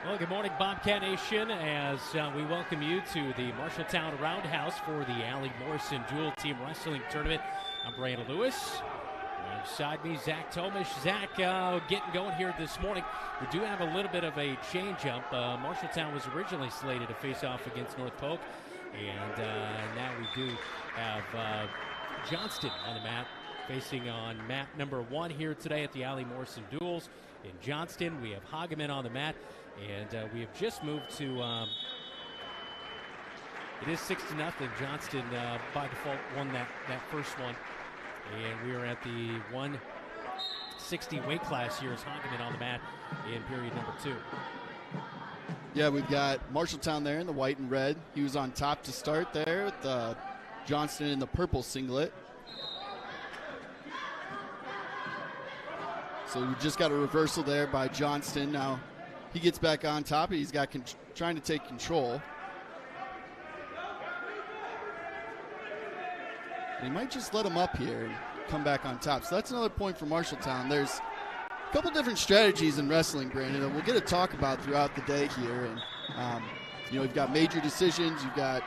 Well, good morning, Bobcat Nation, as we welcome you to the Marshalltown Roundhouse for the Allie Morrison Dual Team Wrestling Tournament. I'm Brandon Lewis. Alongside me, Zach Tomish. Zach, getting going here this morning. We do have a little bit of a change-up. Marshalltown was originally slated to face off against North Polk, and now we do have Johnston on the mat, facing on mat number 1 here today at the Allie Morrison Duels. In Johnston, we have Hageman on the mat, and we have just moved to, it is 6-0. Johnston, by default, won that first one. And we are at the 160 weight class here as Hageman on the mat in period number 2. Yeah, we've got Marshalltown there in the white and red. He was on top to start there with Johnston in the purple singlet. So we just got a reversal there by Johnston. Now he gets back on top. He's got trying to take control. And he might just let him up here and come back on top. So that's another point for Marshalltown. There's a couple different strategies in wrestling, Brandon, that we'll get to talk about throughout the day here. And, you've got major decisions. You've got,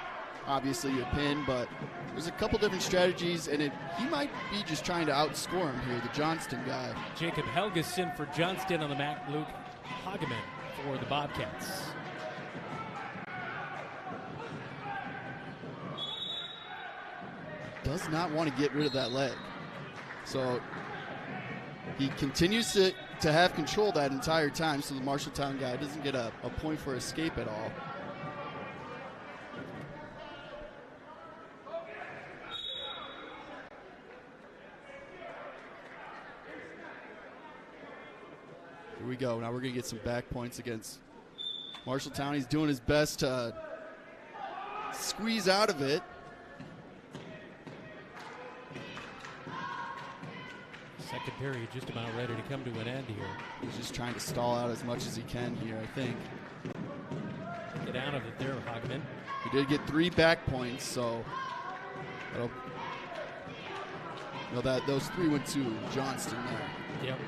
obviously, your pin. But there's a couple different strategies, and he might be just trying to outscore him here, the Johnston guy. Jacob Helgeson for Johnston on the mat. Luke Hageman for the Bobcats. Does not want to get rid of that leg. So he continues to have control that entire time, so the Marshalltown guy doesn't get a point for escape at all. Here we go. Now we're going to get some back points against Marshalltown. He's doing his best to squeeze out of it. Second period just about ready to come to an end here. He's just trying to stall out as much as he can here, I think. Get out of it there, Hageman. He did get 3 back points, so those 3 went to Johnston there. Yep.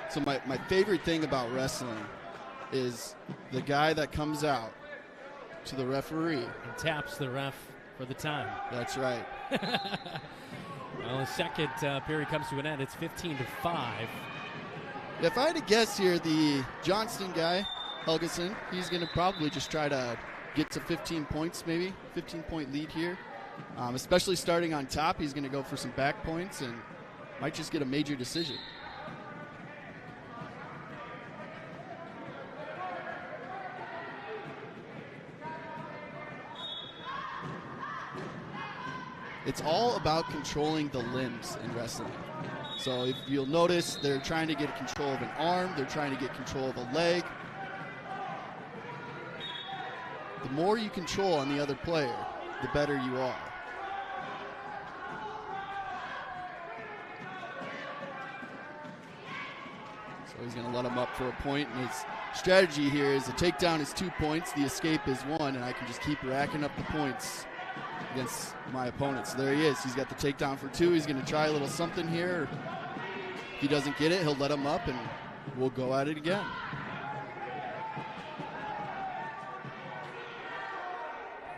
So my favorite thing about wrestling is the guy that comes out to the referee and taps the ref for the time. That's right. Well, the second period comes to an end. It's 15-5. If I had to guess here, the Johnston guy, Helgeson, he's going to probably just try to get to 15 points, maybe 15-point lead here. Especially starting on top, he's going to go for some back points and might just get a major decision. It's all about controlling the limbs in wrestling. So if you'll notice, they're trying to get control of an arm, they're trying to get control of a leg. The more you control on the other player, the better you are. So he's going to let him up for a point, and his strategy here is the takedown is 2 points, the escape is 1, and I can just keep racking up the points against my opponent. So there he is. He's got the takedown for 2. He's going to try a little something here. If he doesn't get it, he'll let him up, and we'll go at it again.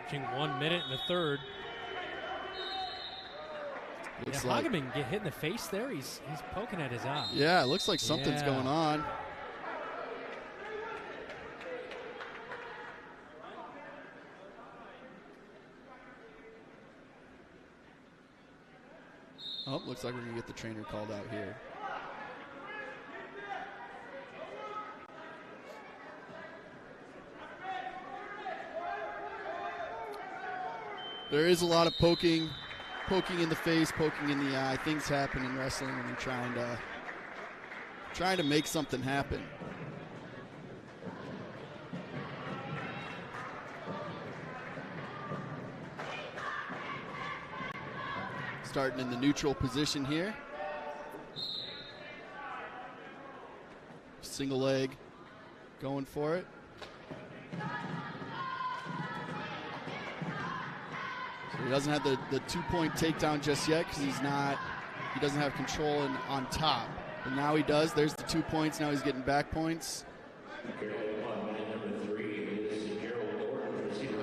Approaching 1 minute and a third. Hageman get hit in the face there. He's poking at his eye. Yeah, it looks like something's going on. Oh, looks like we're going to get the trainer called out here. There is a lot of poking in the face, poking in the eye. Things happen in wrestling when you're trying to make something happen. Starting in the neutral position here. Single leg going for it. He doesn't have the 2-point takedown just yet because he doesn't have control on top. But now he does. There's the 2 points. Now he's getting back points.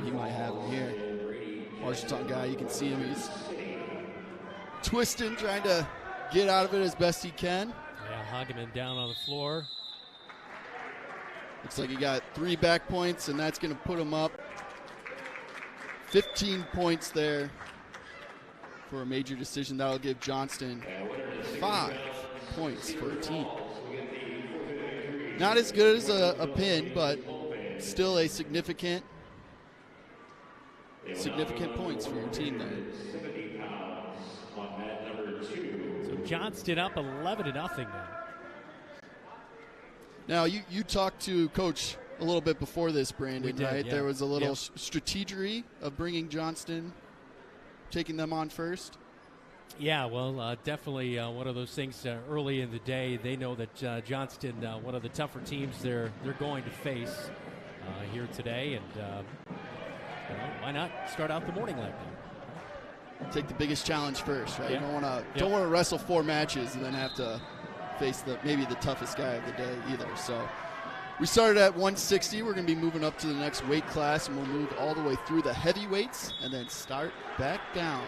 He might have him here. Marshalltown guy, you can see him. He's twisting, trying to get out of it as best he can. Yeah, Hageman down on the floor. Looks like he got 3 back points, and that's going to put him up 15 points there for a major decision. That'll give Johnston 5 points for a team. Not as good as a pin, but still a significant points for your team there. So Johnston up 11-0 now. Now, you talked to Coach a little bit before this, Brandon, right? Yeah. There was a little strategery of bringing Johnston, taking them on first. Yeah, well, definitely one of those things early in the day. They know that Johnston, one of the tougher teams they're going to face here today, and why not start out the morning like that? Take the biggest challenge first, right? Yeah. You don't want to wrestle 4 matches and then have to face maybe the toughest guy of the day either. So we started at 160. We're going to be moving up to the next weight class, and we'll move all the way through the heavyweights and then start back down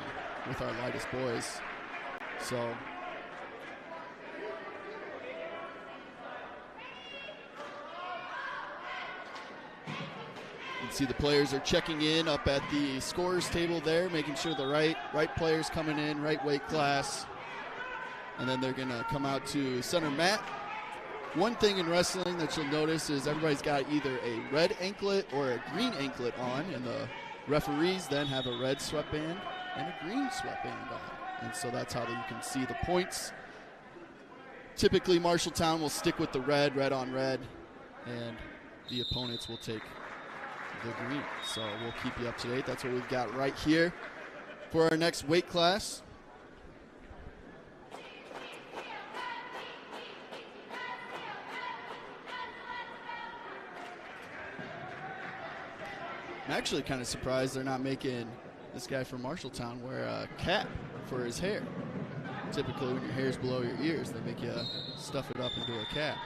with our lightest boys. So you can see the players are checking in up at the scorers table there, making sure the right players coming in, right weight class. And then they're going to come out to center mat. One thing in wrestling that you'll notice is everybody's got either a red anklet or a green anklet on, and the referees then have a red sweatband and a green sweatband on. And so that's how you can see the points. Typically, Marshalltown will stick with the red on red, and the opponents will take the green. So we'll keep you up to date. That's what we've got right here for our next weight class. I'm actually kind of surprised they're not making this guy from Marshalltown wear a cap for his hair. Typically, when your hair's below your ears, they make you stuff it up into a cap.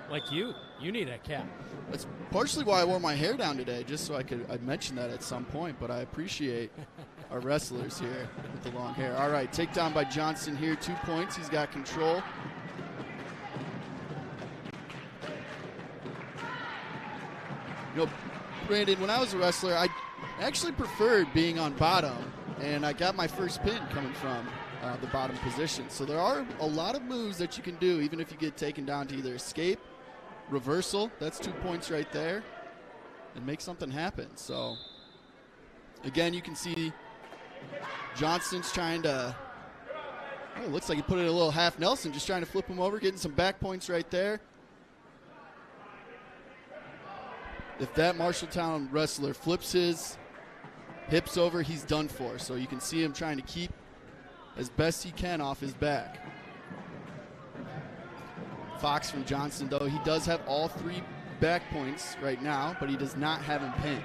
Like you need a cap. That's partially why I wore my hair down today, just so I'd mention that at some point, but I appreciate our wrestlers here with the long hair. All right, takedown by Johnston here, 2 points. He's got control. You know, Brandon, when I was a wrestler, I actually preferred being on bottom, and I got my first pin coming from the bottom position. So there are a lot of moves that you can do, even if you get taken down, to either escape, reversal, that's 2 points right there, and make something happen. So, again, you can see Johnston's trying to, it looks like he put it in a little half Nelson, just trying to flip him over, getting some back points right there. If that Marshalltown wrestler flips his hips over, he's done for. So you can see him trying to keep as best he can off his back. Fox from Johnston, though, he does have all 3 back points right now, but he does not have him pinned.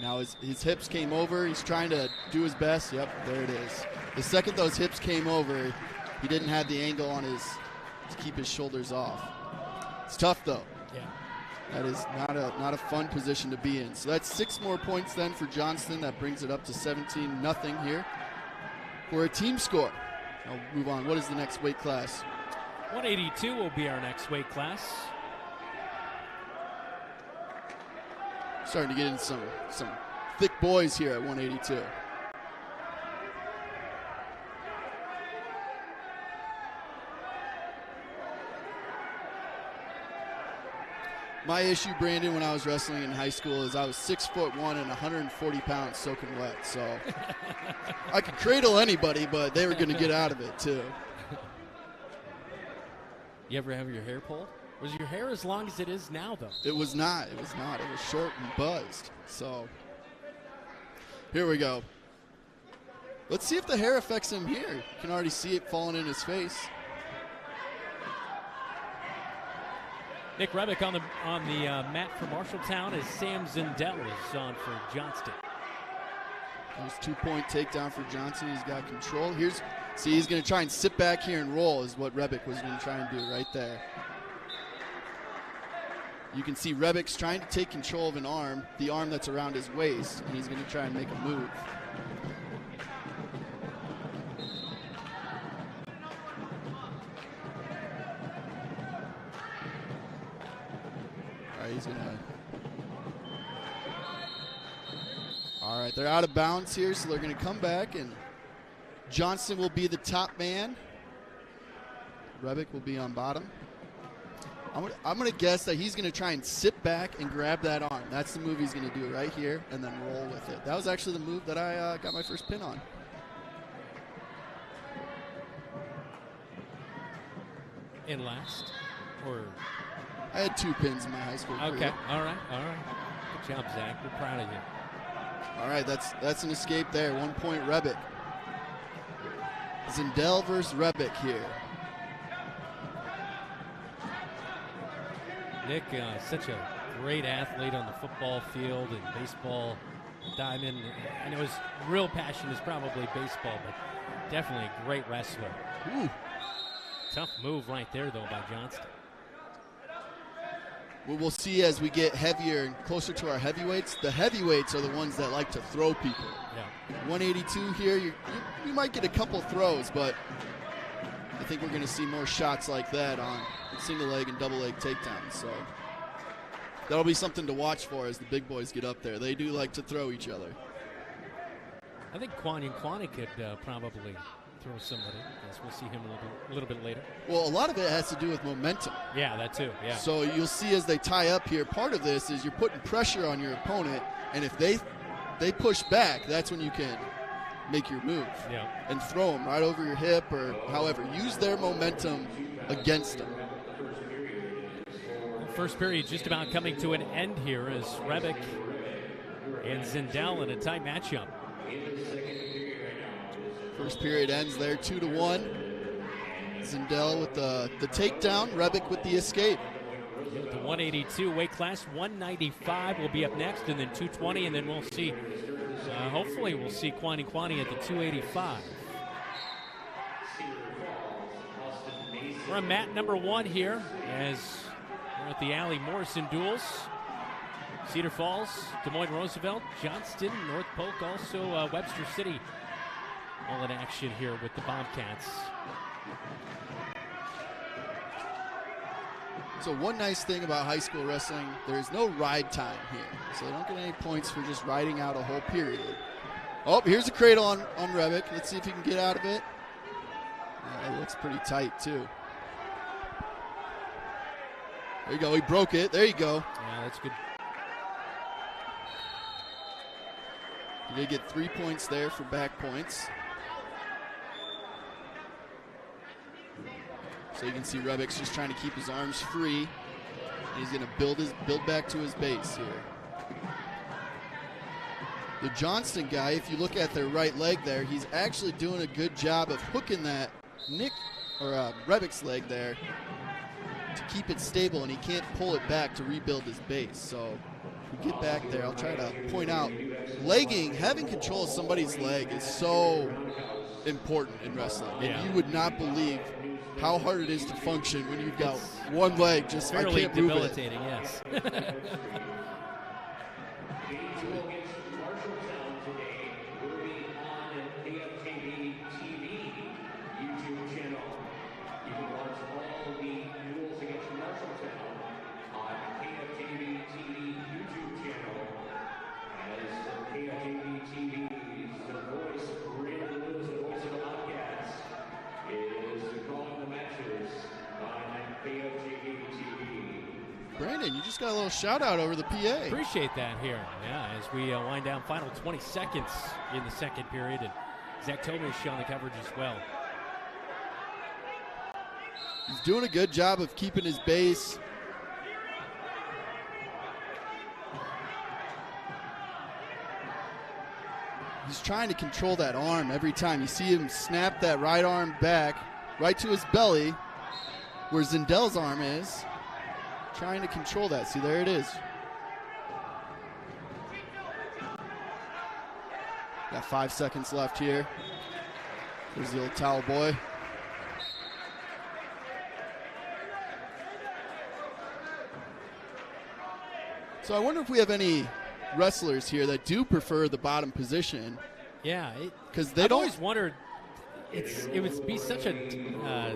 Now his hips came over. He's trying to do his best. Yep, there it is. The second those hips came over, he didn't have the angle on to keep his shoulders off. It's tough, though. Yeah. That is not a fun position to be in. So that's 6 more points then for Johnston. That brings it up to 17-0 here for a team score. I'll move on. What is the next weight class? 182 will be our next weight class. Starting to get in some thick boys here at 182. My issue, Brandon, when I was wrestling in high school is I was 6'1" and 140 pounds soaking wet. So I could cradle anybody, but they were going to get out of it too. You ever have your hair pulled? Was your hair as long as it is now, though? It was not. It was not. It was short and buzzed. So here we go. Let's see if the hair affects him here. You can already see it falling in his face. Nick Rebick on the mat for Marshalltown as Sam Zindel is on for Johnston. There's 2-point takedown for Johnson. He's got control. He's going to try and sit back here and roll is what Rebick was going to try and do right there. You can see Rebick's trying to take control of an arm, the arm that's around his waist, and he's going to try and make a move. All right, he's going to... All right, they're out of bounds here, so they're going to come back, and Johnston will be the top man. Rebick will be on bottom. I'm going to guess that he's going to try and sit back and grab that arm. That's the move he's going to do right here and then roll with it. That was actually the move that I got my first pin on. In last? Or I had 2 pins in my high school career. Okay, all right. Good job, Zach. We're proud of you. All right, that's an escape there. 1 point Rebick. Zindel versus Rebick here. Nick, such a great athlete on the football field and baseball diamond. I know his real passion is probably baseball, but definitely a great wrestler. Ooh. Tough move right there, though, by Johnston. What we'll see as we get heavier and closer to our heavyweights, the heavyweights are the ones that like to throw people. Yeah. 182 here, you might get a couple throws, but I think we're going to see more shots like that on single leg and double leg takedowns. So that'll be something to watch for as the big boys get up there. They do like to throw each other. I think Kwani could probably throw somebody. Yes, we'll see him a little bit later. Well, a lot of it has to do with momentum. Yeah, that too. Yeah. So you'll see as they tie up here, part of this is you're putting pressure on your opponent, and if they push back, that's when you can make your move. Yeah. And throw them right over your hip or however. Use their momentum against them. First period just about coming to an end here as Rebick and Zindel in a tight matchup. First period ends there 2-1. Zindel with the takedown, Rebick with the escape. The 182 weight class, 195 will be up next, and then 220, and then we'll see, hopefully we'll see Kwani at the 285. We're on mat number 1 here as we're at the Allie Morrison duels. Cedar Falls, Des Moines Roosevelt, Johnston, North Polk, also Webster City all in action here with the Bobcats. So one nice thing about high school wrestling, there's no ride time here. So they don't get any points for just riding out a whole period. Oh, here's a cradle on Rebick. Let's see if he can get out of it. It looks pretty tight too. There you go, he broke it. There you go. Yeah, that's good. He did get 3 points there for back points. So you can see Rebick's just trying to keep his arms free. And he's going to build back to his base here. The Johnston guy, if you look at their right leg there, he's actually doing a good job of hooking that Rebick's leg there to keep it stable, and he can't pull it back to rebuild his base. So if we get back there, I'll try to point out, having control of somebody's leg is so important in wrestling. Yeah. And you would not believe how hard it is to function when you've got one leg just I fairly can't move it. debilitating, yes. Brandon, you just got a little shout out over the PA. Appreciate that here. Yeah, as we wind down final 20 seconds in the second period, and Zach Tomish on the coverage as well. He's doing a good job of keeping his base. He's trying to control that arm every time. You see him snap that right arm back right to his belly where Zindel's arm is. trying to control that. See, there it is. Got 5 seconds left here. There's the old towel boy. So I wonder if we have any wrestlers here that do prefer the bottom position. Yeah, because they I've don't. always wondered. It would be such a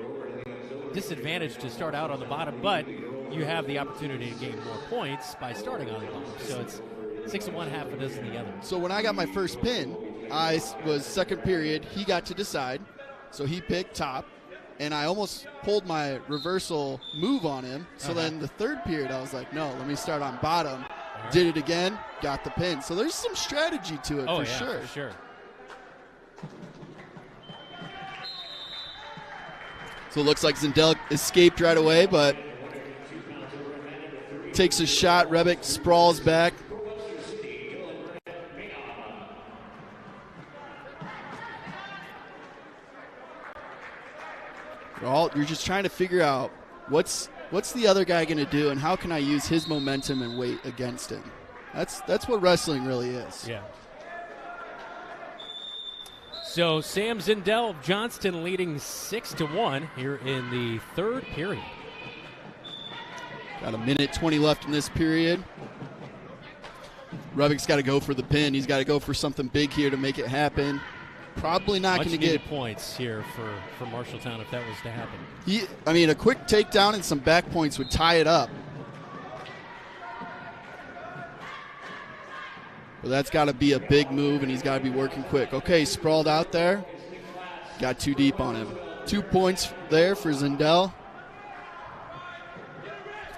disadvantage to start out on the bottom, but you have the opportunity to gain more points by starting on the bottom. So it's 6 of one, half a dozen the other. So when I got my first pin, I was second period. He got to decide, so he picked top, and I almost pulled my reversal move on him. So then the third period, I was like, no, let me start on bottom. Right. Did it again, got the pin. So there's some strategy to it for sure. For sure. So it looks like Zindel escaped right away, but takes a shot. Rebick sprawls back. You're just trying to figure out what's the other guy going to do, and how can I use his momentum and weight against him. That's what wrestling really is. Yeah. So Sam Zindel of Johnston leading 6-1 here in the third period. Got a minute 20 left in this period. Rebick's got to go for the pin. He's got to go for something big here to make it happen. Probably not going to get points here for Marshalltown if that was to happen. A quick takedown and some back points would tie it up. But that's got to be a big move, and he's got to be working quick. Okay, sprawled out there. Got too deep on him. 2 points there for Zindel.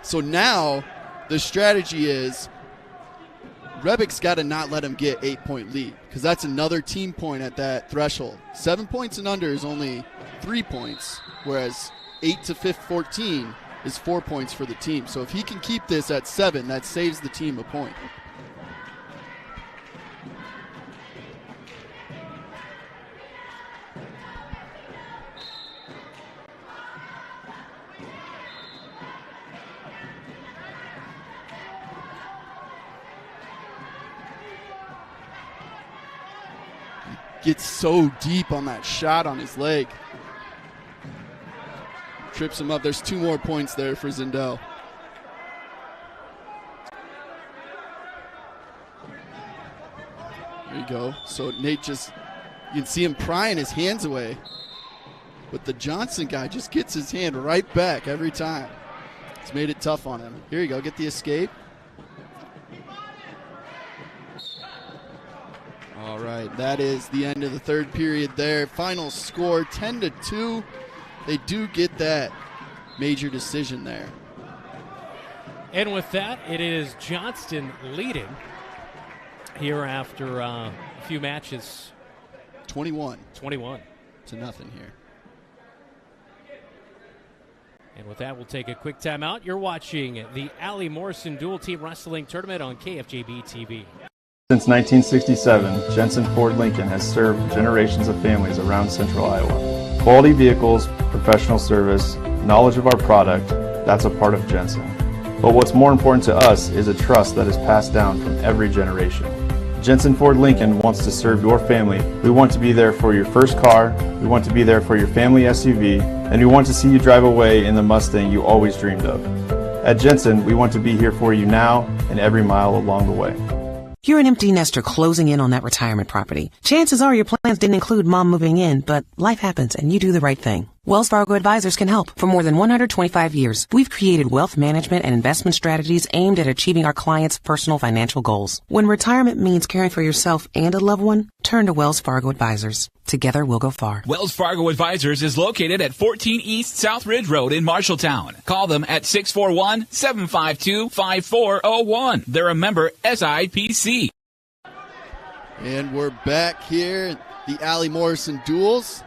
So now the strategy is Rebick's got to not let him get 8-point lead, because that's another team point at that threshold. 7 points and under is only 3 points, whereas 8 to 14 is 4 points for the team. So if he can keep this at 7, that saves the team a point. Gets so deep on that shot on his leg. Trips him up. There's 2 more points there for Zindel. There you go. So Nate you can see him prying his hands away. But the Johnson guy just gets his hand right back every time. It's made it tough on him. Here you go. Get the escape. All right, that is the end of the third period there. Final score, 10-2. They do get that major decision there. And with that, it is Johnston leading here after a few matches. 21 to nothing here. And with that, we'll take a quick timeout. You're watching the Allie Morrison Dual Team Wrestling Tournament on KFJB TV. Since 1967, Jensen Ford Lincoln has served generations of families around central Iowa. Quality vehicles, professional service, knowledge of our product, that's a part of Jensen. But what's more important to us is a trust that is passed down from every generation. Jensen Ford Lincoln wants to serve your family. We want to be there for your first car, we want to be there for your family SUV, and we want to see you drive away in the Mustang you always dreamed of. At Jensen, we want to be here for you now and every mile along the way. You're an empty nester closing in on that retirement property. Chances are your plans didn't include mom moving in, but life happens and you do the right thing. Wells Fargo Advisors can help. For more than 125 years, we've created wealth management and investment strategies aimed at achieving our clients' personal financial goals. When retirement means caring for yourself and a loved one, turn to Wells Fargo Advisors. Together we'll go far. Wells Fargo Advisors is located at 14 East South Ridge Road in Marshalltown. Call them at 641-752-5401. They're a member SIPC. And we're back here at the Allie Morrison Duels.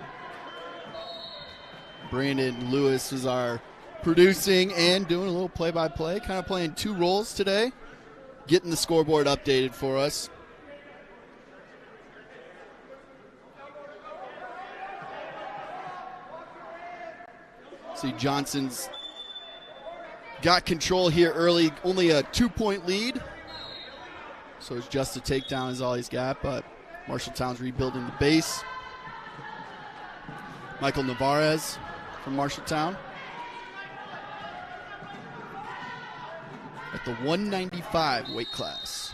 Brandon Lewis is our producing and doing a little play-by-play, kind of playing 2 roles today, getting the scoreboard updated for us. See, Johnson's got control here early, only a 2-point lead. So it's just a takedown is all he's got, but Marshalltown's rebuilding the base. Michael Navarez from Marshalltown at the 195 weight class.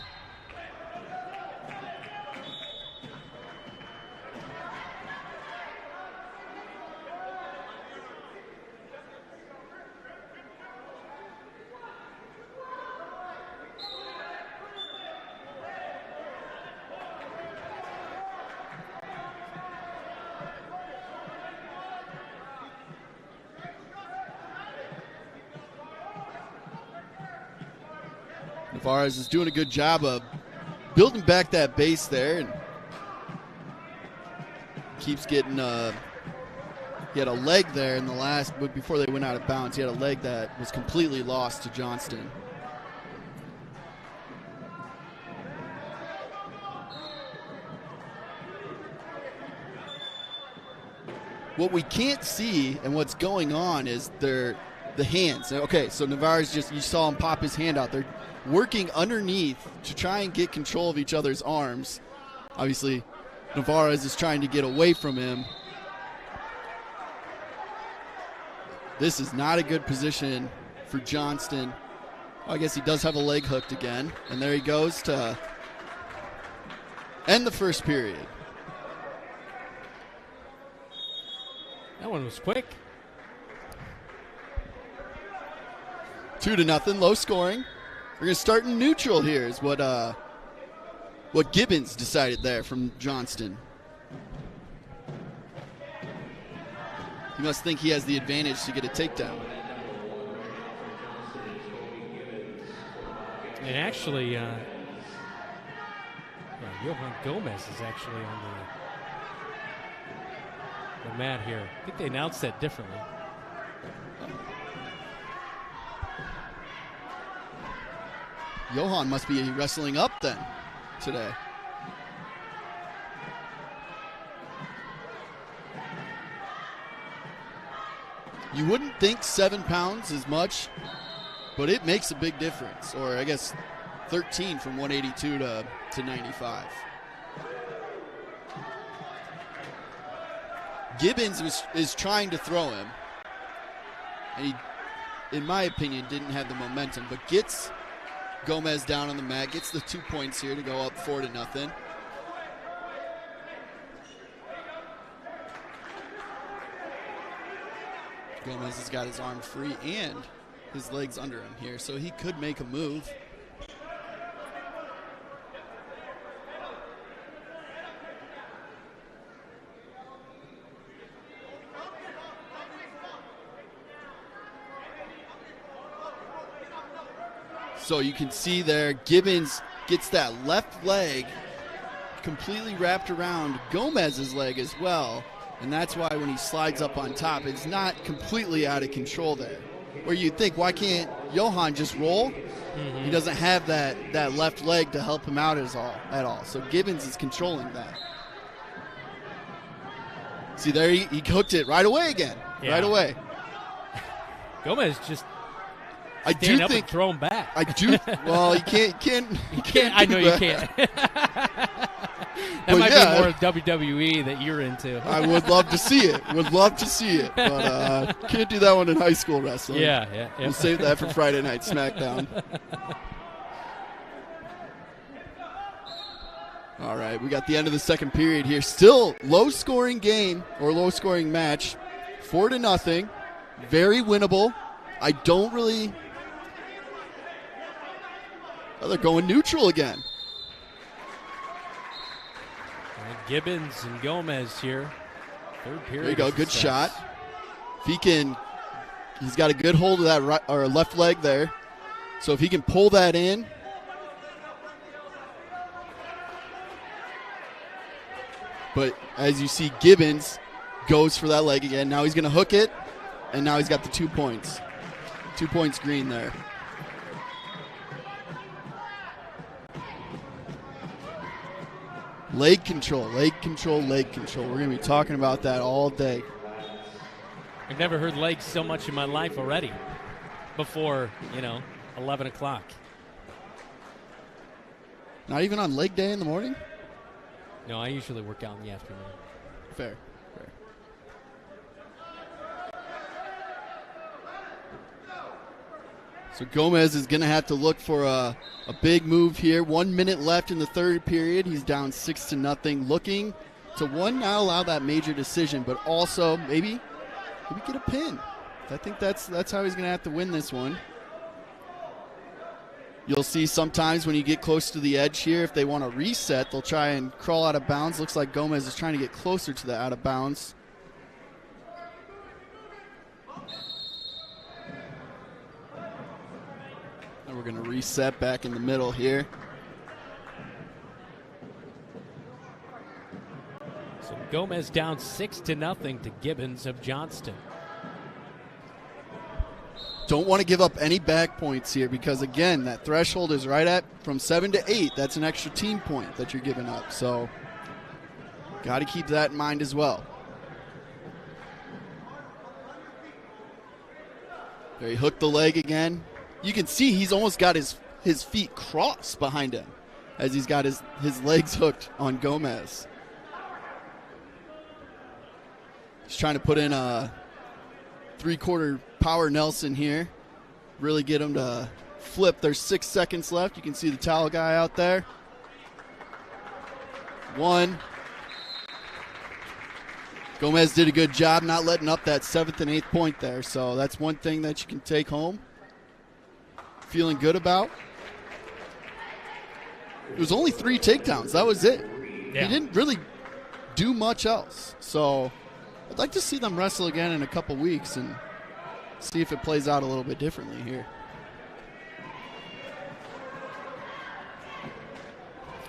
Navarez is doing a good job of building back that base there and keeps getting he had a leg there in the last, but before they went out of bounds, he had a leg that was completely lost to Johnston. What we can't see and what's going on is the hands. Okay, so Navarez you saw him pop his hand out. They're working underneath to try and get control of each other's arms. Obviously, Navarez is trying to get away from him. This is not a good position for Johnston. I guess he does have a leg hooked again. And there he goes to end the first period. That one was quick. 2-0, low scoring. We're going to start in neutral here is what Gibbons decided there from Johnston. He must think he has the advantage to get a takedown. And actually, Johan Gomez is actually on the mat here. I think they announced that differently. Johan must be wrestling up then today. You wouldn't think 7 pounds is much, but it makes a big difference. Or I guess 13 from 182 to 95. Gibbons is trying to throw him. And he, in my opinion, didn't have the momentum, but gets Gomez down on the mat, gets the 2 points here to go up 4-0. Gomez has got his arm free and his legs under him here, so he could make a move. So you can see there, Gibbons gets that left leg completely wrapped around Gomez's leg as well. And that's why when he slides up on top, it's not completely out of control there. Where you'd think, why can't Johan just roll? Mm-hmm. He doesn't have that left leg to help him out at all. So Gibbons is controlling that. See there, he hooked it right away again. Yeah. Right away. Gomez just I do up think and throw him back. I do. Well, you can't. I know you can't. That might be more WWE that you're into. I would love to see it. But can't do that one in high school wrestling. Yeah. We'll save that for Friday Night SmackDown. All right, we got the end of the second period here. Still low-scoring game or low-scoring match. 4-0. Very winnable. I don't really. Oh, they're going neutral again. And Gibbons and Gomez here. Third period. There you go. Good shot. If he can, he's got a good hold of that right or left leg there. So if he can pull that in. But as you see, Gibbons goes for that leg again. Now he's going to hook it, and now he's got the 2 points. 2 points green there. Leg control. We're going to be talking about that all day. I've never heard legs so much in my life already. before, 11 o'clock. Not even on leg day in the morning? No, I usually work out in the afternoon. Fair. So Gomez is going to have to look for a big move here. 1 minute left in the third period. He's down 6-0, looking to not allow that major decision, but also maybe get a pin. I think that's how he's going to have to win this one. You'll see sometimes when you get close to the edge here, if they want to reset, they'll try and crawl out of bounds. Looks like Gomez is trying to get closer to the out of bounds. And we're going to reset back in the middle here. So Gomez down 6-0 to Gibbons of Johnston. Don't want to give up any back points here because, again, that threshold is right at from 7 to 8. That's an extra team point that you're giving up. So got to keep that in mind as well. There, he hooked the leg again. You can see he's almost got his feet crossed behind him as he's got his legs hooked on Gomez. He's trying to put in a 3/4 power Nelson here. Really get him to flip. There's 6 seconds left. You can see the towel guy out there. 1. Gomez did a good job not letting up that 7th and 8th point there. So that's one thing that you can take home. Feeling good about. It was only 3 takedowns. That was it. Yeah. He didn't really do much else. So I'd like to see them wrestle again in a couple weeks and see if it plays out a little bit differently here.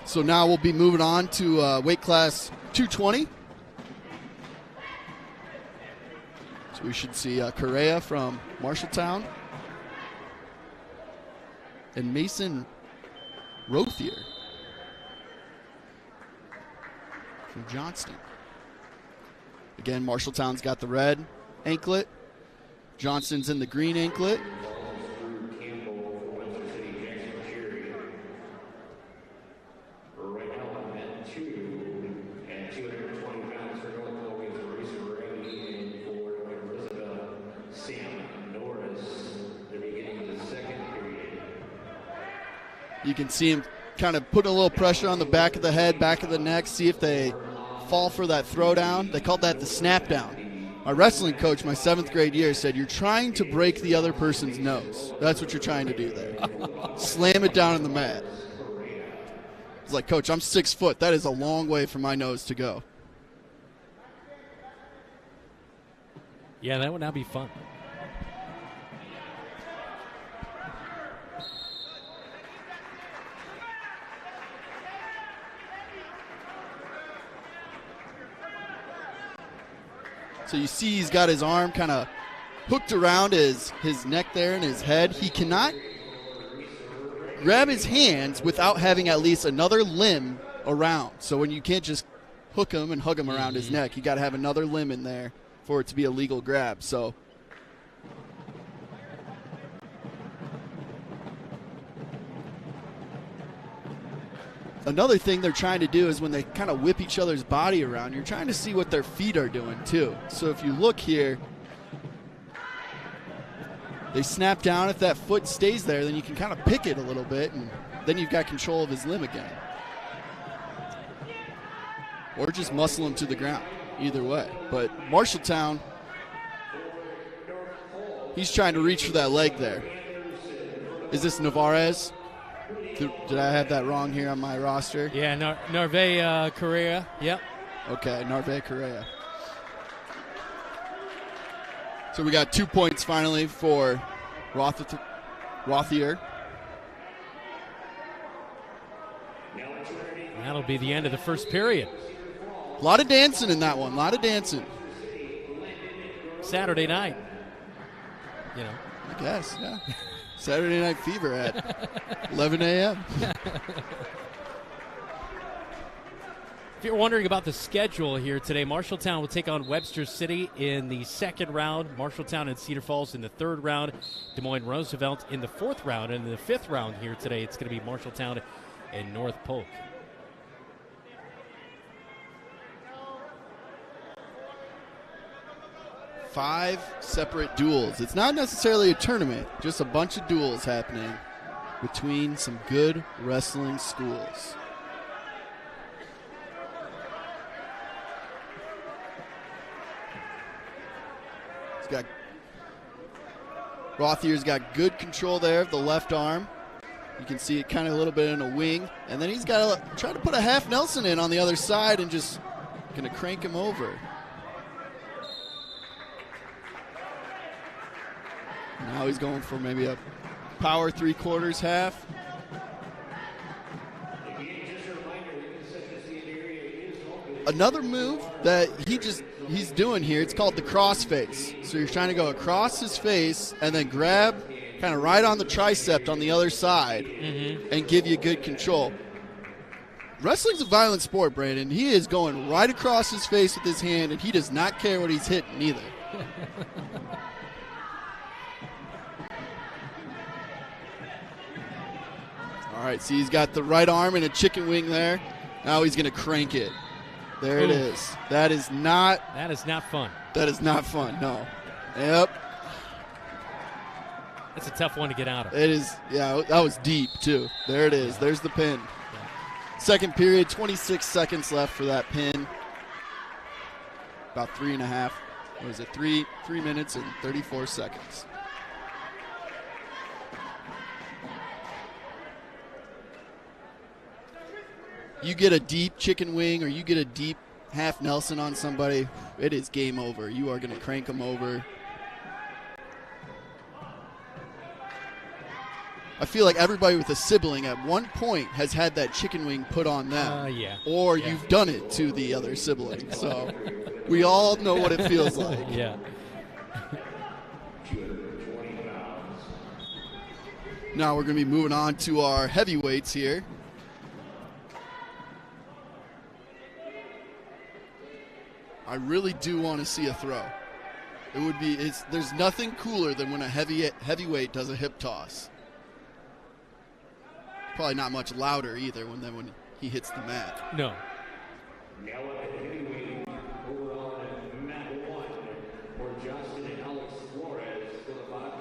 So now we'll be moving on to weight class 220. So we should see Correa from Marshalltown and Mason Rothier from Johnston. Again, Marshalltown's got the red anklet. Johnston's in the green anklet. You can see him kind of putting a little pressure on the back of the head, back of the neck, see if they fall for that throwdown. They called that the snap down. My wrestling coach, my 7th grade year, said, you're trying to break the other person's nose. That's what you're trying to do there. Slam it down on the mat. It's like, Coach, I'm 6 foot. That is a long way for my nose to go. Yeah, that would not be fun. So you see he's got his arm kind of hooked around his neck there and his head. He cannot grab his hands without having at least another limb around. So when you can't just hook him and hug him around his neck, you got to have another limb in there for it to be a legal grab. So another thing they're trying to do is when they kind of whip each other's body around, you're trying to see what their feet are doing too. So if you look here, they snap down. If that foot stays there, then you can kind of pick it a little bit, and then you've got control of his limb again. Or just muscle him to the ground, either way. But Marshalltown, he's trying to reach for that leg there. Is this Navarez? Did I have that wrong here on my roster? Yeah, Narve Correa. Yep. Okay, Narve Correa. So we got 2 points finally for Rothier. That'll be the end of the first period. A lot of dancing in that one. A lot of dancing. Saturday night. I guess, yeah. Saturday Night Fever at 11 a.m. If you're wondering about the schedule here today, Marshalltown will take on Webster City in the second round, Marshalltown and Cedar Falls in the third round, Des Moines Roosevelt in the fourth round, and in the fifth round here today, it's going to be Marshalltown and North Polk. Five separate duels. It's not necessarily a tournament, just a bunch of duels happening between some good wrestling schools. Rothier's got good control there of the left arm. You can see it kind of a little bit in a wing. And then he's got to try to put a half Nelson in on the other side and just going to crank him over. Now he's going for maybe a power 3/4 half. Another move that he's doing here, it's called the cross face. So you're trying to go across his face and then grab kind of right on the tricep on the other side and give you good control. Wrestling's a violent sport, Brandon. He is going right across his face with his hand, and he does not care what he's hitting either. All right, see, he's got the right arm and a chicken wing there. Now he's going to crank it. There it is. That is not fun. That is not fun, no. Yep. That's a tough one to get out of. It is, yeah, that was deep, too. There it is. There's the pin. Second period, 26 seconds left for that pin. About 3.5. What is it, 3 minutes and 34 seconds. You get a deep chicken wing or you get a deep half Nelson on somebody, it is game over. You are going to crank them over. I feel like everybody with a sibling at one point has had that chicken wing put on them. Or you've done it to the other sibling. So we all know what it feels like. Yeah. Now we're going to be moving on to our heavyweights here. I really do want to see a throw. It would be. There's nothing cooler than when a heavyweight does a hip toss. Probably not much louder either when he hits the mat. No.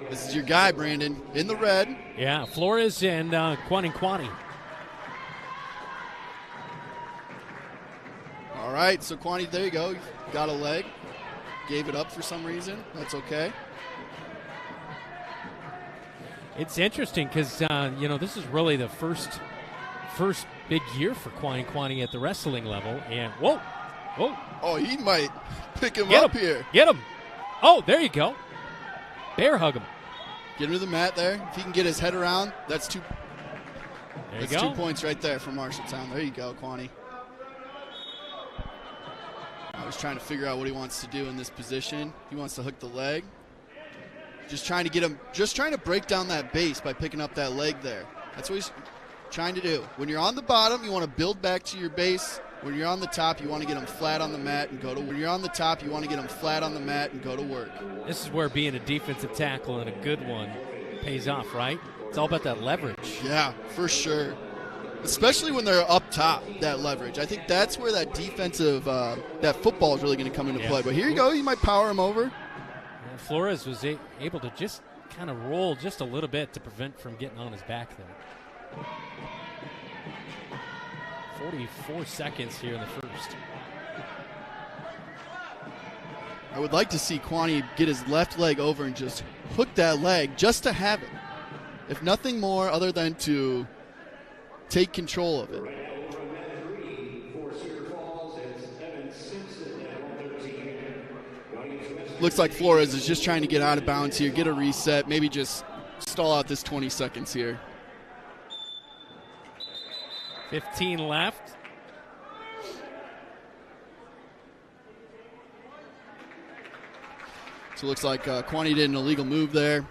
This is your guy, Brandon, in the red. Yeah, Flores and Kwani. All right, so Kwani, there you go. Got a leg. Gave it up for some reason. That's okay. It's interesting because, this is really the first big year for Kwani at the wrestling level. And, whoa. Oh, he might pick him Get up him. here. Get him. Oh, there you go. Bear hug him. Get him to the mat there. If he can get his head around, that's two. There you that's go. 2 points right there for Marshalltown. There you go, Kwani. I was trying to figure out what he wants to do in this position. He wants to hook the leg. Just trying to break down that base by picking up that leg there. That's what he's trying to do. When you're on the bottom, you want to build back to your base. When you're on the top, you want to get them flat on the mat and go to work. When you're on the top, you want to get them flat on the mat and go to work. This is where being a defensive tackle and a good one pays off, right? It's all about that leverage. Yeah, for sure. Especially when they're up top, that leverage. I think that's where that defensive, that football is really going to come into play. But here you go. You might power him over. Yeah, Flores was able to just kind of roll just a little bit to prevent from getting on his back there. 44 seconds here in the first. I would like to see Kwani get his left leg over and just hook that leg just to have it. If nothing more other than to take control of it. Looks like Flores is just trying to get out of bounds here, get a reset, maybe just stall out this 20 seconds here. 15 left. So it looks like Kwani did an illegal move there.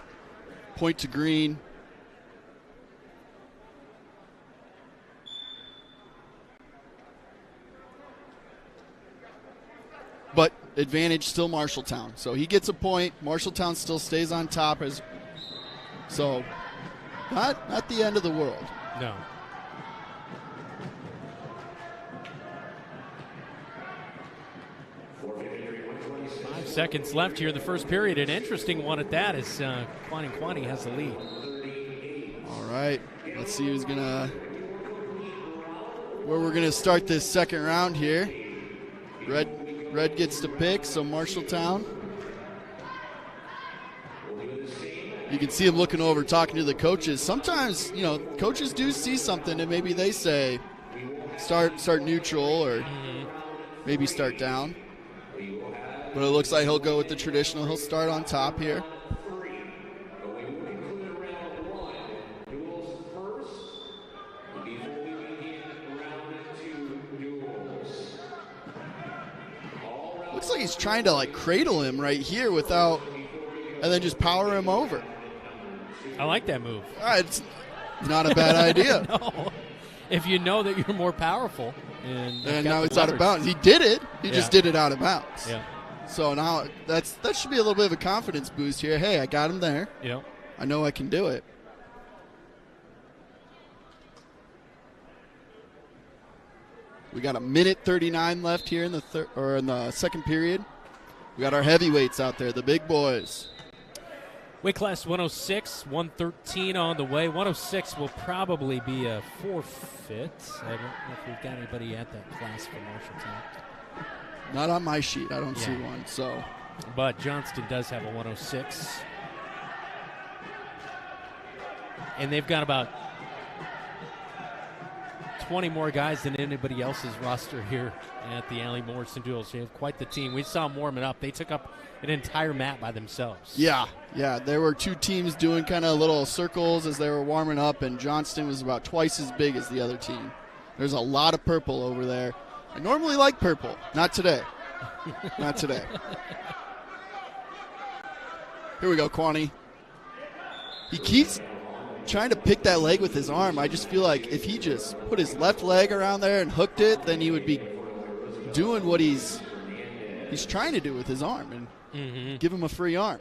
Point to green. advantage still Marshalltown. So he gets a point. Marshalltown still stays on top. So not the end of the world. No. Seconds left here in the first period. An interesting one at that as Quani has the lead. All right, let's see where we're gonna start this second round here. Red gets to pick, so Marshalltown. You can see him looking over, talking to the coaches. Sometimes, coaches do see something, and maybe they say, start neutral or maybe start down. But it looks like he'll go with the traditional. He'll start on top here. Looks like he's trying to cradle him right here and then just power him over. I like that move. It's not a bad idea. No. If you know that you're more powerful. And now it's out of bounds. He did it. He just did it out of bounds. Yeah. So now that should be a little bit of a confidence boost here. Hey, I got him there. Yeah. I know I can do it. We got 1:39 left here in the second period. We got our heavyweights out there, the big boys. Weight class 106, 113 on the way. 106 will probably be a forfeit. I don't know if we've got anybody at that class for Marshalltown. Not on my sheet. I don't see one. So, but Johnston does have a 106. And they've got about 20 more guys than anybody else's roster here at the Allie Morrison Duels. They have quite the team. We saw them warming up. They took up an entire mat by themselves. Yeah. There were two teams doing kind of little circles as they were warming up, and Johnston was about twice as big as the other team. There's a lot of purple over there. I normally like purple. Not today. Not today. Here we go, Quani. He keeps trying to pick that leg with his arm. I just feel like if he just put his left leg around there and hooked it, then he would be doing what he's trying to do with his arm and give him a free arm.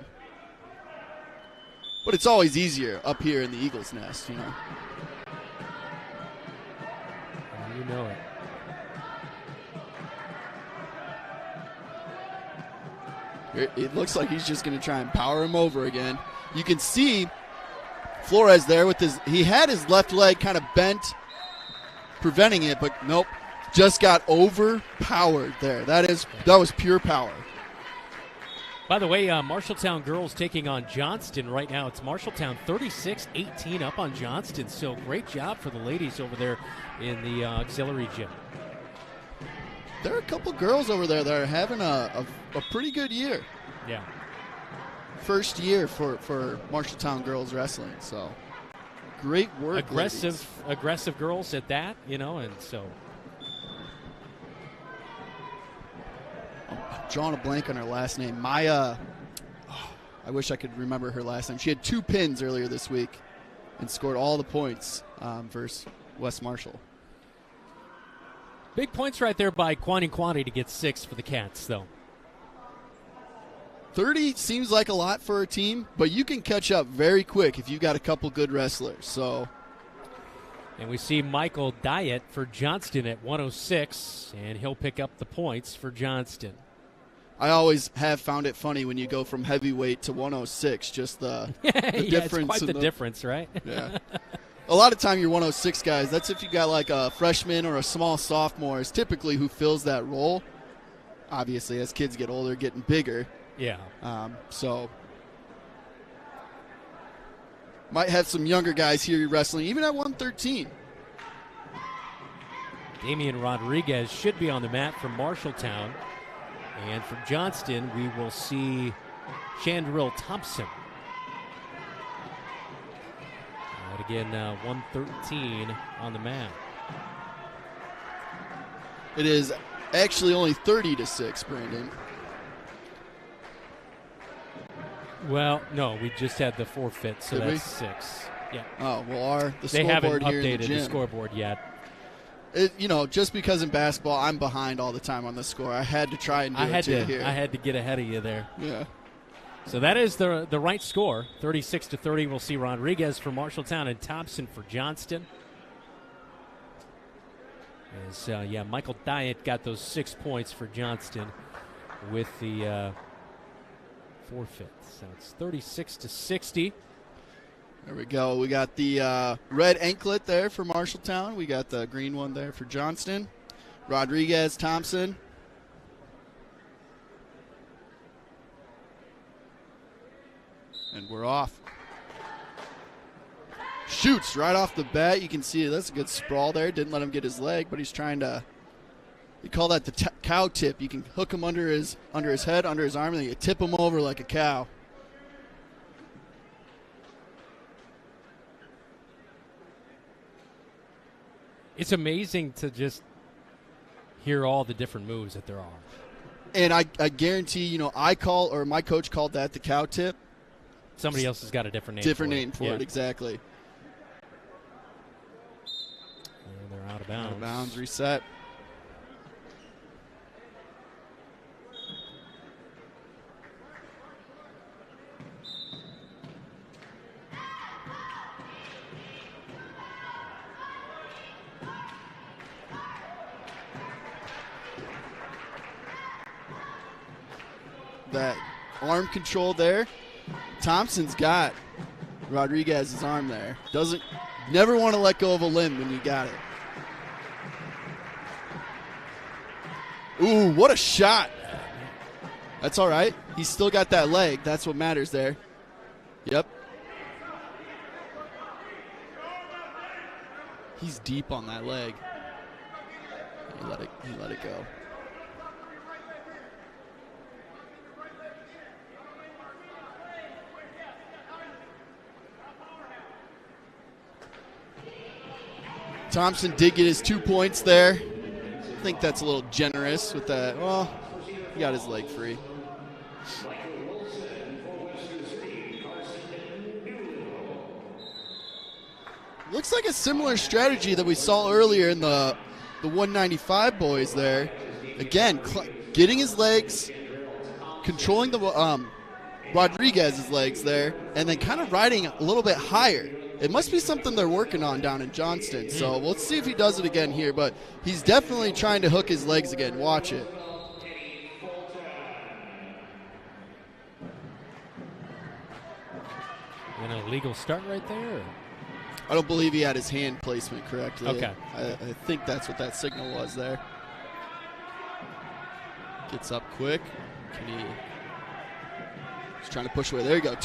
But it's always easier up here in the Eagles' Nest, You know it. It looks like he's just going to try and power him over again. You can see Flores there with he had his left leg kind of bent, preventing it, but nope, just got overpowered there. That was pure power. By the way, Marshalltown girls taking on Johnston right now. It's Marshalltown 36-18 up on Johnston. So great job for the ladies over there in the auxiliary gym. There are a couple girls over there that are having a pretty good year. Yeah. First year for Marshalltown girls wrestling. So great work. Aggressive girls at that, and so. I'm drawing a blank on her last name. Maya. I wish I could remember her last name. She had 2 pins earlier this week and scored all the points versus West Marshall. Big points right there by Quani to get 6 for the Cats, though. 30 seems like a lot for a team, but you can catch up very quick if you've got a couple good wrestlers. So, and we see Michael Diet for Johnston at 106, and he'll pick up the points for Johnston. I always have found it funny when you go from heavyweight to 106, just the difference. It's quite the difference, right? Yeah. A lot of time your 106 guys, that's if you got like a freshman or a small sophomore is typically who fills that role. Obviously, as kids get older, getting bigger. Yeah. So might have some younger guys here wrestling, even at 113. Damian Rodriguez should be on the mat for Marshalltown. And for Johnston, we will see Chandrill Thompson. But again, 113 on the mat. It is actually only 30-6, Brandon. Well, no, we just had the forfeit, so Did that's 6. Yeah. Oh, well, they haven't scoreboard here in the updated gym. the scoreboard yet. just because in basketball I'm behind all the time on the score, I had to try and do it here. I had to get ahead of you there. Yeah. So that is the right score, 36-30. We'll see Rodriguez for Marshalltown and Thompson for Johnston. As Michael Diet got those 6 points for Johnston with the forfeit. So it's 36-60. There we go. We got the red anklet there for Marshalltown. We got the green one there for Johnston. Rodriguez, Thompson. And we're off. Shoots right off the bat. You can see that's a good sprawl there. Didn't let him get his leg, but he's trying to. We call that the cow tip. You can hook him under his head, under his arm, and then you tip him over like a cow. It's amazing to just hear all the different moves that there are. And I guarantee, my coach called that the cow tip. Somebody else has got a different name. Different name for it, exactly. And they're out of bounds. Out of bounds, reset. That arm control there. Thompson's got Rodriguez's arm there. Never want to let go of a limb when you got it. Ooh, what a shot. That's all right. He's still got that leg. That's what matters there. Yep. He's deep on that leg. He let it go. Thompson did get his 2 points there. I think that's a little generous with that. Well, he got his leg free. Looks like a similar strategy that we saw earlier in the 195 boys there. Again, getting his legs, controlling the Rodriguez's legs there, and then kind of riding a little bit higher. It must be something they're working on down in Johnston. So we'll see if he does it again here. But he's definitely trying to hook his legs again. Watch it. An illegal start right there? Or? I don't believe he had his hand placement correctly. Okay. I think that's what that signal was there. Gets up quick. He's trying to push away. There you go.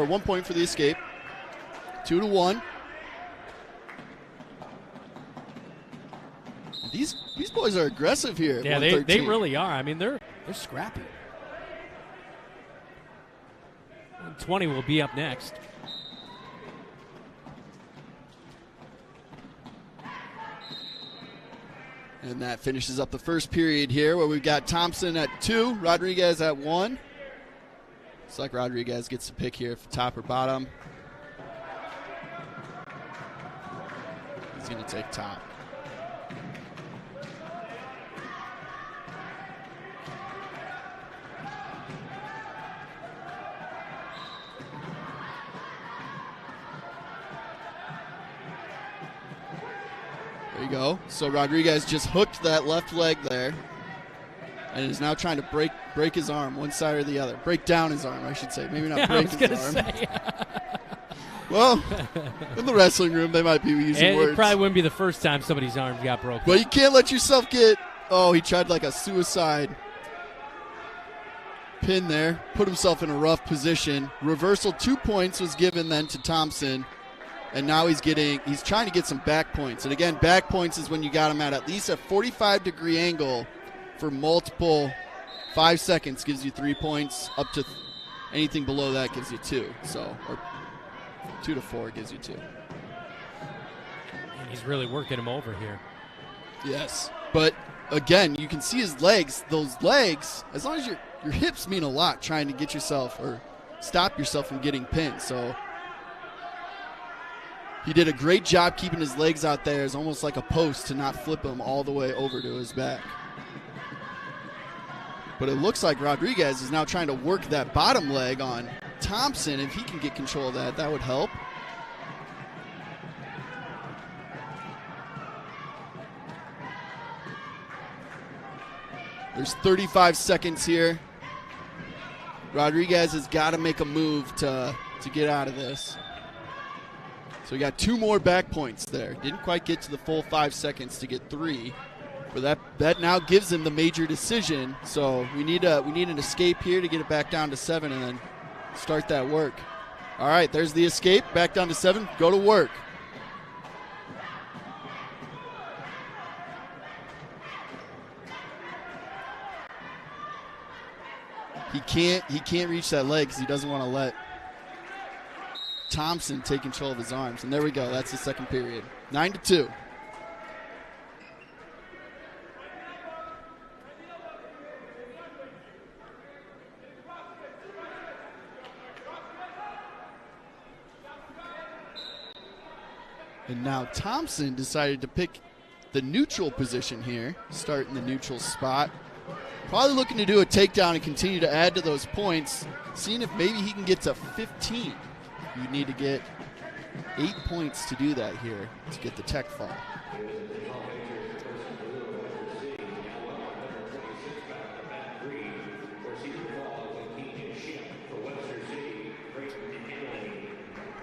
1 point for the escape. 2-1. These boys are aggressive here. Yeah, they really are. I mean, they're scrappy. 20 will be up next. And that finishes up the first period here, where we've got Thompson at 2, Rodriguez at 1. Looks like Rodriguez gets the pick here for top or bottom. He's going to take top. There you go. So Rodriguez just hooked that left leg there and is now trying to break his arm, one side or the other. Break down his arm, I should say. Maybe not break his arm. Well, in the wrestling room, they might be using words. It probably wouldn't be the first time somebody's arm got broken. But you can't let yourself get, he tried like a suicide pin there. Put himself in a rough position. Reversal 2 points was given then to Thompson. And now he's trying to get some back points. And again, back points is when you got him at least a 45-degree angle for multiple 5 seconds gives you 3 points. Up to anything below that gives you 2. So, or 2 to 4 gives you 2. And he's really working him over here. Yes. But again, you can see his legs. Those legs, as long as your hips mean a lot trying to get yourself or stop yourself from getting pinned. So He did a great job keeping his legs out there. It's almost like a post to not flip him all the way over to his back. But it looks like Rodriguez is now trying to work that bottom leg on Thompson. If he can get control of that, that would help. There's 35 seconds here. Rodriguez has got to make a move to get out of this. So we got 2 more back points there. Didn't quite get to the full 5 seconds to get 3. But that now gives him the major decision. So we need an escape here to get it back down to 7 and then start that work. All right, there's the escape. Back down to 7. Go to work. He can't reach that leg because he doesn't want to let Thompson take control of his arms. And there we go. That's the second period. 9-2. And now Thompson decided to pick the neutral position here, start in the neutral spot. Probably looking to do a takedown and continue to add to those points, seeing if maybe he can get to 15. You need to get 8 points to do that here to get the tech fall.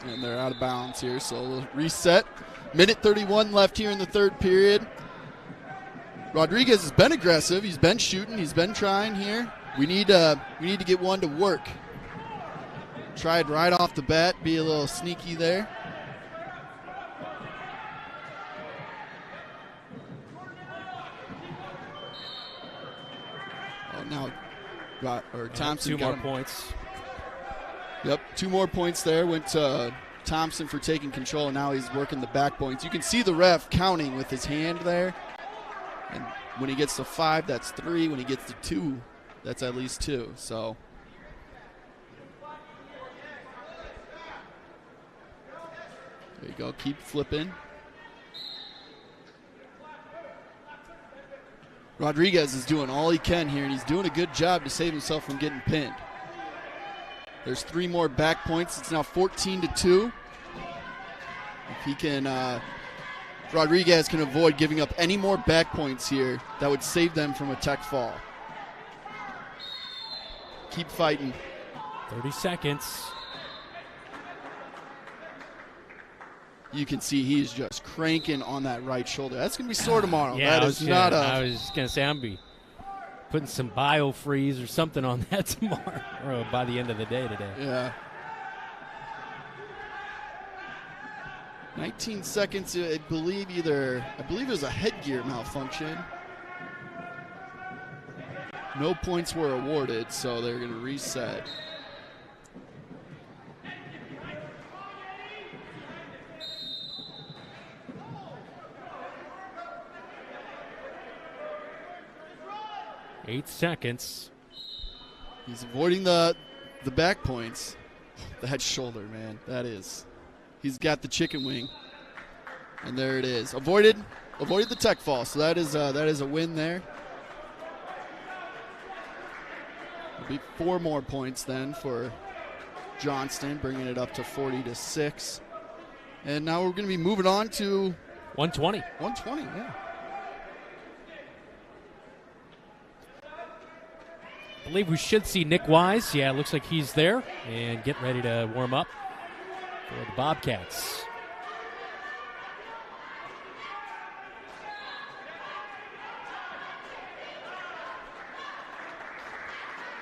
And they're out of bounds here, so we'll reset. Minute 31 left here in the third period. Rodriguez has been aggressive. He's been shooting. He's been trying here. We need to get one to work. Tried right off the bat, be a little sneaky there. Oh, now Thompson 2 more points. Yep, 2 more points there. Went to Thompson for taking control, and now he's working the back points. You can see the ref counting with his hand there. And when he gets to 5, that's 3. When he gets to 2, that's at least 2. So there you go. Keep flipping. Rodriguez is doing all he can here, and he's doing a good job to save himself from getting pinned. There's 3 more back points. It's now 14-2. If he can, Rodriguez can avoid giving up any more back points here, that would save them from a tech fall. Keep fighting. 30 seconds. You can see he's just cranking on that right shoulder. That's going to be sore tomorrow. Yeah, I was going to say I'm be putting some BioFreeze or something on that tomorrow or by the end of the day today. Yeah. 19 seconds, I believe it was a headgear malfunction. No points were awarded, so they're going to reset. Eight seconds. He's avoiding the back points. That shoulder, man, that is. He's got the chicken wing, and there it is. Avoided the tech fall, so that is a win there. It'll be 4 more points then for Johnston, bringing it up to 40-6. And now we're going to be moving on to 120. 120, yeah. I believe we should see Nick Wise. Yeah, it looks like he's there and getting ready to warm up for the Bobcats.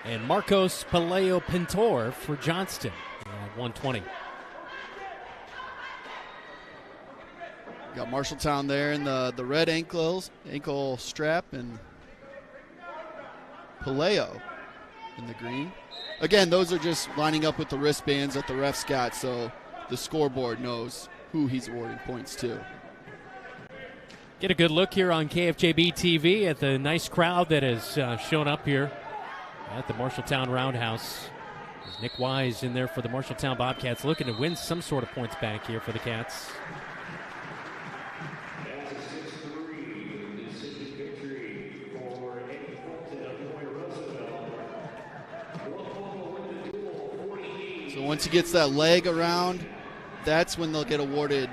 And Marcos Pelayo-Pintor for Johnston at 120. Got Marshalltown there in the red ankle strap, and Pelayo in the green. Again, those are just lining up with the wristbands that the refs got, so the scoreboard knows who he's awarding points to. Get a good look here on KFJB TV at the nice crowd that has shown up here at the Marshalltown Roundhouse. There's Nick Wise in there for the Marshalltown Bobcats, looking to win some sort of points back here for the Cats. So once he gets that leg around, that's when they'll get awarded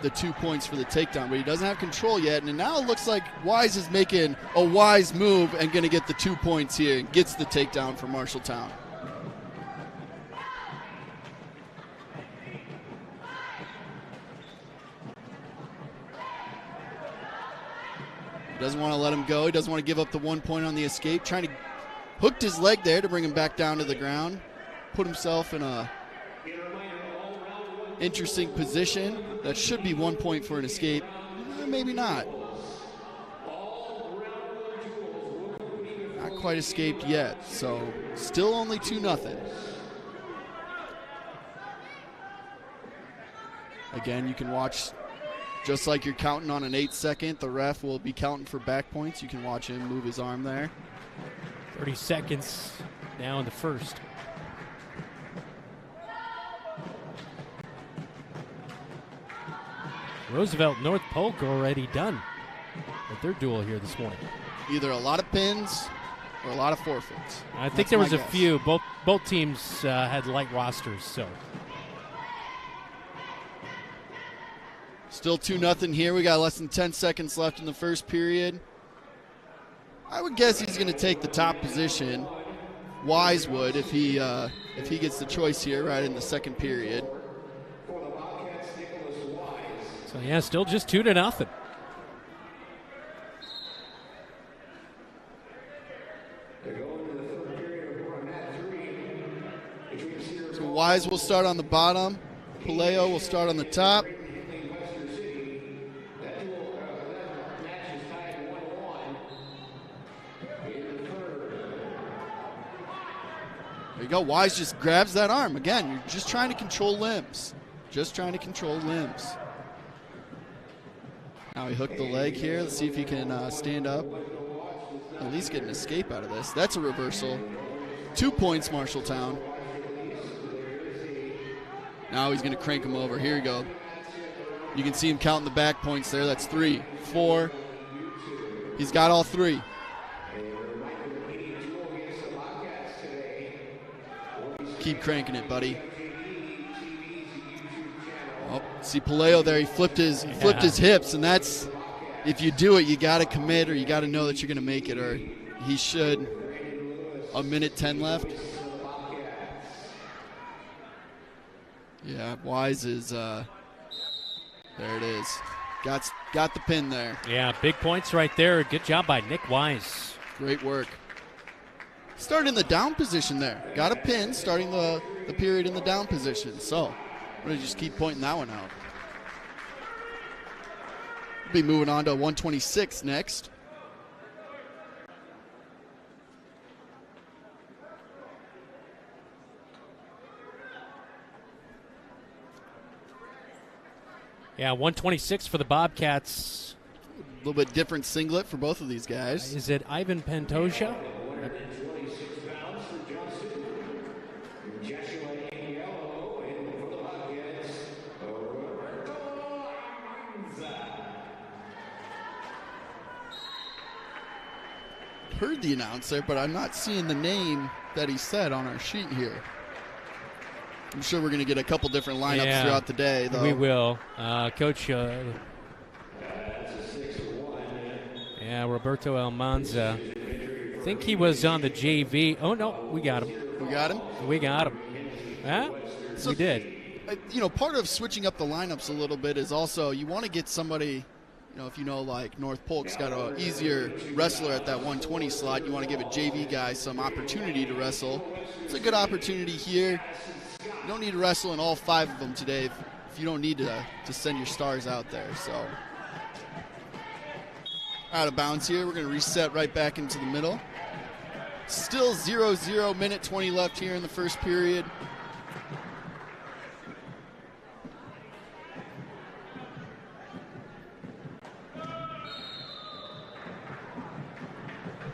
the 2 points for the takedown. But he doesn't have control yet, and now it looks like Wise is making a wise move and going to get the 2 points here and gets the takedown for Marshalltown. He doesn't want to let him go. He doesn't want to give up the 1 point on the escape. Trying to hooked his leg there to bring him back down to the ground. Put himself in a interesting position. That should be 1 point for an escape. Maybe not. Not quite escaped yet, so still only 2-0. Again, you can watch, just like you're counting on an 8-second, the ref will be counting for back points. You can watch him move his arm there. 30 seconds now in the first. Roosevelt North Polk already done with their duel here this morning. Either a lot of pins or a lot of forfeits. I think there was a few. Both teams had light rosters, so. Still 2-0 here. We got less than 10 seconds left in the first period. I would guess he's going to take the top position. Wise would if he gets the choice here right in the second period. So yeah, still just 2-0. So Wise will start on the bottom. Palaio will start on the top. There you go. Wise just grabs that arm. Again, you're just trying to control limbs. Just trying to control limbs. Now he hooked the leg here. Let's see if he can stand up. At least get an escape out of this. That's a reversal. 2 points, Marshalltown. Now he's going to crank him over. Here we go. You can see him counting the back points there. That's 3, 4. He's got all 3. Keep cranking it, buddy. Oh, see Palaio there. He flipped his hips, and that's, if you do it, you got to commit, or you got to know that you're going to make it, or he should. 1:10 left. Yeah, Wise is. There it is. Got the pin there. Yeah, big points right there. Good job by Nick Wise. Great work. Started in the down position there. Got a pin starting the period in the down position. So I'm going to just keep pointing that one out. We'll be moving on to 126 next. Yeah, 126 for the Bobcats. A little bit different singlet for both of these guys. Is it Ivan Pantoja? Heard the announcer, but I'm not seeing the name that he said on our sheet here. I'm sure we're going to get a couple different lineups throughout the day, though. We will. Coach, Roberto Almanza. I think he was on the JV. Oh, no, we got him. We got him? We got him. Huh? So, we did. Part of switching up the lineups a little bit is also you want to get somebody, if like North Polk's got an easier wrestler at that 120 slot, you want to give a JV guy some opportunity to wrestle. It's a good opportunity here. You don't need to wrestle in all 5 of them today if you don't need to send your stars out there. So out of bounds here. We're going to reset right back into the middle. Still 0-0, minute 20 left here in the first period.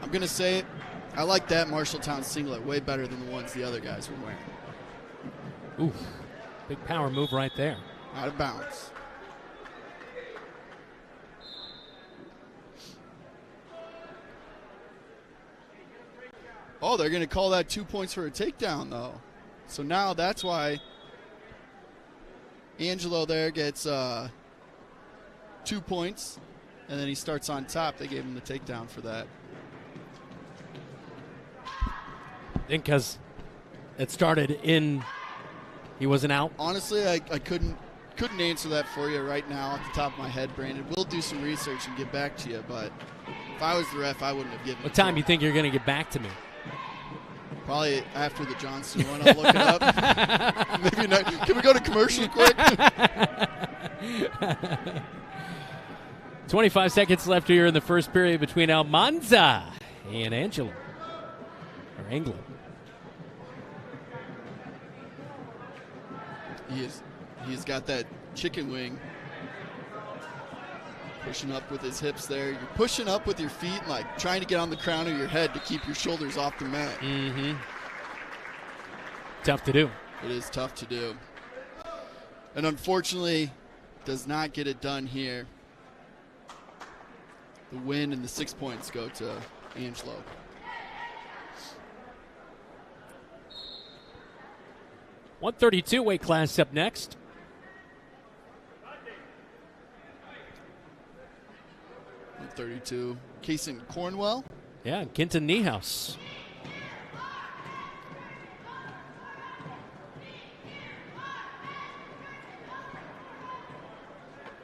I'm going to say it. I like that Marshalltown singlet way better than the ones the other guys were wearing. Ooh, big power move right there. Out of bounds. Oh, they're going to call that 2 points for a takedown, though. So now that's why Angelo there gets 2 points, and then he starts on top. They gave him the takedown for that. I think because it started in, he wasn't out. Honestly, I couldn't answer that for you right now off the top of my head, Brandon. We'll do some research and get back to you, but if I was the ref, I wouldn't have given What it time to you think you're going to get back to me? Probably after the Johnston one. I'll look it up. Maybe not. Can we go to commercial quick? 25 seconds left here in the first period between Almanza and Angelo. Or Anglo. He's got that chicken wing. Pushing up with his hips there. You're pushing up with your feet, like trying to get on the crown of your head to keep your shoulders off the mat. Mm-hmm. Tough to do. It is tough to do. And unfortunately, does not get it done here. The win and the 6 points go to Angelo. .132 weight class up next. .132. Kason Cornwell. Yeah, Kenton Niehaus.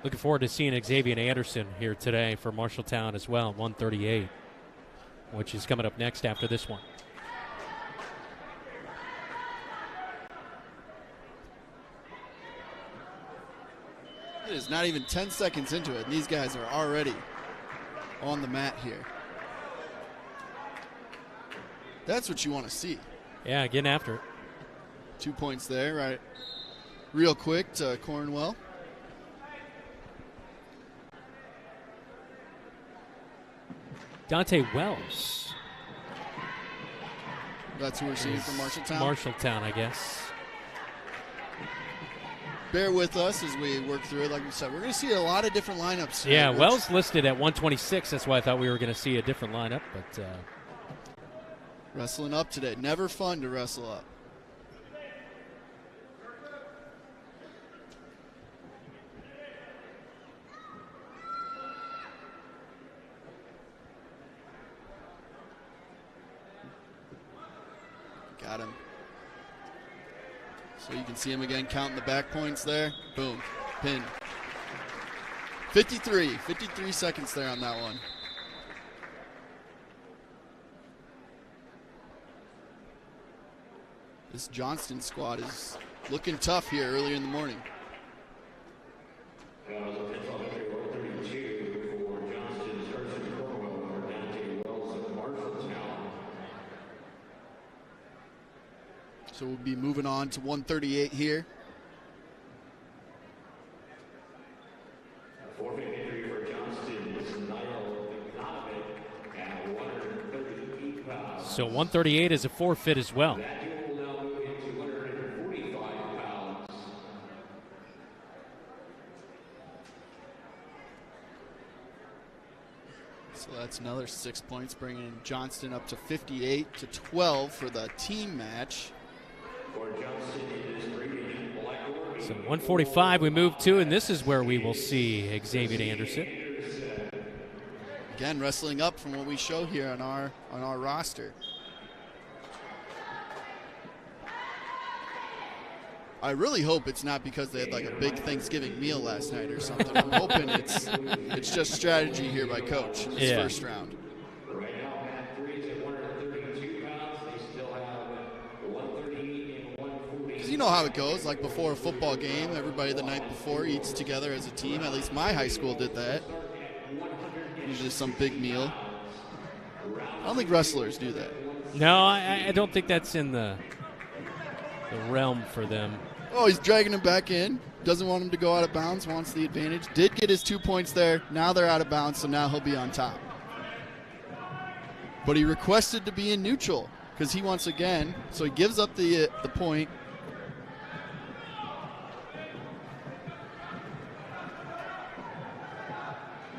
Looking forward to seeing Xavier Anderson here today for Marshalltown as well, 138, which is coming up next after this one. It is not even 10 seconds into it, and these guys are already on the mat here. That's what you want to see. Yeah, getting after it. 2 points there, right? Real quick to Cornwell. Dante Wells. That's who we're seeing from Marshalltown. Marshalltown, I guess. Bear with us as we work through it. Like we said, we're going to see a lot of different lineups. Yeah, which, Wells listed at 126. That's why I thought we were going to see a different lineup. But wrestling up today. Never fun to wrestle up. Got him. So you can see him again counting the back points there. Boom. Pin. 53 seconds there on that one. This Johnston squad is looking tough here early in the morning. So we'll be moving on to 138 here. So 138 is a forfeit as well. So that's another 6 points, bringing Johnston up to 58-12 for the team match. So 145 we move to, and this is where we will see Xavier Anderson. Again, wrestling up from what we show here on our roster. I really hope it's not because they had like a big Thanksgiving meal last night or something. I'm hoping it's just strategy here by Coach in this first round. Because you know how it goes. Like before a football game, everybody the night before eats together as a team. At least my high school did that. Usually some big meal. I don't think wrestlers do that. No, I don't think that's in the realm for them. Oh, he's dragging him back in. Doesn't want him to go out of bounds. Wants the advantage. Did get his 2 points there. Now they're out of bounds, so now he'll be on top. but he requested to be in neutral because he wants again. So he gives up the point.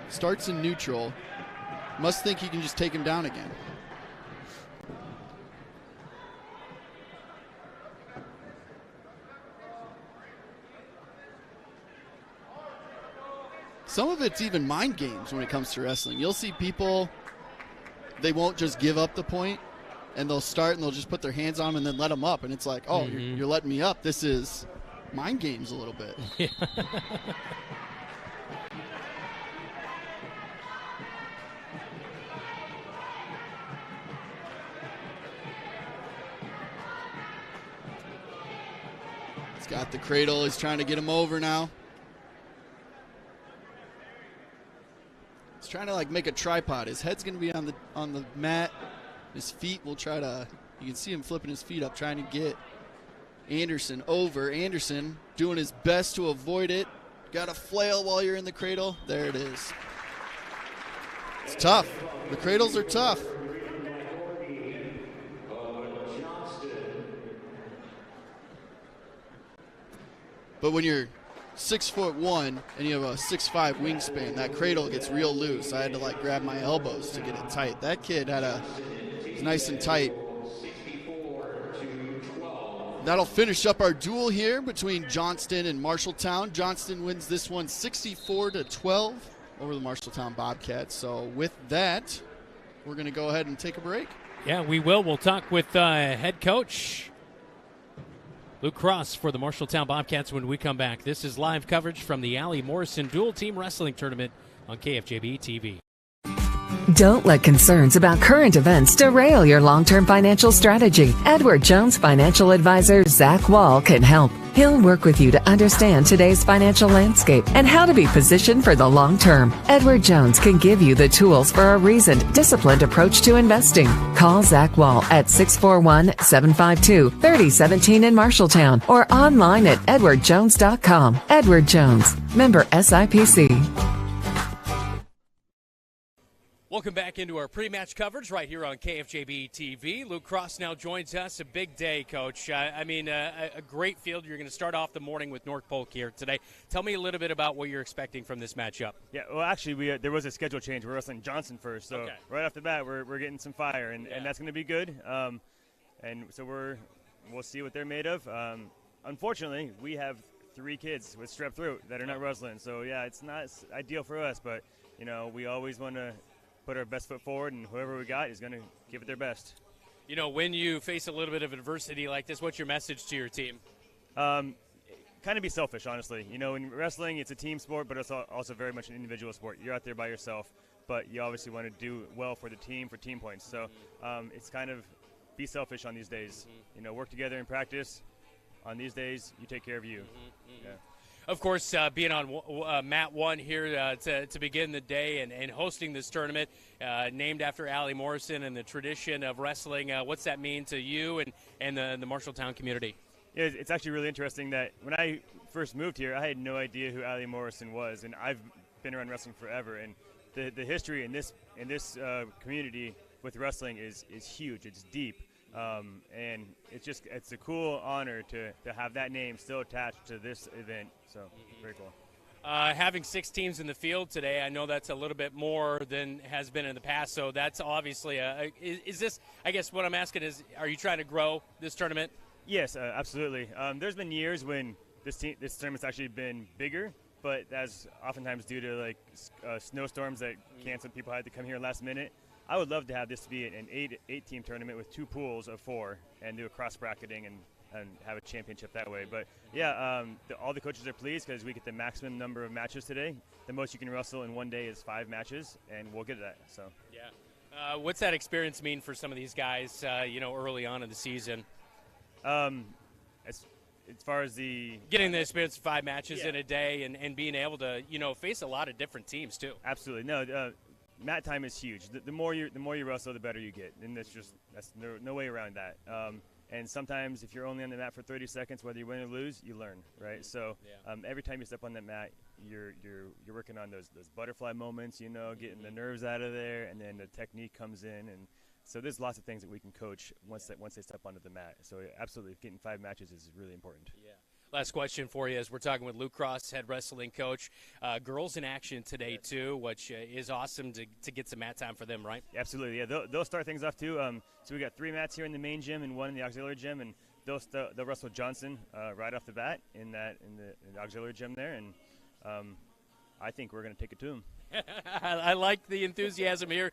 Starts in neutral. Must think he can just take him down again. Some of it's even mind games when it comes to wrestling. You'll see people, they won't just give up the point, and they'll start and they'll just put their hands on him and then let him up. And it's like, oh, you're letting me up. This is mind games a little bit. Yeah. He's got the cradle. He's trying to get him over now. He's trying to like make a tripod. His head's going to be on the mat. His feet will try to, you can see him flipping his feet up, trying to get Anderson over. Anderson doing his best to avoid it. Got to flail while you're in the cradle. There it is. It's tough. The cradles are tough. But when you're 6'1" and you have a 6'5" wingspan, that cradle gets real loose. I had to like grab my elbows to get it tight. That kid was nice and tight. That'll finish up our duel here between Johnston and Marshalltown. Johnston wins this one 64-12 over the Marshalltown Bobcats. So with that, we're going to go ahead and take a break. Yeah, we will. We'll talk with head coach Luke Cross for the Marshalltown Bobcats when we come back. This is live coverage from the Allie Morrison Dual Team Wrestling Tournament on KFJB TV. Don't let concerns about current events derail your long-term financial strategy. Edward Jones financial advisor Zach Wall can help. He'll work with you to understand today's financial landscape and how to be positioned for the long term. Edward Jones can give you the tools for a reasoned, disciplined approach to investing. Call Zach Wall at 641-752-3017 in Marshalltown or online at edwardjones.com. Edward Jones, member SIPC. Welcome back into our pre-match coverage right here on KFJB TV. Luke Cross now joins us. A big day, Coach. A great field. You're going to start off the morning with North Polk here today. Tell me a little bit about what you're expecting from this matchup. Yeah, well, actually, there was a schedule change. We're wrestling Johnson first, so right off the bat, we're getting some fire, and that's going to be good. And so we'll see what they're made of. Unfortunately, we have 3 kids with strep throat that are not wrestling, so yeah, it's not ideal for us. But we always want to put our best foot forward, and whoever we got is going to give it their best. When you face a little bit of adversity like this, what's your message to your team? Kind of be selfish, honestly. In wrestling, it's a team sport, but it's also very much an individual sport. You're out there by yourself, but you obviously want to do well for the team, for team points. So it's kind of be selfish on these days. Work together in practice. On these days, you take care of you. Yeah. Of course, being on Mat 1 here to begin the day and hosting this tournament, named after Allie Morrison and the tradition of wrestling, what's that mean to you and the Marshalltown community? Yeah, it's actually really interesting that when I first moved here, I had no idea who Allie Morrison was, and I've been around wrestling forever. And the history in this community with wrestling is huge. It's deep. And it's a cool honor to have that name still attached to this event. So very cool. Having 6 teams in the field today, I know that's a little bit more than has been in the past. So that's obviously is this? I guess what I'm asking is, are you trying to grow this tournament? Yes, absolutely. There's been years when this tournament's actually been bigger, but that's oftentimes due to snowstorms that canceled. People had to come here last minute. I would love to have this be an 8-team tournament with 2 pools of 4 and do a cross-bracketing and have a championship that way. But, yeah, all the coaches are pleased because we get the maximum number of matches today. The most you can wrestle in one day is 5 matches, and we'll get to that. So, yeah. What's that experience mean for some of these guys, early on in the season? As far as getting the experience of 5 matches in a day and being able to, face a lot of different teams, too. Absolutely. No, mat time is huge. The more you wrestle, the better you get, and that's no way around that. And sometimes if you're only on the mat for 30 seconds, whether you win or lose, you learn, right? So every time you step on that mat, you're working on those butterfly moments, getting the nerves out of there, and then the technique comes in, and So there's lots of things that we can coach once they step onto the mat. So absolutely, getting 5 matches is really important. Yeah. Last question for you as we're talking with Luke Cross, head wrestling coach. Girls in action today, too, which is awesome to get some mat time for them, right? Absolutely, yeah. They'll start things off, too. So we got 3 mats here in the main gym and 1 in the auxiliary gym, and they'll wrestle Johnson right off the bat in the auxiliary gym there, and I think we're going to take it to them. I like the enthusiasm here.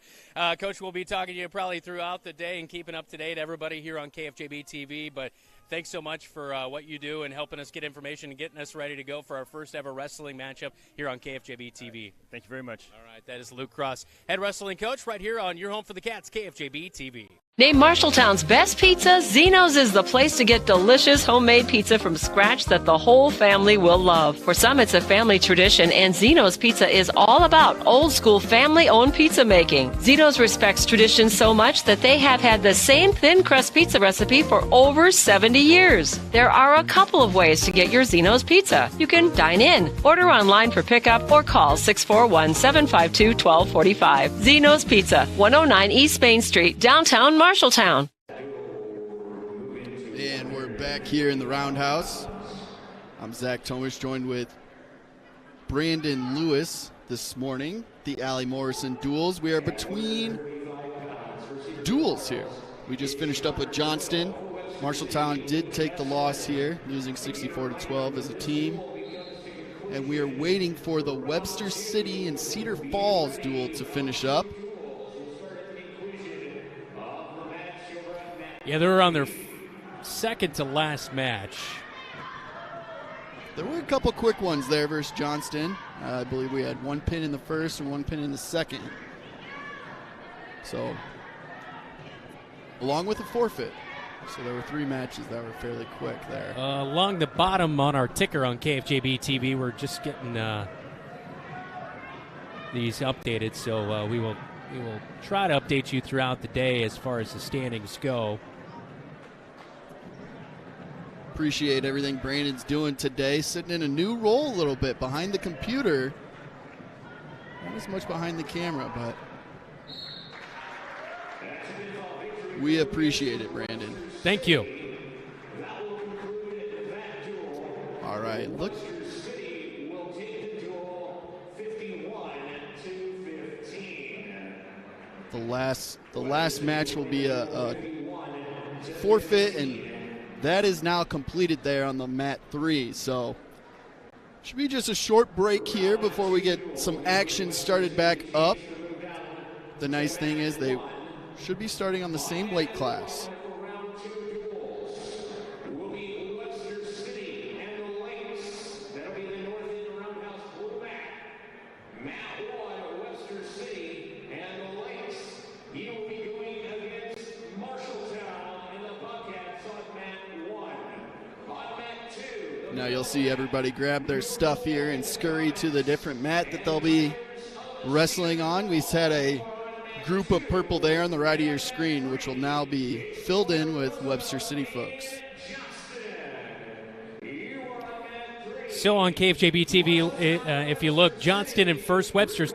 Coach, we'll be talking to you probably throughout the day and keeping up to date, everybody here on KFJB TV. But thanks so much for what you do and helping us get information and getting us ready to go for our first ever wrestling matchup here on KFJB TV. Right. Thank you very much. All right, that is Luke Cross, head wrestling coach, right here on Your Home for the Cats, KFJB TV. Named Marshalltown's best pizza, Zeno's is the place to get delicious homemade pizza from scratch that the whole family will love. For some, it's a family tradition, and Zeno's Pizza is all about old-school family-owned pizza making. Zeno's respects tradition so much that they have had the same thin crust pizza recipe for over 70 years. There are a couple of ways to get your Zeno's Pizza. You can dine in, order online for pickup, or call 641-752-1245. Zeno's Pizza, 109 East Main Street, downtown Marshalltown. And we're back here in the Roundhouse. I'm Zach Tomish, joined with Brandon Lewis this morning. The Allie Morrison duels. We are between duels here. We just finished up with Johnston. Marshalltown did take the loss here, losing 64-12 as a team. And we are waiting for the Webster City and Cedar Falls duel to finish up. Yeah, they were on their second to last match. There were a couple quick ones there versus Johnston. I believe we had 1 pin in the first and 1 pin in the second. So, along with a forfeit. So there were 3 matches that were fairly quick there. Along the bottom on our ticker on KFJB TV, we're just getting these updated. So we will try to update you throughout the day as far as the standings go. Appreciate everything Brandon's doing today. Sitting in a new role a little bit behind the computer. Not as much behind the camera, but we appreciate it, Brandon. Thank you. All right, look. The last match will be a forfeit, and that is now completed there on the mat 3. So should be just a short break here before we get some action started back up. The nice thing is they should be starting on the same weight class. Now you'll see everybody grab their stuff here and scurry to the different mat that they'll be wrestling on. We've had a group of purple there on the right of your screen, which will now be filled in with Webster City folks. So on KFJB TV, if you look, Johnston in first, Webster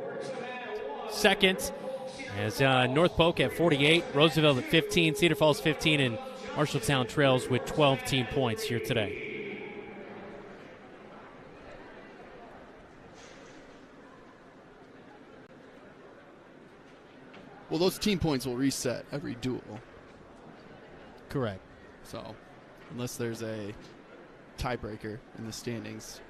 second, as North Polk at 48, Roosevelt at 15, Cedar Falls 15, and Marshalltown trails with 12 team points here today. Well, those team points will reset every duel. Correct. So, unless there's a tiebreaker in the standings.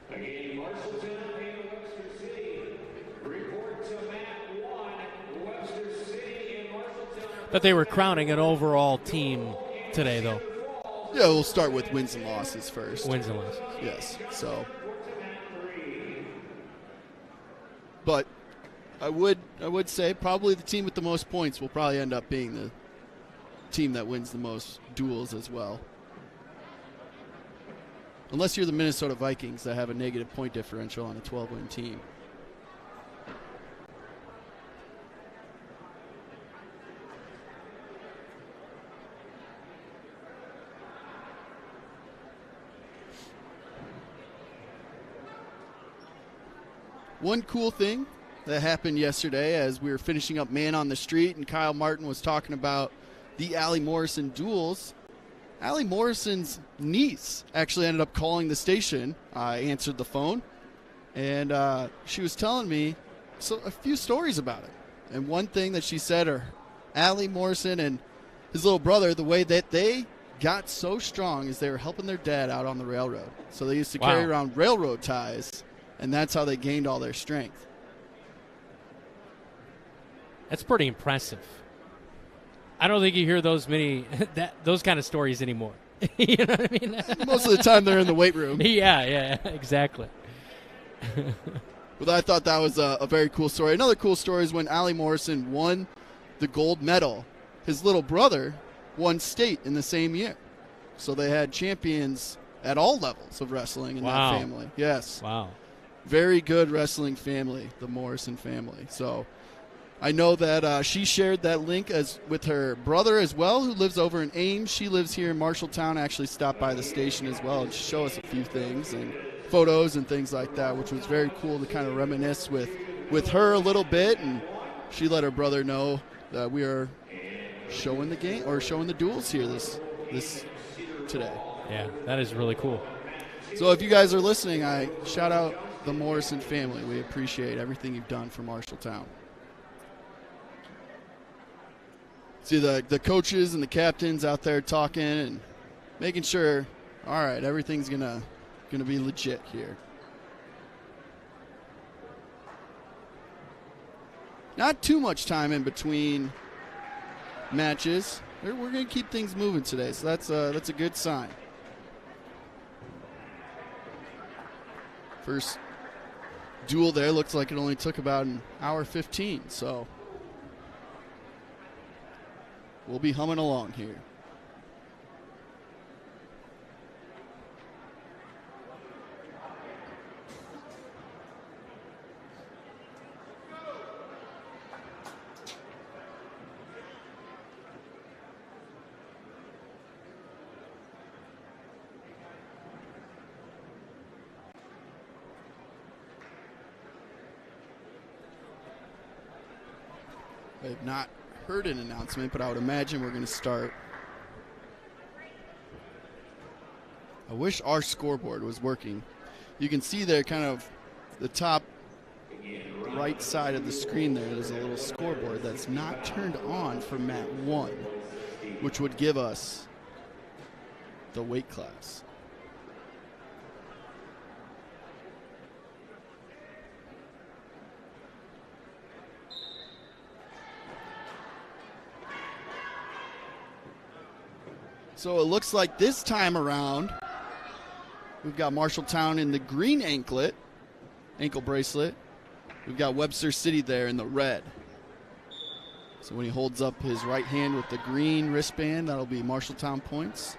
But they were crowning an overall team today, though. Yeah, we'll start with wins and losses first. Wins and losses. Yes, so. But I would say probably the team with the most points will probably end up being the team that wins the most duels as well. Unless you're the Minnesota Vikings that have a negative point differential on a 12-win team. One cool thing that happened yesterday as we were finishing up Man on the Street and Kyle Martin was talking about the Allie Morrison duels. Allie Morrison's niece actually ended up calling the station. I answered the phone, and she was telling me a few stories about it. And one thing that she said are Allie Morrison and his little brother, the way that they got so strong is they were helping their dad out on the railroad. So they used to carry around railroad ties, and that's how they gained all their strength. That's pretty impressive. I don't think you hear those those kind of stories anymore. You know what I mean? Most of the time they're in the weight room. Yeah, exactly. But I thought that was a very cool story. Another cool story is when Allie Morrison won the gold medal. His little brother won state in the same year. So they had champions at all levels of wrestling in that family. Yes. Wow. Very good wrestling family, the Morrison family. So I know that she shared that link with her brother as well, who lives over in Ames. She lives here in Marshalltown, actually stopped by the station as well and show us a few things and photos and things like that, which was very cool to kind of reminisce with her a little bit. And she let her brother know that we are showing the game or showing the duels here this today. Yeah, that is really cool. So if you guys are listening, I shout out the Morrison family. We appreciate everything you've done for Marshalltown. See the coaches and the captains out there talking and making sure, all right, everything's gonna be legit here. Not too much time in between matches. We're gonna keep things moving today, so that's a good sign. First duel there looks like it only took about an hour 15, so we'll be humming along here. I have not heard an announcement, but I would imagine we're going to start. I wish our scoreboard was working. You can see there kind of the top right side of the screen there's a little scoreboard that's not turned on for mat 1, which would give us the weight class. So it looks like this time around, we've got Marshalltown in the green ankle bracelet. We've got Webster City there in the red. So when he holds up his right hand with the green wristband, that'll be Marshalltown points.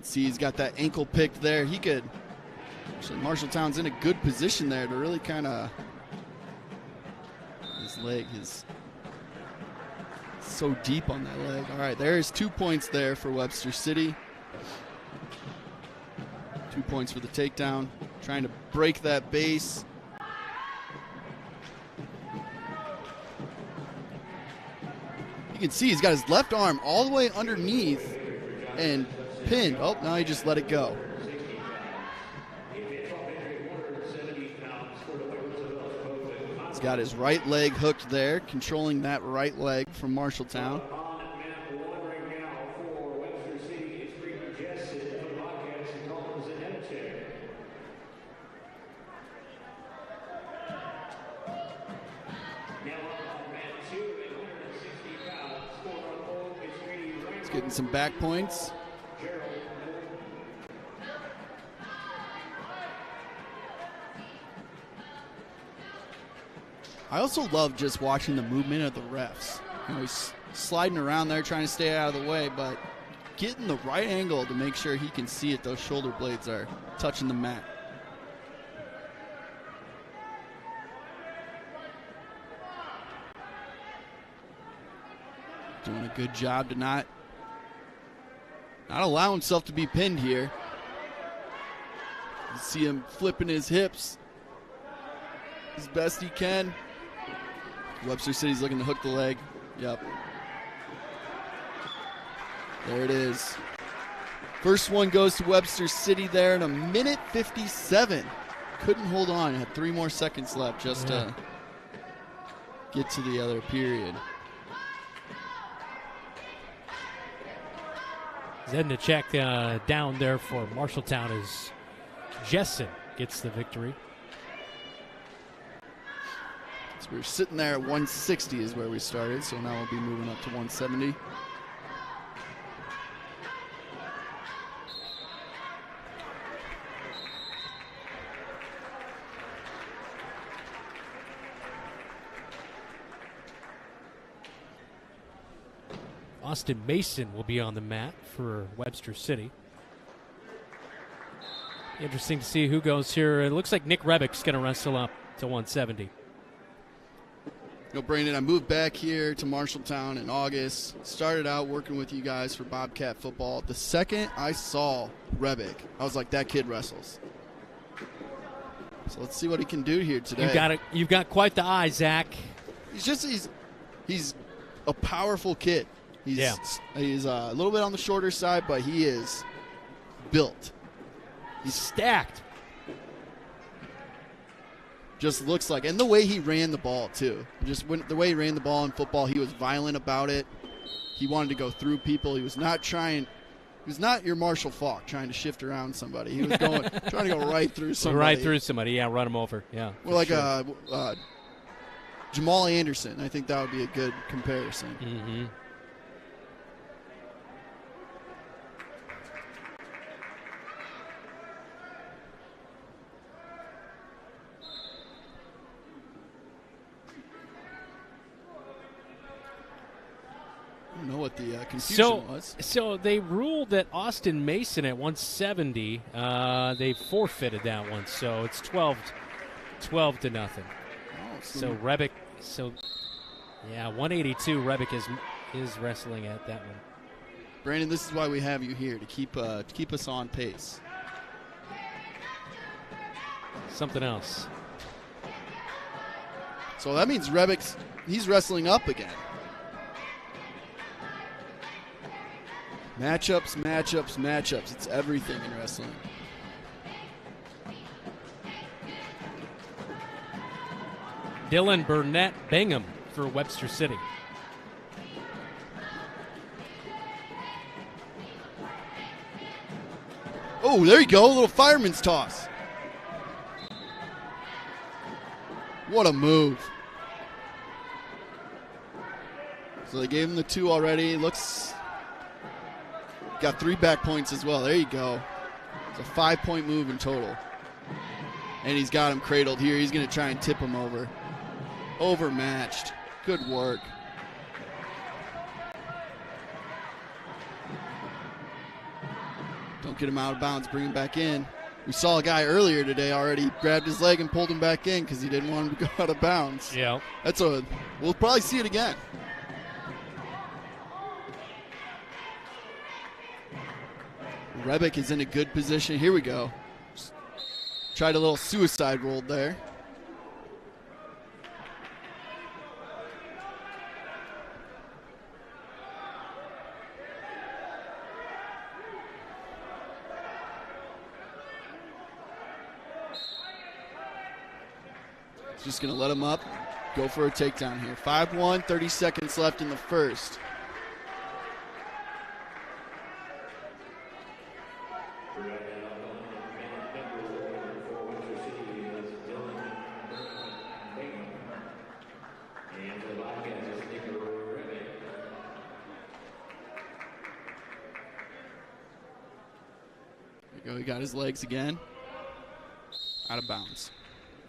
See, he's got that ankle picked there. He could... Actually, Marshalltown's in a good position there to really kind of... His leg is so deep on that leg. All right, there's 2 points there for Webster City. 2 points for the takedown. Trying to break that base. You can see he's got his left arm all the way underneath and pinned. Oh, now he just let it go. He's got his right leg hooked there, controlling that right leg from Marshalltown. He's getting some back points. I also love just watching the movement of the refs. You know, he's sliding around there trying to stay out of the way, but getting the right angle to make sure he can see it. Those shoulder blades are touching the mat. Doing a good job to not allow himself to be pinned here. You see him flipping his hips as best he can. Webster City's looking to hook the leg. Yep. There it is. First one goes to Webster City there in 1:57. Couldn't hold on. Had 3 more seconds left just to get to the other period. Zednicek down there for Marshalltown as Jessen gets the victory. So we're sitting there at 160 is where we started, so now we'll be moving up to 170. Austin Mason will be on the mat for Webster City. Interesting to see who goes here. It looks like Nick Rebick's going to wrestle up to 170. You know, Brandon, I moved back here to Marshalltown in August. Started out working with you guys for Bobcat football. The second I saw Rebick, I was like, that kid wrestles. So let's see what he can do here today. You've got quite the eye, Zach. He's a powerful kid. He's a little bit on the shorter side, but he is built. He's stacked. Just looks like, and the way he ran the ball too. The way he ran the ball in football, he was violent about it. He wanted to go through people. He was not your Marshall Faulk trying to shift around somebody. He was trying to go right through somebody. Right through somebody, yeah, run him over. Yeah. Well, like sure. Jamal Anderson, I think that would be a good comparison. Mm-hmm. I don't know what the confusion was. So they ruled that Austin Mason at 170, they forfeited that one. So it's 12 to nothing. Oh, so Rebick, 182. Rebick is wrestling at that one. Brandon, this is why we have you here, to keep us on pace. Something else. So that means he's wrestling up again. Matchups. It's everything in wrestling. Dylan Burnett Bingham for Webster City. Oh, there you go. A little fireman's toss. What a move. So they gave him the 2 already. Got 3 back points as well. There you go. It's a 5-point move in total. And he's got him cradled here. He's going to try and tip him over. Overmatched. Good work. Don't get him out of bounds. Bring him back in. We saw a guy earlier today already grabbed his leg and pulled him back in because he didn't want him to go out of bounds. Yeah. We'll probably see it again. Rebick is in a good position. Here we go. Tried a little suicide roll there. Just going to let him up. Go for a takedown here. 5-1, 30 seconds left in the first. He got his legs again. Out of bounds.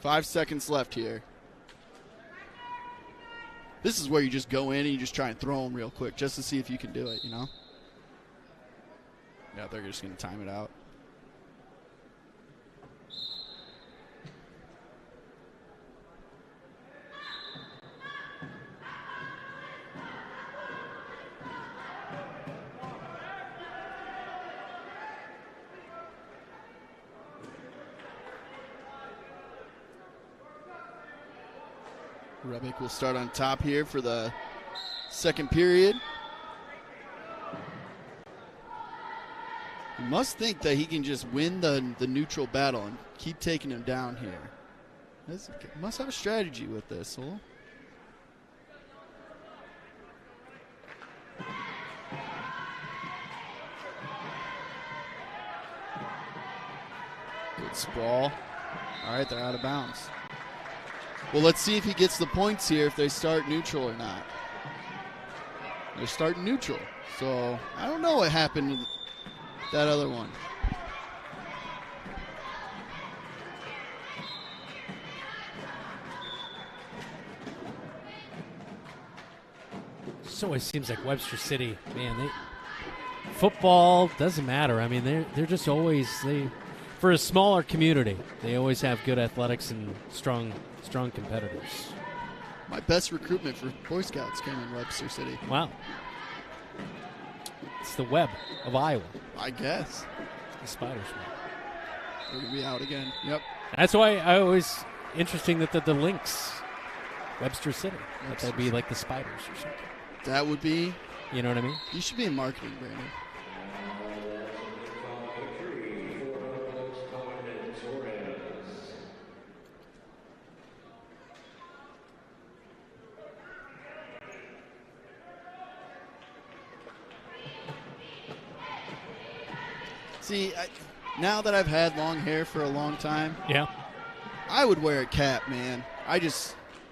5 seconds left here. This is where you just go in and you just try and throw him real quick just to see if you can do it, you know? Yeah, they're just going to time it out. Rebick will start on top here for the second period. He must think that he can just win the neutral battle and keep taking him down here. Must have a strategy with this. Huh? Good sprawl. All right, they're out of bounds. Well, let's see if he gets the points here if they start neutral or not. They're starting neutral. So I don't know what happened to that other one. It always seems like Webster City, man, football doesn't matter. I mean, they're just always, for a smaller community, they always have good athletics and strong competitors. My best recruitment for Boy Scouts came in Webster City. Wow. It's the web of Iowa. I guess. The Spiders. They're going to be out again. Yep. That's why I always, interesting that the Lynx, Webster City, that they'll be like the Spiders or something. That would be. You know what I mean? You should be in marketing, Brandon. See, now that I've had long hair for a long time, yeah, I would wear a cap, man.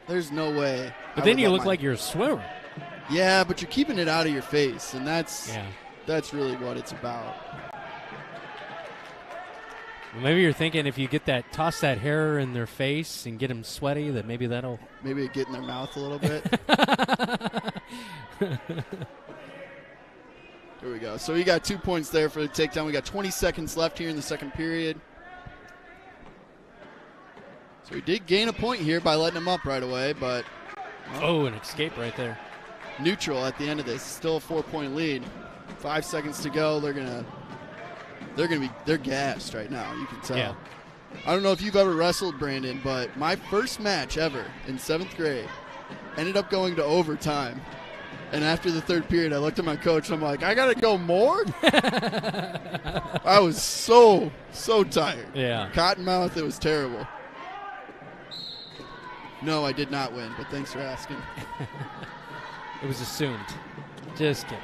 There's no way. But then you look like you're a swimmer. Yeah, but you're keeping it out of your face, and that's really what it's about. Well, maybe you're thinking if you toss that hair in their face and get them sweaty, that maybe that'll... Maybe it get in their mouth a little bit. Here we go. So we got 2 points there for the takedown. We got 20 seconds left here in the second period. So we did gain a point here by letting them up right away, but... Oh, an escape right there. Neutral at the end of this. Still a 4-point lead. 5 seconds to go. They're gassed right now. You can tell. Yeah. I don't know if you've ever wrestled, Brandon, but my first match ever in 7th grade ended up going to overtime. And after the third period, I looked at my coach, and I'm like, I got to go more? I was so tired. Yeah. Cottonmouth, it was terrible. No, I did not win, but thanks for asking. It was assumed. Just kidding.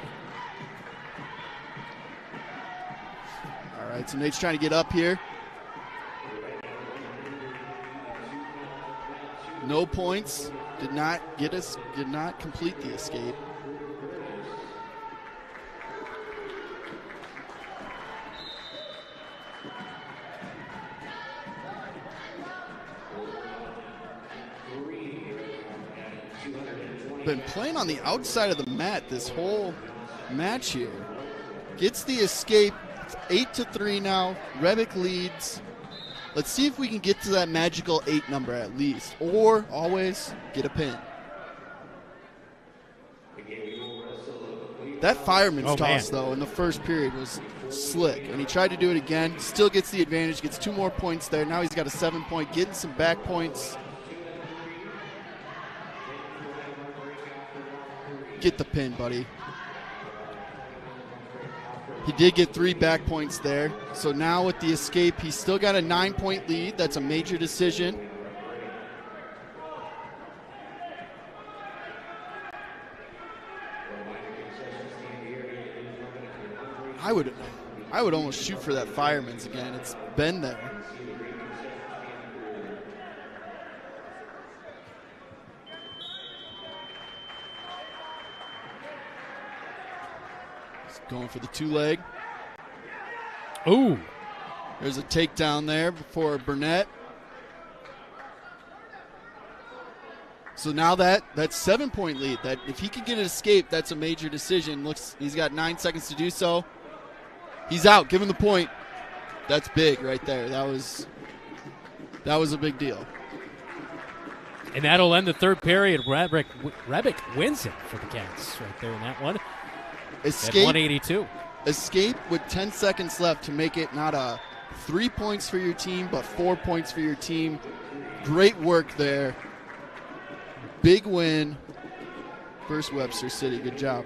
All right, so Nate's trying to get up here. No points. Did not complete the escape. Been playing on the outside of the mat this whole match here. Gets the escape. It's 8-3 now. Rebick leads. Let's see if we can get to that magical 8 number at least, or always get a pin. That fireman's toss, though, in the first period was slick, and he tried to do it again. Still gets the advantage, gets 2 more points there. Now he's got a 7-point, getting some back points. Get the pin, buddy. He did get 3 back points there. So now with the escape, he's still got a 9-point lead. That's a major decision. I would almost shoot for that fireman's again. It's been there. Going for the 2-leg. Ooh. There's a takedown there for Burnett. So now that 7-point lead, that if he can get an escape, that's a major decision. Looks, he's got 9 seconds to do so. He's out. Give him the point. That's big right there. That was a big deal. And that'll end the third period. Rebick wins it for the Cats right there in that one. Escape, at 182. Escape with 10 seconds left to make it not a 3 points for your team, but 4 points for your team. Great work there. big win versus Webster City. Good job.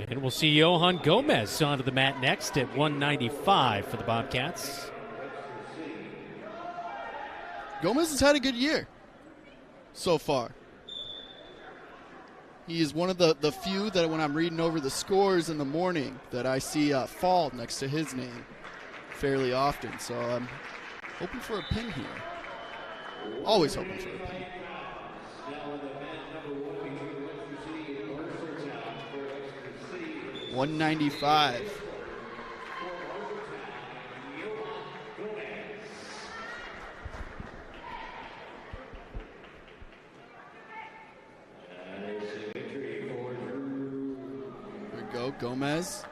And we'll see Johan Gomez onto the mat next at 195 for the Bobcats. Gomez has had a good year so far. He is one of the few that when I'm reading over the scores in the morning that I see fall next to his name fairly often. So I'm hoping for a pin here. Always hoping for a pin. $195. Gomez,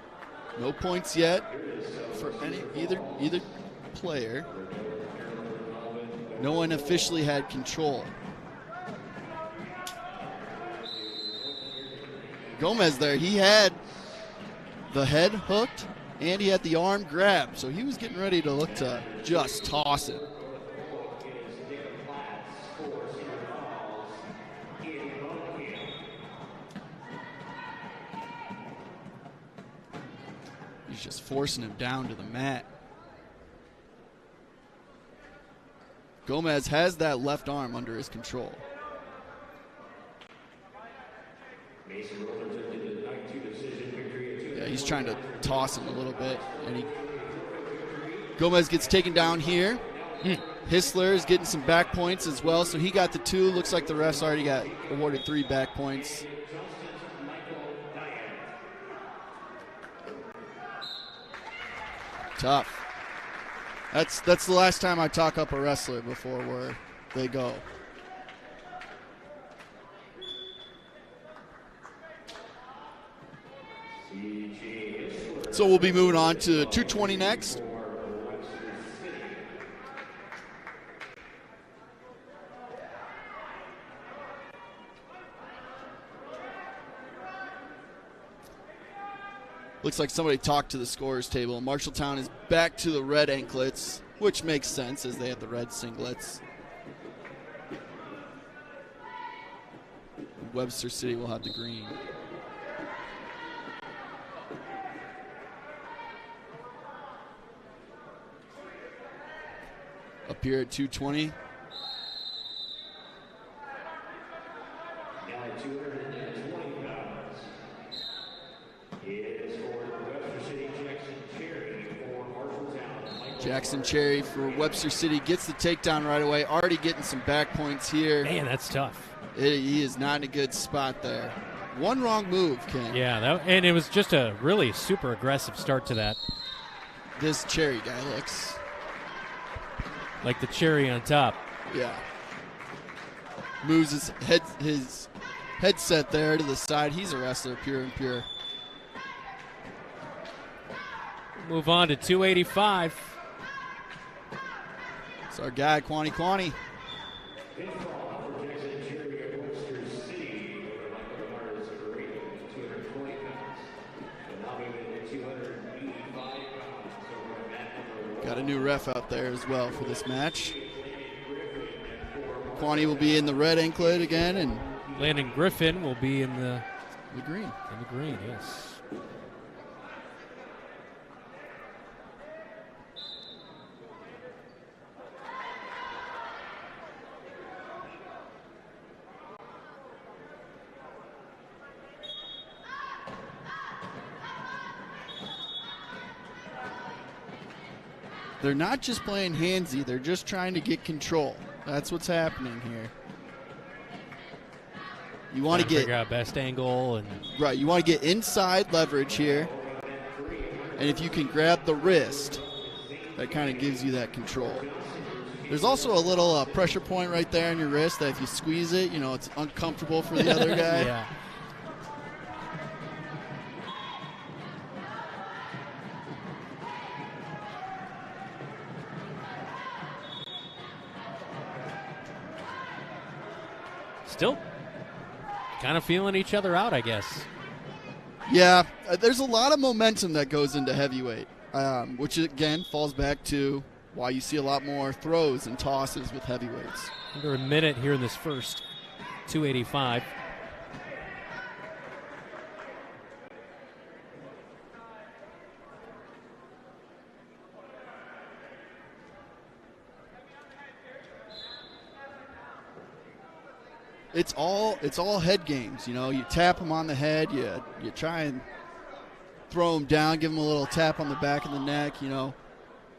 no points yet for either player. No one officially had control. Gomez there, he had the head hooked and he had the arm grabbed, so he was getting ready to look to just toss it. He's just forcing him down to the mat. Gomez has that left arm under his control. Yeah, he's trying to toss him a little bit. And Gomez gets taken down here. Hissler is getting some back points as well, so he got the 2. Looks like the refs already got awarded 3 back points. Tough. That's the last time I talk up a wrestler before where they go. So we'll be moving on to 220 next. Looks like somebody talked to the scorers table. Marshalltown is back to the red anklets, which makes sense as they have the red singlets. Webster City will have the green. Up here at 220. Jackson Cherry for Webster City gets the takedown right away. Already getting some back points here. Man, that's tough. He is not in a good spot there. One wrong move, Ken. Yeah, and it was just a really super aggressive start to that. This Cherry guy looks like the cherry on top. Yeah. Moves his headset there to the side. He's a wrestler, pure and pure. Move on to 285. It's our guy, Kwani. Got a new ref out there as well for this match. Kwani will be in the red anklet again, and Landon Griffin will be in the green. In the green, yes. They're not just playing handsy, they're just trying to get control. That's what's happening here. You want to get figure out best angle and right. You want to get inside leverage here, and if you can grab the wrist, that kind of gives you that control. There's also a little pressure point right there on your wrist that if you squeeze it, it's uncomfortable for the other guy. Yeah. Still kind of feeling each other out, I guess. Yeah, there's a lot of momentum that goes into heavyweight, which again falls back to why you see a lot more throws and tosses with heavyweights. Under a minute here in this first. 285. It's all head games. You know, you tap them on the head, you try and throw them down, give them a little tap on the back of the neck, you know.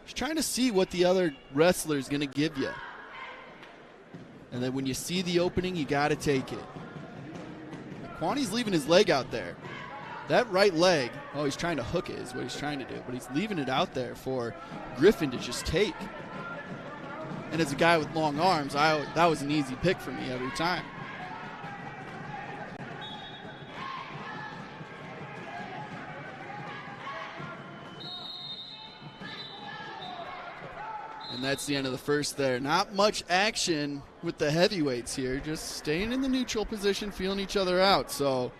Just trying to see what the other wrestler is going to give you. And then when you see the opening, you got to take it. Kwani's leaving his leg out there. That right leg, he's trying to hook it is what he's trying to do, but he's leaving it out there for Griffin to just take. And as a guy with long arms, that was an easy pick for me every time. And that's the end of the first there. Not much action with the heavyweights here. Just staying in the neutral position, feeling each other out. So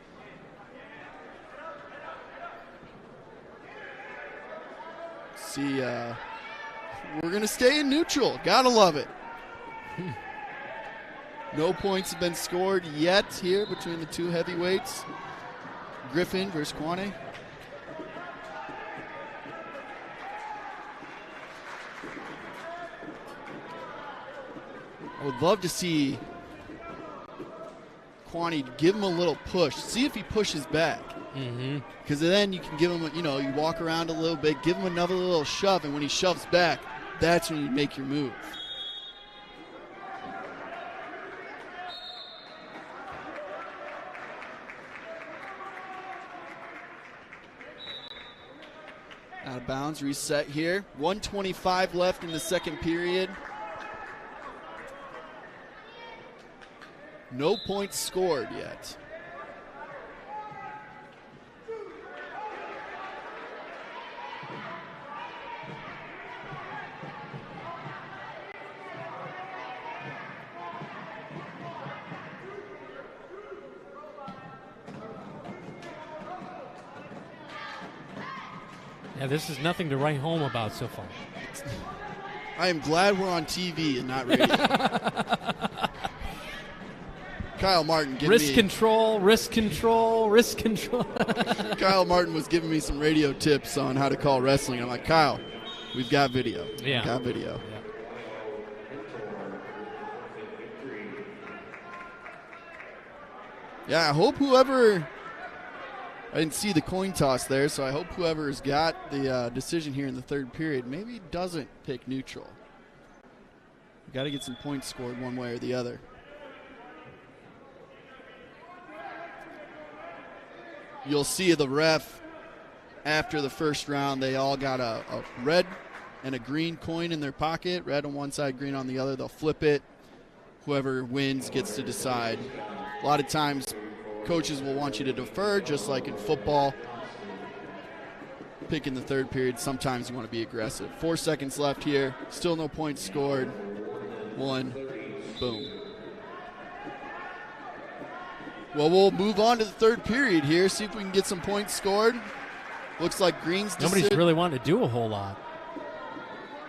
see, we're going to stay in neutral. Gotta love it. No points have been scored yet here between the two heavyweights. Griffin versus Kwani. I would love to see Kwani give him a little push. See if he pushes back. Because then you can give him, you walk around a little bit, give him another little shove, and when he shoves back, that's when you make your move. Out of bounds, reset here. 1:25 left in the second period. No points scored yet. Yeah, this is nothing to write home about so far. I am glad we're on TV and not radio. Kyle Martin, risk control. Kyle Martin was giving me some radio tips on how to call wrestling. I'm like, Kyle, we've got video. Yeah. We've got video. Yeah, I hope whoever... I didn't see the coin toss there, so I hope whoever's got the decision here in the third period maybe doesn't pick neutral. We've got to get some points scored one way or the other. You'll see the ref after the first round, they all got a red and a green coin in their pocket. Red on one side, green on the other. They'll flip it. Whoever wins gets to decide. A lot of times coaches will want you to defer, just like in football. Pick in the third period. Sometimes you want to be aggressive. 4 seconds left here. Still no points scored. 1. Boom. Well, we'll move on to the third period here, see if we can get some points scored. Looks like Green's decision. Nobody's really wanting to do a whole lot.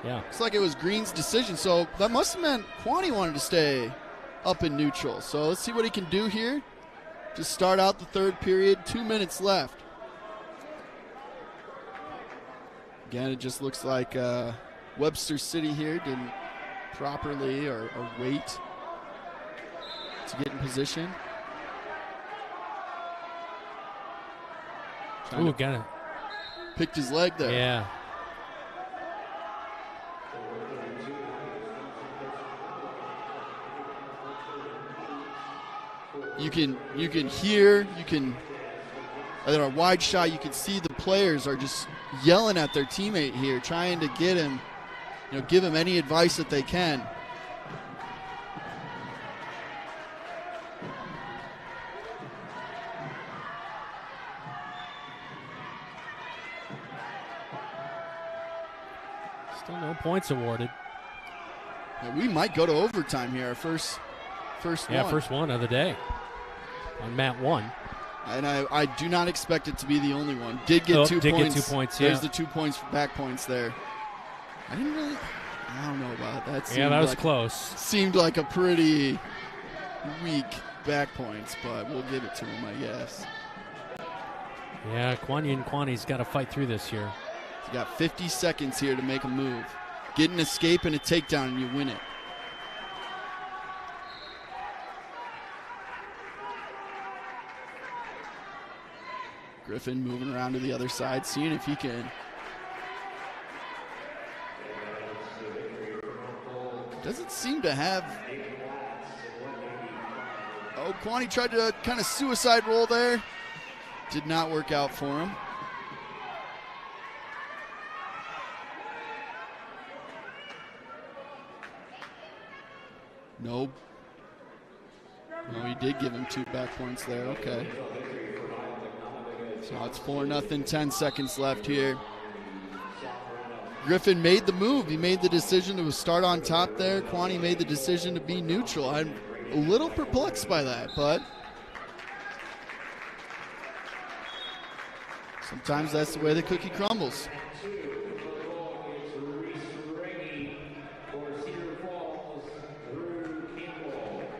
Yeah. Looks like it was Green's decision, so that must have meant Kwani wanted to stay up in neutral. So let's see what he can do here to start out the third period. 2 minutes left. Again, it just looks like Webster City here didn't properly or wait to get in position. Ooh, got it. Picked his leg there. Yeah. You can hear, at a wide shot, you can see the players are just yelling at their teammate here, trying to get him, give him any advice that they can. Still no points awarded. Yeah, we might go to overtime here. Our first one. Yeah, first one of the day on mat 1. And I do not expect it to be the only one. Did get 2 points. Get 2 points, yeah. There's the 2 points, back points there. I don't know about that. Yeah, that was close. Seemed like a pretty weak back points, but we'll give it to him, I guess. Yeah, Kwanyin Kwani's got to fight through this here. You got 50 seconds here to make a move. Get an escape and a takedown, and you win it. Griffin moving around to the other side, seeing if he can. Doesn't seem to have. Oh, Kwani tried to kind of suicide roll there. Did not work out for him. Nope. No, he did give him 2 back points there. Okay. So it's 4-0, 10 seconds left here. Griffin made the move. He made the decision to start on top there. Kwani made the decision to be neutral. I'm a little perplexed by that, but sometimes that's the way the cookie crumbles.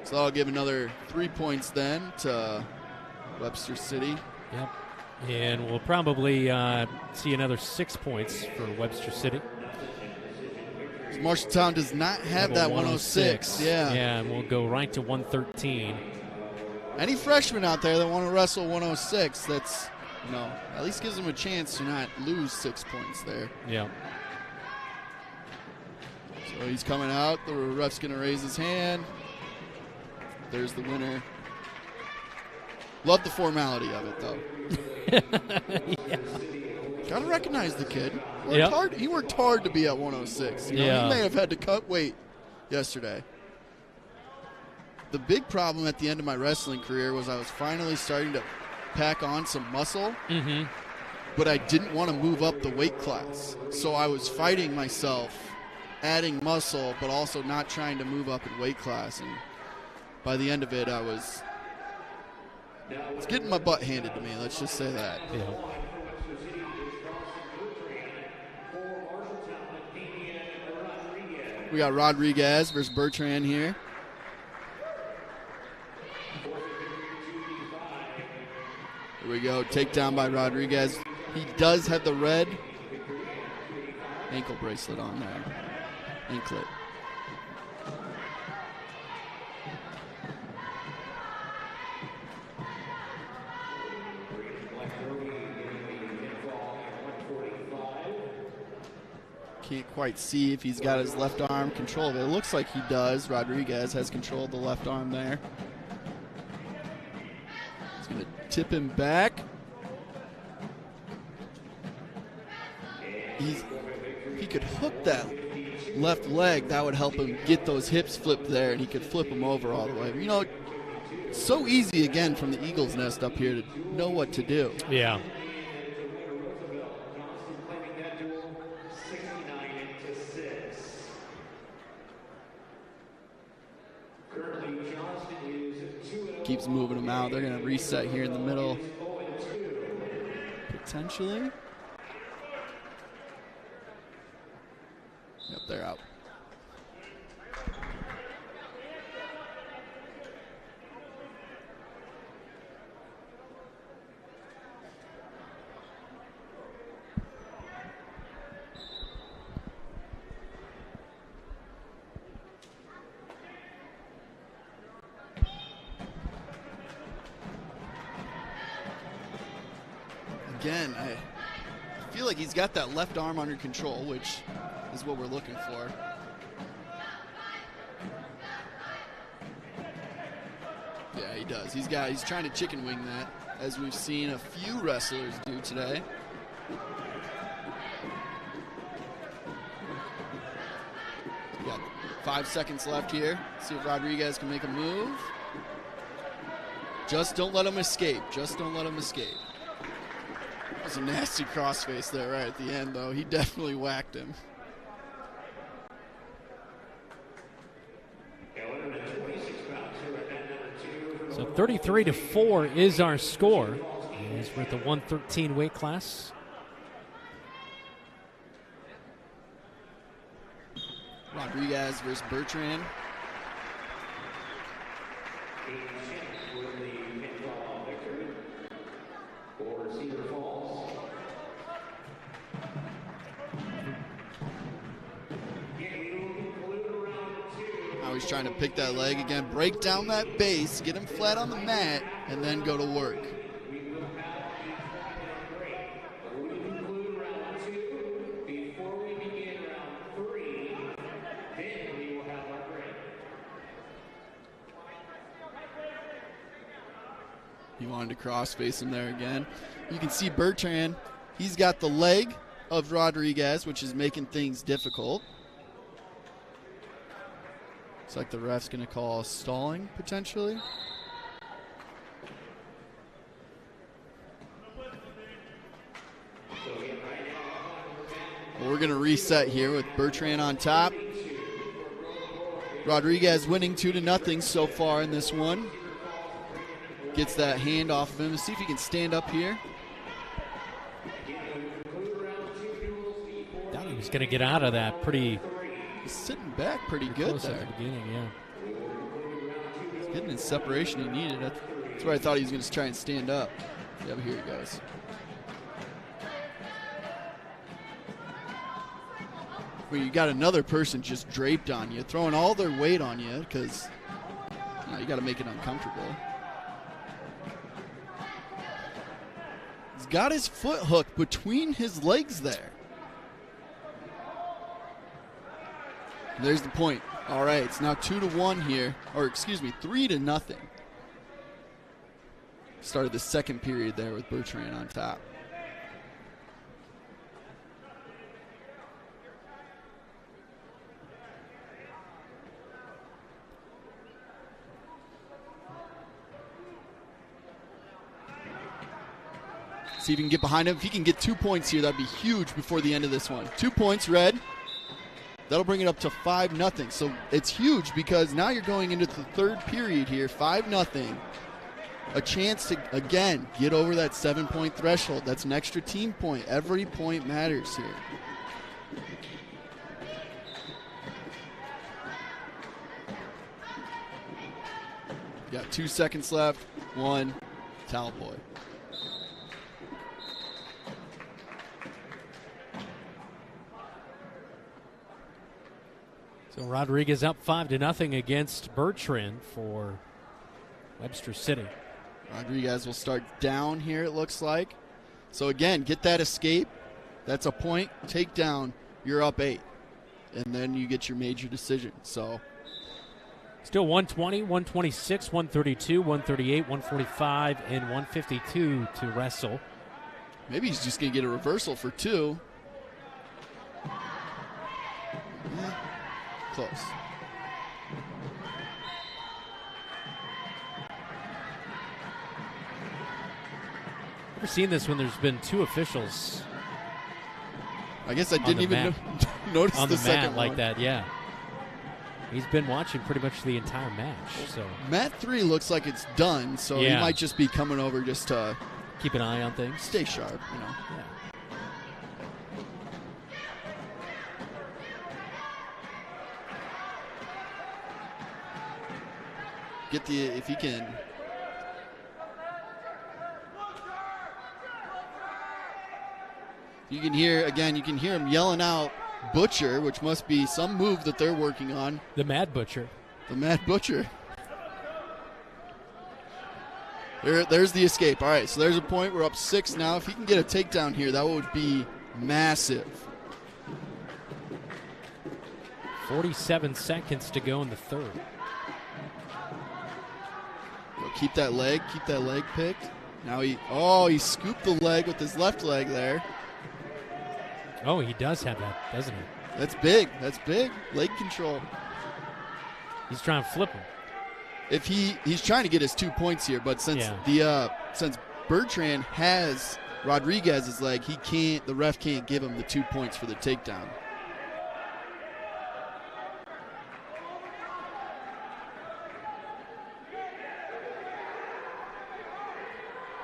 So I'll give another 3 points then to Webster City. Yep. And we'll probably see another 6 points for Webster City. Marshalltown does not have that 106. Yeah. Yeah, and we'll go right to 113. Any freshmen out there that want to wrestle 106, that's, at least gives them a chance to not lose 6 points there. Yeah. So he's coming out. The ref's going to raise his hand. There's the winner. Love the formality of it, though. Yeah. Gotta recognize the kid. He worked hard to be at 106. He may have had to cut weight yesterday. The big problem at the end of my wrestling career was I was finally starting to pack on some muscle, but I didn't want to move up the weight class. So I was fighting myself, adding muscle, but also not trying to move up in weight class. And by the end of it, I was getting my butt handed to me. Let's just say that. Yeah. We got Rodriguez versus Bertrand here. Here we go. Takedown by Rodriguez. He does have the red ankle bracelet on there. Anklet. Can't quite see if he's got his left arm controlled. It looks like he does. Rodriguez has control of the left arm there. He's going to tip him back. If he could hook that left leg, that would help him get those hips flipped there, and he could flip them over all the way. It's so easy, again, from the Eagles Nest up here to know what to do. Yeah. Keeps moving them out. They're going to reset here in the middle. Potentially. Yep, they're out. Again, I feel like he's got that left arm under control, which is what we're looking for. Yeah, he does. He's trying to chicken wing that, as we've seen a few wrestlers do today. We got 5 seconds left here. See if Rodriguez can make a move. Just don't let him escape. Just don't let him escape. That was a nasty crossface there right at the end, though. He definitely whacked him. So 33-4 is our score. As we're at the 113 weight class. Rodriguez versus Bertrand. Now he's trying to pick that leg again, break down that base, get him flat on the mat, and then go to work. He wanted to cross face him there again. You can see Bertrand, he's got the leg of Rodriguez, which is making things difficult. Looks like the ref's going to call stalling, potentially. Well, we're going to reset here with Bertrand on top. Rodriguez winning 2-0 so far in this one. Gets that hand off of him. Let's see if he can stand up here. Thought he was going to get out of that pretty. He's sitting back pretty good there. At the beginning, yeah. He's getting his separation he needed. That's where I thought he was going to try and stand up. Yeah, but here he goes. Well, you got another person just draped on you, throwing all their weight on you because you got to make it uncomfortable. He's got his foot hooked between his legs there. And there's the point. All right, it's now 2-1 here, or excuse me, 3-0. Started the second period there with Bertrand on top. See if he can get behind him. If he can get 2 points here, that'd be huge before the end of this one. 2 points, Red. That'll bring it up to 5-0. So it's huge because now you're going into the third period here, 5-0. A chance to, again, get over that 7-point threshold. That's an extra team point. Every point matters here. Got 2 seconds left. 1, Talboy. So Rodriguez up 5-0 against Bertrand for Webster City. Rodriguez will start down here, it looks like. So again, get that escape. That's a point. Takedown, you're up 8. And then you get your major decision. So still 120, 126, 132, 138, 145, and 152 to wrestle. Maybe he's just going to get a reversal for 2. Close. Never seen this when there's been 2 officials. I guess I didn't even notice on the second mat like one. that. Yeah, he's been watching pretty much the entire match. So mat 3 looks like it's done. So he might just be coming over just to keep an eye on things, stay sharp. Yeah. Get the, if he can. You can hear, again, you can hear him yelling out Butcher, which must be some move that they're working on. The Mad Butcher. The Mad Butcher. There's the escape. All right, so there's a point. We're up 6 now. If he can get a takedown here, that would be massive. 47 seconds to go in the third. Keep that leg picked. Now he scooped the leg with his left leg there. Oh, he does have that, doesn't he? That's big. Leg control. He's trying to flip him. If he's trying to get his 2 points here, but since since Bertrand has Rodriguez's leg, the ref can't give him the 2 points for the takedown.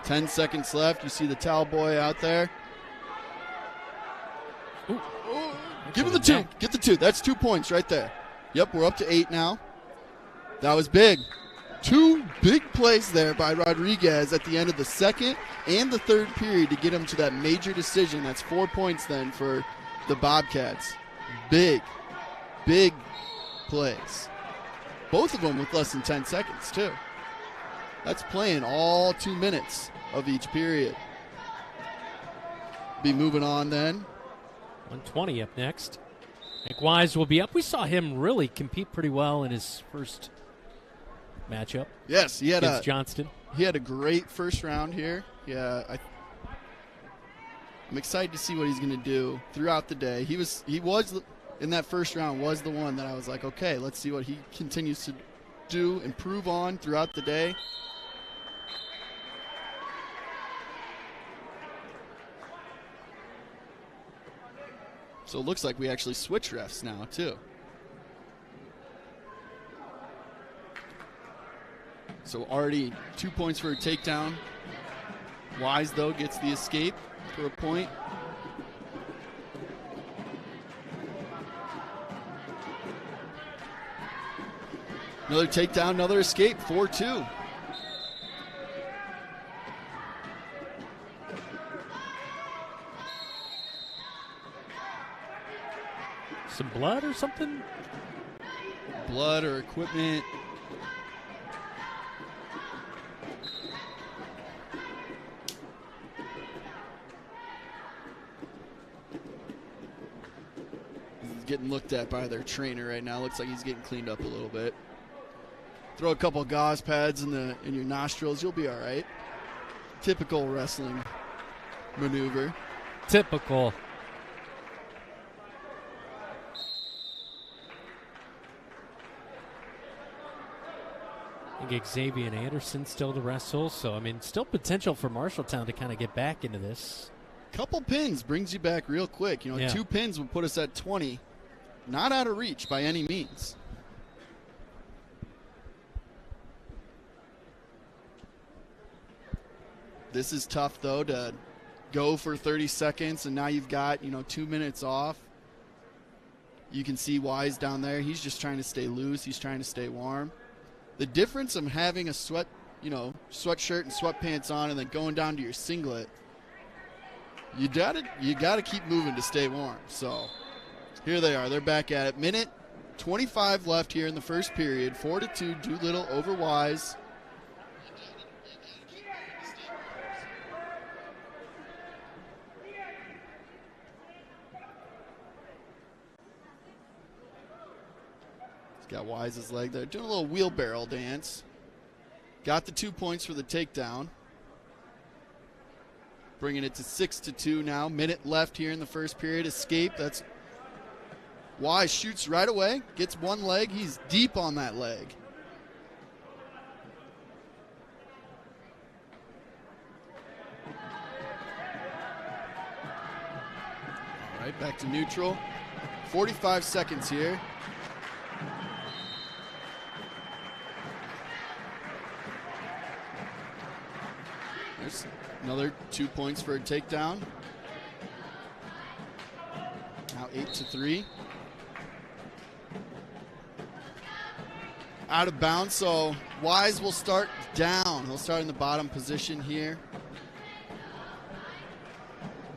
Ten seconds left. You see the towel boy out there. Ooh. Give him the 2. Get the 2. That's 2 points right there. Yep, we're up to 8 now. That was big. Two big plays there by Rodriguez at the end of the second and the third period to get him to that major decision. That's 4 points then for the Bobcats. Big plays. Both of them with less than 10 seconds, too. That's playing all 2 minutes of each period. Be moving on then. 120 up next. Nick Wise will be up. We saw him really compete pretty well in his first matchup. Yes, he had against Johnston. He had a great first round here. Yeah, I'm excited to see what he's going to do throughout the day. He was in that first round was the one that I was like, okay, let's see what he continues to do, improve on throughout the day. So it looks like we actually switch refs now, too. So already 2 points for a takedown. Wise, though, gets the escape for a point. Another takedown, another escape, 4-2. Some blood or something? Blood or equipment. He's getting looked at by their trainer right now. Looks like he's getting cleaned up a little bit. Throw a couple gauze pads in your nostrils. You'll be all right. Typical wrestling maneuver. Typical. I think Xavier Anderson still to wrestle, so I mean, still potential for Marshalltown to kind of get back into this. Couple pins brings you back real quick. You know, 2 pins would put us at 20. Not out of reach by any means. This is tough, though, to go for 30 seconds, and now you've got, 2 minutes off. You can see Wise down there. He's just trying to stay loose. He's trying to stay warm. The difference of having a sweatshirt and sweatpants on and then going down to your singlet, you gotta keep moving to stay warm. So here they are. They're back at it. Minute 25 left here in the first period. 4-2, Doolittle over Wise. Got Wise's leg there. Doing a little wheelbarrow dance. Got the 2 points for the takedown. Bringing it to 6-2 now. Minute left here in the first period. Escape. That's Wise shoots right away. Gets one leg. He's deep on that leg. All right, back to neutral. 45 seconds here. There's another 2 points for a takedown. Now 8-3. Out of bounds, so Wise will start down. He'll start in the bottom position here.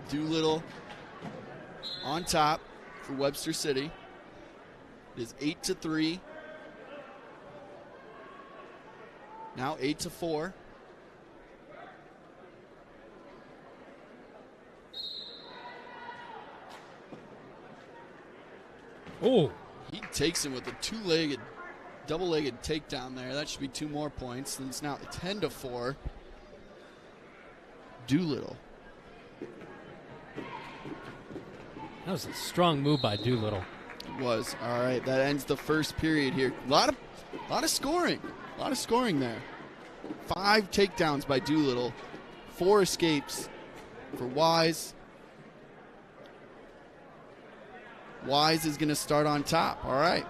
Doolittle on top for Webster City. It is 8-3. Now 8-4. Oh, he takes him with a double-legged takedown there. That should be 2 more points. And it's now 10-4. Doolittle. that was a strong move by Doolittle. It was. All right, that ends the first period here. A lot of scoring. A lot of scoring there. 5 takedowns by Doolittle. 4 escapes for Wise. Wise is going to start on top. All right.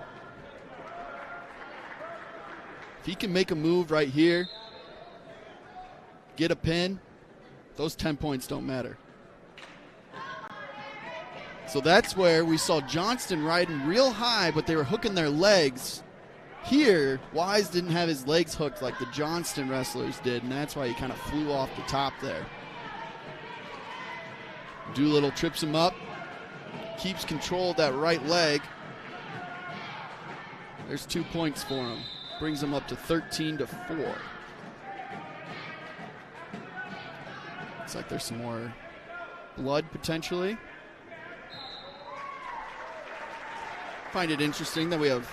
If he can make a move right here, get a pin, those 10 points don't matter. So that's where we saw Johnston riding real high, but they were hooking their legs Here, Wise didn't have his legs hooked like the Johnston wrestlers did, and that's why he kind of flew off the top there. Doolittle trips him up, keeps control of that right leg. There's 2 points for him. Brings him up to 13-4. Looks like there's some more blood potentially. Find it interesting that we have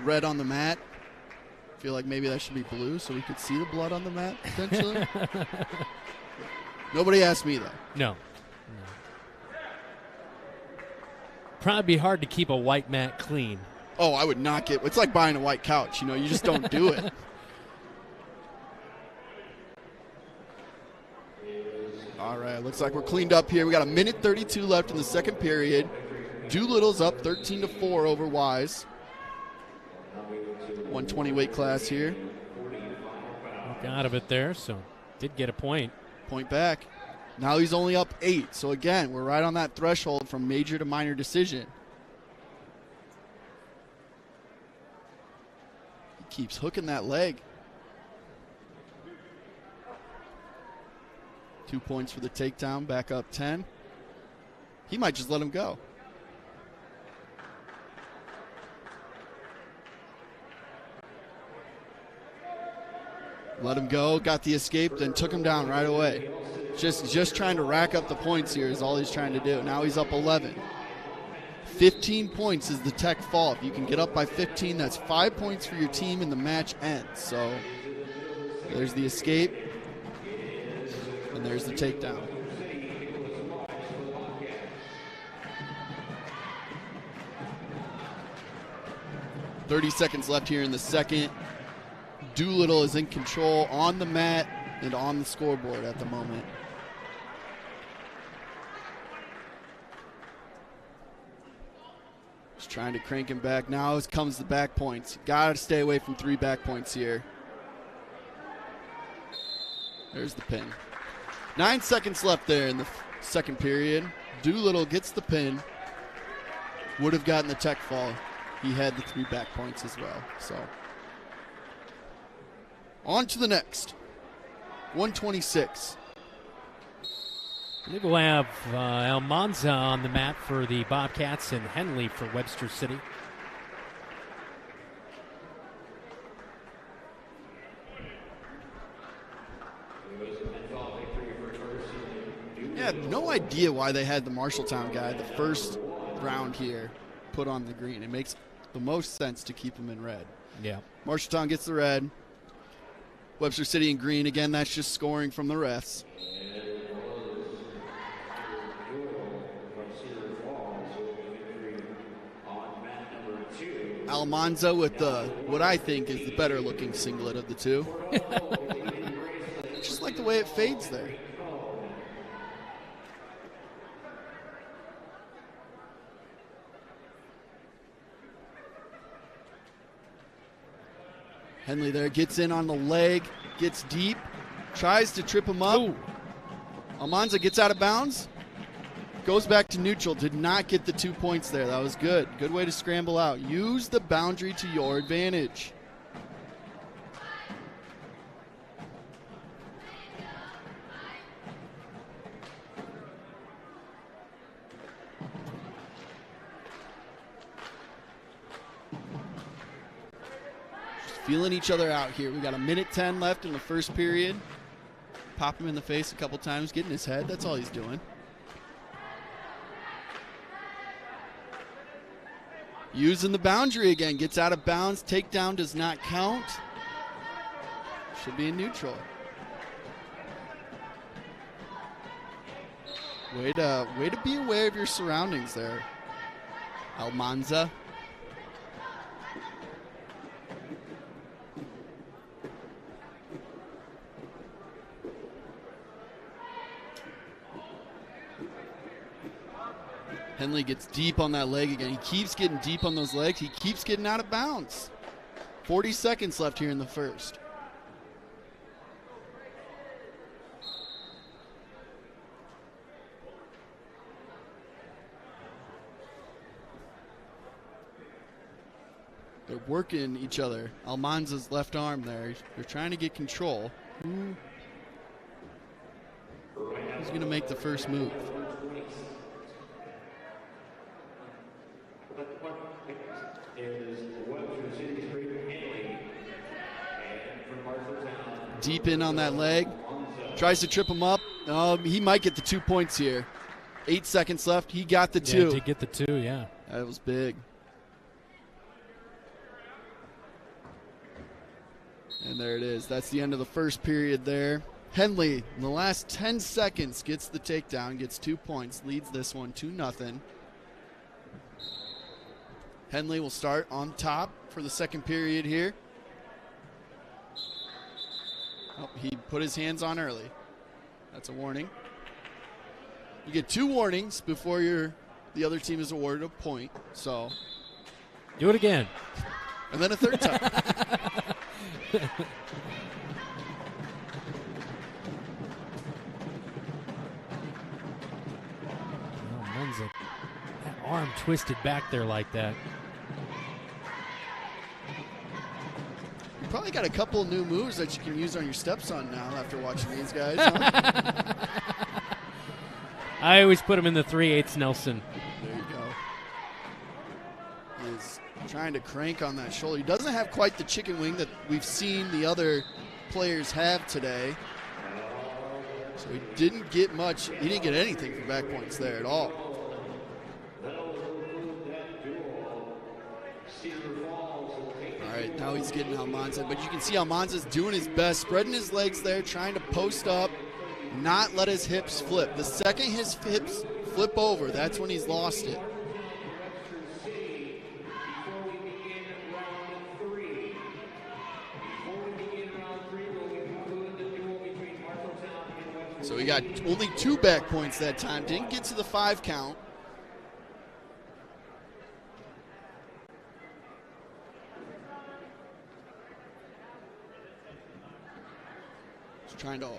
red on the mat. Feel like maybe that should be blue so we could see the blood on the mat potentially. Nobody asked me though. No. Probably be hard to keep a white mat clean. Oh, I would not get. It's like buying a white couch. You know, you just don't do it. All right, looks like we're cleaned up here. We got 1:32 left in the second period. Doolittle's up 13-4 over Wise. 120 weight class here. Look out of it there, so did get a point. Point back. Now he's only up 8. So again, we're right on that threshold from major to minor decision. He keeps hooking that leg. 2 points for the takedown, back up 10. He might just let him go. Let him go, got the escape, then took him down right away. Just trying to rack up the points here is all he's trying to do. Now he's up 11. 15 points is the tech fall. If you can get up by 15, that's 5 points for your team and the match ends. So there's the escape, and there's the takedown. .30 seconds left here in the second. Doolittle is in control on the mat and on the scoreboard at the moment. Just trying to crank him back. Now comes the back points. Got to stay away from 3 back points here. There's the pin. 9 seconds left there in the second period. Doolittle gets the pin. Would have gotten the tech fall. He had the 3 back points as well. So on to the next. 126. I believe we'll have Almanza on the mat for the Bobcats and Henley for Webster City. Yeah, no idea why they had the Marshalltown guy the first round here put on the green. It makes the most sense to keep him in red. Yeah. Marshalltown gets the red. Webster City in green. Again, that's just scoring from the refs. Almanza with the what I think is the better looking singlet of the two. Just like the way it fades there. Henley there gets in on the leg, gets deep, tries to trip him up. Ooh. Almanza gets out of bounds, goes back to neutral, did not get the 2 points there. That was good. Good way to scramble out. Use the boundary to your advantage. Feeling each other out here. We got 1:10 left in the first period. Pop him in the face a couple times, get in his head. That's all he's doing. Using the boundary again. Gets out of bounds. Takedown does not count. Should be in neutral. Way to be aware of your surroundings there, Almanza. Henley gets deep on that leg again. He keeps getting deep on those legs. He keeps getting out of bounds. 40 seconds left here in the first. They're working each other. Almanza's left arm there. They're trying to get control. Who's going to make the first move? Deep in on that leg. Tries to trip him up. He might get the 2 points here. 8 seconds left. He got the 2. Yeah, did get the 2, yeah. That was big. And there it is. That's the end of the first period there. Henley, in the last 10 seconds, gets the takedown, gets 2 points, leads this one 2-0. Henley will start on top for the second period here. Oh, he put his hands on early. That's a warning. You get 2 warnings before the other team is awarded a point. So do it again. And then a third time. Menza, that arm twisted back there like that. You probably got a couple new moves that you can use on your stepson now after watching these guys. Huh? I always put him in the 3/8 Nelson. There you go. He is trying to crank on that shoulder. He doesn't have quite the chicken wing that we've seen the other players have today. So he didn't get much. He didn't get anything for back points there at all. All right, now he's getting Almanza, but you can see Almanza's doing his best, spreading his legs there, trying to post up, not let his hips flip. The second his hips flip over, that's when he's lost it. So he got only 2 back points that time. Didn't get to the 5 count. Just trying to.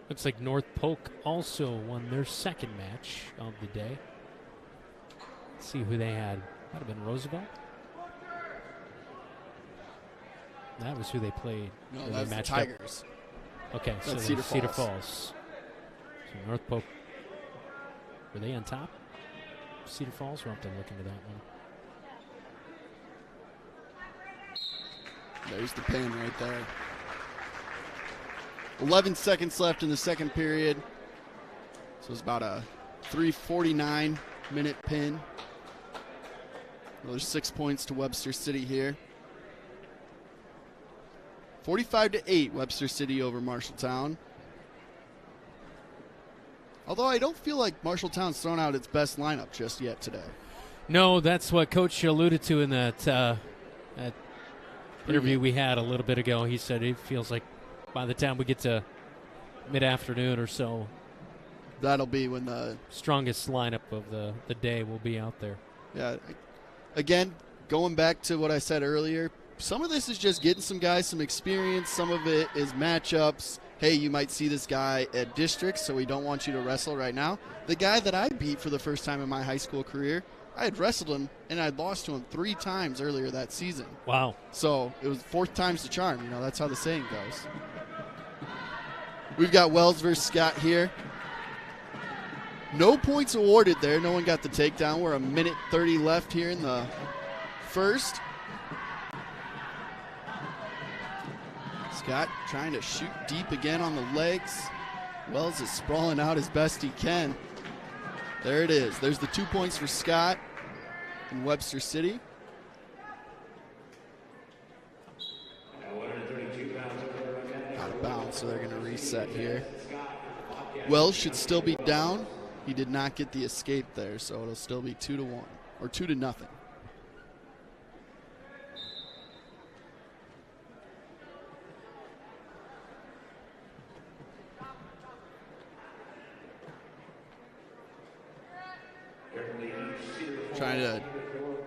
Looks like North Polk also won their second match of the day. Let's see who they had. Might have been Roosevelt. That was who they played. No, that was the Tigers. Okay, so Cedar Cedar Falls. Falls. So North Polk, were they on top? Cedar Falls? We'll have to look into that one. There's the pin right there. 11 seconds left in the second period. So it's about a 3:49-minute pin. Another 6 points to Webster City here. 45-8, Webster City over Marshalltown. Although I don't feel like Marshalltown's thrown out its best lineup just yet today. No, that's what Coach alluded to in that interview we had a little bit ago. He said it feels like by the time we get to mid-afternoon or so, that'll be when the strongest lineup of the day will be out there. Yeah. Again, going back to what I said earlier, some of this is just getting some guys some experience. Some of it is matchups. Hey, you might see this guy at districts, so we don't want you to wrestle right now. The guy that I beat for the first time in my high school career, I had wrestled him, and I'd lost to him 3 times earlier that season. Wow. So it was 4th time's the charm. You know, that's how the saying goes. We've got Wells versus Scott here. No points awarded there. No one got the takedown. We're 1:30 left here in the first. Scott trying to shoot deep again on the legs. Wells is sprawling out as best he can. There it is. There's the 2 points for Scott in Webster City. Out of bounds, so they're going to reset here. Wells should still be down. He did not get the escape there, so it'll still be 2-1 or 2-0.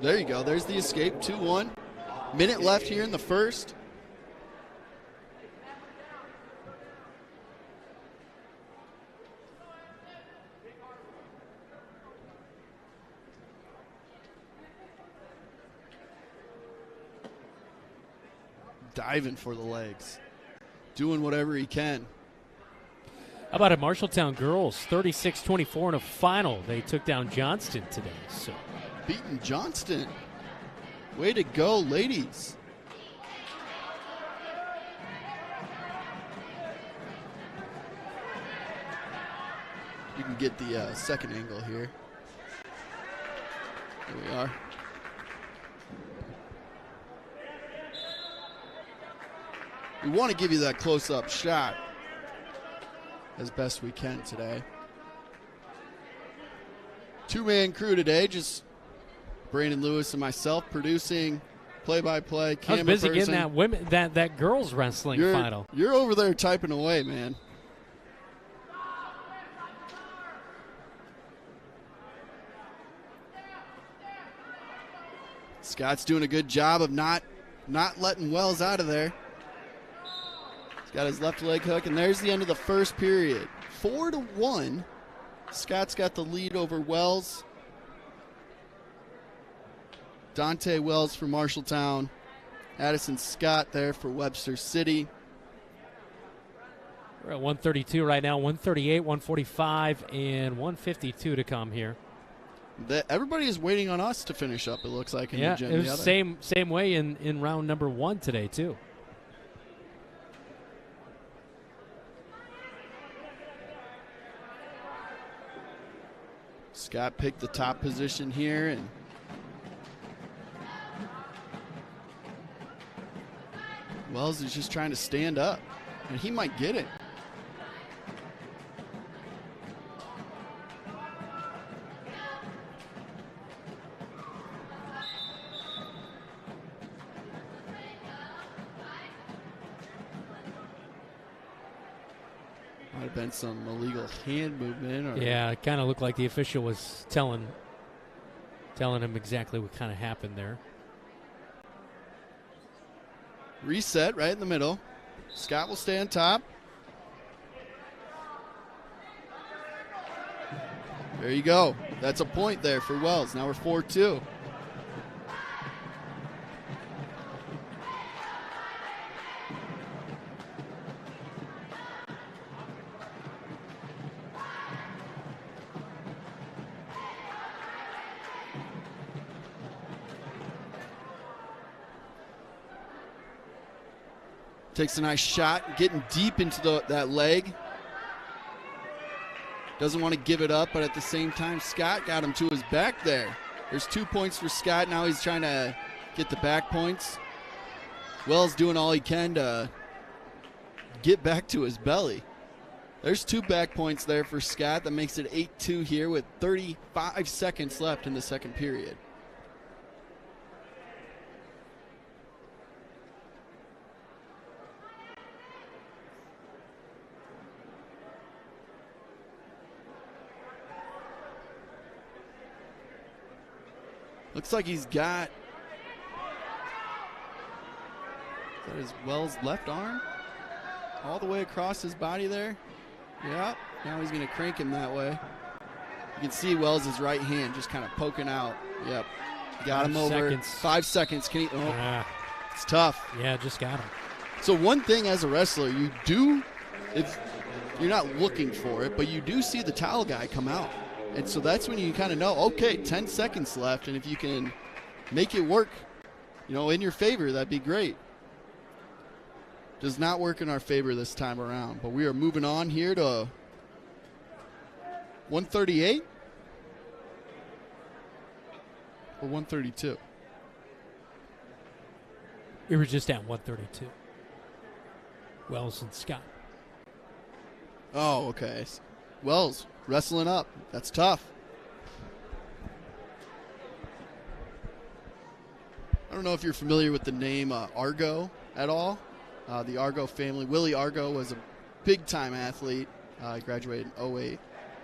There you go. There's the escape. 2-1. Minute left here in the first. diving for the legs, doing whatever he can. How about at Marshalltown girls, 36-24 in a final. They took down Johnston today. So beating Johnston. Way to go, ladies. You can get the second angle here. There we are. We want to give you that close-up shot as best we can today. Two-man crew today, just Brandon Lewis and myself producing play-by-play. I was busy getting that girls wrestling final. You're over there typing away, man. Scott's doing a good job of not letting Wells out of there. He's got his left leg hook, and there's the end of the first period. 4-1. Scott's got the lead over Wells. Dante Wells for Marshalltown. Addison Scott there for Webster City. We're at 132 right now, 138, 145, and 152 to come here. Everybody is waiting on us to finish up, it looks like. In the gym. It was the same way in round number 1 today, too. Scott picked the top position here, and Wells is just trying to stand up, and he might get it. Might have been some illegal hand movement. Yeah, it kind of looked like the official was telling him exactly what kind of happened there. Reset right in the middle. Scott will stay on top. There you go. That's a point there for Wells. Now we're 4-2. Takes a nice shot, getting deep into that leg. Doesn't want to give it up, but at the same time, Scott got him to his back there. There's 2 points for Scott. Now he's trying to get the back points. Wells doing all he can to get back to his belly. There's 2 back points there for Scott. That makes it 8-2 here with 35 seconds left in the second period. Looks like he's got, is that his Wells' left arm? All the way across his body there. Yeah, now he's going to crank him that way. You can see Wells' right hand just kind of poking out. Yep, got him over. 5 seconds. Can he? Oh, it's tough. Yeah, just got him. So one thing as a wrestler, you do, if you're not looking for it, but you do see the towel guy come out. And so that's when you kind of know, okay, 10 seconds left, and if you can make it work, in your favor, that'd be great. Does not work in our favor this time around, but we are moving on here to 138 or 132. We were just at 132. Wells and Scott. Oh, okay. Wells wrestling up. That's tough. I don't know if you're familiar with the name Argo at all. The Argo family. Willie Argo was a big-time athlete. He graduated in 08.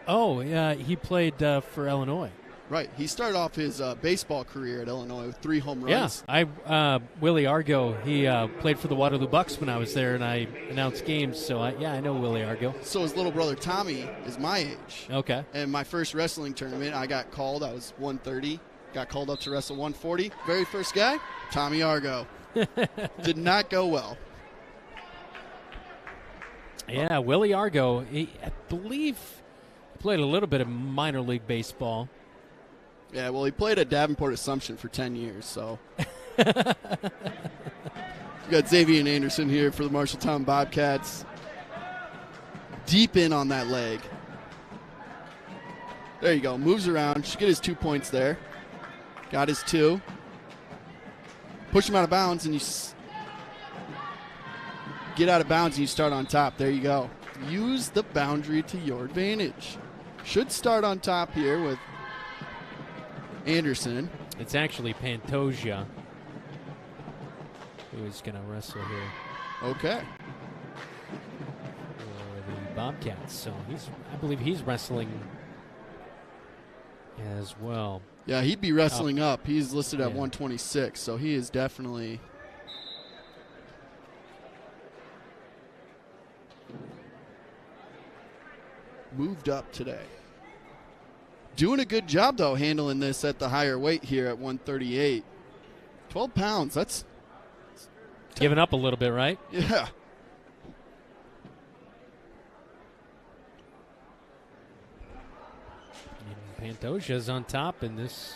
Oh, yeah, he played for Illinois. Right. He started off his baseball career at Illinois with 3 home runs. Yeah, Willie Argo, he played for the Waterloo Bucks when I was there, and I announced games, so I know Willie Argo. So his little brother Tommy is my age. Okay. And my first wrestling tournament, I got called. I was 130. Got called up to wrestle 140. Very first guy, Tommy Argo. Did not go well. Yeah, Willie Argo, I believe he played a little bit of minor league baseball. Yeah, well, he played at Davenport Assumption for 10 years, so. We got Xavier Anderson here for the Marshalltown Bobcats. Deep in on that leg. There you go. Moves around. Should get his 2 points there. Got his 2. Push him out of bounds, and you get out of bounds, and you start on top. There you go. Use the boundary to your advantage. Should start on top here with Anderson. It's actually Pantoja who is going to wrestle here. Okay. For the Bobcats. So I believe he's wrestling as well. Yeah, he'd be wrestling up. He's listed at 126, so he is definitely moved up today. Doing a good job, though, handling this at the higher weight here at 138. 12 pounds, that's giving up a little bit, right? Yeah. Pantoja's on top in this.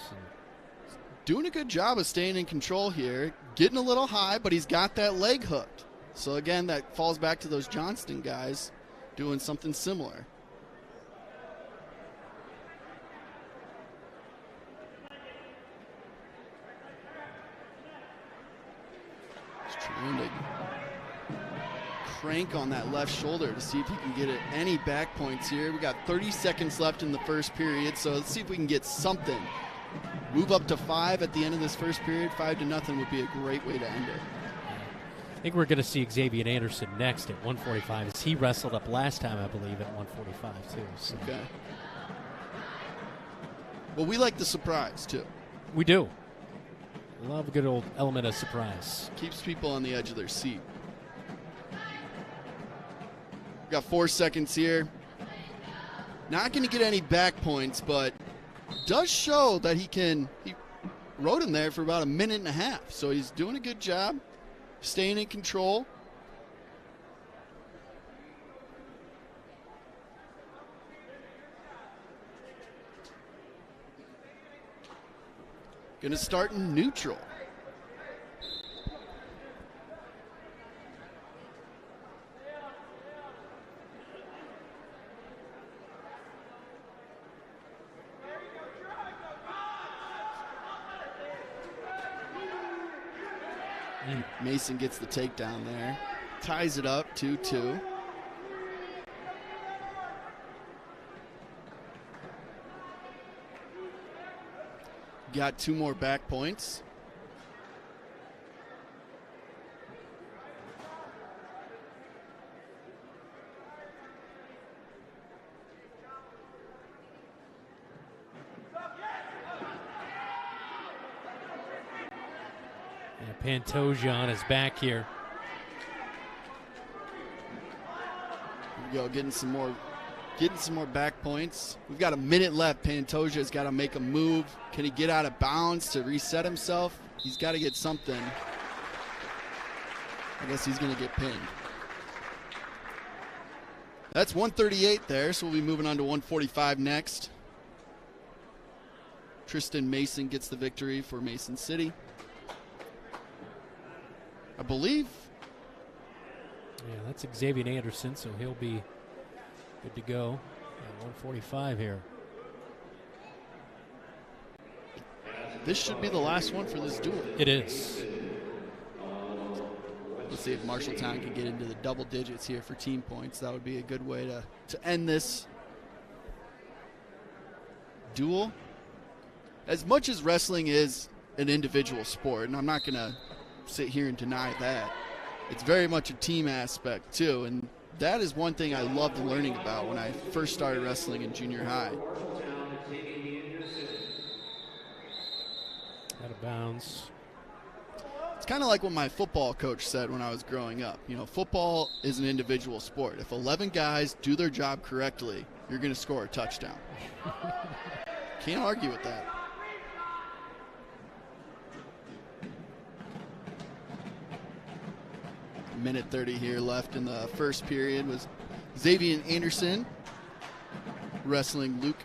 Doing a good job of staying in control here. Getting a little high, but he's got that leg hooked. So, again, that falls back to those Johnston guys doing something similar. Just trying to crank on that left shoulder to see if he can get it any back points here. We got 30 seconds left in the first period, so let's see if we can get something. Move up to 5 at the end of this first period. 5-0 would be a great way to end it. I think we're going to see Xavier Anderson next at 145. As he wrestled up last time, I believe, at 145 too. So. Okay. Well, we like the surprise too. We do. Love a good old element of surprise. Keeps people on the edge of their seat. We got 4 seconds here. Not going to get any back points, but does show that he rode him there for about a minute and a half. So he's doing a good job, staying in control. Going to start in neutral. Mason gets the takedown there. Ties it up, 2-2. Got 2 more back points. Pantoja on his back here. Here we go, getting some more back points. We've got a minute left. Pantoja's got to make a move. Can he get out of bounds to reset himself? He's got to get something. I guess he's going to get pinned. That's 138 there, so we'll be moving on to 145 next. Tristan Mason gets the victory for Mason City. I believe. Yeah, that's Xavier Anderson, so he'll be good to go at 145 here. This should be the last one for this duel. It is. Let's see if Marshalltown can get into the double digits here for team points. That would be a good way to end this duel. As much as wrestling is an individual sport, and I'm not going to sit here and deny that, it's very much a team aspect too, and that is one thing I loved learning about when I first started wrestling in junior high. Out of bounds. It's kind of like what my football coach said when I was growing up. You know, football is an individual sport. If 11 guys do their job correctly, you're going to score a touchdown. Can't argue with that. minute 30 here left in the first period was Xavier Anderson wrestling Luke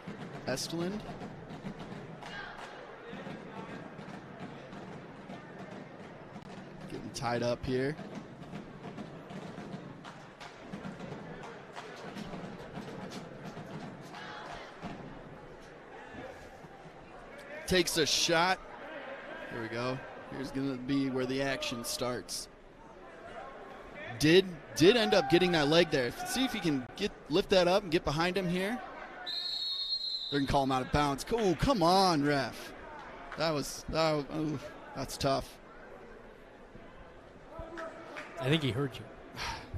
Estland. Getting tied up here. Takes a shot. Here we go. Here's going to be where the action starts. Did end up getting that leg there. See if he can lift that up and get behind him here. They're going to call him out of bounds. Oh, come on, ref. That's tough. I think he heard you.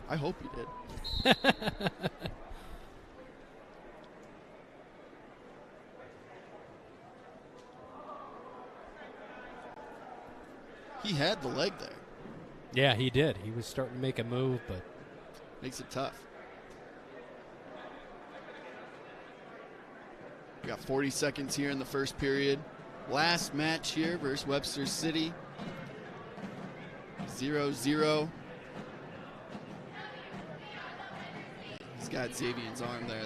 I hope he did. He had the leg there. Yeah, he did. He was starting to make a move, but makes it tough. We got 40 seconds here in the first period. Last match here versus Webster City. 0-0. He's got Xavier's arm there.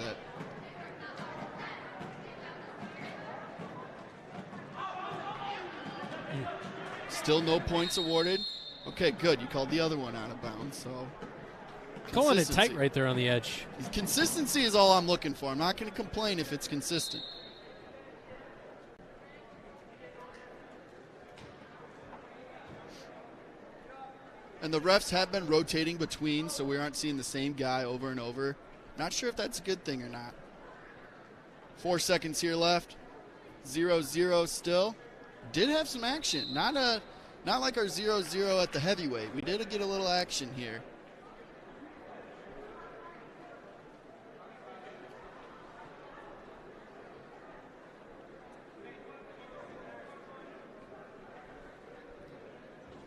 Still no points awarded. Okay, good. You called the other one out of bounds, so. Calling it tight right there on the edge. Consistency is all I'm looking for. I'm not going to complain if it's consistent. And the refs have been rotating between, so we aren't seeing the same guy over and over. Not sure if that's a good thing or not. 4 seconds here left. 0-0 still. Did have some action. Not like our 0-0 at the heavyweight. We did get a little action here.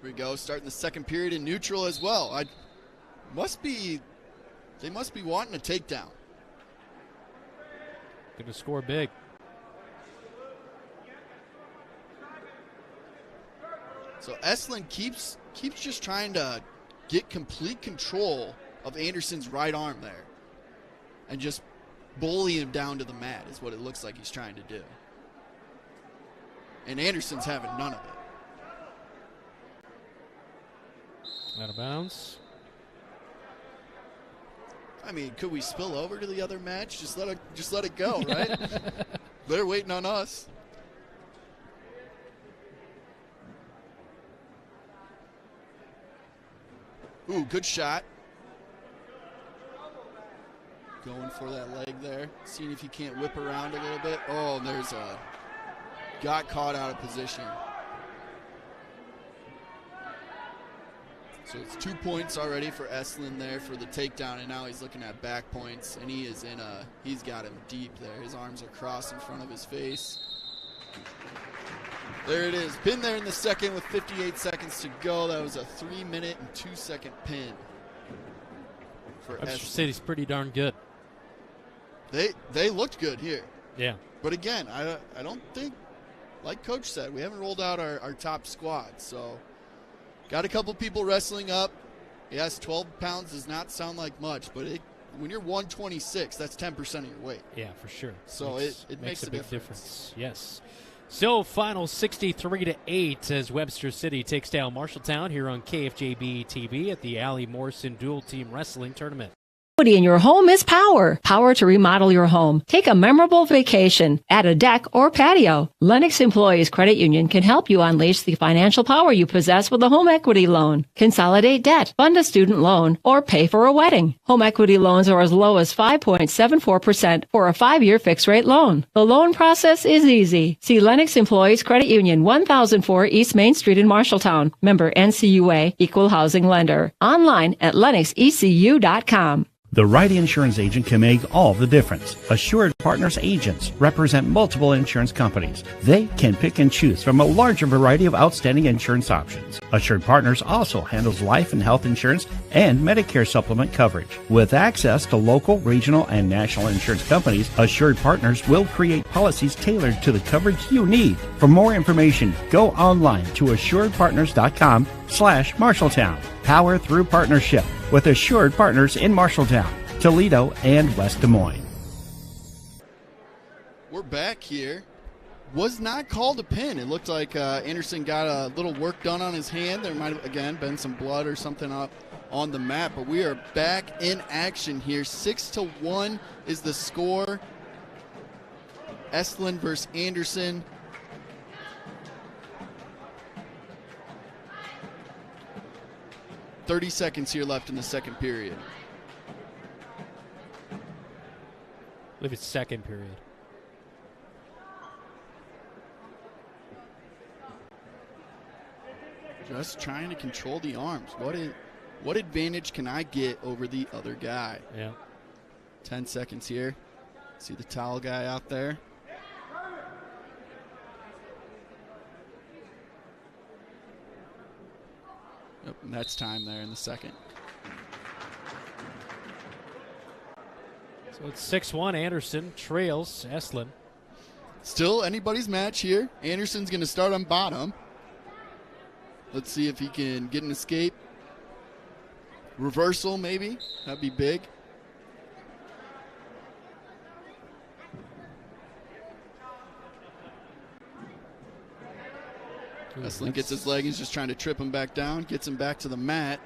Here we go, starting the second period in neutral as well. They must be wanting a takedown. Going to score big. So Estland keeps just trying to get complete control of Anderson's right arm there and just bully him down to the mat is what it looks like he's trying to do. And Anderson's having none of it. Out of bounds. I mean, could we spill over to the other match? Just let it go, right? They're waiting on us. Ooh, good shot. Going for that leg there. Seeing if he can't whip around a little bit. Oh, and there's got caught out of position. So it's 2 points already for Estland there for the takedown, and now he's looking at back points, and he's got him deep there. His arms are crossed in front of his face. There it is. Pin there in the second with 58 seconds to go. That was a 3-minute and 2-second pin for Webster City's pretty darn good. They looked good here. Yeah. But again, I don't think, like Coach said, we haven't rolled out our top squad. So got a couple people wrestling up. Yes, 12 pounds does not sound like much, but when you're 126, that's 10% of your weight. Yeah, for sure. So it makes a big difference. Yes. So final 63-8 as Webster City takes down Marshalltown here on KFJB TV at the Allie Morrison Dual Team Wrestling Tournament. In your home is power. Power to remodel your home. Take a memorable vacation. Add a deck or patio. Lennox Employees Credit Union can help you unleash the financial power you possess with a home equity loan. Consolidate debt, fund a student loan, or pay for a wedding. Home equity loans are as low as 5.74% for a 5-year fixed-rate loan. The loan process is easy. See Lennox Employees Credit Union, 1004 East Main Street in Marshalltown. Member NCUA, Equal Housing Lender. Online at lennoxecu.com. The right insurance agent can make all the difference. Assured Partners agents represent multiple insurance companies. They can pick and choose from a larger variety of outstanding insurance options. Assured Partners also handles life and health insurance and Medicare supplement coverage. With access to local, regional, and national insurance companies, Assured Partners will create policies tailored to the coverage you need. For more information, go online to assuredpartners.com Toledo.com/Marshalltown. Power through partnership with Assured Partners in Marshalltown, Toledo, and West Des Moines. We're back here. Was not called a pin. It looked like Anderson got a little work done on his hand. There might have, again, been some blood or something up on the mat, but we are back in action here. 6-1 is the score. Estlin versus Anderson. "30 seconds here left in the second period." I believe it's second period. Just trying to control the arms. What advantage can I get over the other guy? Yeah. 10 seconds here. See the towel guy out there? Yep, and that's time there in the second. So it's 6-1. Anderson trails Estlin. Still anybody's match here. Anderson's going to start on bottom. Let's see if he can get an escape. Reversal, maybe. That'd be big. Estlin gets his leg. He's just trying to trip him back down. Gets him back to the mat.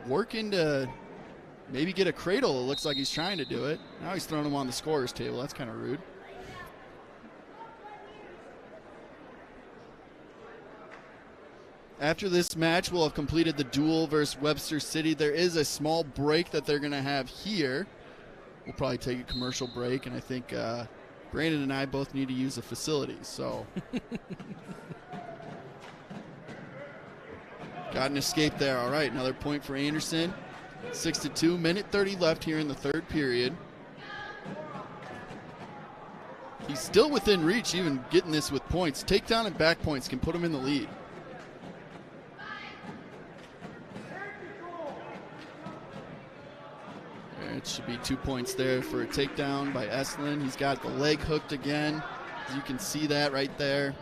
Working to maybe get a cradle. It looks like he's trying to do it. Now he's throwing him on the scorer's table. That's kind of rude. After this match, we'll have completed the duel versus Webster City. There is a small break that they're going to have here. We'll probably take a commercial break, and I think Brandon and I both need to use the facilities. So, got an escape there. All right, another point for Anderson. 6-2, minute 30 left here in the third period. He's still within reach, even getting this with points. Takedown and back points can put him in the lead. It should be 2 points there for a takedown by Estlin. He's got the leg hooked again. You can see that right there.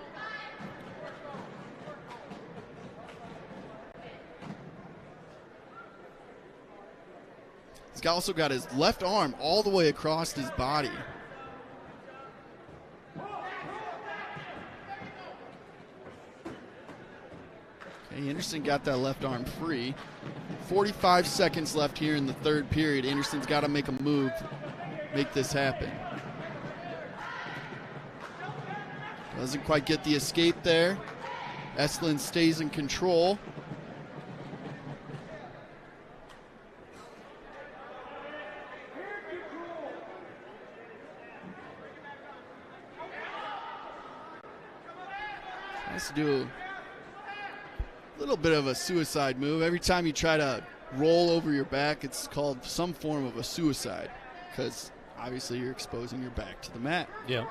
He's also got his left arm all the way across his body. Okay, Anderson got that left arm free. 45 seconds left here in the third period. Anderson's got to make a move, make this happen. Doesn't quite get the escape there. Estlin stays in control. Has to do a little bit of a suicide move. Every time you try to roll over your back, it's called some form of a suicide because obviously you're exposing your back to the mat. Yeah.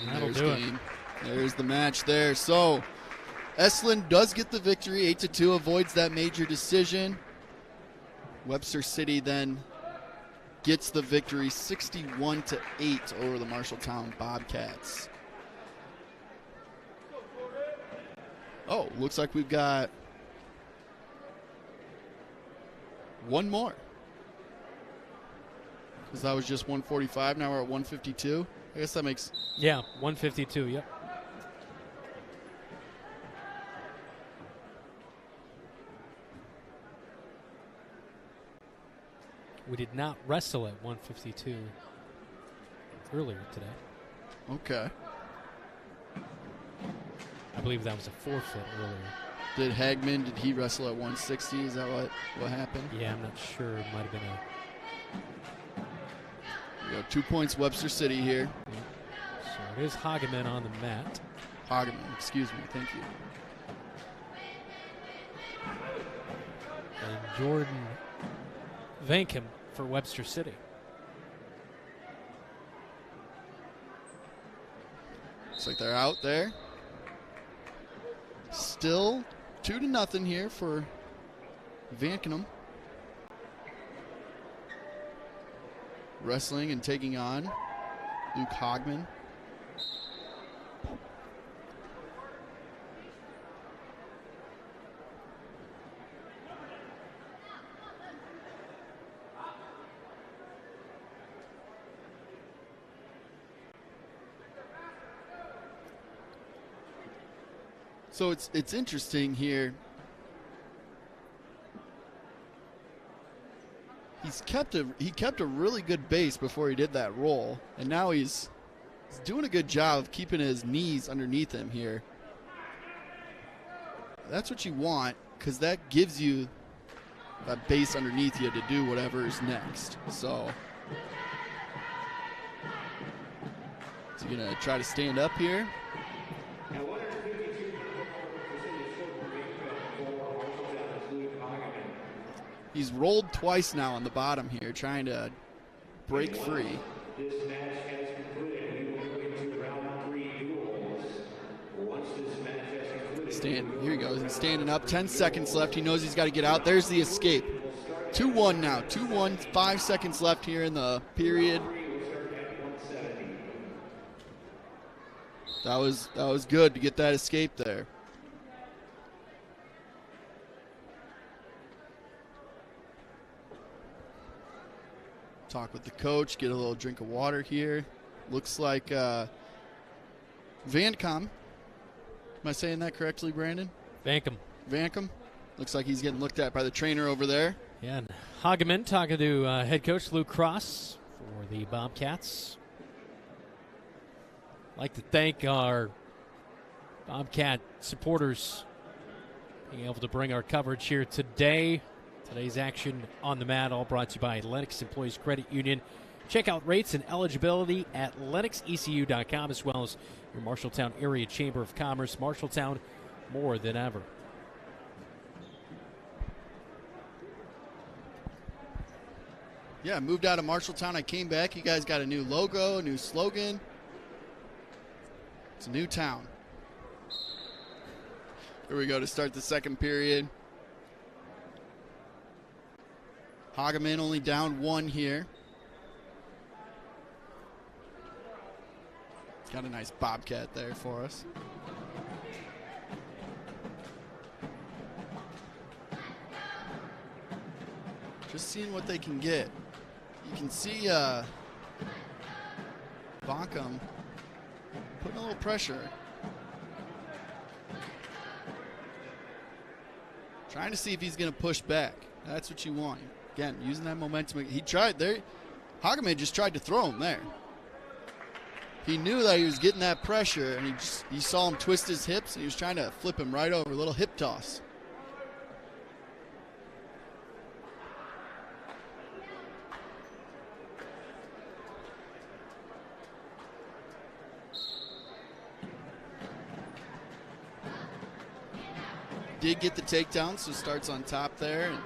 That'll do it. There's the match there. So Estlin does get the victory, 8-2, avoids that major decision. Webster City then gets the victory, 61-8 over the Marshalltown Bobcats. Oh, looks like we've got one more. Because that was just 145. Now we're at 152. I guess that makes... Yeah, 152, yep. We did not wrestle at 152 earlier today. Okay. I believe that was a forfeit earlier. Did Hagman, did he wrestle at 160? Is that what happened? Yeah, I'm not sure. It might have been a... We got 2 points Webster City here. Yeah. So it is Hageman on the mat. Hageman, excuse me. Thank you. And Jordan Vankum for Webster City. Looks like they're out there. Still 2-0 here for Vankenham wrestling and taking on Luke Hogman. So it's interesting here. He kept a really good base before he did that roll, and now he's doing a good job of keeping his knees underneath him here. That's what you want, because that gives you that base underneath you to do whatever is next. So he's gonna try to stand up here. He's rolled twice now on the bottom here, trying to break free. This match has concluded. We will go into round 3 duels. Once this match has concluded. Here he goes. He's standing up. 10 seconds left. He knows he's got to get out. There's the escape. 2-1 now. 2-1. 5 seconds left here in the period. That was good to get that escape there. Talk with the coach, get a little drink of water here. Looks like Vankenham. Am I saying that correctly, Brandon? Vankenham. Looks like he's getting looked at by the trainer over there. Yeah, and Hageman talking to head coach Luke Cross for the Bobcats. I'd like to thank our Bobcat supporters being able to bring our coverage here today. Today's action on the mat, all brought to you by Lennox Employees Credit Union. Check out rates and eligibility at lennoxecu.com, as well as your Marshalltown Area Chamber of Commerce. Marshalltown, more than ever. Yeah, I moved out of Marshalltown. I came back. You guys got a new logo, a new slogan. It's a new town. Here we go to start the second period. Hageman only down 1 here. Got a nice Bobcat there for us. Just seeing what they can get. You can see Vankenham putting a little pressure. Trying to see if he's going to push back. That's what you want. Again, using that momentum. He tried there. Hageman just tried to throw him there. He knew that he was getting that pressure, and he saw him twist his hips, and he was trying to flip him right over. A little hip toss. Did get the takedown, so starts on top there. And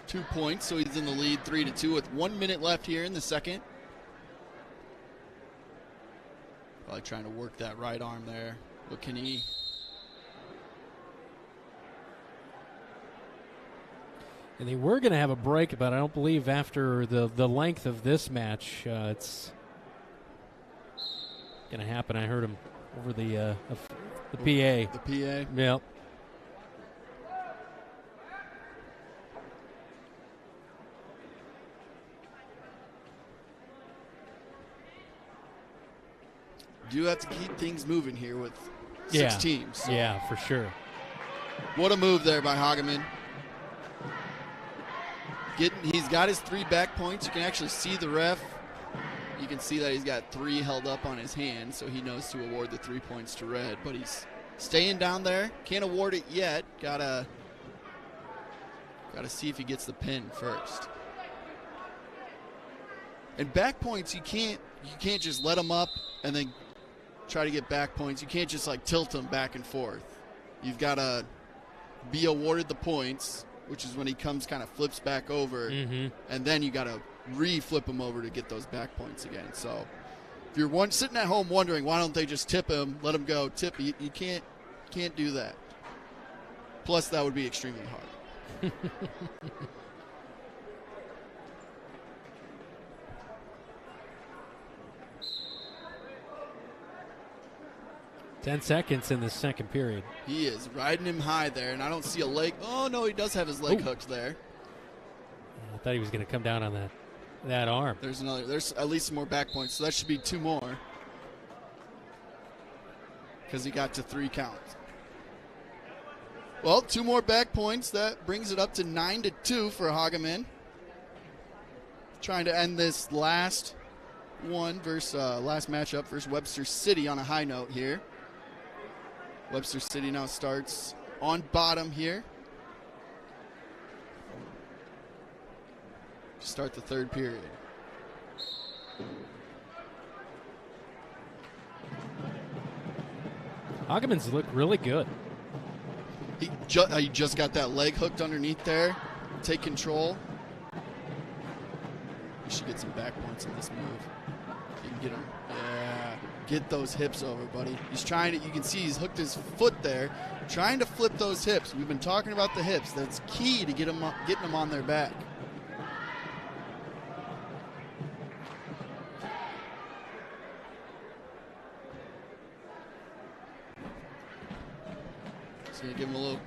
2 points, so he's in the lead 3-2 with 1 minute left here in the second. Probably trying to work that right arm there. But can he? And they were going to have a break, but I don't believe after the length of this match, it's going to happen. I heard him over the PA. The PA? Yep. Do have to keep things moving here with 6 teams. So. Yeah, for sure. What a move there by Hageman. He's got his 3 back points. You can actually see the ref. You can see that he's got 3 held up on his hand, so he knows to award the 3 points to red. But he's staying down there. Can't award it yet. Gotta see if he gets the pin first. And back points, you can't just let them up and then try to get back points. You can't just like tilt them back and forth. You've got to be awarded the points, which is when he comes kind of flips back over, and then you got to re-flip him over to get those back points again. So if you're sitting at home wondering why don't they just tip him, let him go, tip, you can't do that. Plus that would be extremely hard. Ten seconds in the second period. He is riding him high there, and I don't see a leg. Oh, no, he does have his leg hooked there. I thought he was going to come down on that arm. There's at least some more back points, so that should be 2 more. Because he got to 3 counts. Well, 2 more back points. That brings it up to 9-2 for Hageman. Trying to end this last matchup versus Webster City on a high note here. Webster City now starts on bottom here. To start the third period. Hageman's look really good. He just got that leg hooked underneath there. Take control. He should get some back points in this move. He can get him. Yeah. Get those hips over, buddy. He's trying to, you can see he's hooked his foot there, trying to flip those hips. We've been talking about the hips. That's key to getting them on their back. So you give him a little,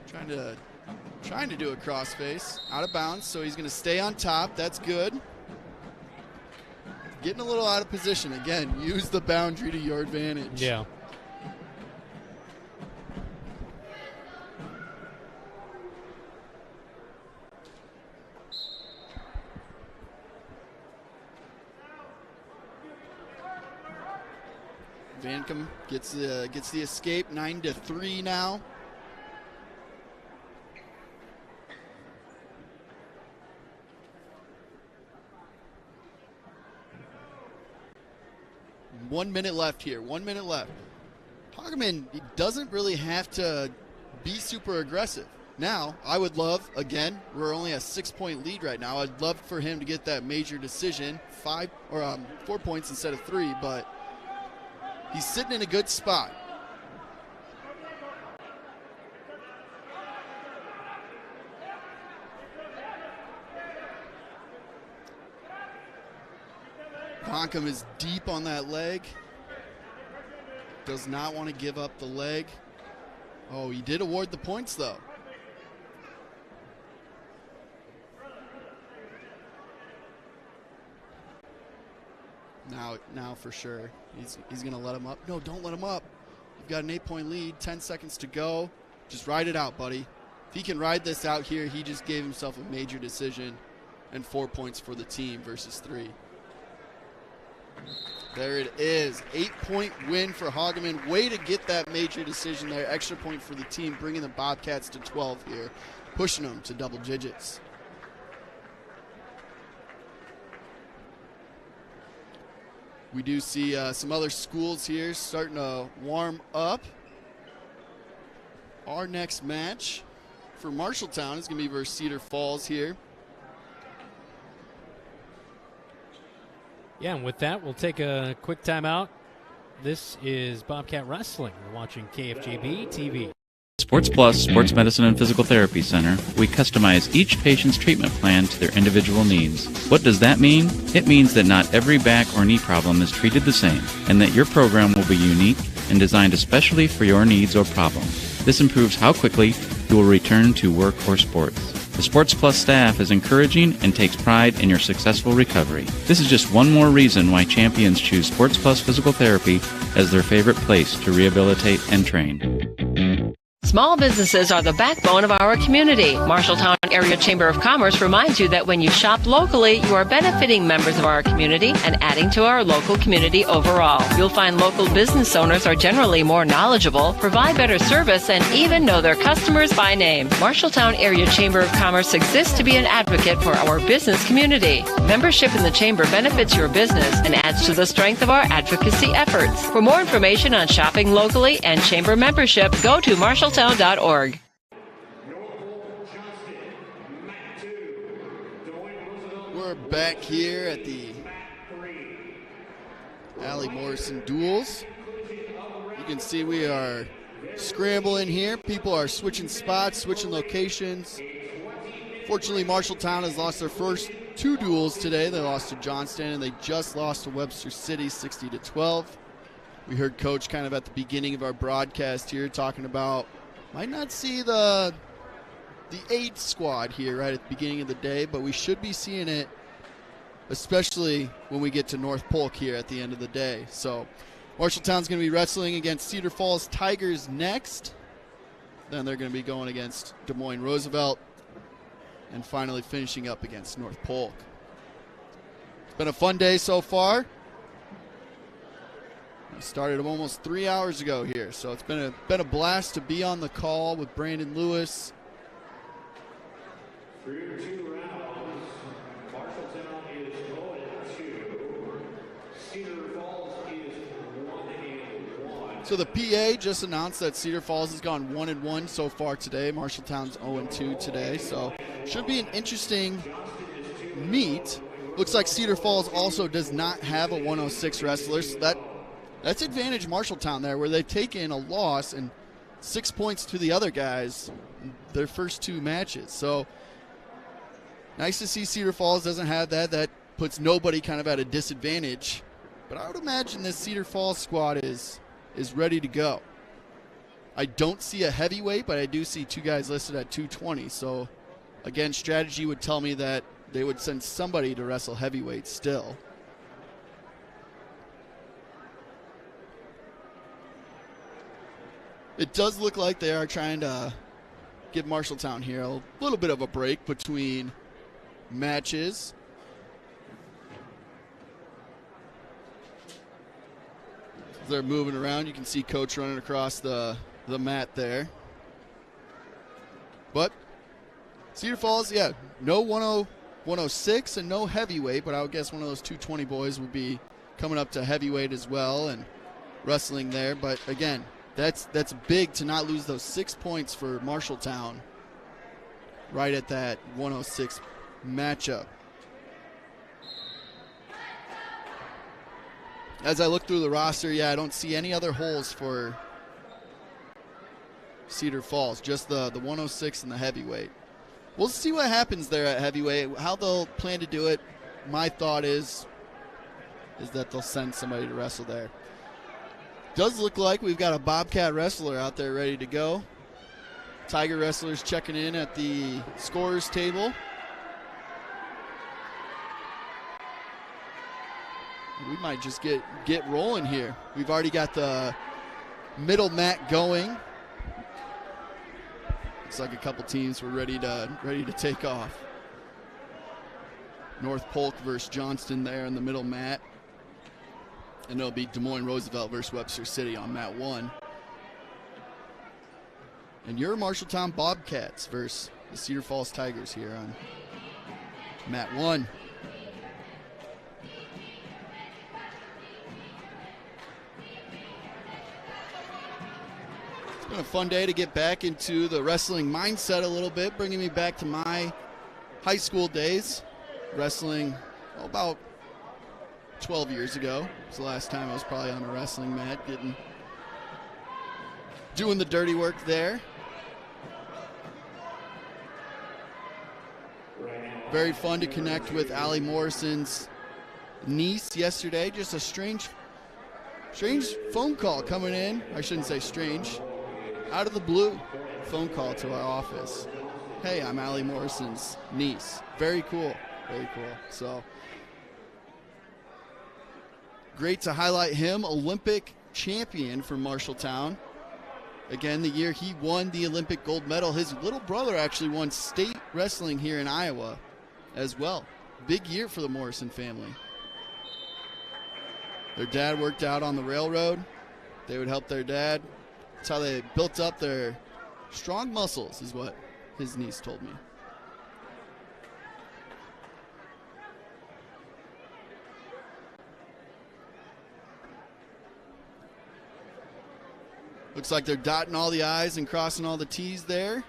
trying to do a crossface, out of bounds, so he's going to stay on top. That's good. Getting a little out of position. Again, use the boundary to your advantage. Yeah. Vankum gets the escape. 9-3 now. One minute left here. 1 minute left. Hageman doesn't really have to be super aggressive. Now, I would love, again, we're only a 6-point lead right now. I'd love for him to get that major decision, 4 points instead of 3, but he's sitting in a good spot. Bonkum is deep on that leg. Does not want to give up the leg. Oh, he did award the points, though. Now for sure. He's going to let him up. No, don't let him up. You've got an 8-point lead, 10 seconds to go. Just ride it out, buddy. If he can ride this out here, he just gave himself a major decision and 4 points for the team versus 3. There it is. 8-point win for Hageman. Way to get that major decision there. Extra point for the team, bringing the Bobcats to 12 here, pushing them to double digits. We do see some other schools here starting to warm up. Our next match for Marshalltown is going to be versus Cedar Falls here. Yeah, and with that, we'll take a quick timeout. This is Bobcat Wrestling. We're watching KFJB TV. Sports Plus Sports Medicine and Physical Therapy Center, we customize each patient's treatment plan to their individual needs. What does that mean? It means that not every back or knee problem is treated the same, and that your program will be unique and designed especially for your needs or problem. This improves how quickly you will return to work or sports. The Sports Plus staff is encouraging and takes pride in your successful recovery. This is just one more reason why champions choose Sports Plus Physical Therapy as their favorite place to rehabilitate and train. Small businesses are the backbone of our community. Marshalltown Area Chamber of Commerce reminds you that when you shop locally, you are benefiting members of our community and adding to our local community overall. You'll find local business owners are generally more knowledgeable, provide better service, and even know their customers by name. Marshalltown Area Chamber of Commerce exists to be an advocate for our business community. Membership in the Chamber benefits your business and adds to the strength of our advocacy efforts. For more information on shopping locally and Chamber membership, go to marshalltown.org. We're back here at the Allie Morrison Duels. You can see we are scramble in here. People are switching spots, switching locations. Fortunately, Marshalltown has lost their first 2 duels today. They lost to Johnston, and they just lost to Webster City 60-12. We heard Coach kind of at the beginning of our broadcast here talking about might not see the 8th squad here right at the beginning of the day, but we should be seeing it, especially when we get to North Polk here at the end of the day. So Marshalltown's going to be wrestling against Cedar Falls Tigers next. Then they're going to be going against Des Moines Roosevelt, and finally finishing up against North Polk. It's been a fun day so far. We started almost 3 hours ago here, so it's been a blast to be on the call with Brandon Lewis. Through 2 rounds, Marshalltown is 0-2. Cedar Falls is 1-1. So the PA just announced that Cedar Falls has gone 1-1 so far today. Marshalltown's 0-2 today, so should be an interesting meet. Looks like Cedar Falls also does not have a 106 wrestler, so that's advantage Marshalltown there, where they've taken a loss and 6 points to the other guys in their first 2 matches. So nice to see Cedar Falls doesn't have that. That puts nobody kind of at a disadvantage. But I would imagine this Cedar Falls squad is ready to go. I don't see a heavyweight, but I do see 2 guys listed at 220. So, again, strategy would tell me that they would send somebody to wrestle heavyweight still. It does look like they are trying to give Marshalltown here a little bit of a break between matches. As they're moving around, you can see Coach running across the mat there. But Cedar Falls, yeah, no 106 and no heavyweight, but I would guess one of those 220 boys would be coming up to heavyweight as well and wrestling there. But again, that's big to not lose those 6 points for Marshalltown right at that 106 matchup. As I look through the roster, yeah, I don't see any other holes for Cedar Falls, just the 106 and the heavyweight. We'll see what happens there at heavyweight, how they'll plan to do it. My thought is that they'll send somebody to wrestle there. Does look like we've got a Bobcat wrestler out there ready to go. Tiger wrestlers checking in at the scorer's table. We might just get rolling here. We've already got the middle mat going. Looks like a couple teams were ready to take off. North Polk versus Johnston there in the middle mat. And it'll be Des Moines Roosevelt versus Webster City on mat 1. And your Marshalltown Bobcats versus the Cedar Falls Tigers here on mat 1. It's been a fun day to get back into the wrestling mindset a little bit, bringing me back to my high school days. Wrestling about 12 years ago. It's the last time I was probably on a wrestling mat, doing the dirty work there. Very fun to connect with Allie Morrison's niece yesterday. Just a strange phone call coming in. I shouldn't say strange. Out of the blue, phone call to our office. Hey, I'm Allie Morrison's niece. Very cool. Very cool. So great to highlight him, Olympic champion for Marshalltown. Again, the year he won the Olympic gold medal, his little brother actually won state wrestling here in Iowa as well. Big year for the Morrison family. Their dad worked out on the railroad. They would help their dad. That's how they built up their strong muscles, is what his niece told me. Looks like they're dotting all the I's and crossing all the T's there,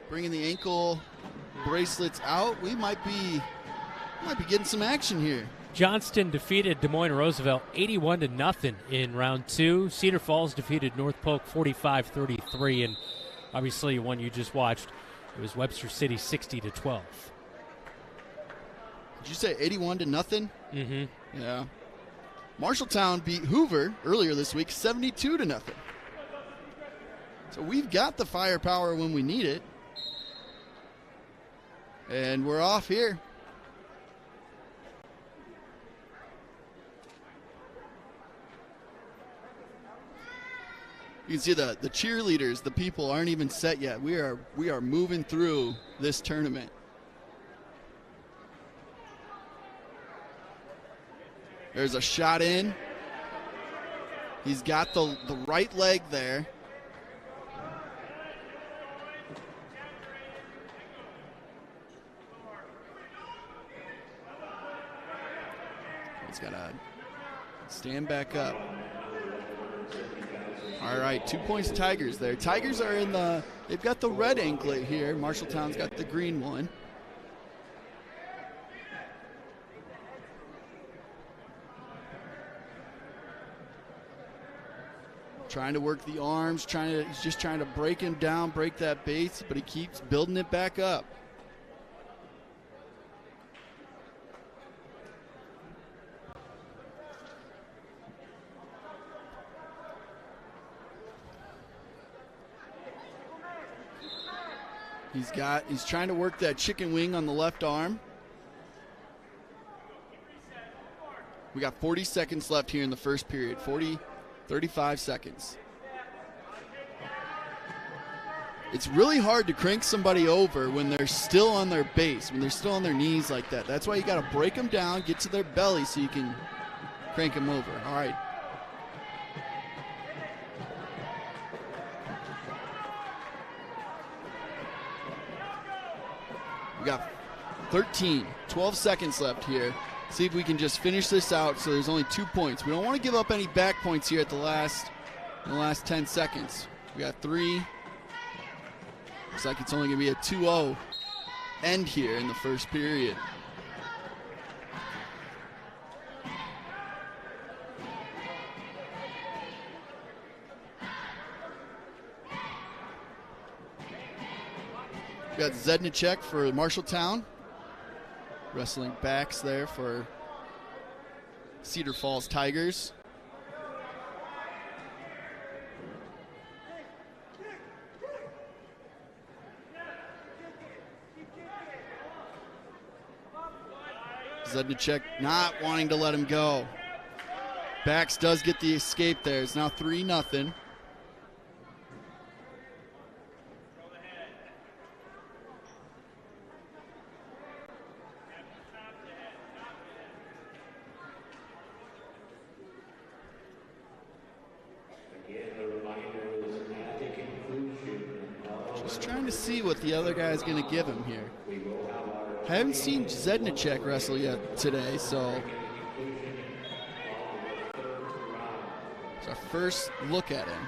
bringing the ankle bracelets out. We might be getting some action here Johnston defeated Des Moines Roosevelt 81-0 in round 2. Cedar Falls defeated North Polk 45-33, and obviously one you just watched, it was Webster City 60-12. Did you say 81-0? Mm-hmm. Yeah. Marshalltown beat Hoover earlier this week 72-0. So we've got the firepower when we need it. And we're off here. You can see the cheerleaders, the people aren't even set yet. We are moving through this tournament. There's a shot in. He's got the right leg there. He's got to stand back up. All right, 2 points Tigers there. Tigers are they've got the red anklet here. Marshalltown's got the green one. Trying to work the arms, he's just trying to break him down, break that base, but he keeps building it back up. He's trying to work that chicken wing on the left arm. We got 40 seconds left here in the first period. 35 seconds. It's really hard to crank somebody over when they're still on their base, when they're still on their knees like that. That's why you got to break them down, get to their belly so you can crank them over. All right. We got 12 seconds left here. See if we can just finish this out so there's only 2 points. We don't want to give up any back points here at the last 10 seconds. We got 3. Looks like it's only going to be a 2-0 end here in the first period. We got Zednicek for Marshalltown. Wrestling backs there for Cedar Falls Tigers. Zednicek not wanting to let him go. Backs does get the escape there. It's now 3-0. Just trying to see what the other guy's going to give him here. I haven't seen Zednicek wrestle yet today, so it's our first look at him.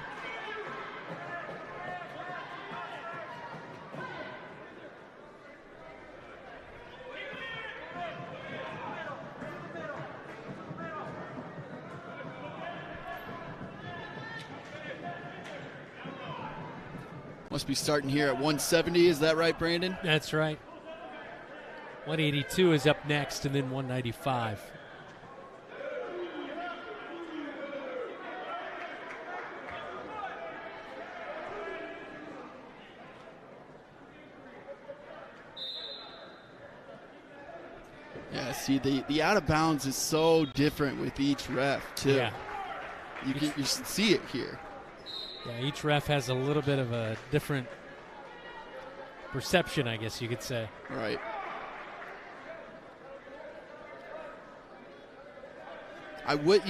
Must be starting here at 170. Is that right, Brandon? That's right. 182 is up next, and then 195. Yeah, see, the out of bounds is so different with each ref, too. Yeah. You see it here. Yeah, each ref has a little bit of a different perception, I guess you could say. Right. I would,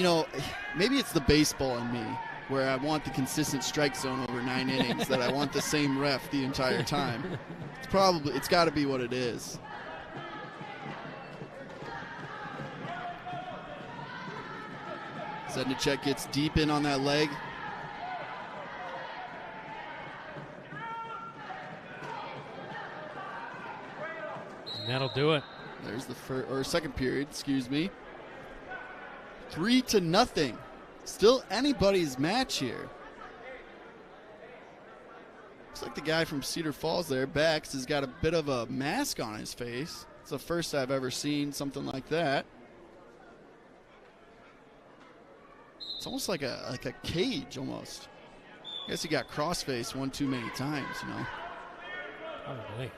maybe it's the baseball in me where I want the consistent strike zone over 9 innings, that I want the same ref the entire time. It's got to be what it is. Zednicek gets deep in on that leg. And that'll do it. There's the second period, excuse me. 3-0. Still anybody's match here. Looks like the guy from Cedar Falls there, Bex, has got a bit of a mask on his face. It's the first I've ever seen something like that. It's almost like a cage, almost. I guess he got cross-faced one too many times, you know. Probably.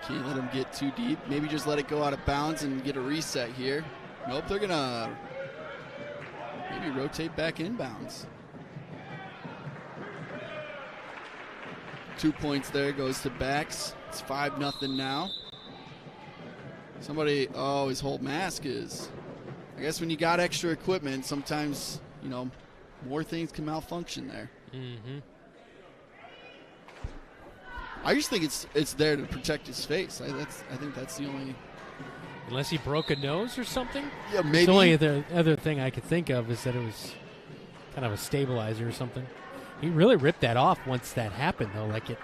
Can't let him get too deep. Maybe just let it go out of bounds and get a reset here. Nope, they're going to maybe rotate back inbounds. 2 points there, goes to Bex. It's 5-0 now. Somebody, oh, his whole mask is. I guess when you got extra equipment, sometimes, you know, more things can malfunction there. Mm-hmm. I just think it's there to protect his face. I think that's the only. Unless he broke a nose or something. Yeah, maybe. The only other thing I could think of is that it was kind of a stabilizer or something. He really ripped that off once that happened, though. Like it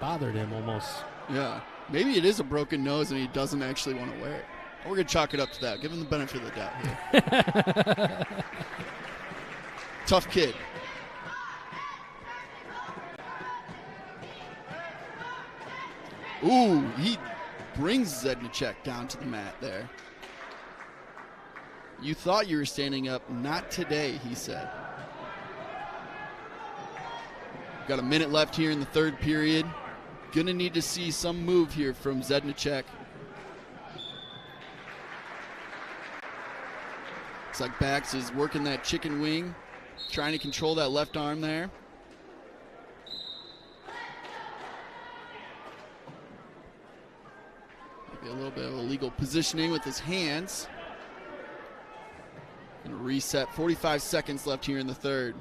bothered him almost. Yeah, maybe it is a broken nose and he doesn't actually want to wear it. We're gonna chalk it up to that. Give him the benefit of the doubt here. Tough kid. Ooh, he brings Zednicek down to the mat there. You thought you were standing up. Not today, he said. Got a minute left here in the third period. Gonna need to see some move here from Zednicek. Looks like Bax is working that chicken wing, trying to control that left arm there. A little bit of illegal positioning with his hands. Gonna reset. 45 seconds left here in the third.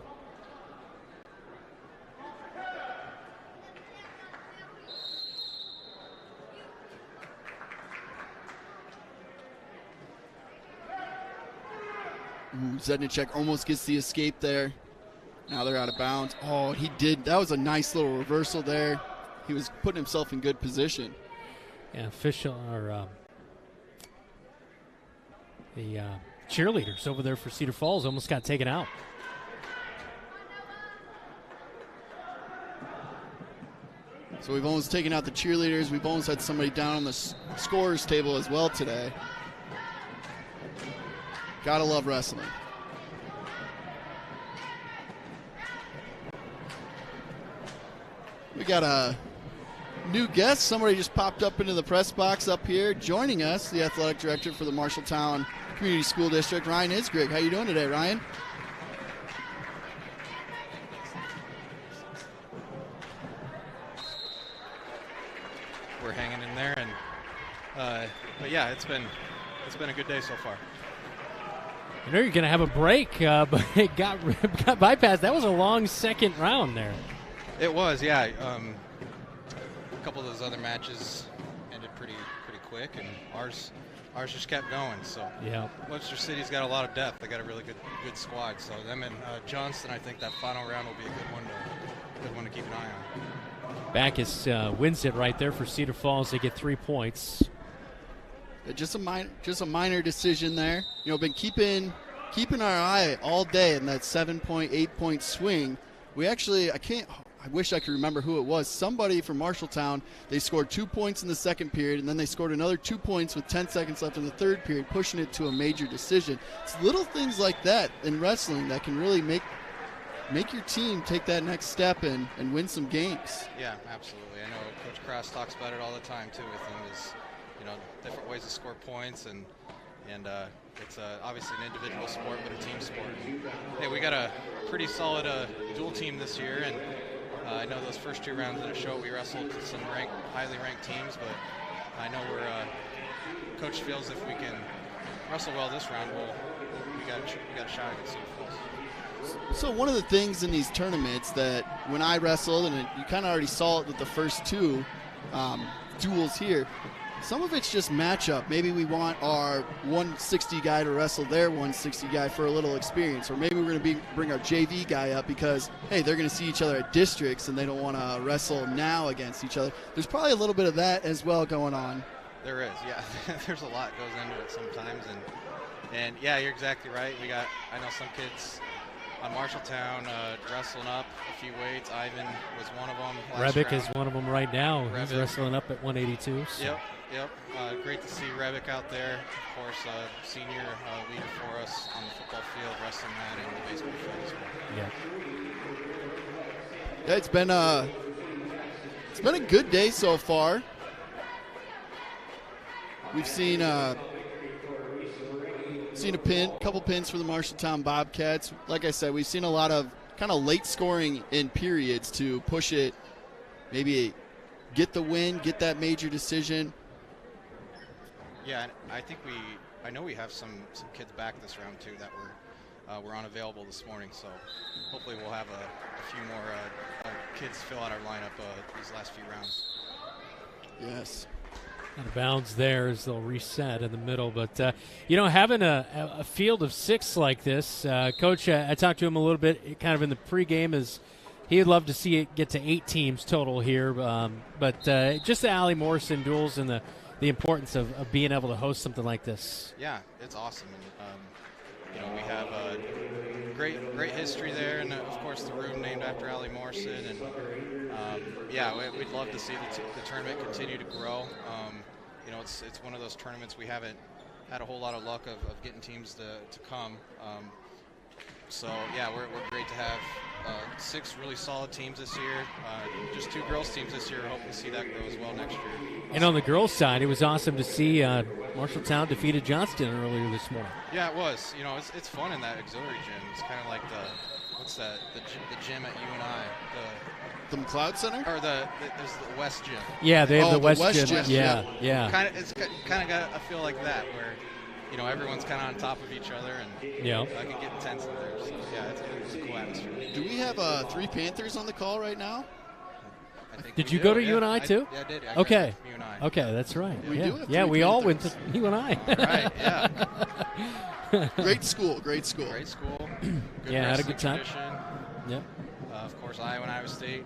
Ooh, Zednicek almost gets the escape there. Now they're out of bounds. Oh, he did. That was a nice little reversal there. He was putting himself in good position. Yeah, official or the cheerleaders over there for Cedar Falls almost got taken out. So we've almost taken out the cheerleaders. We've almost had somebody down on the scorers table as well today. Gotta love wrestling. We got a new guest. Somebody just popped up into the press box up here. Joining us, the athletic director for the Marshalltown Community School District, Ryan Isgrig. How you doing today, Ryan? We're hanging in there, and but yeah, it's been a good day so far. I know you're going to have a break, but it got bypassed. That was a long second round there. It was, yeah. A couple of those other matches ended pretty quick, and ours just kept going. So yeah, Webster City's got a lot of depth. They got a really good squad. So them and Johnston, I think that final round will be a good one to keep an eye on. Backus wins it right there for Cedar Falls. They get 3 points. Just a minor decision there. You know, been keeping our eye all day in that 7-point, 8-point swing. We actually, I wish I could remember who it was. Somebody from Marshalltown, they scored 2 points in the second period, and then they scored another 2 points with 10 seconds left in the third period, pushing it to a major decision. It's little things like that in wrestling that can really make your team take that next step and win some games. Yeah, absolutely. I know Coach Cross talks about it all the time too with him, is, you know, different ways to score points, and it's obviously an individual sport, but a team sport. Hey, we got a pretty solid dual team this year, and I know those first 2 rounds of the show we wrestled some highly ranked teams, but I know Coach feels if we can wrestle well this round, we got a shot against Cedar Falls. So one of the things in these tournaments that when I wrestled, and you kind of already saw it with the first 2 duels here, some of it's just matchup. Maybe we want our 160 guy to wrestle their 160 guy for a little experience, or maybe we're going to bring our JV guy up because, hey, they're going to see each other at districts and they don't want to wrestle now against each other. There's probably a little bit of that as well going on. There is, yeah. There's a lot goes into it sometimes, and yeah, you're exactly right. I know some kids on Marshalltown wrestling up a few weights. Ivan was one of them. Rebick is one of them right now. He's wrestling up at 182. So. Yep. Great to see Rebick out there. Of course, senior leader for us on the football field, wrestling that, and the baseball field as well. Yeah, it's been a good day so far. We've seen a couple pins for the Marshalltown Bobcats. Like I said, we've seen a lot of kind of late scoring in periods to push it, maybe get the win, get that major decision. Yeah, I know we have some kids back this round too that were unavailable this morning. So hopefully we'll have a few more kids fill out our lineup these last few rounds. Yes. Out of bounds there as they'll reset in the middle. But, having a field of 6 like this, Coach, I talked to him a little bit kind of in the pregame as he'd love to see it get to 8 teams total here. But just the Allie Morrison duels and the importance of being able to host something like this. Yeah, it's awesome. And, we have a great history there. And, of course, the room named after Allie Morrison. And, we'd love to see the tournament continue to grow. It's one of those tournaments we haven't had a whole lot of luck of getting teams to come. We're great to have 6 really solid teams this year. Just 2 girls teams this year. Hoping to see that grow as well next year. And on the girls' side, it was awesome to see Marshalltown defeated Johnston earlier this morning. Yeah, it was. It's fun in that auxiliary gym. It's kind of like the gym at UNI. The McLeod Center? Or there's the West Gym. Yeah, they have the West Gym. Yeah. It's kind of got a feel like that where, everyone's kind of on top of each other and it can get intense in there. So, it's a cool atmosphere. Do we have 3 Panthers on the call right now? Did you go to UNI too? I did. Okay. UNI. Okay, that's right. We do have 3 we Panthers. all went to UNI. Right, yeah. Great school. Great school. Good had a good time. Tradition. Yep. Of course, Iowa State,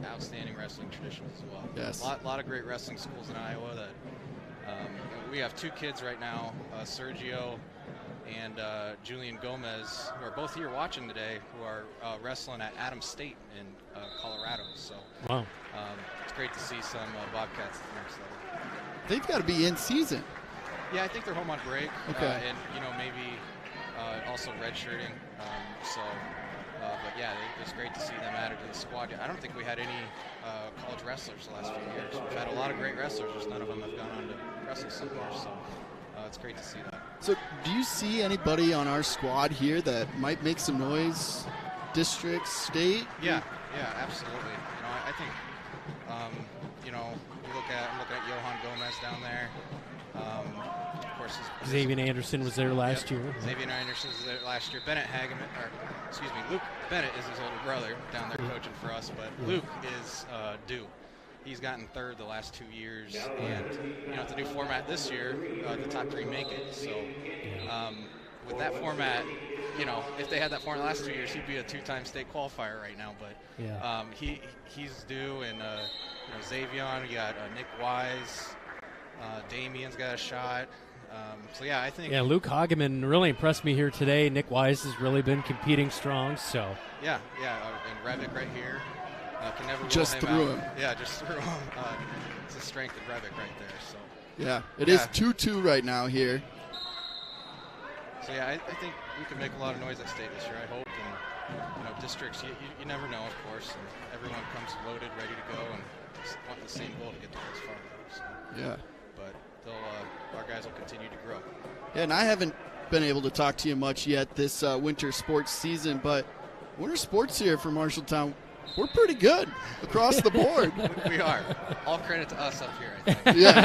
outstanding wrestling traditions as well. Yes. A lot of great wrestling schools in Iowa. That we have 2 kids right now, Sergio and Julian Gomez, who are both here watching today, who are wrestling at Adams State in Colorado. So wow, it's great to see some Bobcats at the next level. They've got to be in season. Yeah, I think they're home on break. Okay. And maybe also redshirting. But it's great to see them added to the squad. I don't think we had any college wrestlers the last few years. We've had a lot of great wrestlers, just none of them have gone on to wrestle somewhere. So it's great to see that. So do you see anybody on our squad here that might make some noise, district, state? Yeah, absolutely. I think, I'm looking at Johan Gomez down there. Of course, Xavier Anderson was there last year. Xavier Anderson was there last year. Luke Bennett is his older brother down there coaching for us, but Luke is due. He's gotten 3rd the last 2 years, and it's a new format this year. The top 3 make it. So with that format, if they had that format the last 2 years, he'd be a 2-time state qualifier right now. But he's due, and Xavier, you got Nick Wise, Damien's got a shot. I think. Yeah, Luke Hageman really impressed me here today. Nick Wise has really been competing strong. So. And Revick right here. Can never just rule threw him. him. Yeah, just threw him. It's a strength of Revick right there. So. Yeah, it is 2-2 right now here. So I think we can make a lot of noise at state this year. I hope, and districts. You never know, of course. And everyone comes loaded, ready to go, and want the same goal to get the most far. So. Yeah. But our guys will continue to grow. Yeah, and I haven't been able to talk to you much yet this winter sports season, but winter sports here for Marshalltown, we're pretty good across the board. We are. All credit to us up here, I think. Yeah.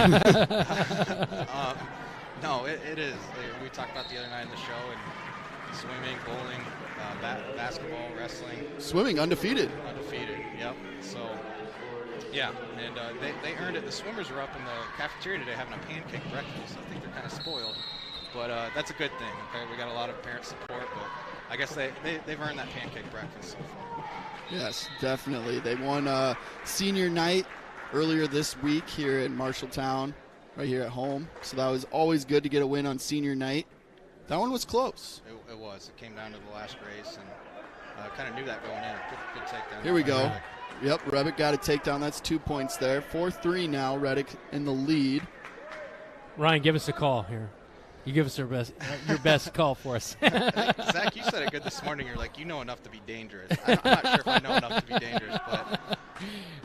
No, it is. We talked about the other night in the show, and swimming, bowling, basketball, wrestling. Swimming, undefeated. Undefeated, yep. So, Yeah, and they earned it. The swimmers were up in the cafeteria today having a pancake breakfast. I think they're kind of spoiled, but that's a good thing. Okay, we got a lot of parent support, but I guess they've earned that pancake breakfast so far. Yes, definitely. They won senior night earlier this week here in Marshalltown, right here at home. So that was always good to get a win on senior night. That one was close. It was. It came down to the last race, and kind of knew that going in. Good takedown. Here we go. Yep, Rebick got a takedown. That's 2 points there. 4-3 now. Reddick in the lead. Ryan, give us a call here. You give us your best call for us. Zach, you said it good this morning. You're like, you know enough to be dangerous. I'm not sure if I know enough to be dangerous, but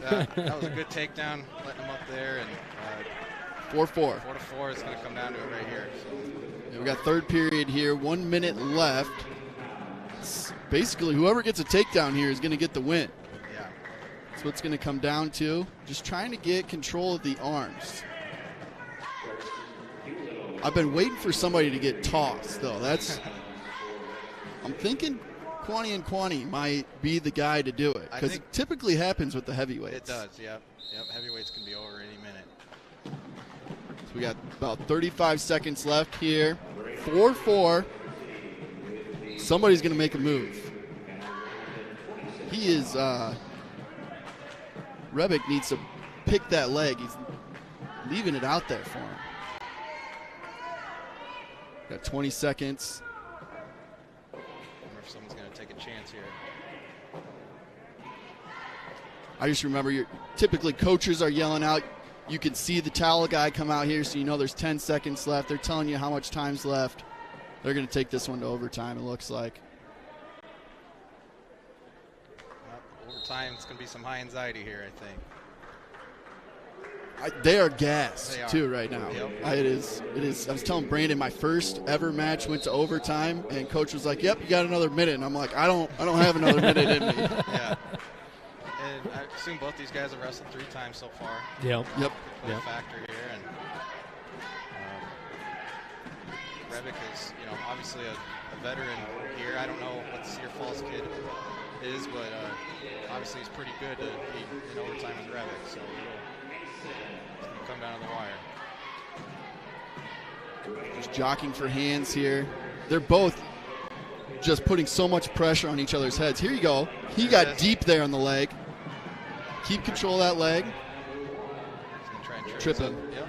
that was a good takedown, letting him up there. And 4-4. 4-4 is going to come down to it right here. So. Yeah, we got third period here. 1 minute left. Basically, whoever gets a takedown here is going to get the win. Yeah. That's what it's going to come down to. Just trying to get control of the arms. I've been waiting for somebody to get tossed, though. I'm thinking Kwani might be the guy to do it, because it typically happens with the heavyweights. It does, yep. Heavyweights can be over any minute. So we got about 35 seconds left here. 4-4. Somebody's going to make a move. He is, Rebick needs to pick that leg. He's leaving it out there for him. Got 20 seconds. I wonder if someone's going to take a chance here. I just remember typically coaches are yelling out. You can see the towel guy come out here, so you know there's 10 seconds left. They're telling you how much time's left. They're going to take this one to overtime, it looks like. Overtime, it's going to be some high anxiety here, I think. They are gassed too right now. Yep. It is. I was telling Brandon my first ever match went to overtime, and coach was like, "Yep, you got another minute." And I'm like, "I don't have another minute in me." Yeah. And I assume both these guys have wrestled 3 times so far. Yep. Could play a factor here, and Rebick is, obviously a veteran here. I don't know what the Cedar Falls kid is, but obviously he's pretty good to be in overtime with Rebick. So. Come down to the wire. Just jockeying for hands here. They're both just putting so much pressure on each other's heads. Here you go. He got deep there on the leg. Keep control of that leg. He's going to try and trip him. Yep.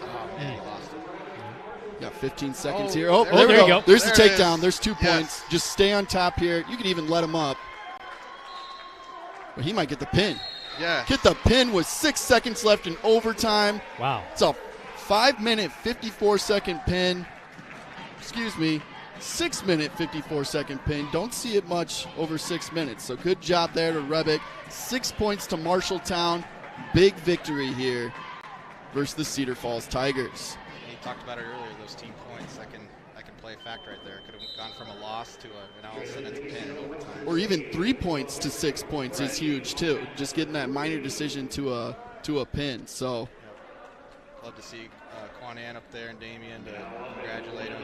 Oh, man, he lost it. Got 15 seconds here. Oh, there we go. There's the takedown. There's 2 points. Just stay on top here. You can even let him up. But he might get the pin. Yeah. Get the pin with 6 seconds left in overtime. Wow. It's a 5-minute, 54-second pin. 6-minute, 54-second pin. Don't see it much over 6 minutes. So good job there to Rebick. 6 points to Marshalltown. Big victory here versus the Cedar Falls Tigers. He talked about it earlier, those team points. That can play a factor right there. Could have gone from a loss to all of a sudden it's a pin in overtime. Or even 3 points to 6 points is huge too. Just getting that minor decision to a pin. So love to see Quan Ann up there and Damien to congratulate him.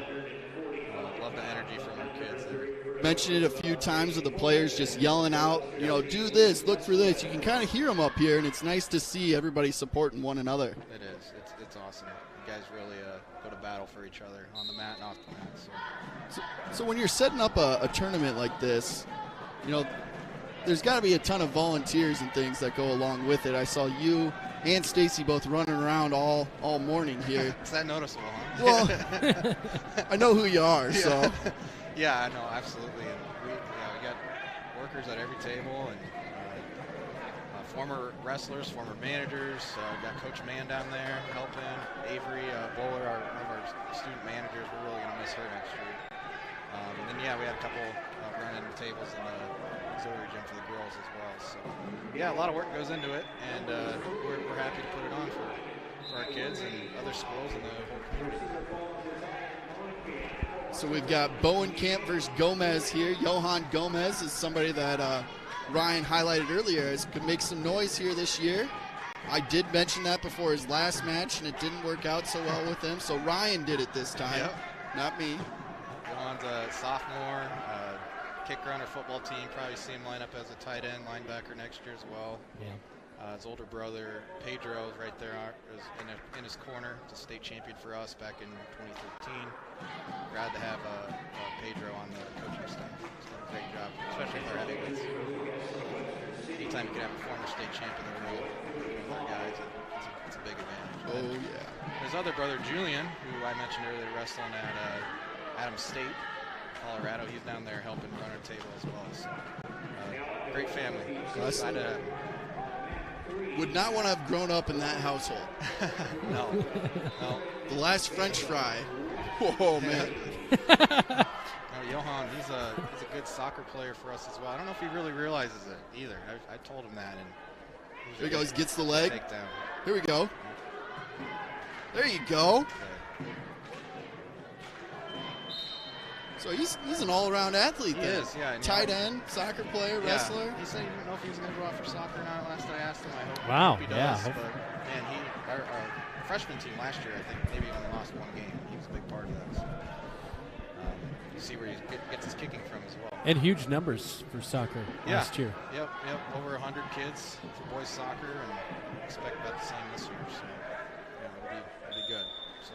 Love the energy from our kids there. Mentioned it a few times with the players just yelling out, do this, look for this. You can kind of hear them up here, and it's nice to see everybody supporting one another. It is. It's awesome. You guys really go to battle for each other on the mat and off the mat. So when you're setting up a tournament like this, there's got to be a ton of volunteers and things that go along with it. I saw you and Stacy both running around all morning here. Is that noticeable, huh? Well, I know who you are, so. Yeah, I know, absolutely. And we got workers at every table, and former wrestlers, former managers. Got Coach Mann down there helping. Avery Bowler, one of our student managers. We're really going to miss her next year. And then, we had a couple running tables in the auxiliary gym for the girls as well. So, a lot of work goes into it, and we're happy to put it on for our kids and other schools and the whole community. So we've got Bowenkamp versus Gomez here. Johan Gomez is somebody that Ryan highlighted earlier could make some noise here this year. I did mention that before his last match, and it didn't work out so well with him. So Ryan did it this time, not me. Johan's a sophomore, kicker on our football team. Probably see him line up as a tight end, linebacker next year as well. Yeah. His older brother, Pedro, is right there is in his corner. He's a state champion for us back in 2013. Glad to have Pedro on the coaching staff. He's done a great job, especially with our heavyweights. Anytime you can have a former state champion in the world with our guys, it's a big advantage. Oh, yeah. His other brother, Julian, who I mentioned earlier, wrestling at Adams State, Colorado. He's down there helping run our table as well. So, great family. Glad to have him. Would not want to have grown up in that household. No. The last French fry. Whoa, man. No, Johan, he's a good soccer player for us as well. I don't know if he really realizes it either. I told him that. And there he goes, gets the leg. Takedown. Here we go. There you go. So he's an all-around athlete. He there. is, yeah. Tight end, soccer player, wrestler. He said he didn't know if he was going to go out for soccer or not. Last I asked him, I hope he does. Yeah. But man, our freshman team last year, I think maybe only lost one game. He was a big part of that. So, you see where he gets his kicking from as well. And huge numbers for soccer last year. Yep. Over 100 kids for boys soccer, and expect about the same this year. So it'll be good. So.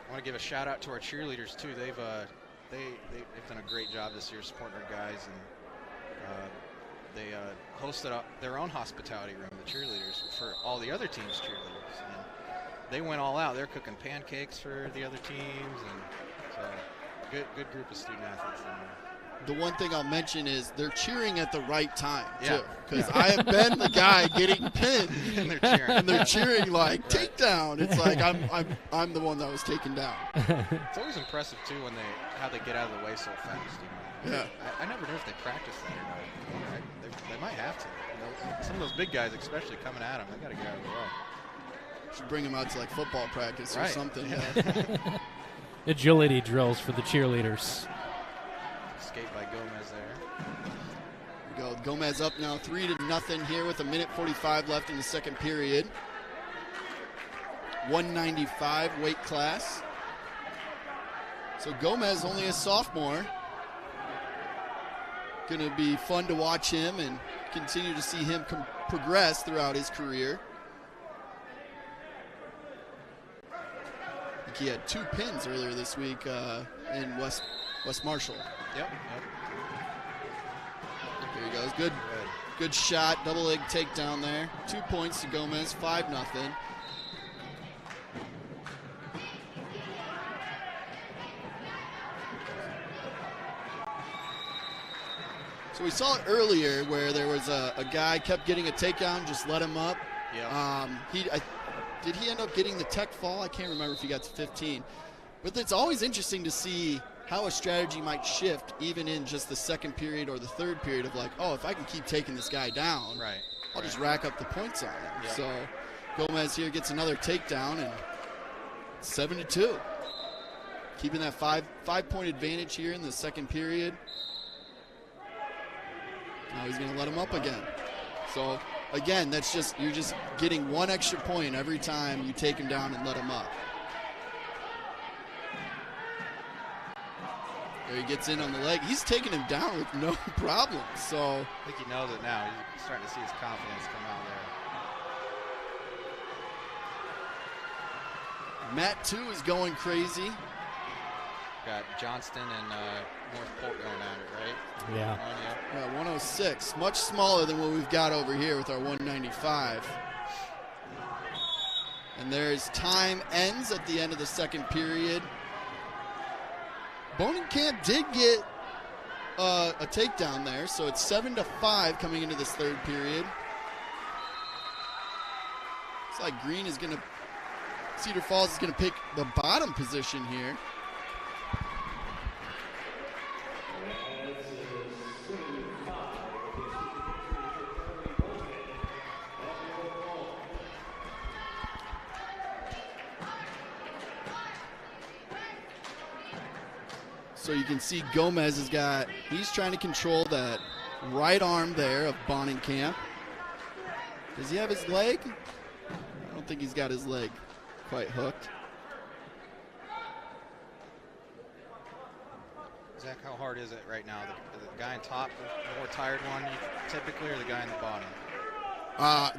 I want to give a shout out to our cheerleaders too. They've done a great job this year supporting our guys, and they hosted their own hospitality room, the cheerleaders, for all the other teams' cheerleaders. And they went all out. They're cooking pancakes for the other teams, and so good group of student athletes in there. The one thing I'll mention is they're cheering at the right time, yeah. too. Because I have been the guy getting pinned, and they're cheering like takedown. It's like I'm the one that was taken down. It's always impressive too when how they get out of the way so fast. You know? Yeah. I never know if they practice that or not. Right? They might have to. You know, some of those big guys, especially coming at them, they got to get out of the way. Should bring them out to like football practice or something. Yeah. Agility drills for the cheerleaders. Escape by Gomez there. Here we go. Gomez up now 3-0 here with 1:45 left in the second period. 195 weight class. So Gomez only a sophomore. Going to be fun to watch him and continue to see him progress throughout his career. I think he had 2 pins earlier this week in West Marshall. Yep. Here he goes. Good shot. Double leg takedown there. 2 points to Gomez. 5-0. So we saw it earlier where there was a guy kept getting a takedown, just let him up. Yeah. Did he end up getting the tech fall? I can't remember if he got to 15. But it's always interesting to see how a strategy might shift even in just the second period or the third period of like, oh, if I can keep taking this guy down, I'll just rack up the points on him. Yeah. So Gomez here gets another takedown and 7-2. Keeping that five-point advantage here in the second period. Now he's going to let him up again. So again, you're just getting 1 extra point every time you take him down and let him up. There he gets in on the leg. He's taking him down with no problem. So I think he knows it now. He's starting to see his confidence come out there. Matt, too, is going crazy. Got Johnston and North Polk going at it, right? Yeah. Yeah, 106. Much smaller than what we've got over here with our 195. And there's time ends at the end of the second period. Bonenkamp did get a takedown there, so it's 7-5 coming into this third period. Looks like Cedar Falls is going to pick the bottom position here. So you can see Gomez he's trying to control that right arm there of Bonenkamp. Does he have his leg? I don't think he's got his leg quite hooked. Zach, how hard is it right now? The guy on top, the more tired one typically, or the guy on the bottom?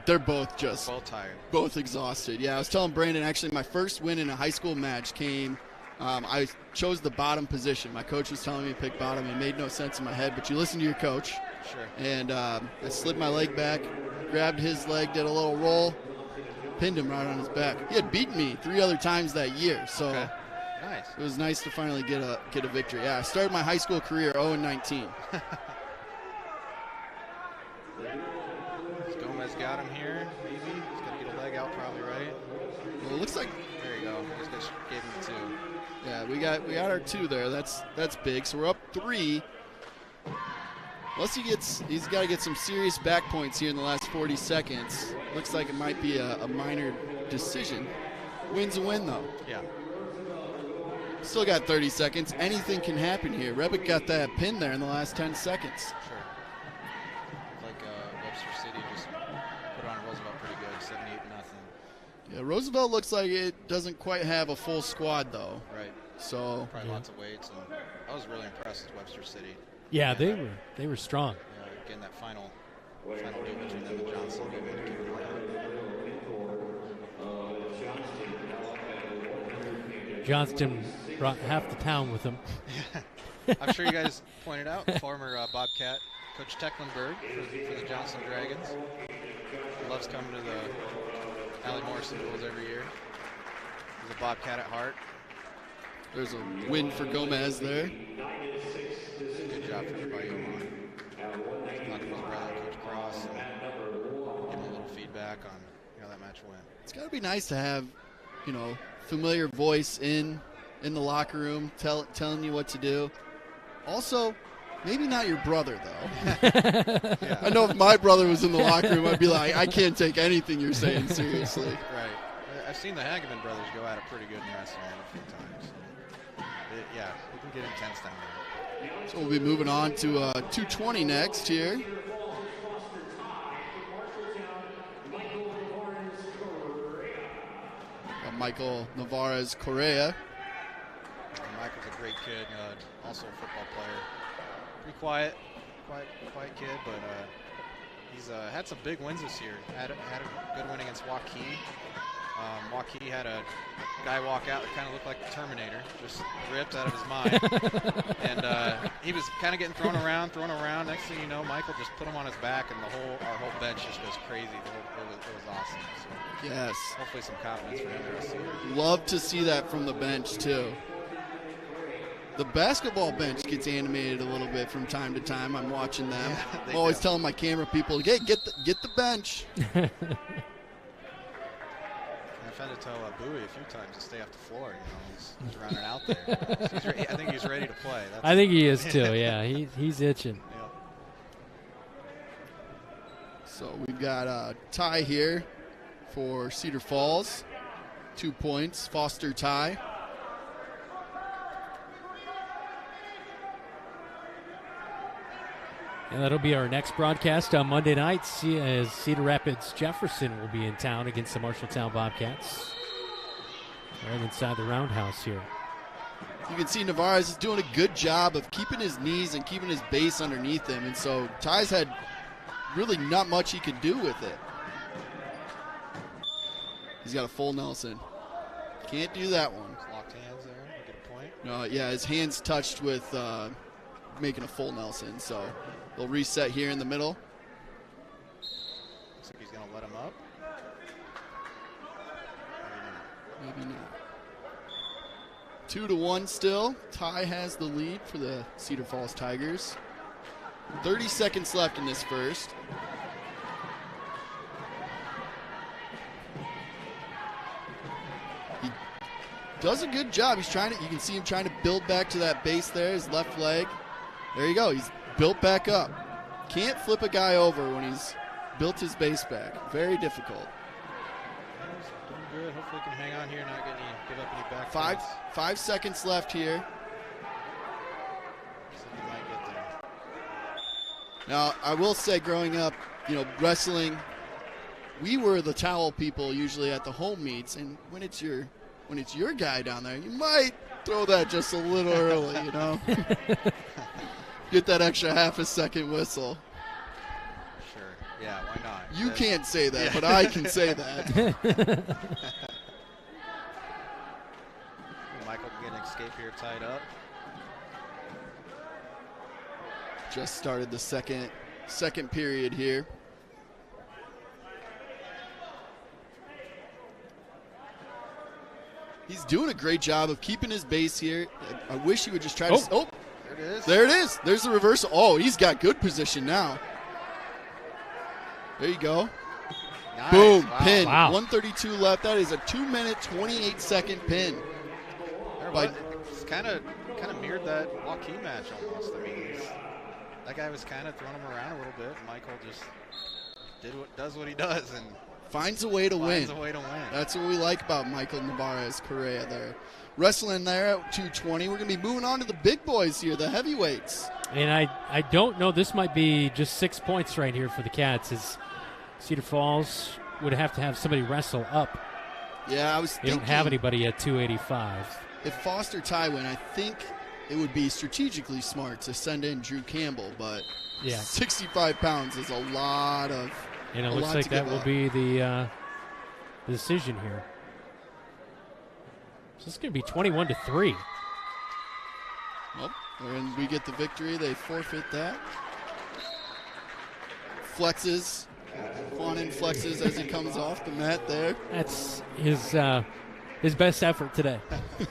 They're both just tired. Both exhausted. Yeah, I was telling Brandon, actually, my first win in a high school match came, I chose the bottom position. My coach was telling me to pick bottom. It made no sense in my head, but you listen to your coach. Sure. And I slid my leg back, grabbed his leg, did a little roll, pinned him right on his back. He had beaten me 3 other times that year, so nice. It was nice to finally get a victory. Yeah, I started my high school career 0-19. Gomez got him here, maybe. He's got to get a leg out probably, right? Well, it looks like... There you go. He just gave him the 2. Yeah, we got our 2 there. That's big. So we're up 3. Unless he's got to get some serious back points here in the last 40 seconds. Looks like it might be a minor decision. Win's a win, though. Yeah. Still got 30 seconds. Anything can happen here. Rebick got that pin there in the last 10 seconds. Sure. Like Webster City just put on Roosevelt pretty good, 78-0. Yeah, Roosevelt looks like it doesn't quite have a full squad, though. Right. So probably lots of weights, and I was really impressed with Webster City. Yeah, they were strong. Again, that final duel between them and Johnson. Johnston brought half the town with him. I'm sure you guys pointed out, former Bobcat Coach Tecklenburg for the Johnson Dragons. Loves coming to the Allie Morrison duels every year. He's a Bobcat at heart. There's a win for Gomez there. Good job for everybody. Talking to his brother, Coach Cross, and give him a little feedback on how that match went. It's got to be nice to have, familiar voice in the locker room telling you what to do. Also, maybe not your brother, though. Yeah. I know if my brother was in the locker room, I'd be like, I can't take anything you're saying seriously. Right. I've seen the Hageman brothers go at it pretty good in wrestling a few times. It can get intense down there. So we'll be moving on to 220 next here. Michael Navarez Correa. Michael's a great kid, also a football player. Pretty quiet kid, but he's had some big wins this year. Had a good win against Waukee. Waukee had a guy walk out that kind of looked like the Terminator, just ripped out of his mind. And he was kind of getting thrown around. Next thing you know, Michael just put him on his back, and our whole bench just goes crazy. It was awesome. So yes. Hopefully some confidence for him the rest of the year. Love to see that from the bench, too. The basketball bench gets animated a little bit from time to time. I'm watching them. Yeah, I'm always telling my camera people, hey, get the bench. I've had to tell Bowie a few times to stay off the floor. He's running out there. So I think he's ready to play. I think he is too. Yeah, he's itching. Yep. So we've got a tie here for Cedar Falls. 2 points. Foster tie. And that'll be our next broadcast on Monday night as Cedar Rapids Jefferson will be in town against the Marshalltown Bobcats. Right inside the roundhouse here. You can see Navarez is doing a good job of keeping his knees and keeping his base underneath him. And so Ty's had really not much he could do with it. He's got a full Nelson. Can't do that one. Locked hands there. Get a point. No, yeah, his hands touched with making a full Nelson. So they'll reset here in the middle. Looks like he's going to let him up. Maybe not. 2-1 still. Ty has the lead for the Cedar Falls Tigers. 30 seconds left in this first. He does a good job. You can see him trying to build back to that base there, his left leg. There you go. He's built back up. Can't flip a guy over when he's built his base back. Very difficult. Doing good. Hopefully he can hang on here and not give up any back. 5 seconds left here. So he might get there. Now, I will say growing up, wrestling, we were the towel people usually at the home meets, and when it's your when it's your guy down there, you might throw that just a little early, you know? Get that extra half a second whistle. Sure. Yeah, why not? You can't say that, but I can say that. Michael can get an escape here tied up. Just started the second period here. He's doing a great job of keeping his base here. I wish he would just try to. Oh, there it is. There it is. There's the reversal. Oh, he's got good position now. There you go. Nice. Boom, Wow. pin. Wow. 132 left. That is a 2-minute, 28-second pin. It's kind of mirrored that Joaquin match almost. I mean, that guy was kind of throwing him around a little bit. Michael just does what he does and finds a way to win. Finds a way to win. That's what we like about Michael Navarez Correa there. Wrestling there at 220. We're going to be moving on to the big boys here, the heavyweights. And I don't know. This might be just 6 points right here for the Cats. As Cedar Falls would have to have somebody wrestle up. Yeah, I was They thinking. don't have anybody at 285. If Foster Tywin, I think it would be strategically smart to send in Drew Campbell, but Yeah. 65 pounds is a lot of. And it a looks lot like to that give will up. be the decision here. So it's going to be 21-3. Well, and we get the victory. They forfeit that. Flexes. Quanin flexes as he comes off the mat there. That's his best effort today.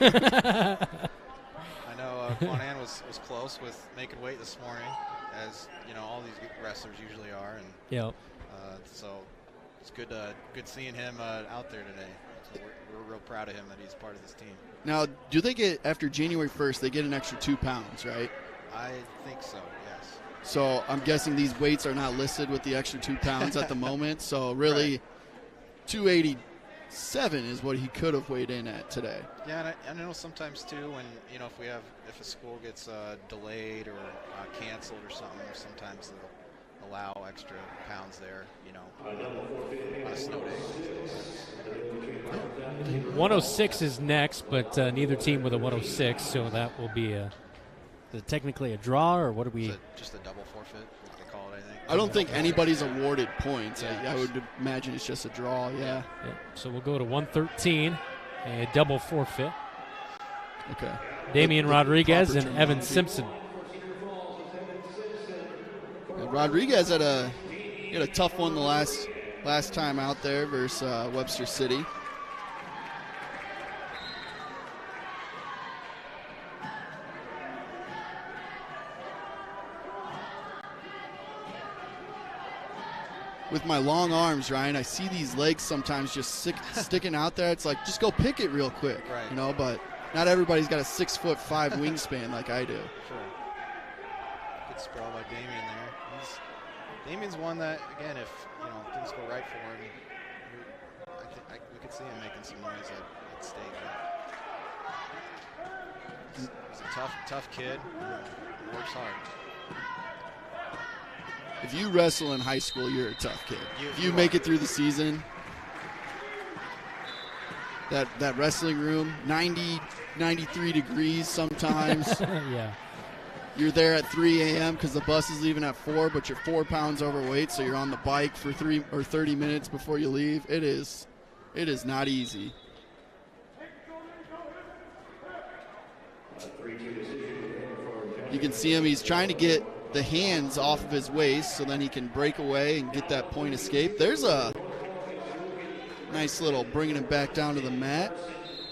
I know Quanan was close with making weight this morning, as you know all these wrestlers usually are, and so it's good seeing him out there today. So we're real proud of him that he's part of this team. Now, do they get, after January 1st, they get an extra 2 pounds, right? I think so, yes. So I'm guessing these weights are not listed with the extra 2 pounds at the moment. So really, Right. 287 is what he could have weighed in at today. Yeah, and I know sometimes too when if a school gets delayed or canceled or something, sometimes they'll allow extra pounds there, on a snow day. 106 is next, but neither team with a 106, so that will be is it technically a draw, or what do we? Just a double forfeit, what they call it, I think. I don't think anybody's awarded points. Yeah, I would imagine it's just a draw, yeah. So we'll go to 113, a double forfeit. Okay. Damian Rodriguez and proper Evan terminology. Simpson. Rodriguez had a tough one the last time out there versus Webster City. With my long arms, Ryan, I see these legs sometimes just sticking out there. It's like, just go pick it real quick, Right. But not everybody's got a 6'5" wingspan like I do. Sure. Good sprawl by Damian there. Damian's one that, again, if things go right for him, we could see him making some noise at state. He's a tough kid. Works hard. If you wrestle in high school, you're a tough kid. If you you make are. it through the season, that wrestling room, 90, 93 degrees sometimes. Yeah. You're there at 3 a.m. because the bus is leaving at 4, but you're 4 pounds overweight, so you're on the bike for 3 or 30 minutes before you leave. It is not easy. You can see him. He's trying to get the hands off of his waist so then he can break away and get that point escape. There's a nice little bringing him back down to the mat.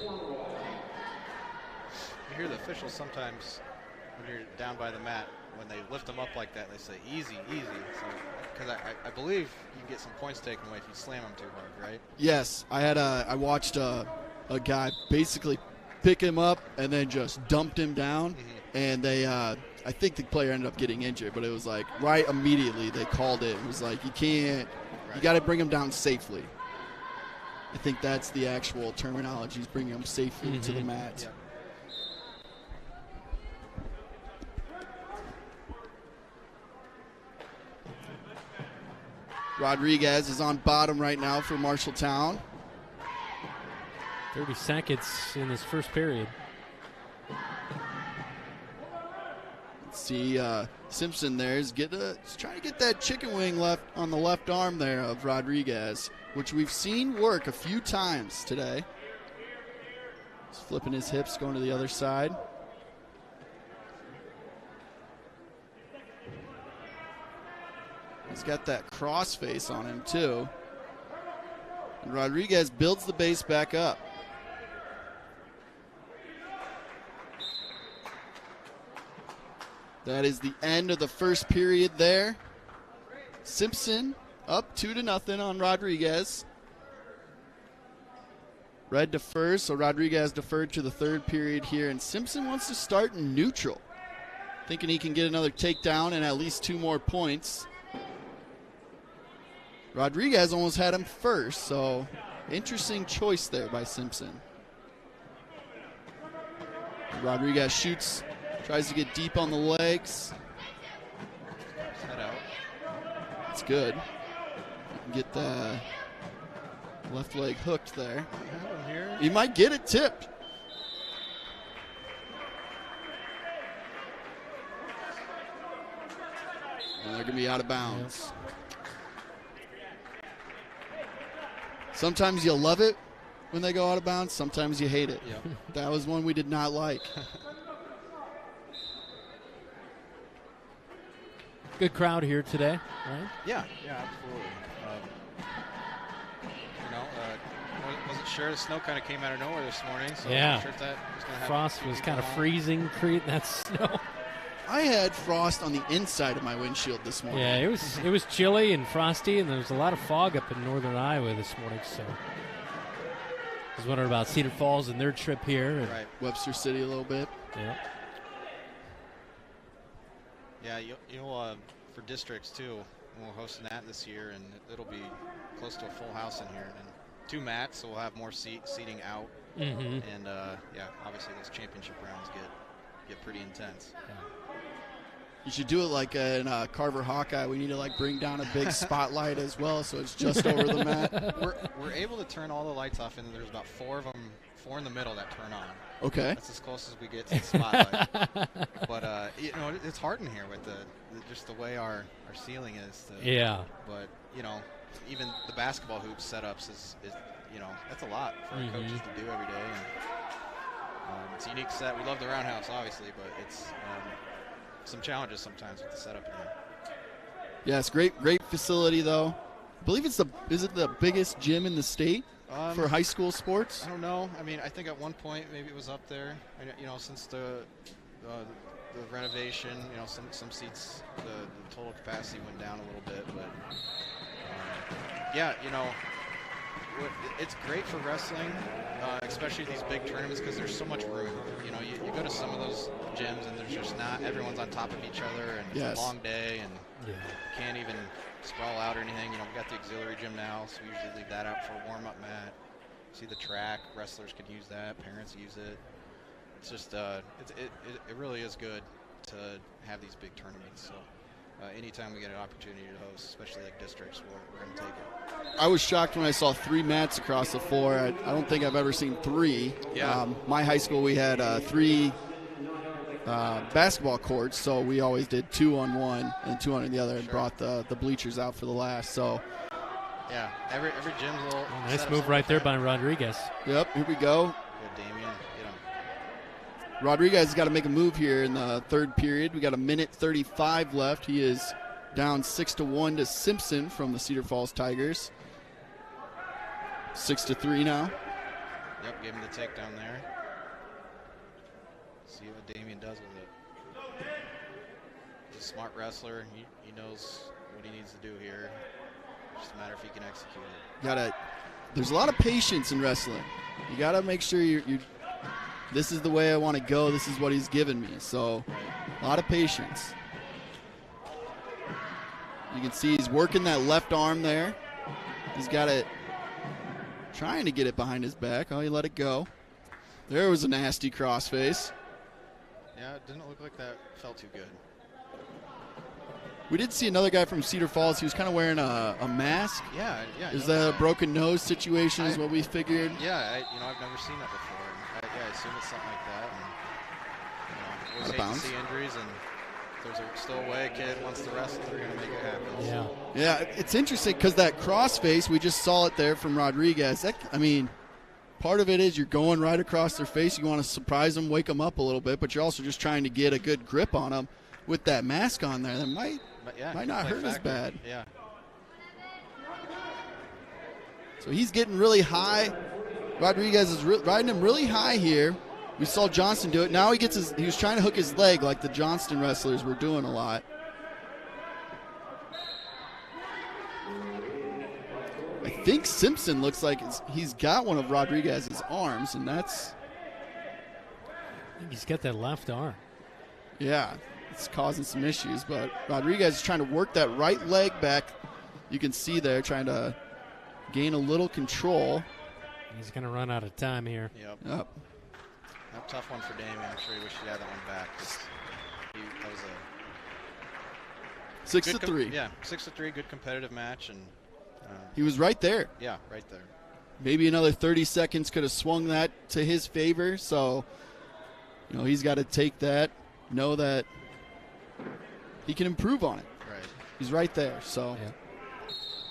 You hear the officials sometimes when you're down by the mat, when they lift them up like that, they say easy, easy. Because I believe you get some points taken away if you slam them too hard, right? Yes, I watched a guy basically pick him up and then just dumped him down, and they I think the player ended up getting injured, but it was like right immediately they called it. It was like you got to bring him down safely. I think that's the actual terminology, is bringing him safely to the mat. Yeah. Rodriguez is on bottom right now for Marshalltown. 30 seconds in this first period. Let's see, Simpson there is trying to get that chicken wing left on the left arm there of Rodriguez, which we've seen work a few times today. He's flipping his hips, going to the other side. He's got that cross face on him too. And Rodriguez builds the base back up. That is the end of the first period there. Simpson up 2-0 on Rodriguez. Red defers, so Rodriguez deferred to the third period here, and Simpson wants to start in neutral, thinking he can get another takedown and at least 2 more points. Rodriguez almost had him first, so interesting choice there by Simpson. Rodriguez shoots, tries to get deep on the legs. Head out. It's good. Get the left leg hooked there. He might get it tipped. And they're going to be out of bounds. Sometimes you love it when they go out of bounds. Sometimes you hate it. Yep. That was one we did not like. Good crowd here today, right? Yeah, absolutely. Wasn't sure. The snow kind of came out of nowhere this morning, so yeah. I'm not sure if that was going to happen. Frost was kind of freezing, creating that snow. I had frost on the inside of my windshield this morning. Yeah, it was chilly and frosty, and there was a lot of fog up in northern Iowa this morning. So I was wondering about Cedar Falls and their trip here. And right, Webster City a little bit. Yeah. Yeah, you'll for districts too. We're hosting that this year, and it'll be close to a full house in here. And 2 mats, so we'll have more seating out. Mm-hmm. And yeah, obviously those championship rounds get pretty intense. Yeah. You should do it like in Carver Hawkeye. We need to bring down a big spotlight as well, so it's just over the mat. We're able to turn all the lights off, and there's about 4 of them, 4 in the middle that turn on. Okay. That's as close as we get to the spotlight. But it's hard in here with just the way our ceiling is. Yeah. But even the basketball hoop setups is that's a lot for our coaches to do every day. And, it's a unique set. We love the Roundhouse, obviously, but it's some challenges sometimes with the setup in here. Yeah, it's great facility though. I believe is it the biggest gym in the state for high school sports? I don't know. I mean, I think at one point maybe it was up there. Since the renovation, some seats, the total capacity went down a little bit, but yeah, it's great for wrestling, especially these big tournaments, because there's so much room. You go to some of those gyms and there's just not, everyone's on top of each other, and it's a long day, and you can't even sprawl out or anything. We got the auxiliary gym now, so we usually leave that out for a warm-up mat. See the track, wrestlers can use that, parents use it. It's just, it really is good to have these big tournaments. So anytime we get an opportunity to host, especially like districts, we're going to take it. I was shocked when I saw 3 mats across the floor. I don't think I've ever seen 3. Yeah. My high school, we had 3 basketball courts, so we always did 2 on one and 2 on the other, and brought the bleachers out for the last. So yeah, every gym's a little nice move right there by Rodriguez. Yep, here we go. Good, Damien. Get him. Rodriguez has got to make a move here in the third period. We got 1:35 left. He is down 6-1 to Simpson from the Cedar Falls Tigers. 6-3 now. Yep, give him the takedown there. See what Damien does with it. He's a smart wrestler. He knows what he needs to do here. Just a matter if he can execute it. There's a lot of patience in wrestling. You got to make sure you this is the way I want to go. This is what he's given me. So a lot of patience. You can see he's working that left arm there. He's got it, trying to get it behind his back. Oh, he let it go. There was a nasty crossface. Yeah, it didn't look like that felt too good. We did see another guy from Cedar Falls. He was kind of wearing a mask. Yeah. Is that a broken nose situation? Is what we figured? Yeah, I've never seen that before. I assume it's something like that. And, always hate to see injuries, and if there's still a way a kid wants to wrestle, they're going to make it happen. Yeah, it's interesting because that crossface, we just saw it there from Rodriguez. Part of it is you're going right across their face. You want to surprise them, wake them up a little bit, but you're also just trying to get a good grip on them with that mask on there. That might not hurt as bad. Yeah. So he's getting really high. Rodriguez is riding him really high here. We saw Johnston do it. Now he was trying to hook his leg like the Johnston wrestlers were doing a lot. I think Simpson looks like he's got one of Rodriguez's arms, and that's... I think he's got that left arm. Yeah, it's causing some issues, but Rodriguez is trying to work that right leg back. You can see there, trying to gain a little control. He's going to run out of time here. Yep. A tough one for Damien. I'm sure he wished he had that one back. That was a 6-3. 6-3, good competitive match, and he was right there. Yeah, right there. Maybe another 30 seconds could have swung that to his favor. So, he's got to take that, know that he can improve on it. Right. He's right there. So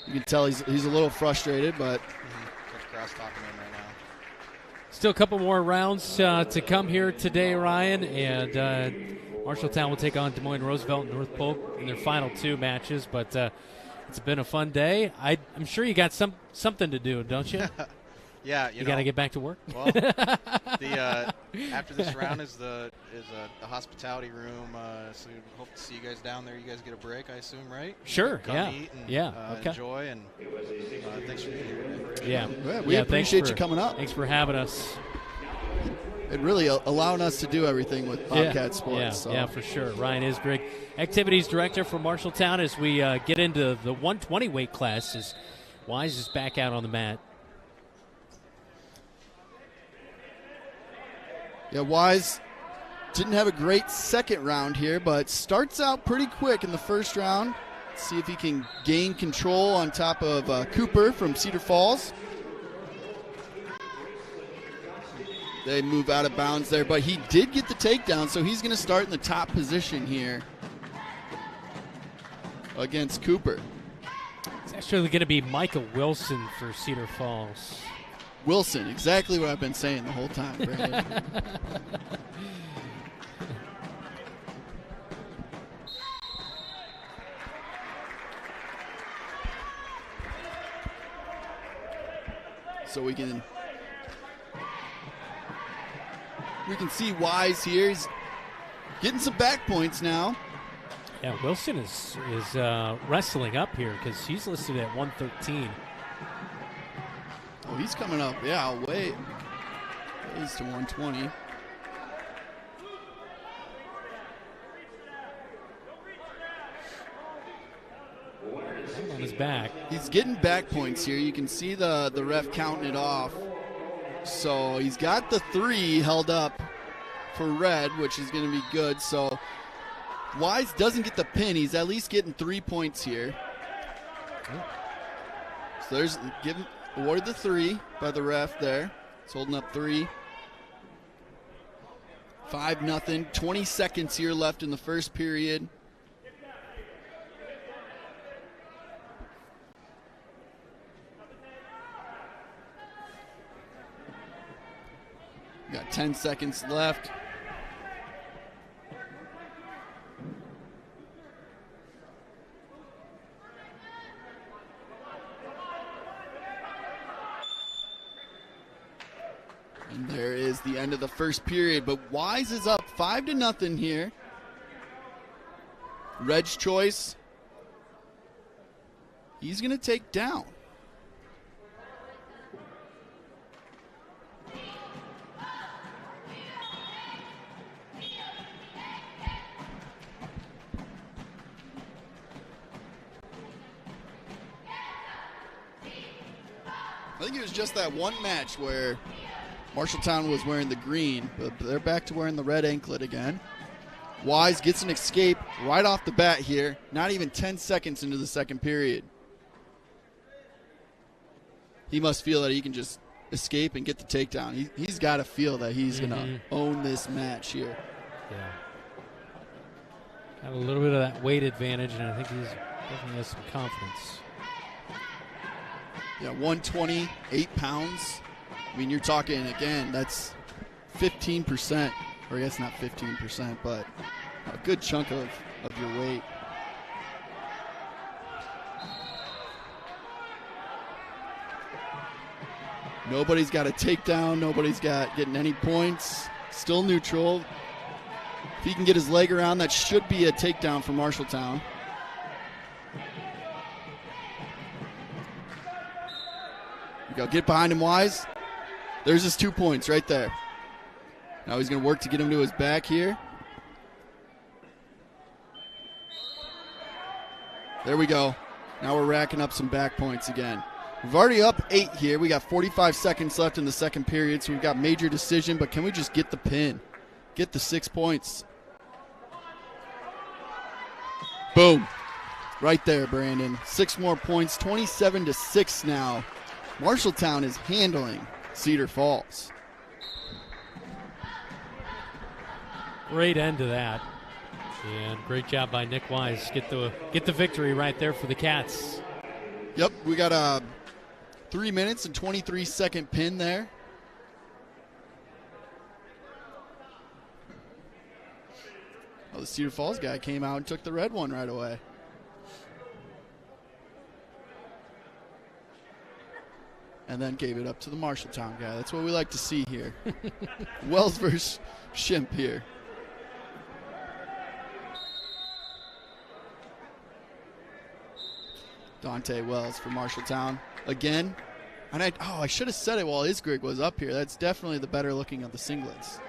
you can tell he's a little frustrated, but Coach Cross talking to him right now. Still a couple more rounds to come here today, Ryan, and Marshalltown will take on Des Moines Roosevelt and North Polk in their final 2 matches, but it's been a fun day. I'm sure you got something to do, don't you? Yeah, you got to get back to work. Well, after this round is the hospitality room. So we hope to see you guys down there. You guys get a break, I assume, right? Sure. Come eat and okay. enjoy. And thanks for being here today. Yeah, we appreciate you coming up. Thanks for having us. It really allowing us to do everything with Bobcat Sports. Yeah, for sure. Ryan Isgrigg, Activities Director for Marshalltown, as we get into the 120 weight class, as Wise is back out on the mat. Yeah, Wise didn't have a great second round here, but starts out pretty quick in the first round. Let's see if he can gain control on top of Cooper from Cedar Falls. They move out of bounds there, but he did get the takedown, so he's going to start in the top position here against Cooper. It's actually going to be Michael Wilson for Cedar Falls. Wilson, exactly what I've been saying the whole time, Brandon. So we can see Wise here. He's getting some back points now. Yeah, Wilson is wrestling up here because he's listed at 113. Oh, he's coming up. Yeah, way. He's to 120. On his back. He's getting back points here. You can see the ref counting it off. So he's got the 3 held up for red, which is going to be good. So Wise doesn't get the pin. He's at least getting 3 points here. So there's awarded the 3 by the ref there. It's holding up 3. 5-0. 20 seconds here left in the first period. Got 10 seconds left. And there is the end of the first period, but Wise is up 5-0 here. Red's choice. He's going to take down. I think it was just that one match where Marshalltown was wearing the green, but they're back to wearing the red anklet again. Wise gets an escape right off the bat here, not even 10 seconds into the second period. He must feel that he can just escape and get the takedown. He's got to feel that he's going to own this match here. Yeah. Got a little bit of that weight advantage, and I think he's definitely has some confidence. Yeah, 120, 8 pounds. I mean, you're talking, again, that's 15%, or I guess not 15%, but a good chunk of your weight. Nobody's got a takedown. Nobody's getting any points. Still neutral. If he can get his leg around, that should be a takedown for Marshalltown. You go, get behind him, Wise. There's his 2 points right there. Now he's going to work to get him to his back here. There we go. Now we're racking up some back points again. We've already up 8 here. We got 45 seconds left in the second period, so we've got major decision, but can we just get the pin? Get the 6 points. Boom. Right there, Brandon. 6 more points, 27-6 now. Marshalltown is handling Cedar Falls. Great end to that. And great job by Nick Wise. Get the victory right there for the Cats. Yep, we got a 3 minutes and 23-second pin there. Oh, the Cedar Falls guy came out and took the red one right away. And then gave it up to the Marshalltown guy. That's what we like to see here. Wells versus Shimp here. Dante Wells for Marshalltown again. And I should have said it while Isgrig was up here. That's definitely the better looking of the singlets.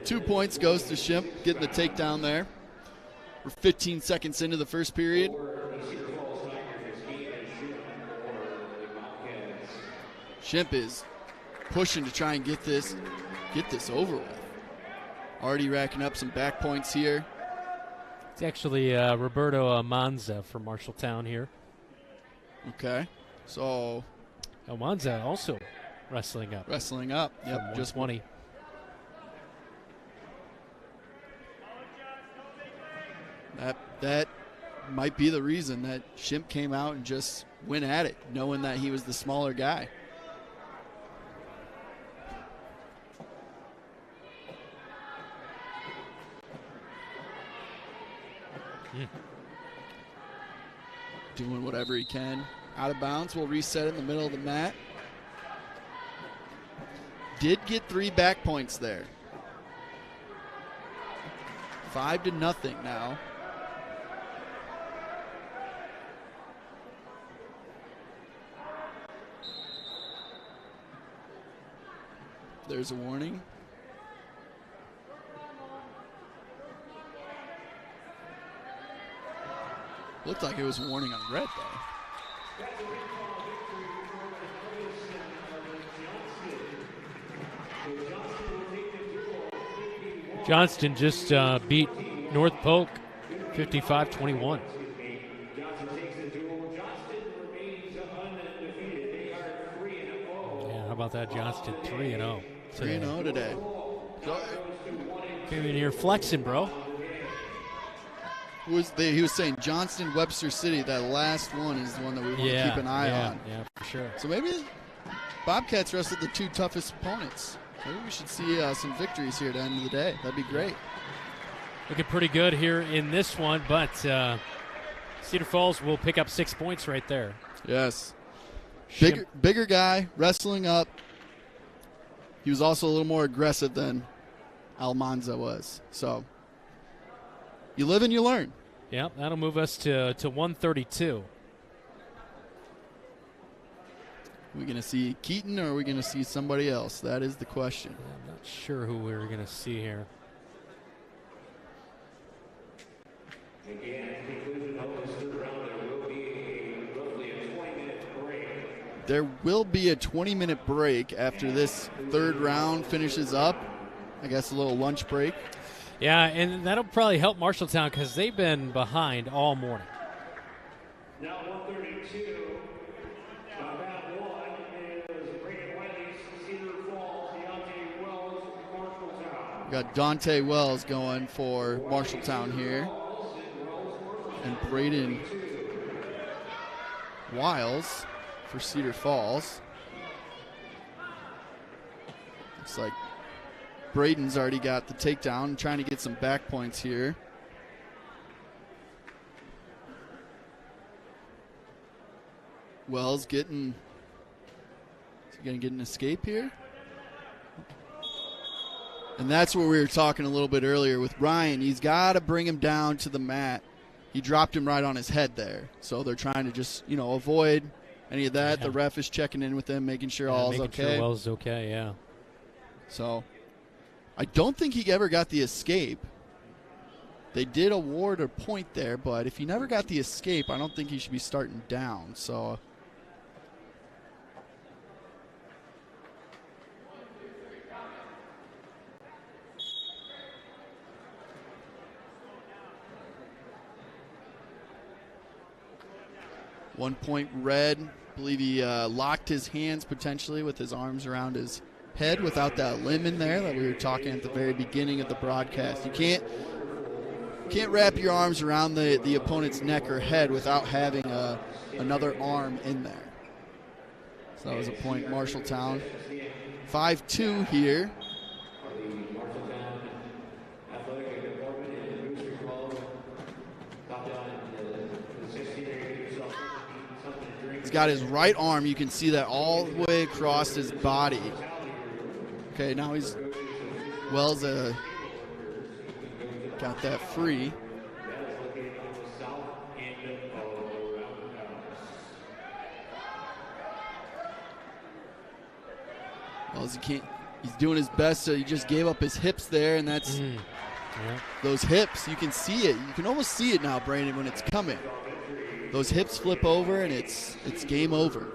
2 points goes to Shimp, getting the takedown there. We're 15 seconds into the first period. Shimp is pushing to try and get this over with. Already racking up some back points here. It's actually Roberto Almanza for Marshalltown here. Okay, so Almanza also wrestling up. Yep, just 20. That might be the reason that Shimp came out and just went at it, knowing that he was the smaller guy. Doing whatever he can. Out of bounds, we'll reset in the middle of the mat. Did get 3 back points there. 5-0 now. There's a warning. Looked like it was a warning on red, though. Johnston just beat North Polk 55-21. Yeah, how about that, Johnston? 3-0. 3-0 today. Came in here flexing, bro. He was saying Johnston, Webster City, that last one is the one that we want to keep an eye on. Yeah, for sure. So maybe Bobcats wrestled the 2 toughest opponents. Maybe we should see some victories here at the end of the day. That'd be great. Looking pretty good here in this one, but Cedar Falls will pick up 6 points right there. Yes. Bigger guy, wrestling up. He was also a little more aggressive than Almanza was. So you live and you learn. Yep, that'll move us to 132. Are we going to see Keaton or are we going to see somebody else? That is the question. I'm not sure who we're going to see here. There will be a 20-minute break after this third round finishes up. I guess, a little lunch break. Yeah, and that'll probably help Marshalltown because they've been behind all morning. Now 132. About one is Brayden Wiley, Cedar Falls, Deontay Wells, Marshalltown. We got Dante Wells going for Marshalltown here. And Braden Wiles for Cedar Falls. Looks like Braden's already got the takedown, trying to get some back points here. Wells getting, is he going to get an escape here? And that's where we were talking a little bit earlier with Ryan. He's got to bring him down to the mat. He dropped him right on his head there. So they're trying to just, avoid any of that. Yeah. The ref is checking in with him, making sure all's okay. Making sure Wells is okay, yeah. So I don't think he ever got the escape. They did award a point there, but if he never got the escape, I don't think he should be starting down. So One point red. I believe he locked his hands potentially with his arms around his head without that limb in there that we were talking at the very beginning of the broadcast. You can't wrap your arms around the opponent's neck or head without having another arm in there. So that was a point, Marshalltown. 5-2 here. He's got his right arm. You can see that all the way across his body. Okay, now he's Wells got that free. Wells, he's doing his best, so he just gave up his hips there, and that's those hips. You can see it. You can almost see it now, Brandon, when it's coming. Those hips flip over, and it's game over.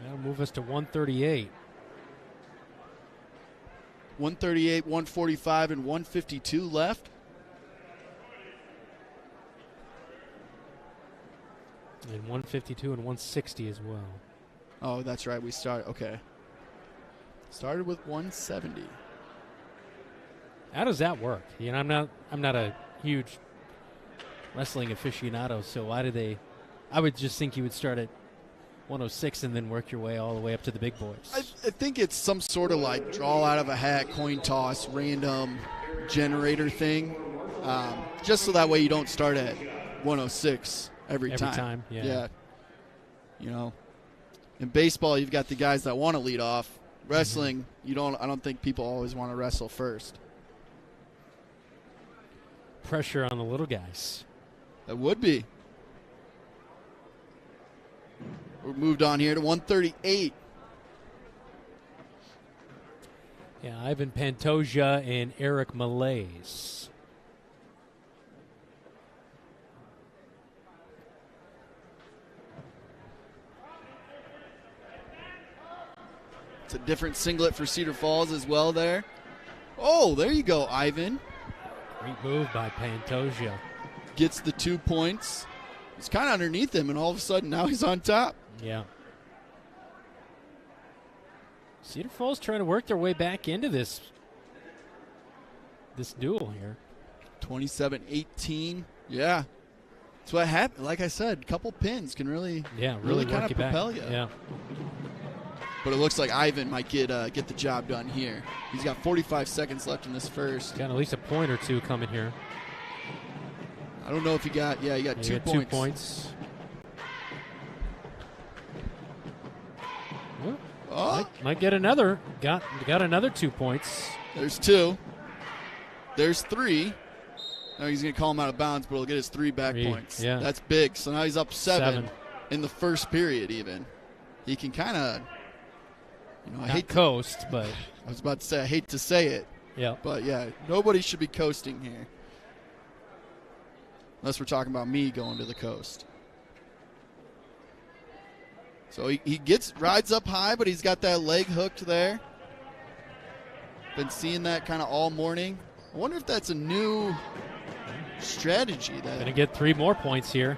That'll move us to 138. 138, 145, and 152 left. And 152 and 160 as well. Oh, that's right. We started. Okay. Started with 170. How does that work? I'm not a huge wrestling aficionado, so why do they? I would just think you would start at 106 and then work your way all the way up to the big boys. I think it's some sort of like draw out of a hat, coin toss, random generator thing, just so that way you don't start at 106 every time. Yeah. In baseball, you've got the guys that want to lead off. Wrestling, I don't think people always want to wrestle first. Pressure on the little guys. That would be. We're moved on here to 138. Yeah, Ivan Pantoja and Eric Malaise. It's a different singlet for Cedar Falls as well there. Oh, there you go, Ivan. Great move by Pantoja. Gets the 2 points. He's kind of underneath him, and all of a sudden now he's on top. Yeah. Cedar Falls trying to work their way back into this duel here. 27-18. Yeah. That's what happened. Like I said, a couple pins can really kind of propel you. Yeah. But it looks like Ivan might get the job done here. He's got 45 seconds left in this first. Got at least a point or two coming here. I don't know if he got 2 points. 2 points. Well, might get another. Got another 2 points. There's 2. There's 3. Now he's going to call him out of bounds, but he'll get his 3 back points. Yeah. That's big. So now he's up 7 in the first period even. He can kind of, I hate coast, but I was about to say I hate to say it. Yeah. But yeah, nobody should be coasting here. Unless we're talking about me going to the coast. So he rides up high, but he's got that leg hooked there. Been seeing that kind of all morning. I wonder if that's a new strategy. Going to get 3 more points here.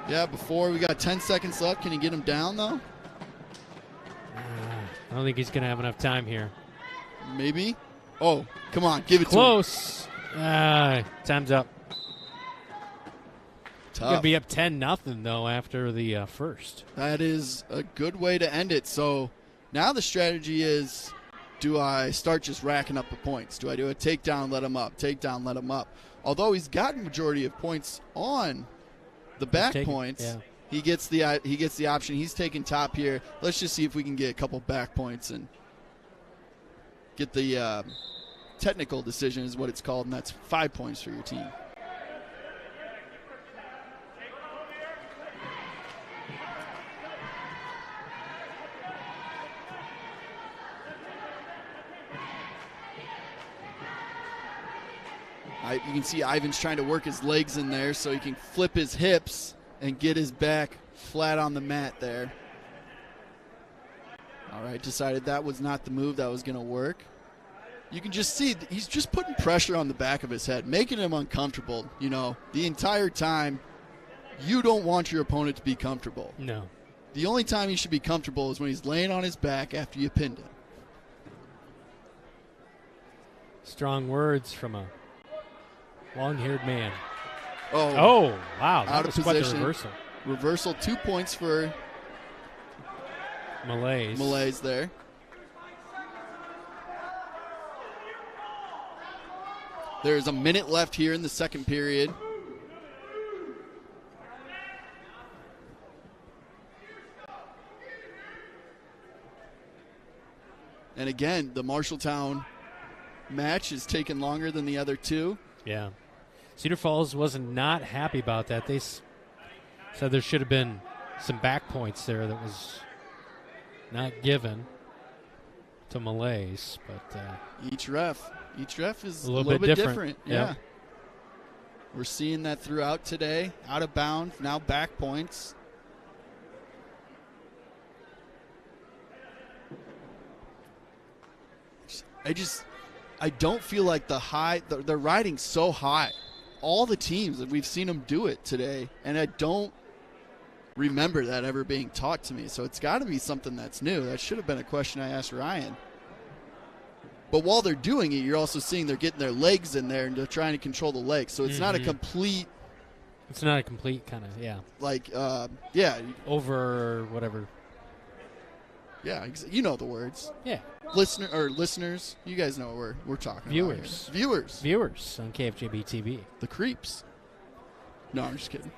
Yeah, before we got 10 seconds left. Can you get him down, though? I don't think he's going to have enough time here. Maybe. Oh, come on. Give it Close. to him. Time's up. Tough. Going to be up 10-0, though, after the first. That is a good way to end it. So now the strategy is, do I start just racking up the points? Do I do a takedown, let him up, takedown, let him up? Although he's gotten majority of points on the back points, yeah. he gets the option. He's taking top here. Let's just see if we can get a couple back points and get the technical decision is what it's called, and that's 5 points for your team. You can see Ivan's trying to work his legs in there so he can flip his hips and get his back flat on the mat there. All right, decided that was not the move that was going to work. You can just see he's just putting pressure on the back of his head, making him uncomfortable. You know, the entire time, you don't want your opponent to be comfortable. No. The only time he should be comfortable is when he's laying on his back after you pinned him. Strong words from a long-haired man. Oh, wow. That out was of quite the position. reversal. Reversal, 2 points for Malaise there. There's a minute left here in the second period. And again, the Marshalltown match is taking longer than the other two. Yeah. Cedar Falls wasn't not happy about that. They said there should have been some back points there that was not given to Malaise. But each ref is a little bit different. Yeah. We're seeing that throughout today. Out of bounds, now back points. I don't feel like they're riding so high. All the teams that we've seen them do it today, and I don't remember that ever being taught to me. So it's got to be something that's new. That should have been a question I asked Ryan. But while they're doing it, you're also seeing they're getting their legs in there and they're trying to control the legs. So it's not a complete. It's not a complete kind of, yeah. Like, over whatever. Yeah, you know the words. Yeah. Listeners, you guys know what we're talking Viewers. about. Viewers. Viewers on KFJB TV. The creeps. No, I'm just kidding.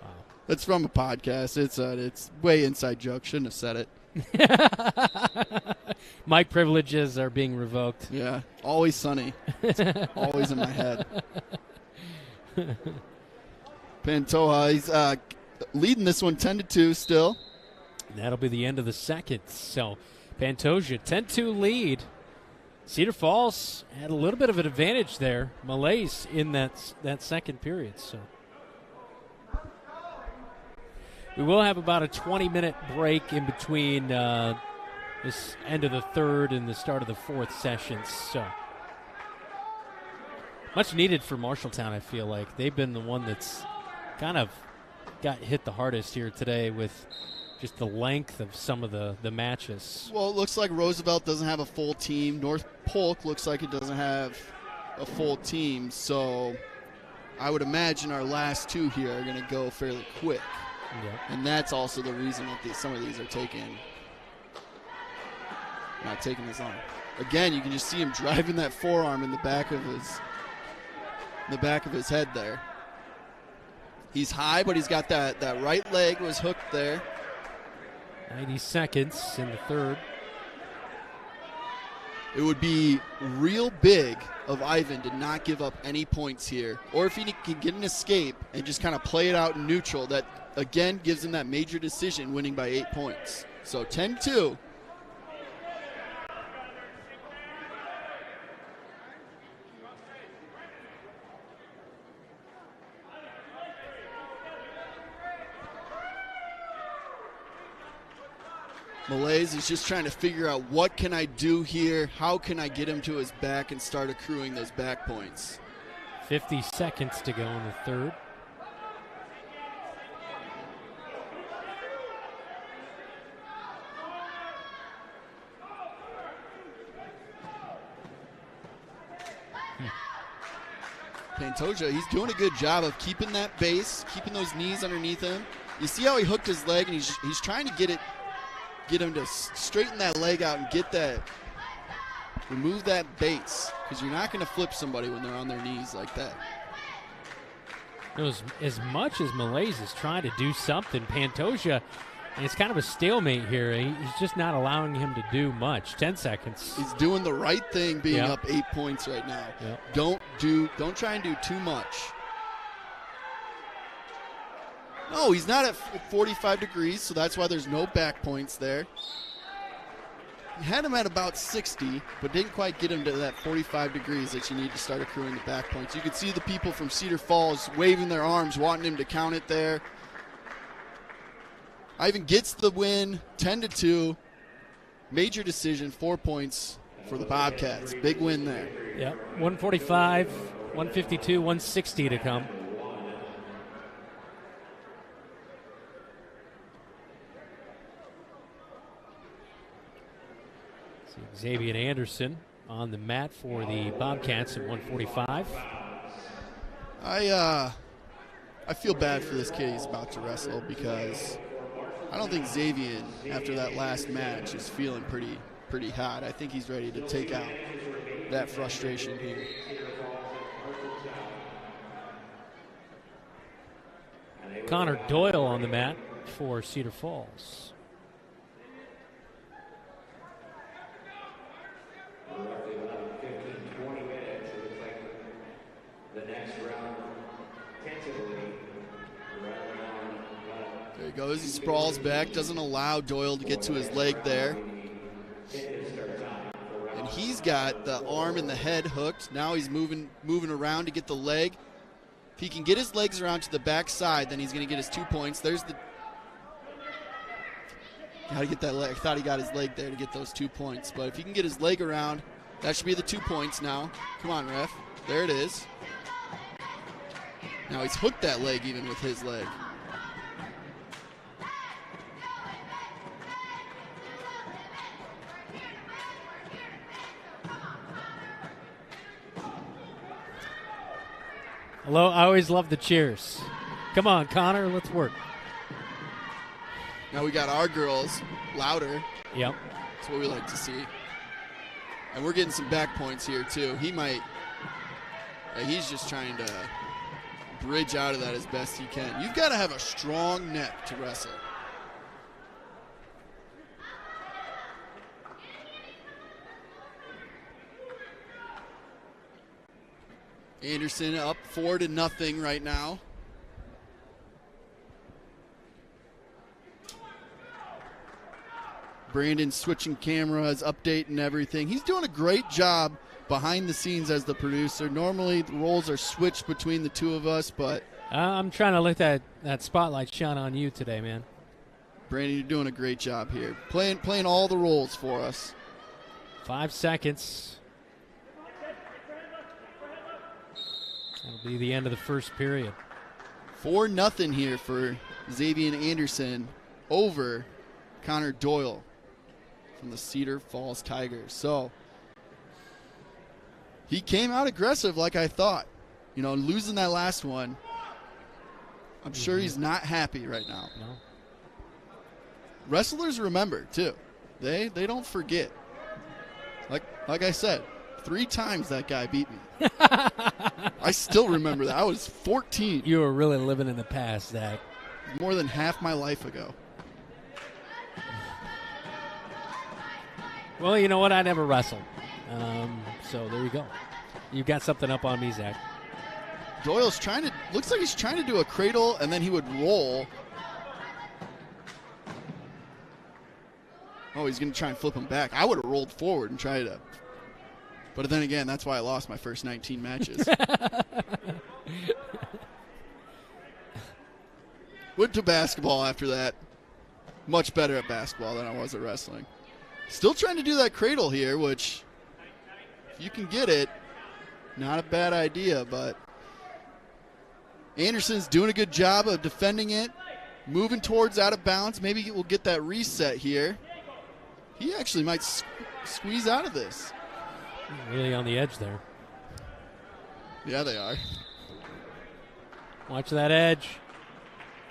Wow. It's from a podcast. It's way inside joke. Shouldn't have said it. My privileges are being revoked. Yeah. Always sunny. It's always in my head. Pantoja, he's leading this one 10-2 still. That'll be the end of the second. So Pantoja, 10-2 lead. Cedar Falls had a little bit of an advantage there. Malaise in that second period. So we will have about a 20-minute break in between this end of the third and the start of the fourth sessions. So much needed for Marshalltown, I feel like. They've been the one that's kind of got hit the hardest here today with just the length of some of the matches. Well, it looks like Roosevelt doesn't have a full team. North Polk looks like it doesn't have a full team. So I would imagine our last two here are going to go fairly quick. Yeah. And that's also the reason that some of these are not taking as long. Again, you can just see him driving that forearm in the back of his head there. He's high, but he's got that right leg was hooked there. 90 seconds in the third. It would be real big of Ivan to not give up any points here. Or if he can get an escape and just kind of play it out in neutral, that, again, gives him that major decision, winning by 8 points. So 10-2. Malaise is just trying to figure out what can I do here, how can I get him to his back and start accruing those back points. 50 seconds to go in the third. Pantoja, he's doing a good job of keeping that base, keeping those knees underneath him. You see how he hooked his leg, and he's trying to get him to straighten that leg out and remove that base, because you're not going to flip somebody when they're on their knees like that. As much as Malaise is trying to do something, Pantoja, and it's kind of a stalemate here. He's just not allowing him to do much. 10 seconds. He's doing the right thing, being up 8 points right now. Yep. Don't try and do too much. No, he's not at 45 degrees, so that's why there's no back points there. He had him at about 60, but didn't quite get him to that 45 degrees that you need to start accruing the back points. You could see the people from Cedar Falls waving their arms, wanting him to count it there. Ivan gets the win, 10-2. Major decision, 4 points for the Bobcats. Big win there. Yep, 145, 152, 160 to come. Xavier Anderson on the mat for the Bobcats at 145. I feel bad for this kid he's about to wrestle, because I don't think Xavier, after that last match, is feeling pretty hot. I think he's ready to take out that frustration here. Connor Doyle on the mat for Cedar Falls. There he goes. He sprawls back, doesn't allow Doyle to get to his leg there. And he's got the arm and the head hooked. Now he's moving around to get the leg. If he can get his legs around to the back side, then he's going to get his 2 points. There's the... Got to get that leg. I thought he got his leg there to get those 2 points. But if he can get his leg around, that should be the 2 points now. Come on, ref. There it is. Now he's hooked that leg even with his leg. Hello, I always love the cheers. Come on, Connor, let's work. Now we got our girls louder. Yep. That's what we like to see. And we're getting some back points here, too. He's just trying to bridge out of that as best he can. You've got to have a strong neck to wrestle. Anderson up 4-0 right now. Brandon switching cameras, updating everything. He's doing a great job behind the scenes as the producer. Normally the roles are switched between the two of us, but I'm trying to let that spotlight shine on you today, man. Brandon, you're doing a great job here. Playing all the roles for us. 5 seconds. That'll be the end of the first period. 4-0 here for Xavier Anderson over Connor Doyle from the Cedar Falls Tigers. So he came out aggressive like I thought. You know, losing that last one, I'm sure he's not happy right now. No. Wrestlers remember, too. They don't forget. Like I said, 3 times that guy beat me. I still remember that. I was 14. You were really living in the past, Zach. More than half my life ago. Well, you know what? I never wrestled. So there you go. You got something up on me, Zach. Doyle's looks like he's trying to do a cradle, and then he would roll. Oh, he's going to try and flip him back. I would have rolled forward and tried to. But then again, that's why I lost my first 19 matches. Went to basketball after that. much better at basketball than I was at wrestling. Still trying to do that cradle here, which, if you can get it, not a bad idea, but Anderson's doing a good job of defending it, moving towards out of bounds. Maybe we'll get that reset here. He actually might squeeze out of this. Really on the edge there. Yeah, they are. Watch that edge.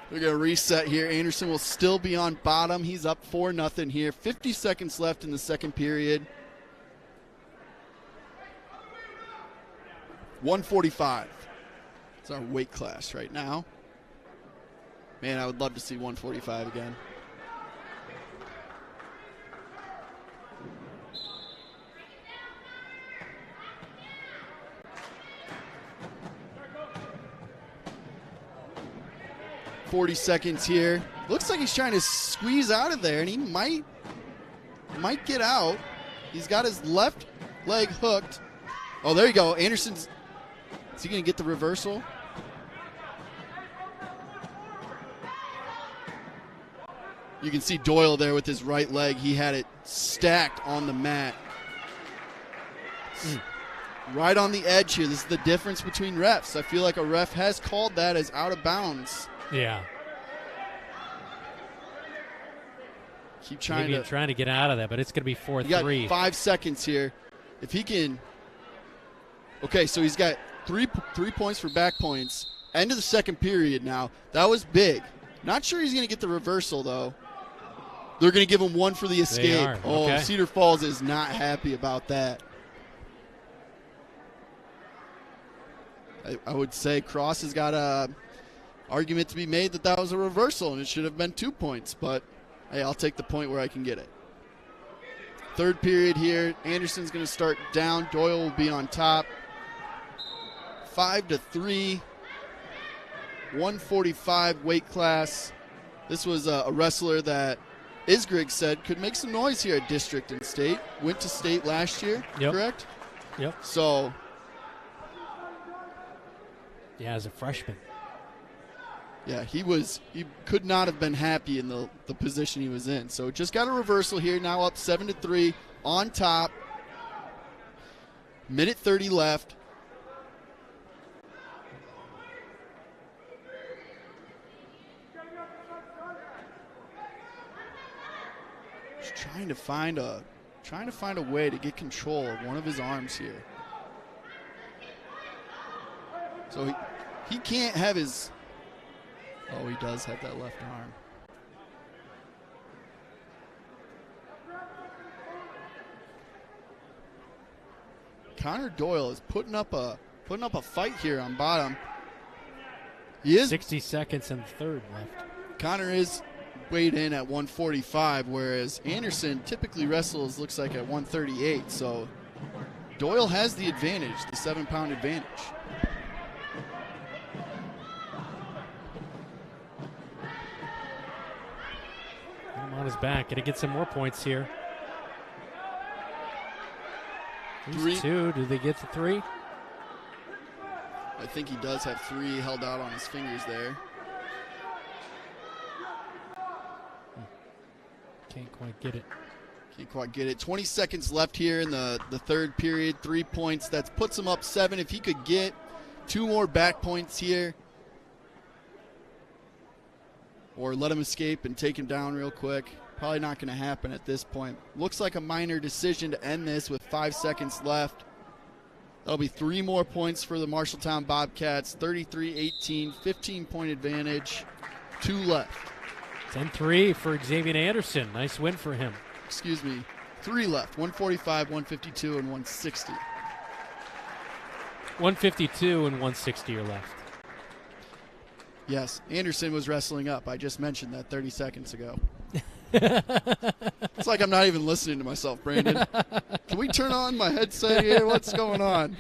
They're going to reset here. Anderson will still be on bottom. He's up 4-0 here. 50 seconds left in the second period. 145. It's our weight class right now. Man, I would love to see 145 again. .40 seconds here. Looks like he's trying to squeeze out of there, and he might get out. He's got his left leg hooked. Oh, there you go. Anderson's. Is he going to get the reversal? You can see Doyle there with his right leg. He had it stacked on the mat. Right on the edge here. This is the difference between refs. I feel like a ref has called that as out of bounds. Yeah. Keep trying to get out of that, but it's going to be 4-3. You got 5 seconds here. If he can. Okay, so he's got three points for back points. End of the second period now. That was big. Not sure he's going to get the reversal, though. They're going to give him one for the escape. Oh, okay. Cedar Falls is not happy about that. I would say Cross has got a argument to be made that was a reversal and it should have been 2 points, but hey, I'll take the point where I can get it. Third period here. Anderson's going to start down. Doyle will be on top. 5-3. 145 weight class. This was a wrestler that Isgrig said could make some noise here at district and state. Went to state last year, correct? Yep. So. Yeah, as a freshman. Yeah, he could not have been happy in the position he was in. So just got a reversal here. Now up 7-3 on top. Minute 30 left. Just trying to find a way to get control of one of his arms here. So he can't have his. Oh, he does have that left arm. Connor Doyle is putting up a fight here on bottom. He is 60 seconds and third left. Connor is weighed in at 145, whereas Anderson typically wrestles, looks like, at 138. So Doyle has the advantage, the 7-pound advantage. On his back. Gonna get some more points here. He's 2. Do they get to 3? I think he does have 3 held out on his fingers there. Can't quite get it. Can't quite get it. 20 seconds left here in the third period. 3 points. That puts him up 7. If he could get 2 more back points here, or let him escape and take him down real quick. Probably not going to happen at this point. Looks like a minor decision to end this with 5 seconds left. That'll be 3 more points for the Marshalltown Bobcats. 33-18, 15-point advantage. 2 left. 10-3 for Xavier Anderson. Nice win for him. Excuse me. 3 left. 145, 152, and 160. 152 and 160 are left. Yes, Anderson was wrestling up. I just mentioned that 30 seconds ago. It's like I'm not even listening to myself, Brandon. Can we turn on my headset here? What's going on?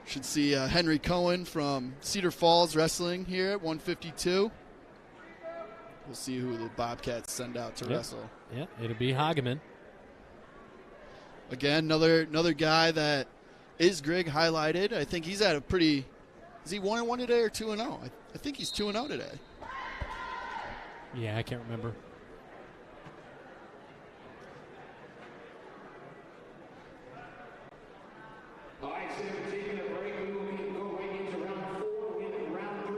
Should see Henry Cohen from Cedar Falls wrestling here at 152. We'll see who the Bobcats send out to wrestle. Yeah, it'll be Hageman. Again, another guy that Isgrig highlighted. I think he's at a pretty. Is he 1-1 today or 2-0? I think he's 2-0 today. Yeah, I can't remember. All right, so we're taking a break. We will go right into round 4 with round 3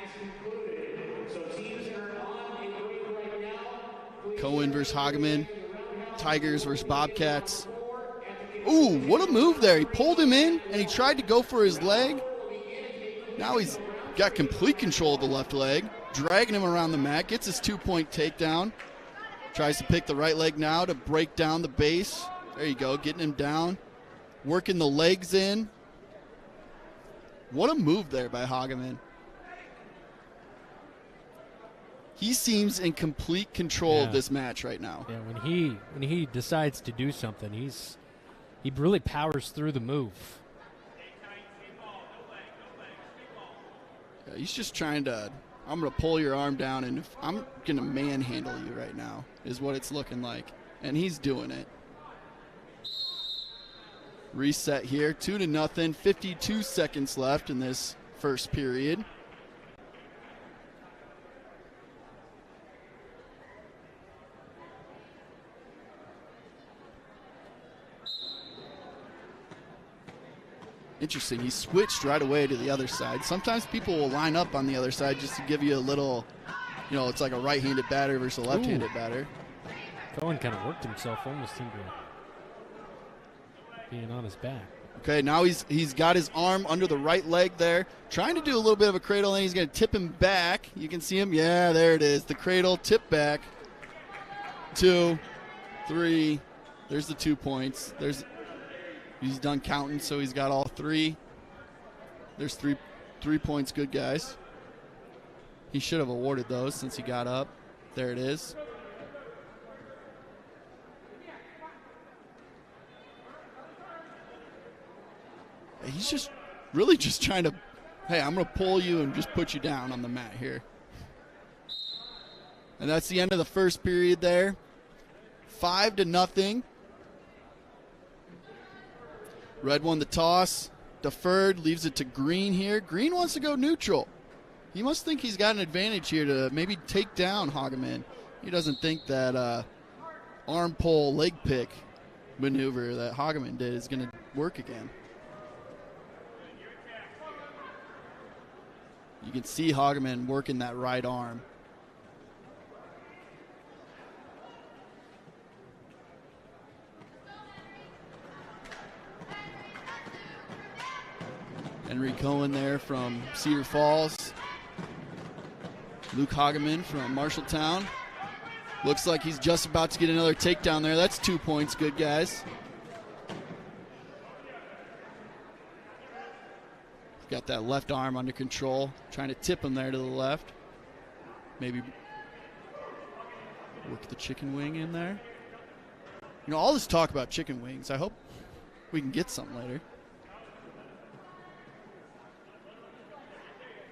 as concluded. So teams that are on a break right now. Cohen versus Hageman. Tigers versus Bobcats. Ooh, what a move there. He pulled him in, and he tried to go for his leg. Now he's got complete control of the left leg, dragging him around the mat, gets his 2-point takedown. Tries to pick the right leg now to break down the base. There you go, getting him down. Working the legs in. What a move there by Hageman. He seems in complete control of this match right now. Yeah, when he decides to do something, he really powers through the move. Yeah, he's just trying to, I'm going to pull your arm down and I'm going to manhandle you right now is what it's looking like. And he's doing it. Reset here, 2-0, 52 seconds left in this first period. Interesting. He switched right away to the other side. Sometimes people will line up on the other side just to give you a little, it's like a right-handed batter versus a left-handed batter. Cohen kind of worked himself almost into being on his back. Okay, now he's got his arm under the right leg there, trying to do a little bit of a cradle, and he's going to tip him back. You can see him. Yeah, there it is. The cradle, tip back. 2, 3. There's the 2 points. He's done counting, so he's got all 3. There's 3 points, good guys. He should have awarded those since he got up. There it is. He's just really just trying to, hey, I'm going to pull you and just put you down on the mat here. And that's the end of the first period there. 5-0. Red won the toss, deferred, leaves it to Green here. Green wants to go neutral. He must think he's got an advantage here to maybe take down Hageman. He doesn't think that arm pull leg pick maneuver that Hageman did is going to work again. You can see Hageman working that right arm. Henry Cohen there from Cedar Falls. Luke Hageman from Marshalltown. Looks like he's just about to get another takedown there. That's 2 points, good guys. Got that left arm under control, trying to tip him there to the left. Maybe work the chicken wing in there. All this talk about chicken wings, I hope we can get some later.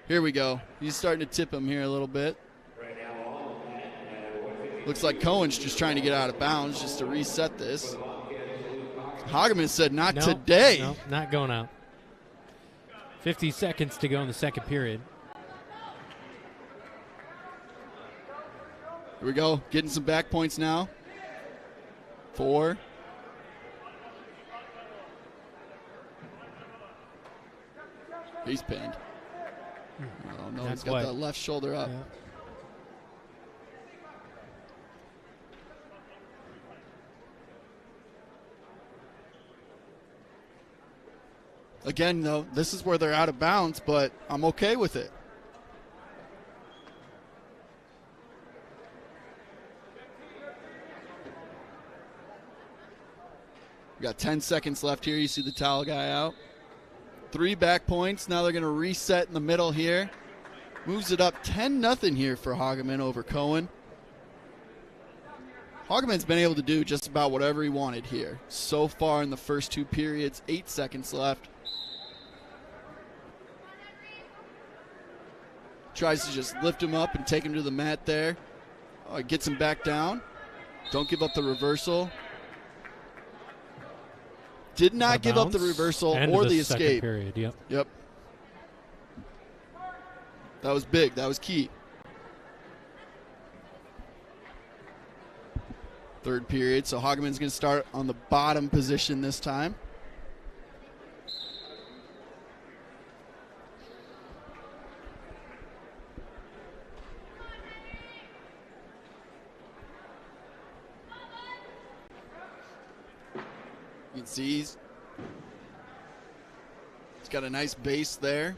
Here we go. He's starting to tip him here a little bit. Looks like Cohen's just trying to get out of bounds just to reset this. Hageman said not today. No, not going out. 50 seconds to go in the second period. Here we go. Getting some back points now. 4. He's pinned. Oh, no, he's got that left shoulder up. Yeah. Again, though, this is where they're out of bounds, but I'm okay with it. We got 10 seconds left here. You see the towel guy out. 3 back points. Now they're going to reset in the middle here. Moves it up 10-0 here for Hageman over Cohen. Hageman's been able to do just about whatever he wanted here so far in the first 2 periods. 8 seconds left. Tries to just lift him up and take him to the mat there. Oh, gets him back down. Don't give up the reversal. Did not give up the reversal or the escape. Period. Yep. Yep. That was big. That was key. Third period, so Hageman's going to start on the bottom position this time. You can see he's got a nice base there.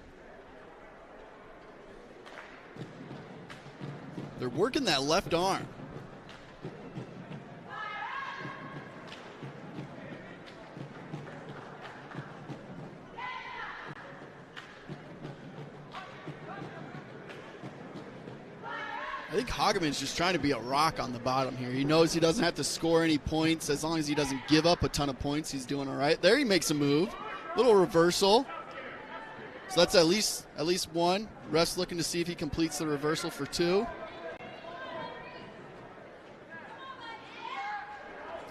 They're working that left arm. I think Hageman's just trying to be a rock on the bottom here. He knows he doesn't have to score any points. As long as he doesn't give up a ton of points, he's doing all right. There he makes a move. Little reversal. So that's at least one. Ref's looking to see if he completes the reversal for 2.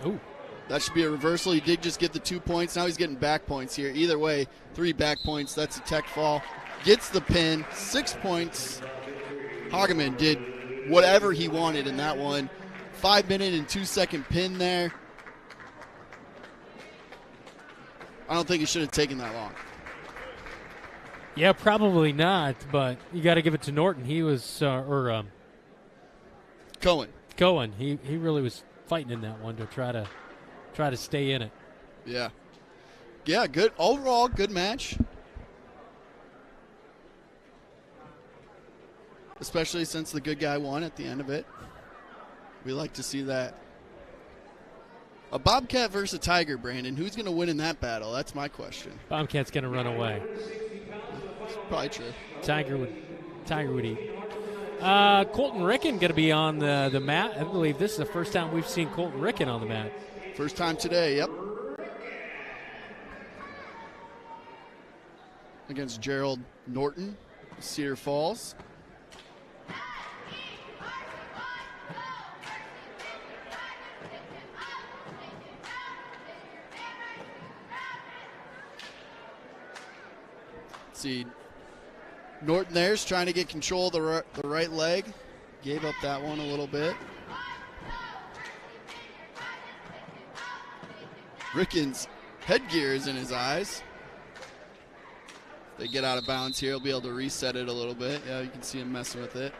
Ooh. That should be a reversal. He did just get the 2 points. Now he's getting back points here. Either way, 3 back points. That's a tech fall. Gets the pin. 6 points. Hageman did whatever he wanted in that one. 5-minute and 2-second pin there. I don't think it should have taken that long. Yeah, probably not, but you got to give it to Norton. He was, Cohen. Cohen. He really was fighting in that one to try to stay in it. Yeah. Yeah, good. Overall, good match. Especially since the good guy won at the end of it. We like to see that. A Bobcat versus a Tiger, Brandon. Who's going to win in that battle? That's my question. Bobcat's going to run away. That's probably true. Tiger would eat. Colton Ricken going to be on the mat. I believe this is the first time we've seen Colton Ricken on the mat. First time today, yep. Against Gerald Norton, Cedar Falls. See, Norton there's trying to get control of the right leg. Gave up that one a little bit. Ricken's headgear is in his eyes. If they get out of bounds here, he'll be able to reset it a little bit. Yeah, you can see him messing with it.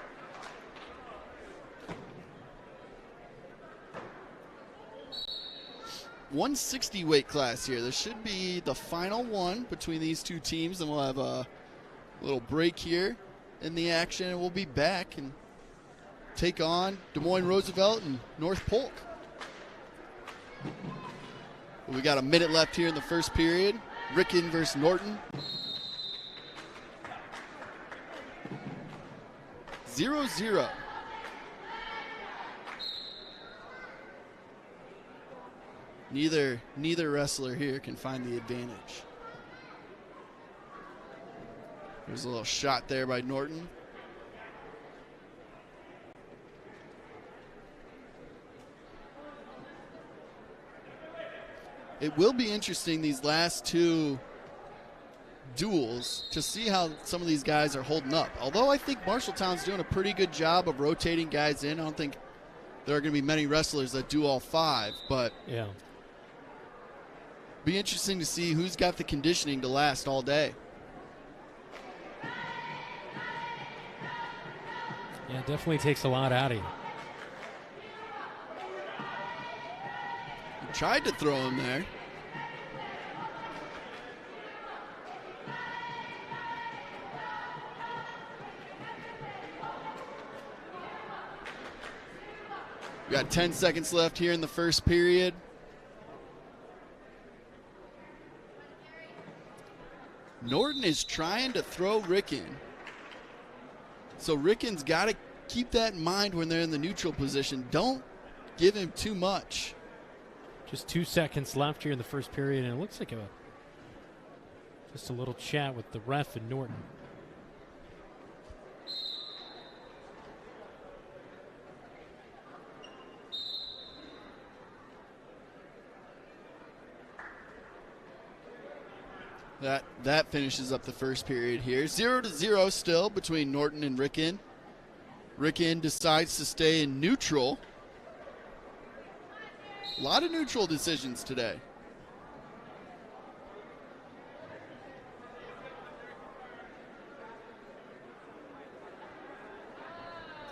.160 weight class here. This should be the final one between these two teams, and we'll have a little break here in the action, and we'll be back and take on Des Moines Roosevelt and North Polk. We got a minute left here in the first period. Ricken versus Norton. 0-0. Neither wrestler here can find the advantage. There's a little shot there by Norton. It will be interesting these last two duels to see how some of these guys are holding up. Although I think Marshalltown's doing a pretty good job of rotating guys in. I don't think there are going to be many wrestlers that do all 5, but yeah. Be interesting to see who's got the conditioning to last all day. Yeah, it definitely takes a lot out of you. He tried to throw him there. We got 10 seconds left here in the first period. Norton is trying to throw Ricken. So Ricken's got to keep that in mind when they're in the neutral position. Don't give him too much. Just 2 seconds left here in the first period, and it looks like just a little chat with the ref and Norton. That finishes up the first period here. 0-0 still between Norton and Ricken. Ricken decides to stay in neutral. A lot of neutral decisions today.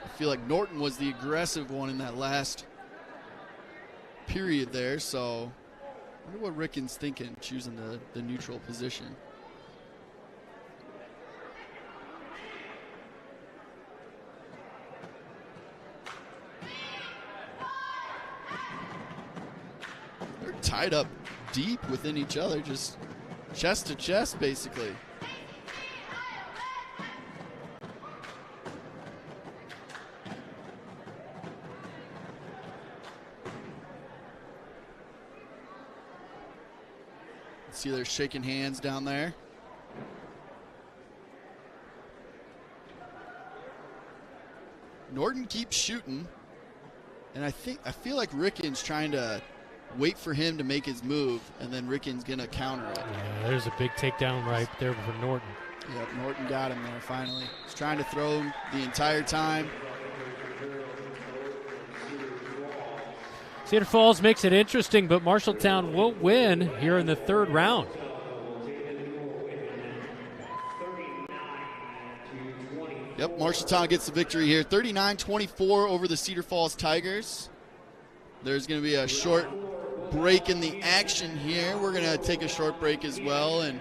I feel like Norton was the aggressive one in that last period there, so I wonder what Ricken's thinking, choosing the neutral position. They're tied up deep within each other, just chest to chest, basically. See, they're shaking hands down there. Norton keeps shooting, and I feel like Ricken's trying to wait for him to make his move, and then Ricken's gonna counter it. Yeah, there's a big takedown right there for Norton. Yep, Norton got him there finally. He's trying to throw him the entire time. Cedar Falls makes it interesting, but Marshalltown will win here in the third round. Yep, Marshalltown gets the victory here. 39-24 over the Cedar Falls Tigers. There's going to be a short break in the action here. We're going to take a short break as well, and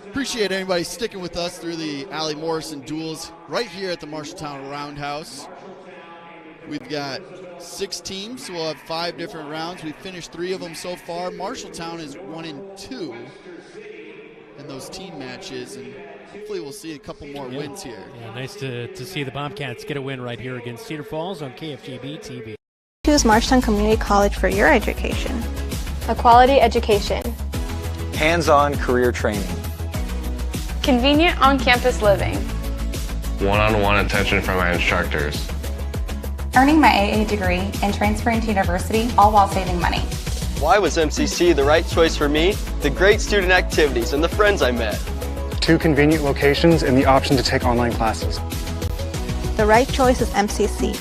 appreciate everybody sticking with us through the Allie Morrison duels right here at the Marshalltown Roundhouse. We've got 6 teams, so we'll have 5 different rounds. We've finished 3 of them so far. Marshalltown is 1-2 in those team matches, and hopefully we'll see a couple more wins here. Yeah, nice to see the Bobcats get a win right here against Cedar Falls on KFGB TV. Choose Marshalltown Community College for your education. A quality education. Hands-on career training. Convenient on-campus living. One-on-one attention from my instructors. Earning my AA degree and transferring to university, all while saving money. Why was MCC the right choice for me? The great student activities and the friends I met. 2 convenient locations and the option to take online classes. The right choice is MCC.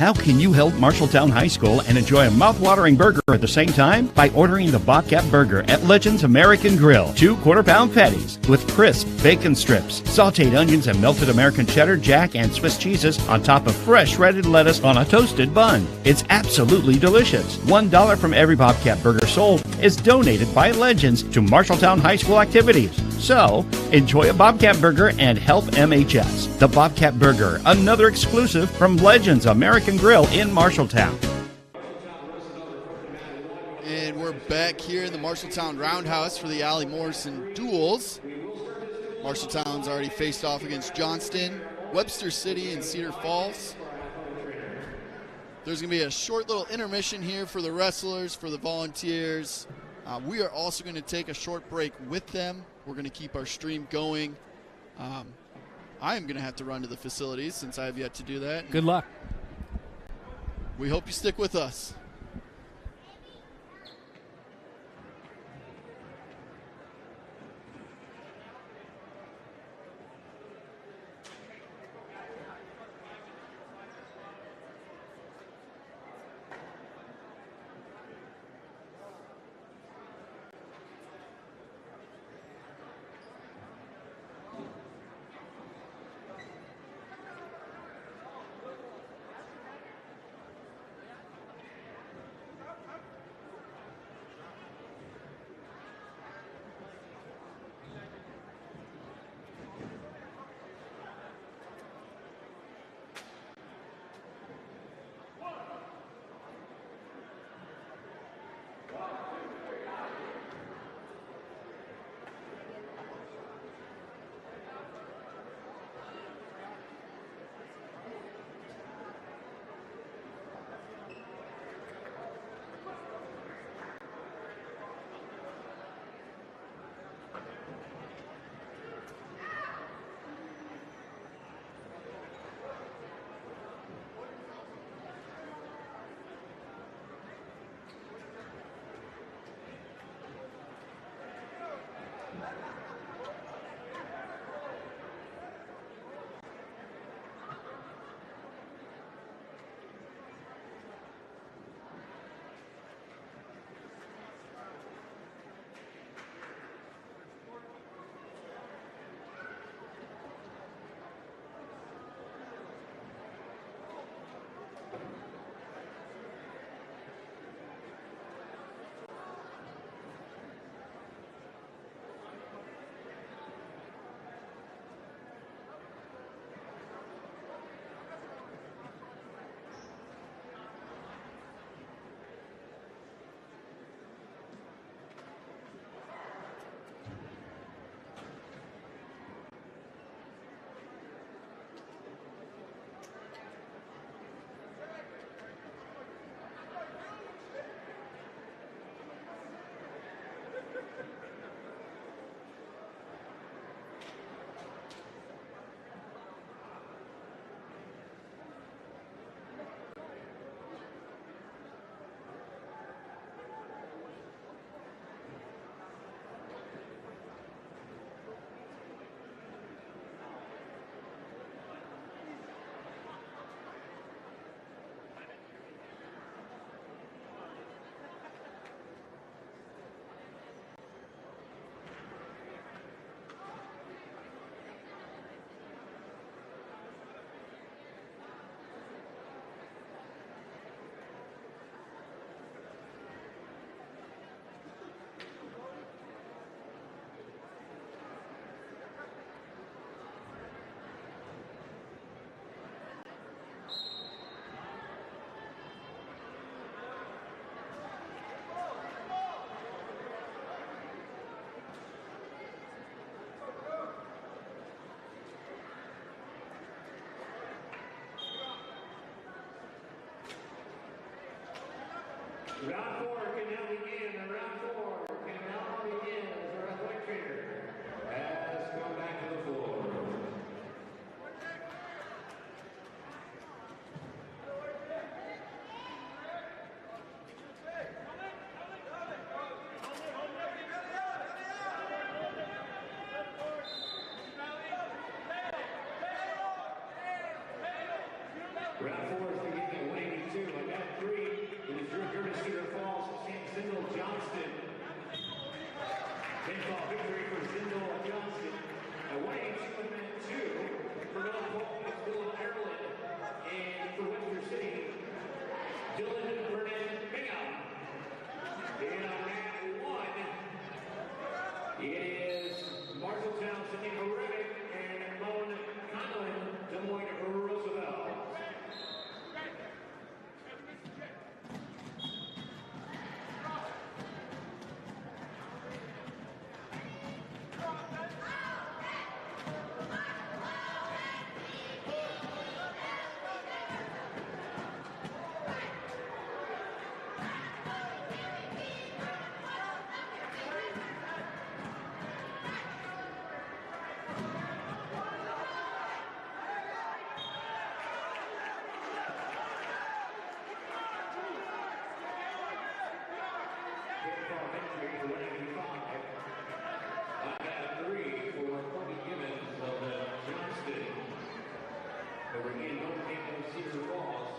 How can you help Marshalltown High School and enjoy a mouth-watering burger at the same time? By ordering the Bobcat Burger at Legends American Grill. 2 quarter-pound patties with crisp bacon strips, sauteed onions, and melted American cheddar, jack, and Swiss cheeses on top of fresh shredded lettuce on a toasted bun. It's absolutely delicious. $1 from every Bobcat Burger sold is donated by Legends to Marshalltown High School activities. So, enjoy a Bobcat Burger and help MHS. The Bobcat Burger, another exclusive from Legends American Grill in Marshalltown. And we're back here in the Marshalltown Roundhouse for the Allie Morrison duels. Marshalltown's already faced off against Johnston, Webster City, and Cedar Falls. There's going to be a short little intermission here for the wrestlers, for the volunteers. We are also going to take a short break with them. We're going to keep our stream going. I am going to have to run to the facilities since I have yet to do that. Good luck. We hope you stick with us. Round 4 can now begin. Round 4 can now begin as our athletic trainer has come back to the floor. Round 4 is beginning at 182. On that 3, it is Drew Curtis, Cedar Falls, Sam Zindel Johnston. Pinfall victory for Zindel Johnston. At 182 in minute 2, for Mount Paul, it's Dylan Ireland. And for Windsor City, Dylan Burnett Bingham. And on mat 1, it is Marshalltown, Sidney Horevic, and Moan Conlon, Des Moines Roosevelt. Over again, North Campbell, Cedar Falls.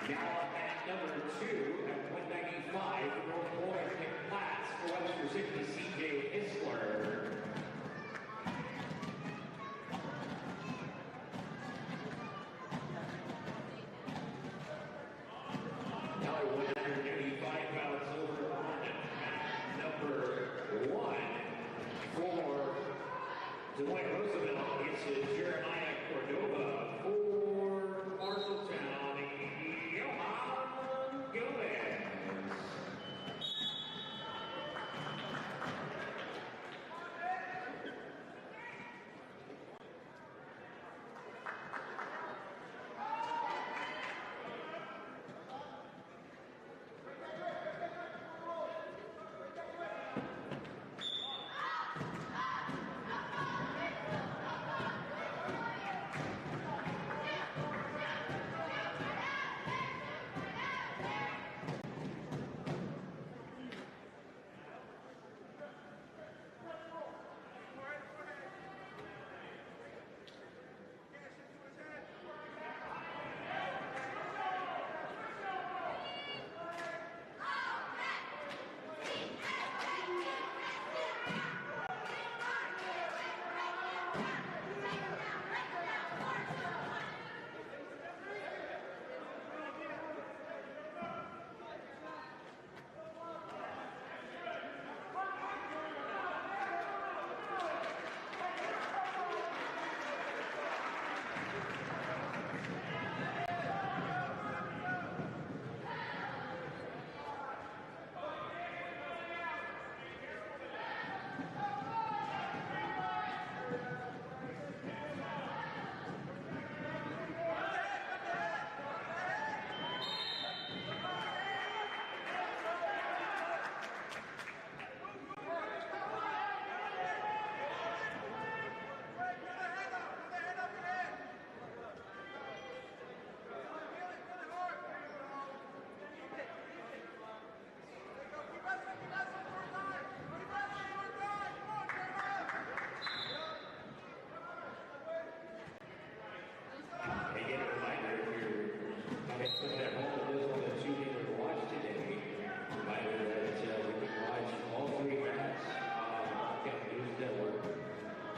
Now at number 2 at 195, North Point in Platts for West Virginia, C.J. Isler. Now at 185 pounds over on at number 1 for Dwight Roosevelt. It's Jeremiah Cordova for Marshalltown, Johan Gomez.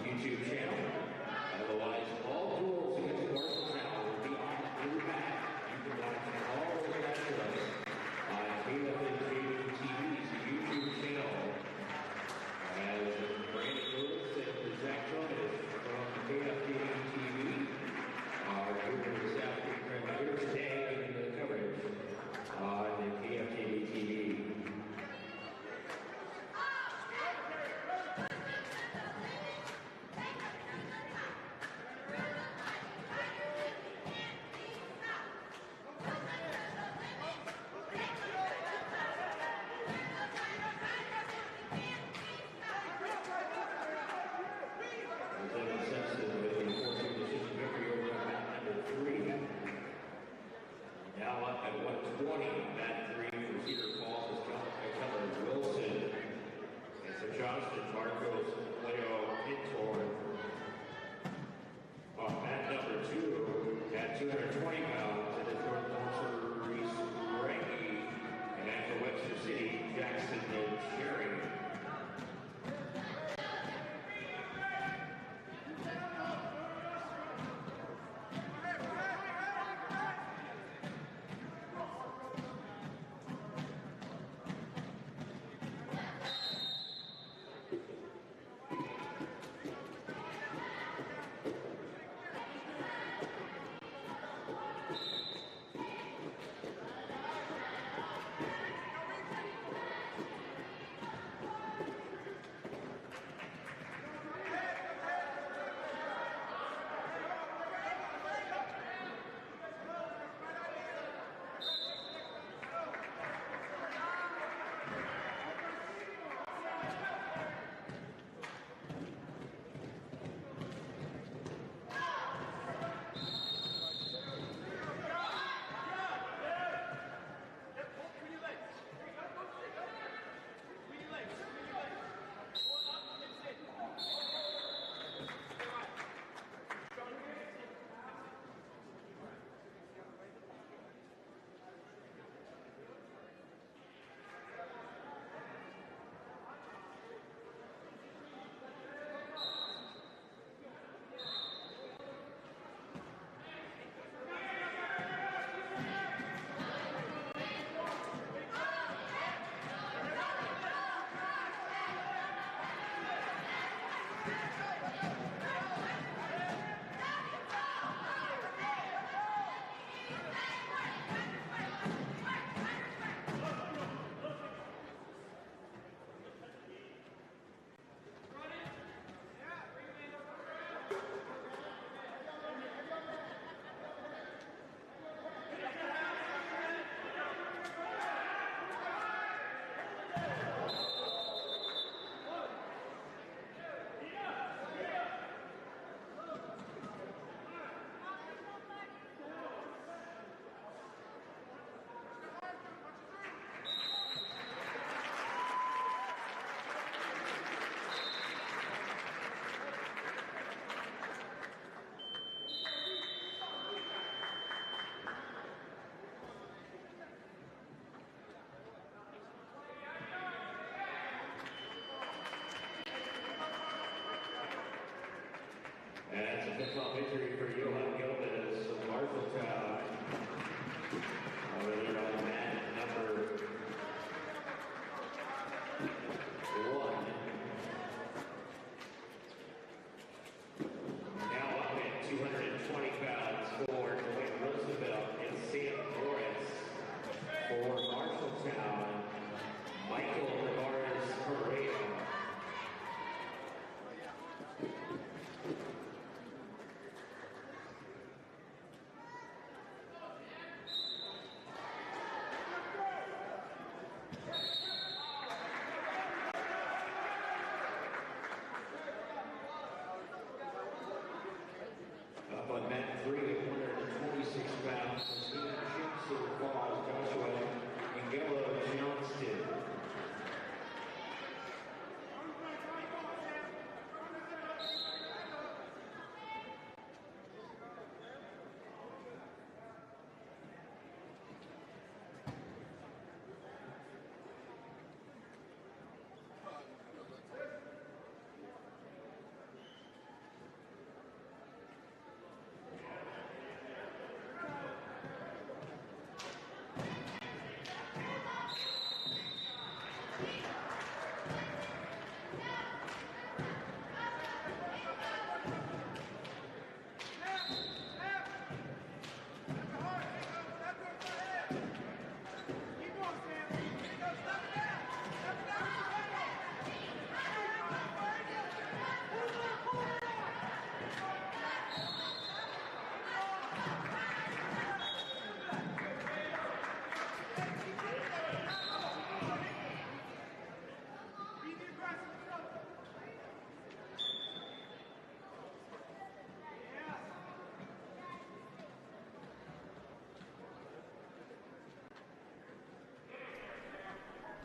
YouTube channel. Otherwise, all duels against Marshalltown will be on Blue Mat. You can watch all of the matchups on KFNJ TV's YouTube channel. As Brandon Lewis and Zach Thomas from KFNJ TV are doing this afternoon here today in the coverage on KFNJ TV. Now up at 120, that 3 for Cedar Falls is Keller Wilson. And for Johnston, Marcos Leo Pintor. At number 2, at 220 pounds, it is North Porter Reese Ranky. And after Webster City, Jackson and Sherry.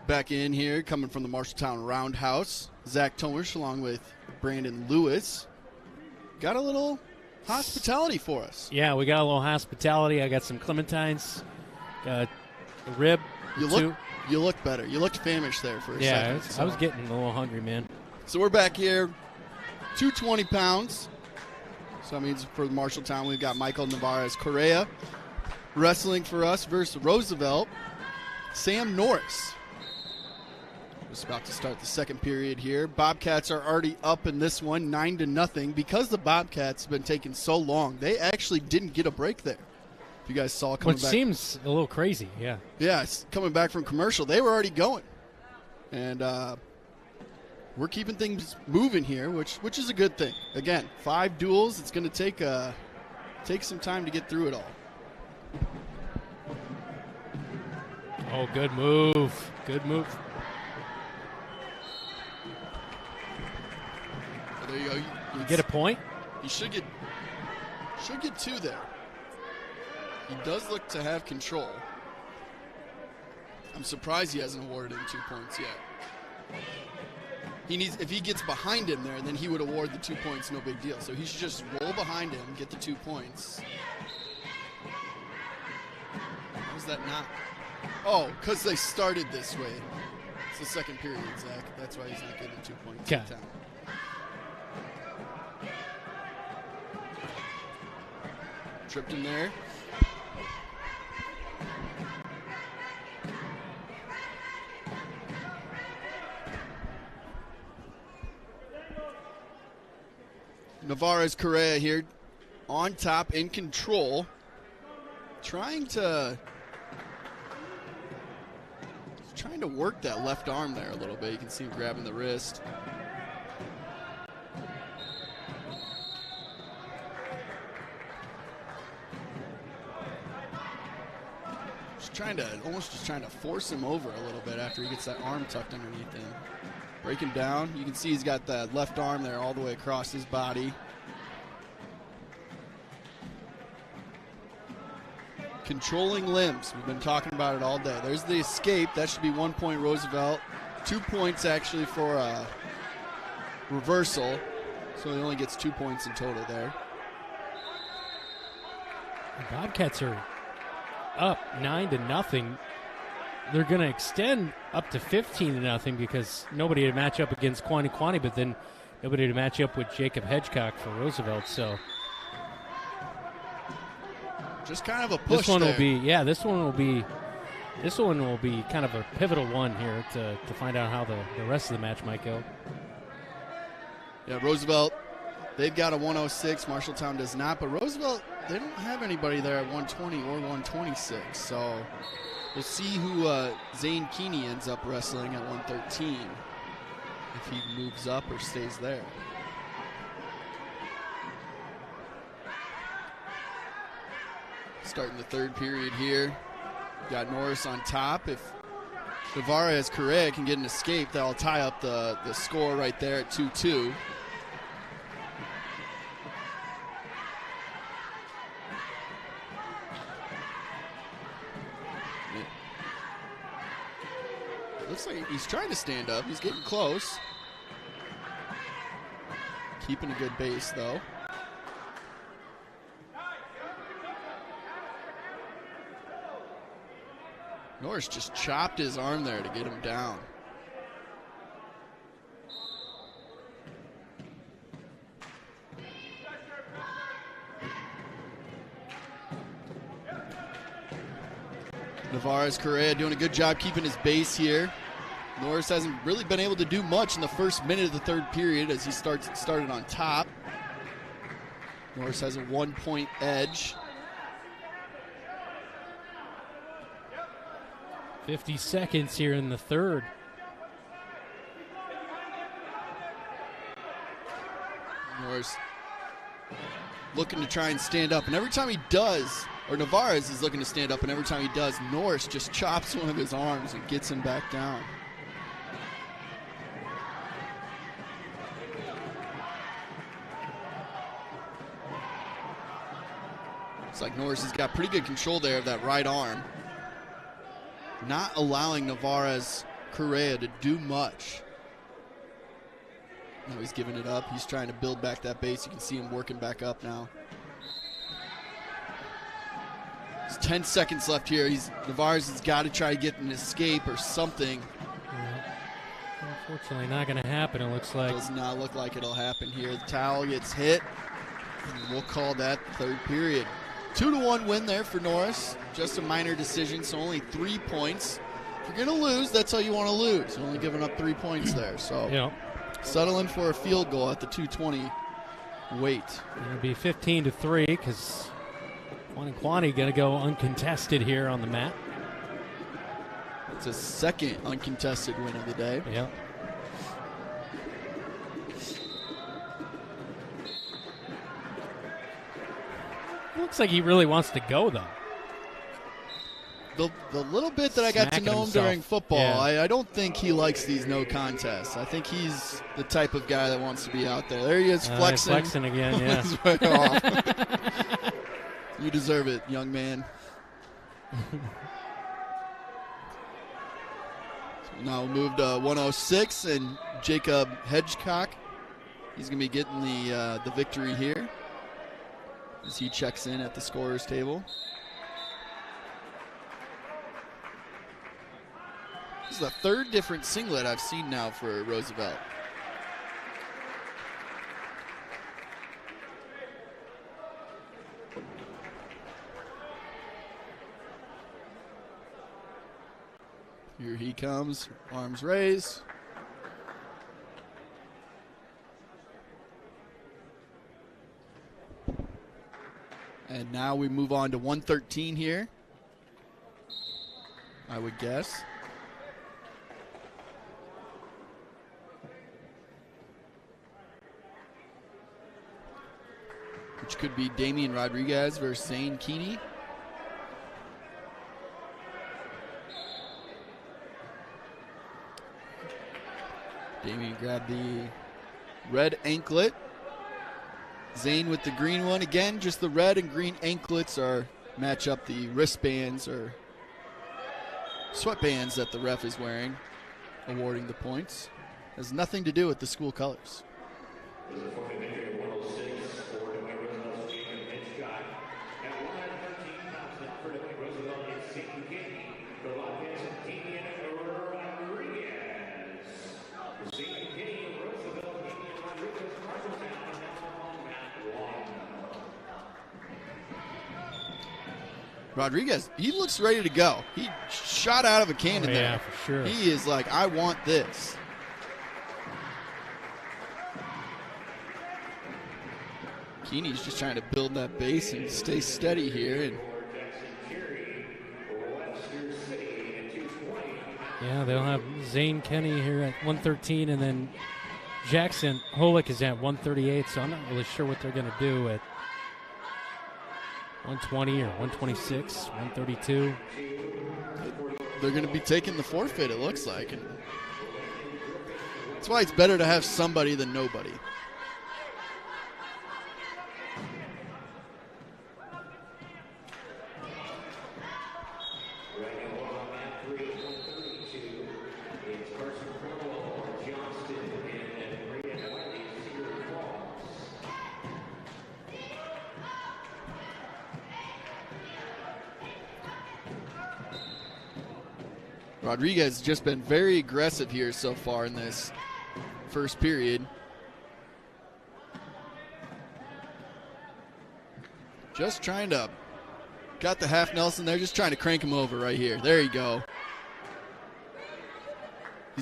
Back in here, coming from the Marshalltown Roundhouse, Zach Tomish along with Brandon Lewis. Got a little hospitality for us. Yeah, we got a little hospitality. I got some clementines, got a rib. You look better. You looked famished there for a second. Yeah, I was getting a little hungry, man. So we're back here, 220 pounds. So that means for Marshalltown, we've got Michael Navarez Correa wrestling for us versus Roosevelt, Sam Norris. Just about to start the second period here. Bobcats are already up in this one, 9-0. Because the Bobcats have been taking so long, they actually didn't get a break there. If you guys saw coming Which back. seems a little crazy, yeah. Yeah, it's coming back from commercial. They were already going. And we're keeping things moving here, which is a good thing. Again, 5 duels. It's going to take some time to get through it all. Oh, good move. Good move. There you go. You get a point? You should get 2 there. He does look to have control. I'm surprised he hasn't awarded him 2 points yet. If he gets behind him there, then he would award the 2 points, no big deal. So he should just roll behind him, get the 2 points. How is that not? Oh, because they started this way. It's the second period, Zach. That's why he's not getting 2 points. Okay. Tripped him there. Navarez Correa here on top, in control. Trying to work that left arm there a little bit. You can see him grabbing the wrist. Almost trying to force him over a little bit after he gets that arm tucked underneath him. Break him down. You can see he's got that left arm there all the way across his body. Controlling limbs. We've been talking about it all day. There's the escape. That should be 1 point Roosevelt. 2 points actually for a reversal. So he only gets 2 points in total there. The Bobcats are up 9-0. They're going to extend up to 15-0 because nobody to match up against Quani, but then nobody to match up with Jacob Hedgecock for Roosevelt. So just kind of a push. This one will be kind of a pivotal one here to find out how the rest of the match might go. Yeah, Roosevelt, they've got a 106. Marshalltown does not, but Roosevelt, they don't have anybody there at 120 or 126. So we'll see who Zane Keeney ends up wrestling at 113, if he moves up or stays there. Starting the third period here. Got Norris on top. If Navarez Correa can get an escape, that'll tie up the score right there at 2-2. Looks like he's trying to stand up. He's getting close. Keeping a good base, though. Norris just chopped his arm there to get him down. Navarez Correa doing a good job keeping his base here. Norris hasn't really been able to do much in the first minute of the third period as he started on top. Norris has a 1-point edge. 50 seconds here in the third. Norris looking to try and stand up, and every time he does, or Navarez is looking to stand up, and every time he does, Norris just chops one of his arms and gets him back down. Looks like Norris has got pretty good control there of that right arm, not allowing Navarez Correa to do much. Now he's giving it up. He's trying to build back that base. You can see him working back up now. There's 10 seconds left here. Navarez has got to try to get an escape or something. Unfortunately, not going to happen, it looks like. Does not look like it'll happen here. The towel gets hit, and we'll call that the third period. 2-1 win there for Norris. Just a minor decision, so only 3 points. If you're going to lose, that's how you want to lose. Only giving up 3 points there. So settling for a field goal at the 2:20 wait. It'll be 15-3 because Quaney going to go uncontested here on the mat. It's a second uncontested win of the day. Yeah. Looks like he really wants to go, though. The little bit that I got to know him during football, I don't think he likes these no contests. I think he's the type of guy that wants to be out there. There he is flexing. Flexing again, yeah. His way off. You deserve it, young man. So now we'll move to 106, and Jacob Hedgecock, he's going to be getting the victory here as he checks in at the scorer's table. This is the third different singlet I've seen now for Roosevelt. Here he comes, arms raised. And now we move on to 113 here, I would guess. Which could be Damian Rodriguez versus Zane Keeney. Damian grabbed the red anklet. Zane with the green one. Again, just the red and green anklets match up the wristbands or sweatbands that the ref is wearing, awarding the points. Has nothing to do with the school colors. Rodriguez, he looks ready to go. He shot out of a cannon there. Yeah, for sure. He is like, I want this. Keeney's just trying to build that base and stay steady here. And yeah, they'll have Zane Kenny here at 113, and then Jackson Holick is at 138, so I'm not really sure what they're going to do at 120 or 126, 132. They're going to be taking the forfeit, it looks like. And that's why it's better to have somebody than nobody. Rodriguez has just been very aggressive here so far in this first period. Just trying to, got the half Nelson there, just trying to crank him over right here. There you go.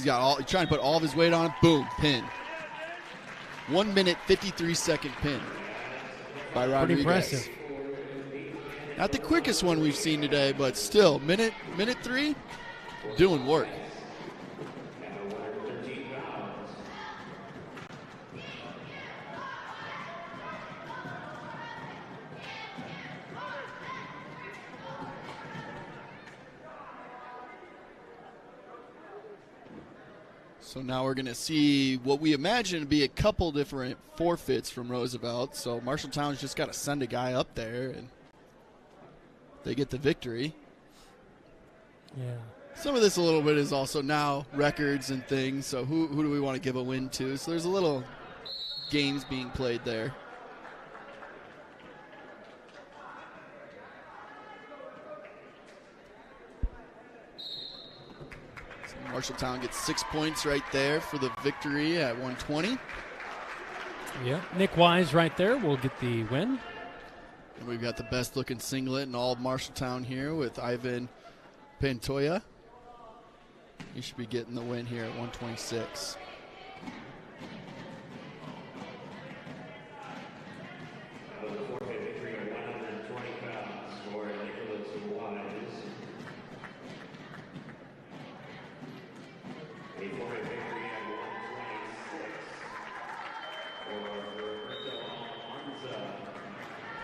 He's trying to put all of his weight on it. Boom, pin. 1 minute, 53-second pin by Rodriguez. Pretty impressive. Not the quickest one we've seen today, but still, minute 3, doing work. So now we're going to see what we imagine to be a couple different forfeits from Roosevelt. So Marshalltown's just got to send a guy up there, and they get the victory. Yeah. Some of this a little bit is also now records and things. So who do we want to give a win to? So there's a little games being played there. Marshalltown gets 6 points right there for the victory at 120. Yeah, Nick Wise right there will get the win. And we've got the best-looking singlet in all of Marshalltown here with Ivan Pantoja. He should be getting the win here at 126.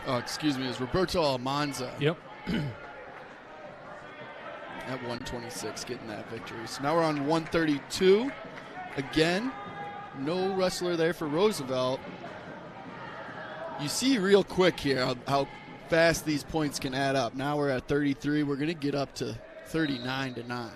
Oh, excuse me, it was Roberto Almanza. Yep. At 126, getting that victory. So now we're on 132. Again, no wrestler there for Roosevelt. You see real quick here how fast these points can add up. Now we're at 33. We're going to get up to 39-9.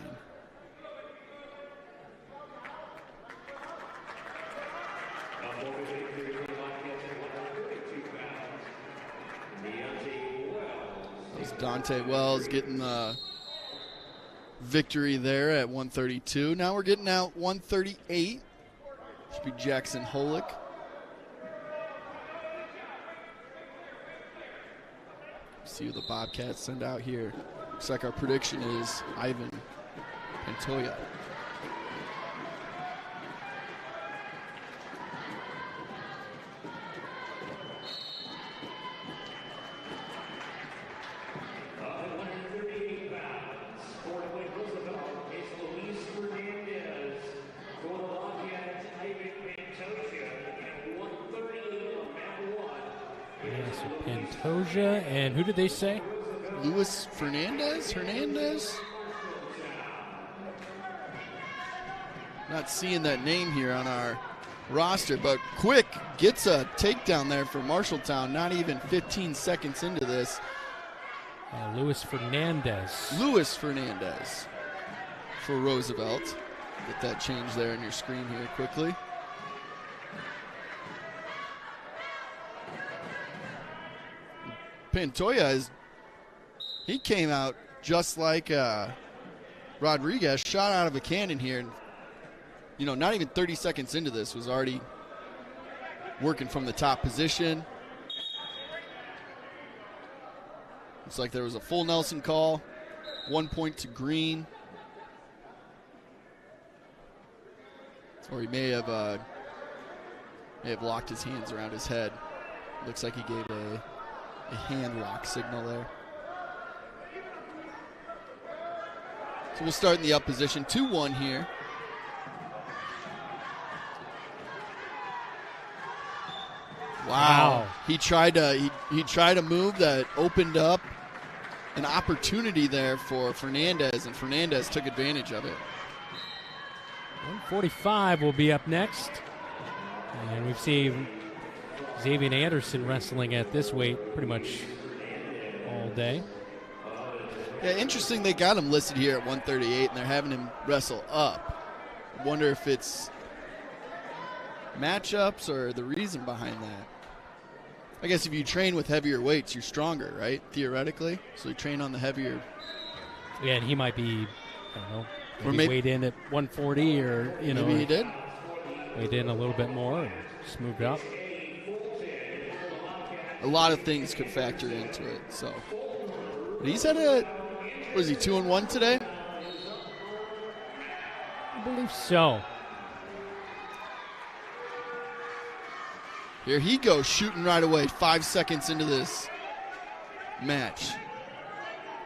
Dante Wells getting the victory there at 132. Now we're getting out 138. Should be Jackson Holick. See who the Bobcats send out here. Looks like our prediction is Ivan Pantoja. Pantoja, and who did they say? Luis Hernandez? Not seeing that name here on our roster, but Quick gets a takedown there for Marshalltown, not even 15 seconds into this. Luis Fernandez. Luis Fernandez for Roosevelt. Get that change there on your screen here quickly. Pantoja he came out just like Rodriguez, shot out of a cannon here, and not even 30 seconds into this was already working from the top position. Looks like there was a full Nelson call, 1 point to Green, or he may have locked his hands around his head. Looks like he gave a hand lock signal there. So we'll start in the up position. 2-1 here. Wow. He tried to move that opened up an opportunity there for Fernandez, and Fernandez took advantage of it. 145 will be up next. And we've seen Xavier Anderson wrestling at this weight pretty much all day. Yeah, interesting they got him listed here at 138 and they're having him wrestle up. I wonder if it's matchups or the reason behind that. I guess if you train with heavier weights, you're stronger, right? Theoretically. So you train on the heavier. Yeah, and he might be, I don't know, Or maybe weighed in at 140 or, maybe he did. Weighed in a little bit more and just moved up. A lot of things could factor into it. So he's had 2-1 today? I believe so. Here he goes, shooting right away, 5 seconds into this match.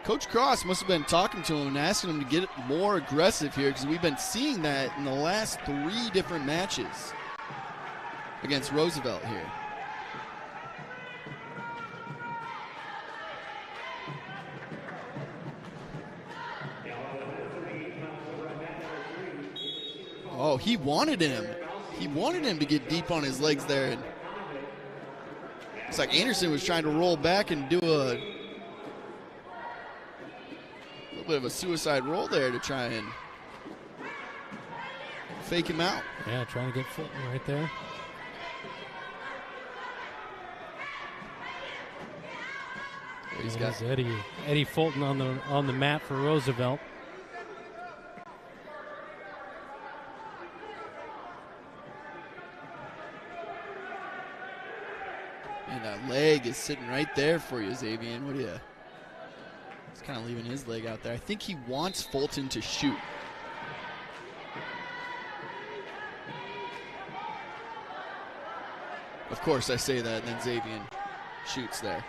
Coach Cross must have been talking to him and asking him to get more aggressive here, because we've been seeing that in the last 3 different matches against Roosevelt here. Oh, he wanted him. He wanted him to get deep on his legs there. And it's like Anderson was trying to roll back and do a little bit of a suicide roll there to try and fake him out. Yeah, trying to get Fulton right there. He's got Eddie Fulton on the mat for Roosevelt. And that leg is sitting right there for you, Xavier. What do you? He's kind of leaving his leg out there. I think he wants Fulton to shoot. Of course, I say that, and then Xavier shoots there.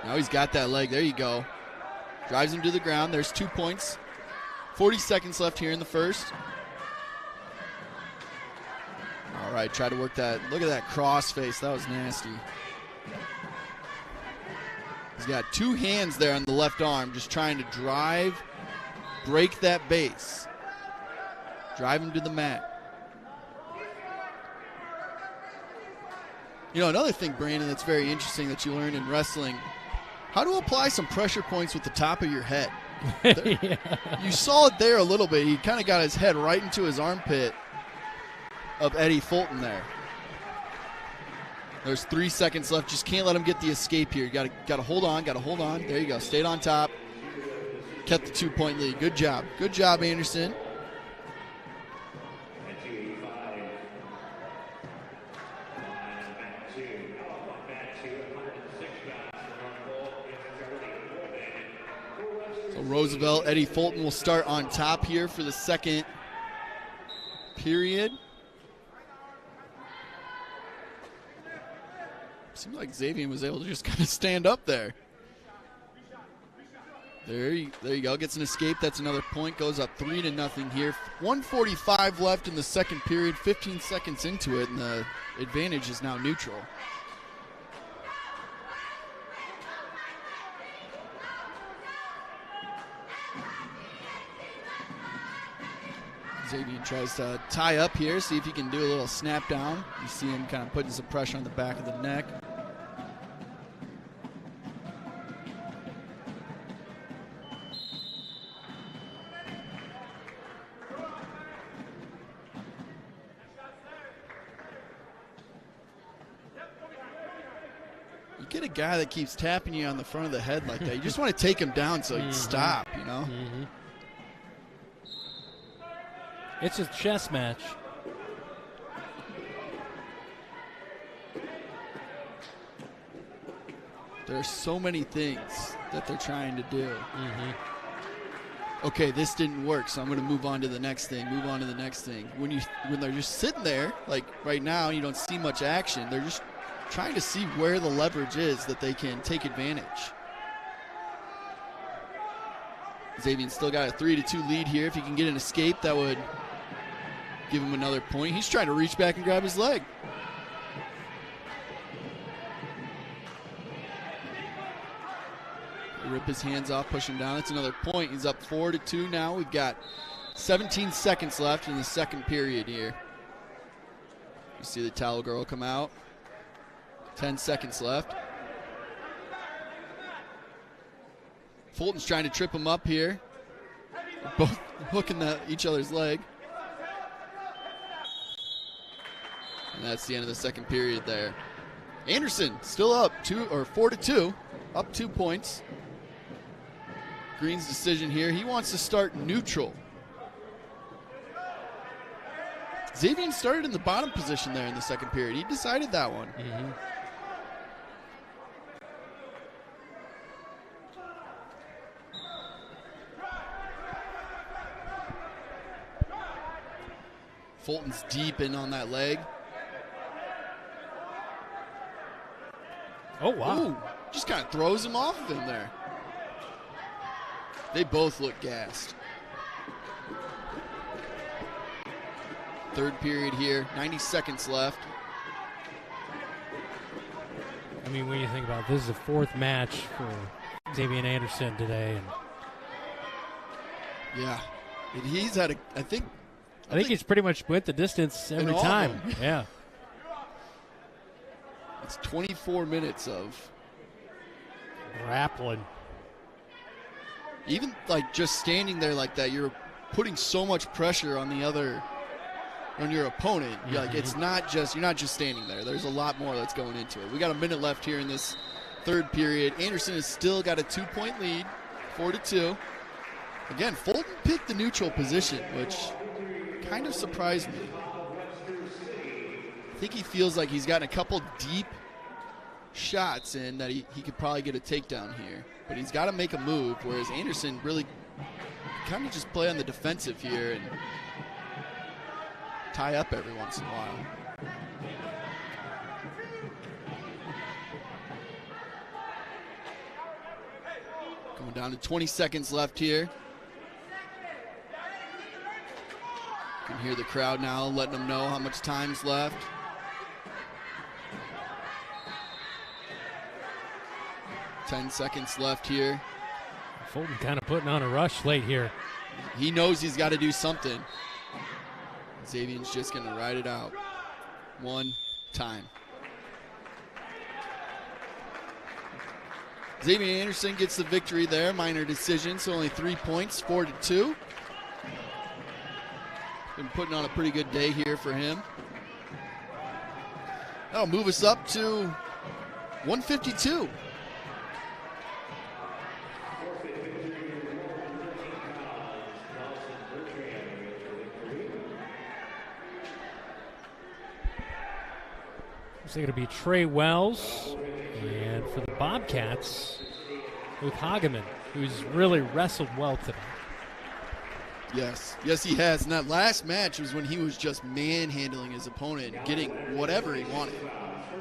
Now he's got that leg. There you go. Drives him to the ground. There's 2 points. 40 seconds left here in the first. All right, try to work that. Look at that cross face. That was nasty. He's got 2 hands there on the left arm, just trying to drive, break that base. Drive him to the mat. You know, another thing, Brandon, that's very interesting that you learn in wrestling, how to apply some pressure points with the top of your head. Yeah. You saw it there a little bit. He kind of got his head right into his armpit of Eddie Fulton there. There's 3 seconds left. Just can't let him get the escape here. You got to hold on. Got to hold on. There you go. Stayed on top. Kept the 2-point lead. Good job. Good job, Anderson. So Roosevelt, Eddie Fulton will start on top here for the second period. Seems like Xavier was able to just kind of stand up there. There you go. Gets an escape. That's another point. Goes up 3-0 here. 1:45 left in the second period. 15 seconds into it, and the advantage is now neutral. Xavier tries to tie up here, see if he can do a little snap down. You see him kind of putting some pressure on the back of the neck. You get a guy that keeps tapping you on the front of the head like that, you just want to take him down so he'd stop, you know? Mm-hmm. It's a chess match. There are so many things that they're trying to do. Mm-hmm. Okay, this didn't work, so I'm going to move on to the next thing, move on to the next thing. When they're just sitting there, like right now, you don't see much action. They're just trying to see where the leverage is that they can take advantage. Xavier still got a 3-2 lead here. If he can get an escape, that would give him another point. He's trying to reach back and grab his leg. Rip his hands off, push him down. That's another point. He's up 4-2 now. We've got 17 seconds left in the second period here. You see the towel girl come out. 10 seconds left. Fulton's trying to trip him up here. They're both hooking each other's leg. And that's the end of the second period there. Anderson still up 4-2, up 2 points. Green's decision here. He wants to start neutral. Xavier started in the bottom position there in the second period. He decided that one. Mm-hmm. Fulton's deep in on that leg. Oh, wow. Ooh, just kind of throws him off of him there. They both look gassed. Third period here, 90 seconds left. I mean, when you think about it, this is the fourth match for Xavier Anderson today. And yeah. And he's had I think he's pretty much went the distance every time. Yeah. It's 24 minutes of grappling. Even like just standing there like that, you're putting so much pressure on your opponent. Mm-hmm. Like you're not just standing there. There's a lot more that's going into it. We got a minute left here in this third period. Anderson has still got a 2-point lead, 4-2. Again, Fulton picked the neutral position, which kind of surprised me. I think he feels like he's gotten a couple deep shots in that he could probably get a takedown here. But he's got to make a move, whereas Anderson really kind of just play on the defensive here and tie up every once in a while. Going down to 20 seconds left here. You can hear the crowd now letting them know how much time's left. Ten seconds left here. Fulton kind of putting on a rush late here. He knows he's got to do something. Xavier's just going to ride it out. One time. Xavier Anderson gets the victory there. Minor decision, so only 3 points, 4-2. Been putting on a pretty good day here for him. That'll move us up to 152. It's going to be Trey Wells, and for the Bobcats, Luke Hageman, who's really wrestled well today. Yes, he has. And that last match was when he was just manhandling his opponent, getting whatever he wanted,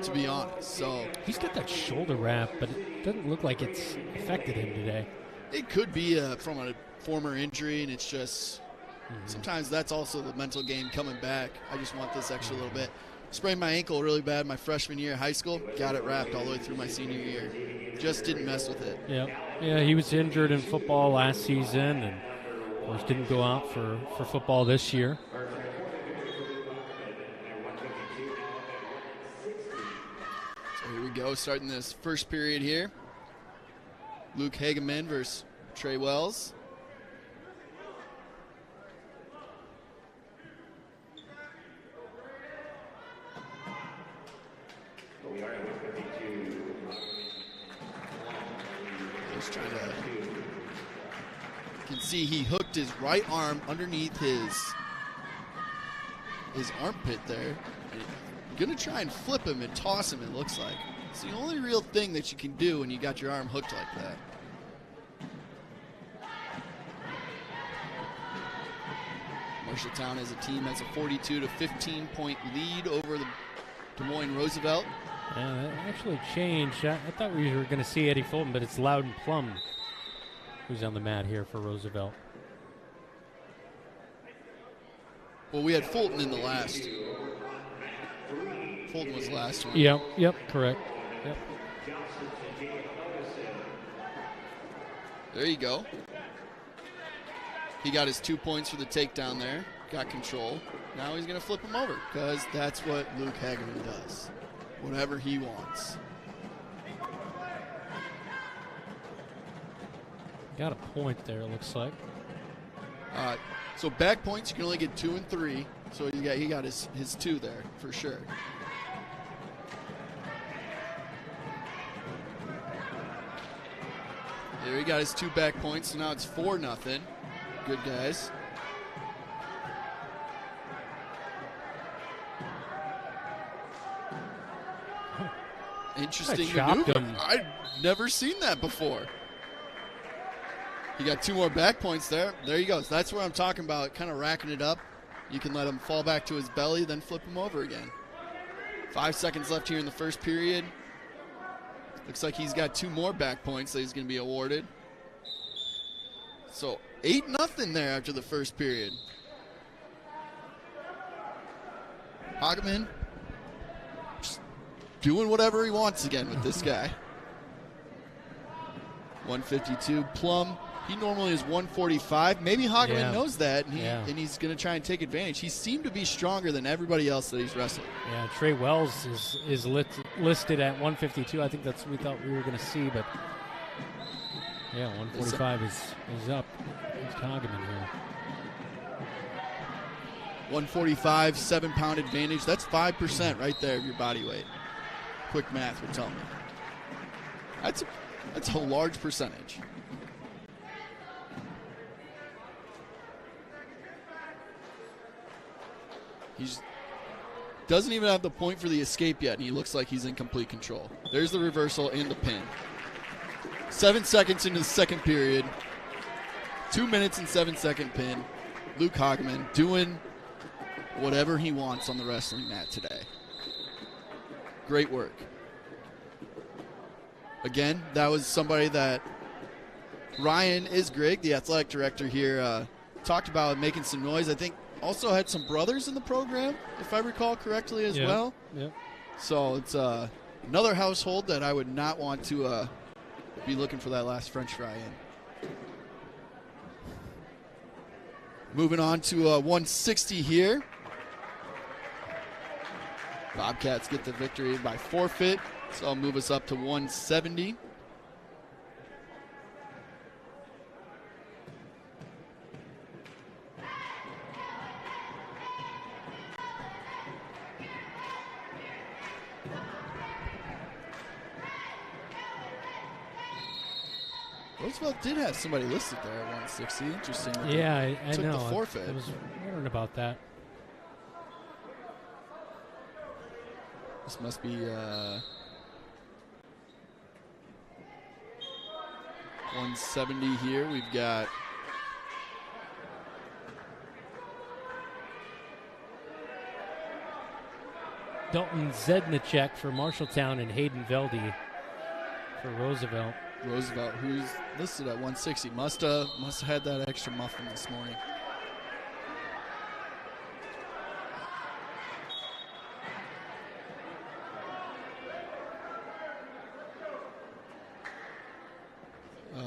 to be honest. So he's got that shoulder wrap, but it doesn't look like it's affected him today. It could be from a former injury, and it's just sometimes that's also the mental game coming back. I just want this extra little bit. Sprained my ankle really bad my freshman year of high school. Got it wrapped all the way through my senior year. Just didn't mess with it. Yeah, he was injured in football last season, and of course didn't go out for football this year. So here we go, starting this first period here. Luke Hageman versus Trey Wells. Just trying to. You can see he hooked his right arm underneath his armpit there. Gonna try and flip him and toss him, it looks like. It's the only real thing that you can do when you got your arm hooked like that. Marshalltown as a team has a 42 to 15 point lead over the Des Moines Roosevelt. Yeah, that actually changed. I thought we were going to see Eddie Fulton, but it's Loudon Plum who's on the mat here for Roosevelt. Well, we had Fulton in the last. Fulton was last one. Yep, correct. Yep. There you go. He got his 2 points for the takedown there. Got control. Now he's going to flip him over because that's what Luke Hageman does. Whatever he wants. Got a point there, it looks like. So back points, you can only get 2 and 3. So he got his 2 there for sure. There he got his 2 back points, so now it's 4-0. Good guys. Interesting maneuver. I've never seen that before. He got 2 more back points there. There he goes. That's where I'm talking about, kind of racking it up. You can let him fall back to his belly, then flip him over again. 5 seconds left here in the first period. Looks like he's got 2 more back points that he's going to be awarded. So 8-0 there after the first period. Hageman just doing whatever he wants again with this guy. 152. Plum, he normally is 145. Maybe Hageman knows that, and he's going to try and take advantage. He seemed to be stronger than everybody else that he's wrestled. Yeah, Trey Wells is listed at 152. I think that's what we thought we were going to see, but yeah, 145 is up. It's Hageman here. 145, 7-pound advantage. That's 5% right there of your body weight. Quick math would tell me. That's a large percentage. He doesn't even have the point for the escape yet, and he looks like he's in complete control. There's the reversal and the pin. 7 seconds into the second period. 2 minutes and 7-second pin. Luke Hageman doing whatever he wants on the wrestling mat today. Great work. Again, that was somebody that Ryan Isgrig, the athletic director here, talked about making some noise. I think also had some brothers in the program, if I recall correctly, as well. Yeah. So it's another household that I would not want to be looking for that last French fry in. Moving on to 160 here. Bobcats get the victory by forfeit, so I'll move us up to 170. Roosevelt did have somebody listed there at 160. Interesting. Yeah, I took know. the forfeit. I was wondering about that. This must be 170 here. We've got Dalton Zednicek for Marshalltown and Hayden Velde for Roosevelt. Roosevelt, who's listed at 160. Must have had that extra muffin this morning.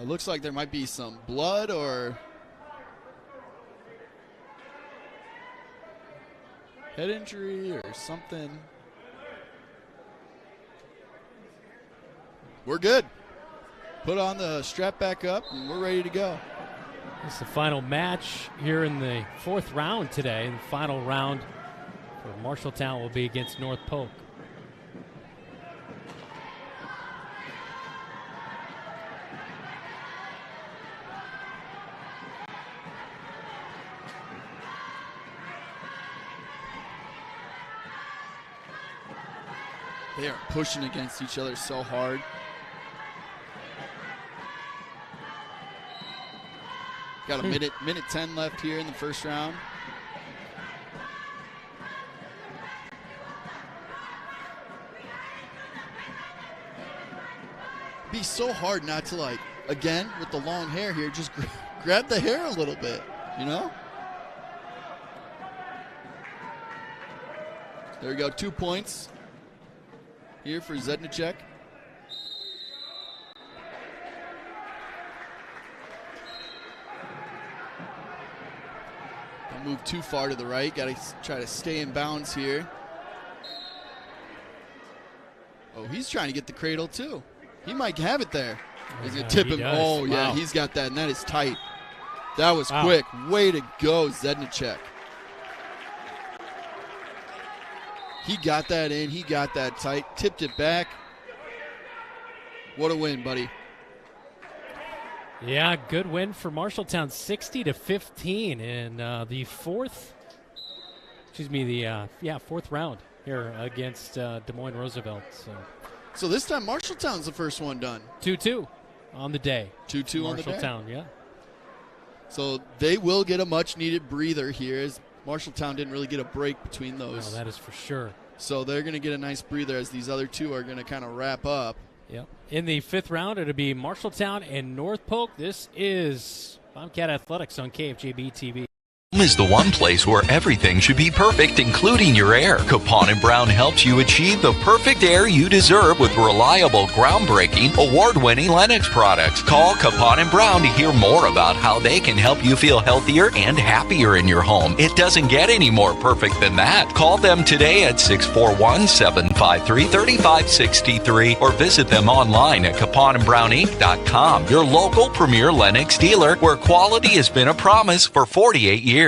Looks like there might be some blood or head injury or something. We're good. Put on the strap back up, and we're ready to go. It's the final match here in the 4th round today. The final round for Marshalltown will be against North Polk. They are pushing against each other so hard. Got a minute 10 left here in the first round. Be so hard not to, like, again, with the long hair here, just grab the hair a little bit, you know? There we go, 2 points here for Zednicek. Don't move too far to the right. Got to try to stay in bounds here. Oh, he's trying to get the cradle too. He might have it there. He's going to tip him. Does. Oh, yeah, Wow. he's got that, and that is tight. That was Wow. quick. Way to go, Zednicek. He got that in. He got that tight. Tipped it back. What a win, buddy. Yeah, good win for Marshalltown, 60-15 in the fourth round here against Des Moines Roosevelt. So this time Marshalltown's the first one done. 2-2 on the day. 2-2 on the day. Marshalltown, yeah. So they will get a much-needed breather here as Marshalltown didn't really get a break between those. No, that is for sure. So they're going to get a nice breather as these other two are going to kind of wrap up. Yep. In the 5th round, it'll be Marshalltown and North Polk. This is Bobcat Athletics on KFJB TV. Is the one place where everything should be perfect, including your air. Capon and Brown helps you achieve the perfect air you deserve with reliable, groundbreaking, award-winning Lennox products. Call Capon and Brown to hear more about how they can help you feel healthier and happier in your home. It doesn't get any more perfect than that. Call them today at 641-753-3563 or visit them online at caponandbrowninc.com. Your local premier Lennox dealer, where quality has been a promise for 48 years.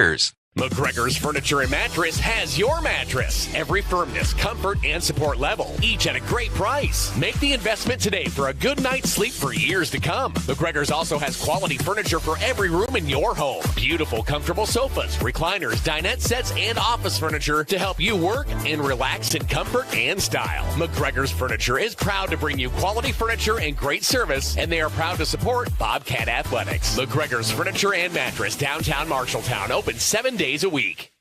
McGregor's Furniture and Mattress has your mattress. Every firmness, comfort, and support level, each at a great price. Make the investment today for a good night's sleep for years to come. McGregor's also has quality furniture for every room in your home. Beautiful, comfortable sofas, recliners, dinette sets, and office furniture to help you work and relax in comfort and style. McGregor's Furniture is proud to bring you quality furniture and great service, and they are proud to support Bobcat Athletics. McGregor's Furniture and Mattress, downtown Marshalltown, open 7 days a week.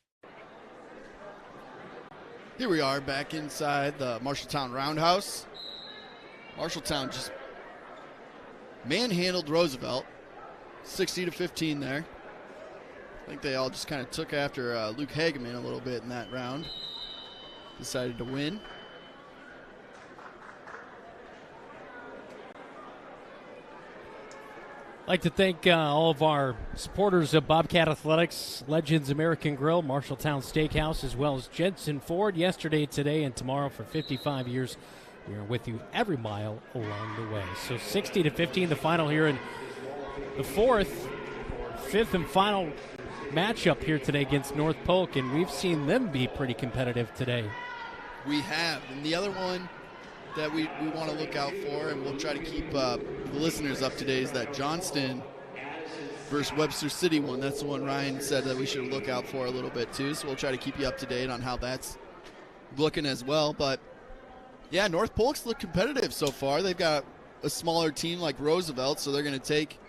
Here we are back inside the Marshalltown Roundhouse. Marshalltown just manhandled Roosevelt, 60-15 there. I think they all just kind of took after Luke Hageman a little bit in that round. Decided to win. I'd like to thank all of our supporters of Bobcat Athletics, Legends American Grill, Marshalltown Steakhouse, as well as Jensen Ford yesterday, today, and tomorrow for 55 years. We are with you every mile along the way. So 60-15, the final here in the 5th and final matchup here today against North Polk, and we've seen them be pretty competitive today. We have. And the other one that we want to look out for, and we'll try to keep the listeners up to date, is that Johnston versus Webster City one. That's the one Ryan said that we should look out for a little bit too, so we'll try to keep you up to date on how that's looking as well. But yeah, North Polk's look competitive so far. They've got a smaller team like Roosevelt, so they're going to take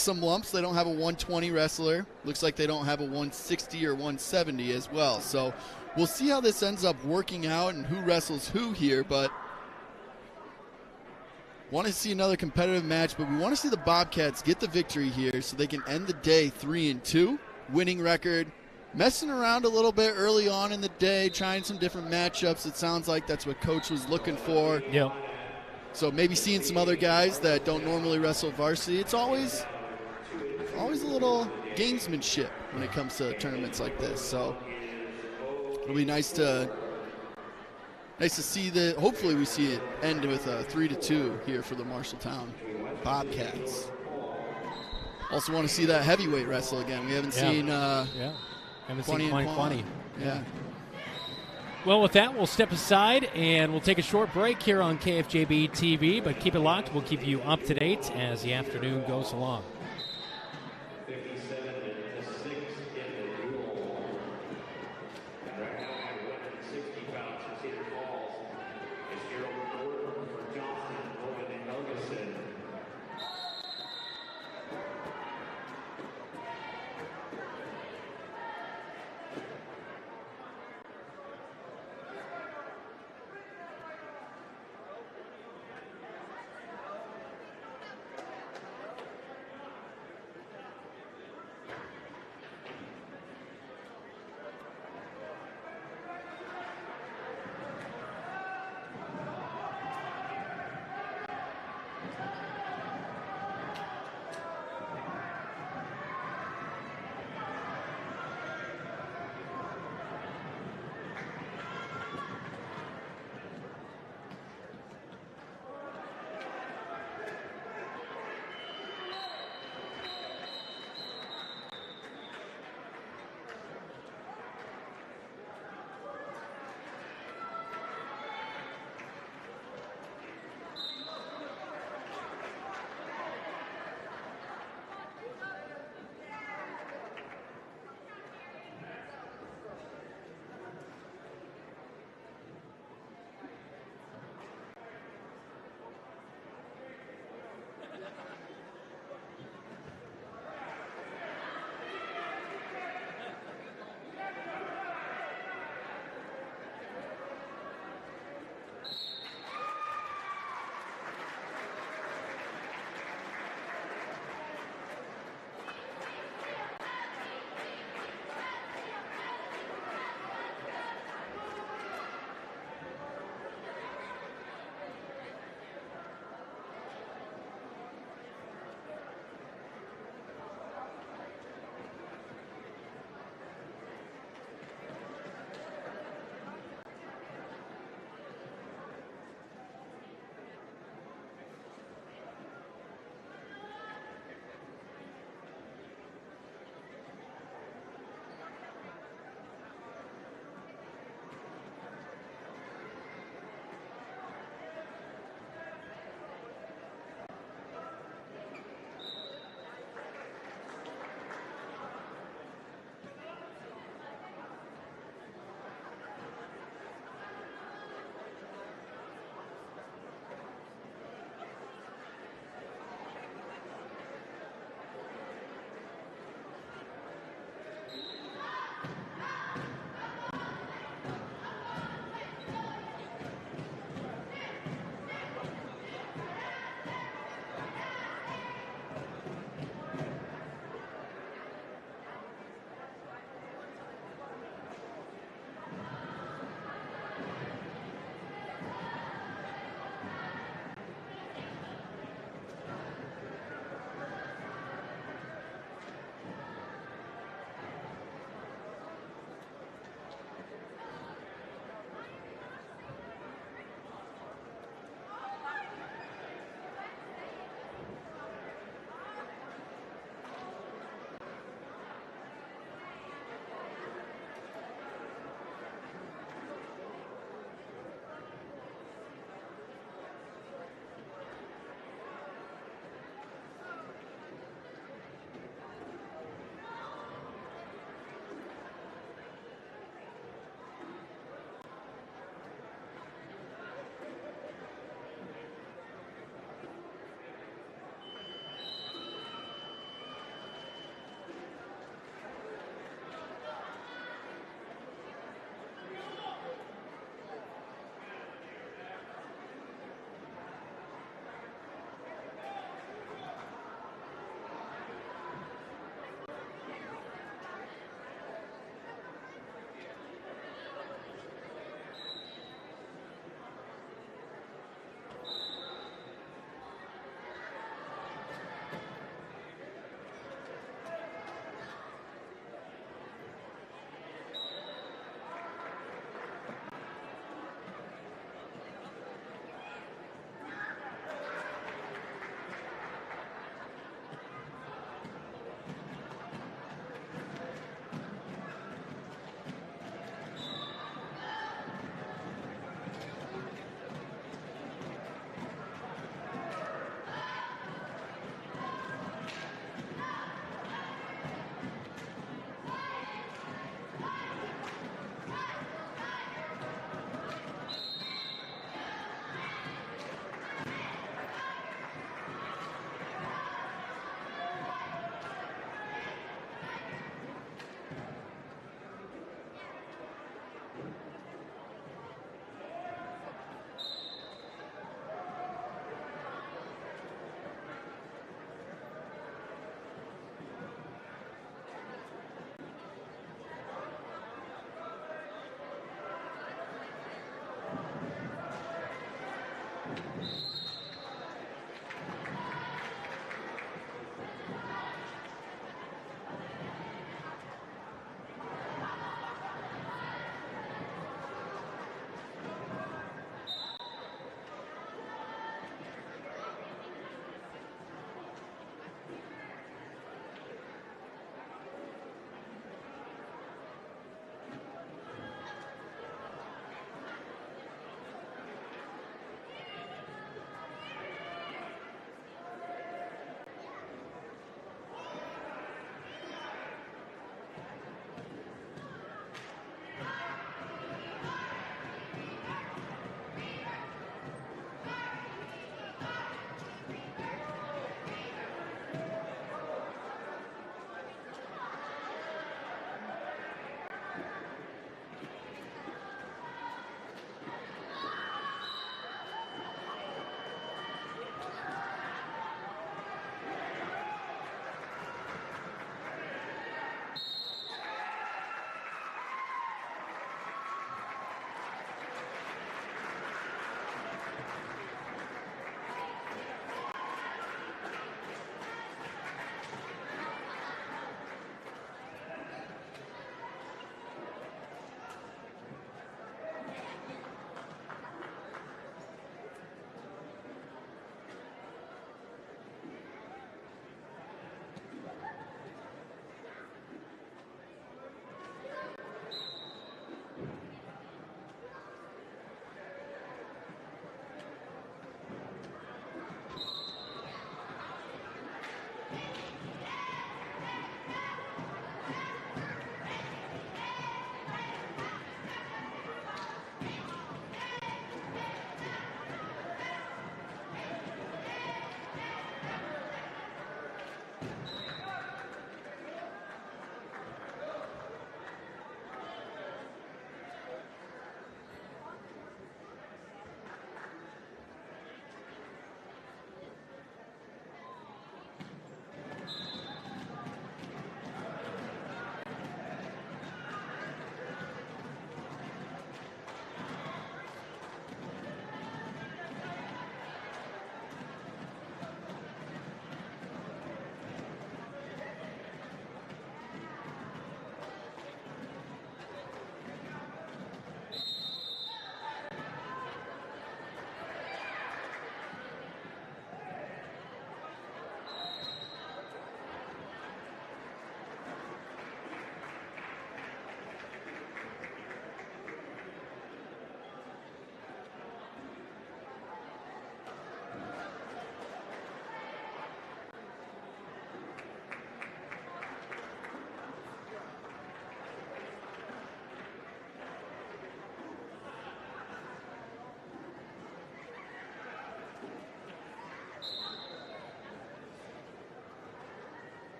some lumps. They don't have a 120 wrestler. Looks like they don't have a 160 or 170 as well. So we'll see how this ends up working out and who wrestles who here, but want to see another competitive match, but we want to see the Bobcats get the victory here so they can end the day 3-2, winning record, messing around a little bit early on in the day, trying some different matchups. It sounds like that's what Coach was looking for. Yep. So maybe seeing some other guys that don't normally wrestle varsity. It's always a little gamesmanship when it comes to tournaments like this. So it'll be nice to see that. Hopefully we see it end with a 3-2 here for the Marshalltown Bobcats. Also want to see that heavyweight wrestle again. We haven't seen haven't seen Quani. Yeah. Well, with that, we'll step aside and we'll take a short break here on KFJB TV, but keep it locked. We'll keep you up to date as the afternoon goes along.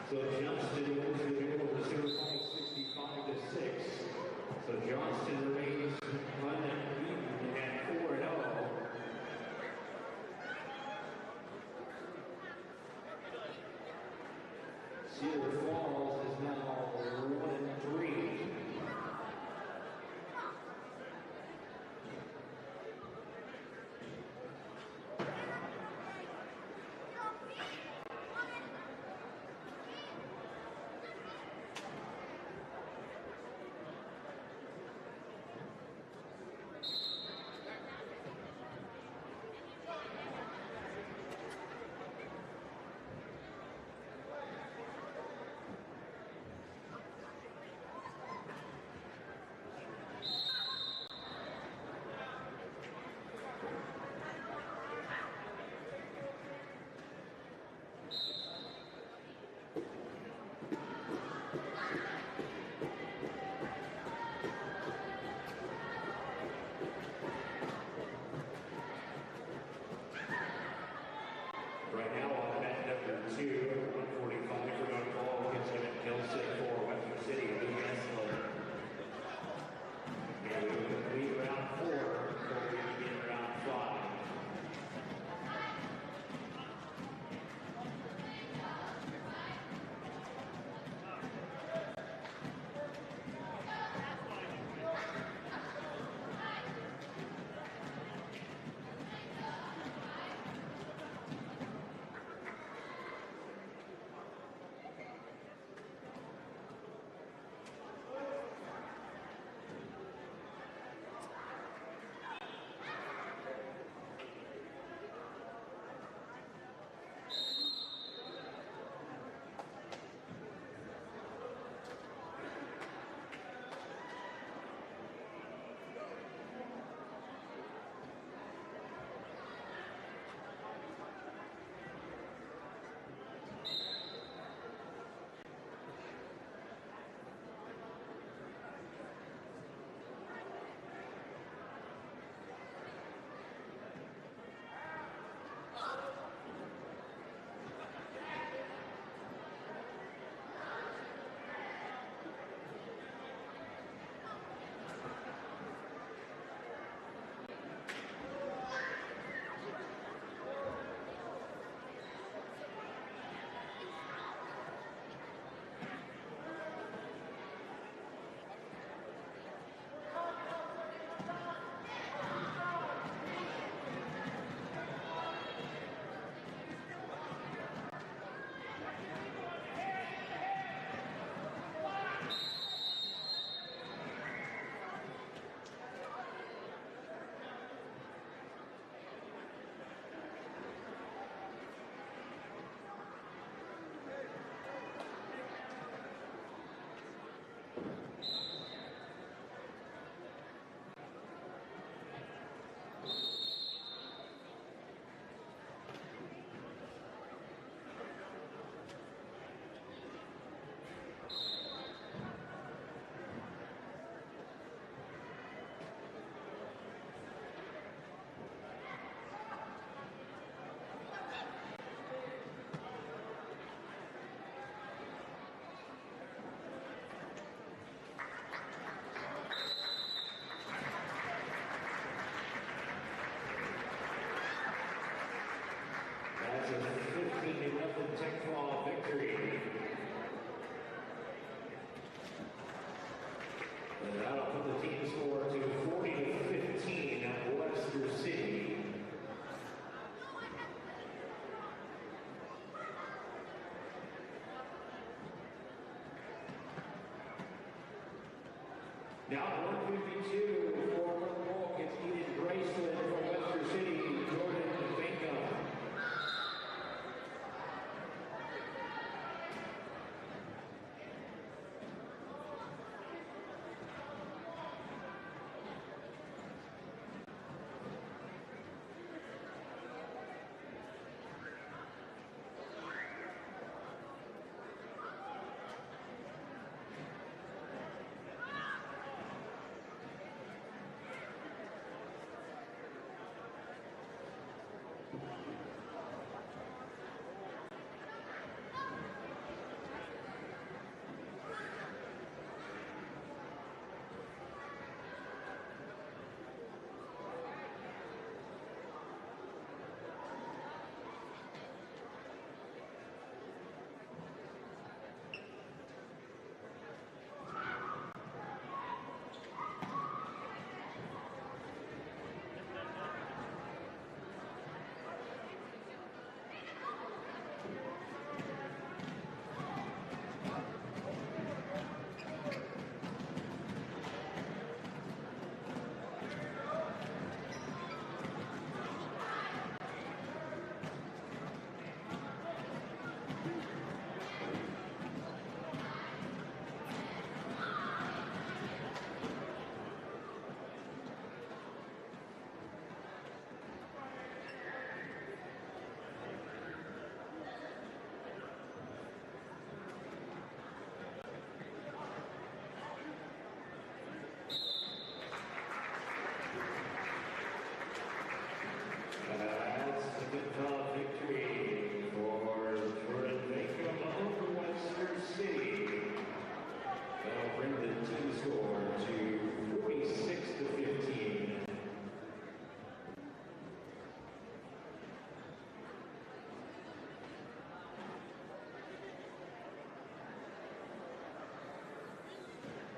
So Johnston wins the duel with a Sioux Falls 65-6. So Johnston remains unbeaten at 4-0. Cedar Falls is now 1-3. Right now on net number 2, 145 for Norfolk, it's Evan Kilson for Western City, Lee Enslin. And we will complete round 4 before we begin round 5. That's a 15-0 Tech-Law victory. And that'll put the team score to 40-15 at Webster City. Now 152 for Norfolk. It's Eden Graceland from Webster City, Jordan Bingham.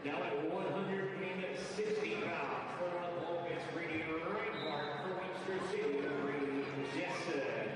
Now at 160 pounds, for the pole against Brady Reinhardt for Webster City, Brady Jessen.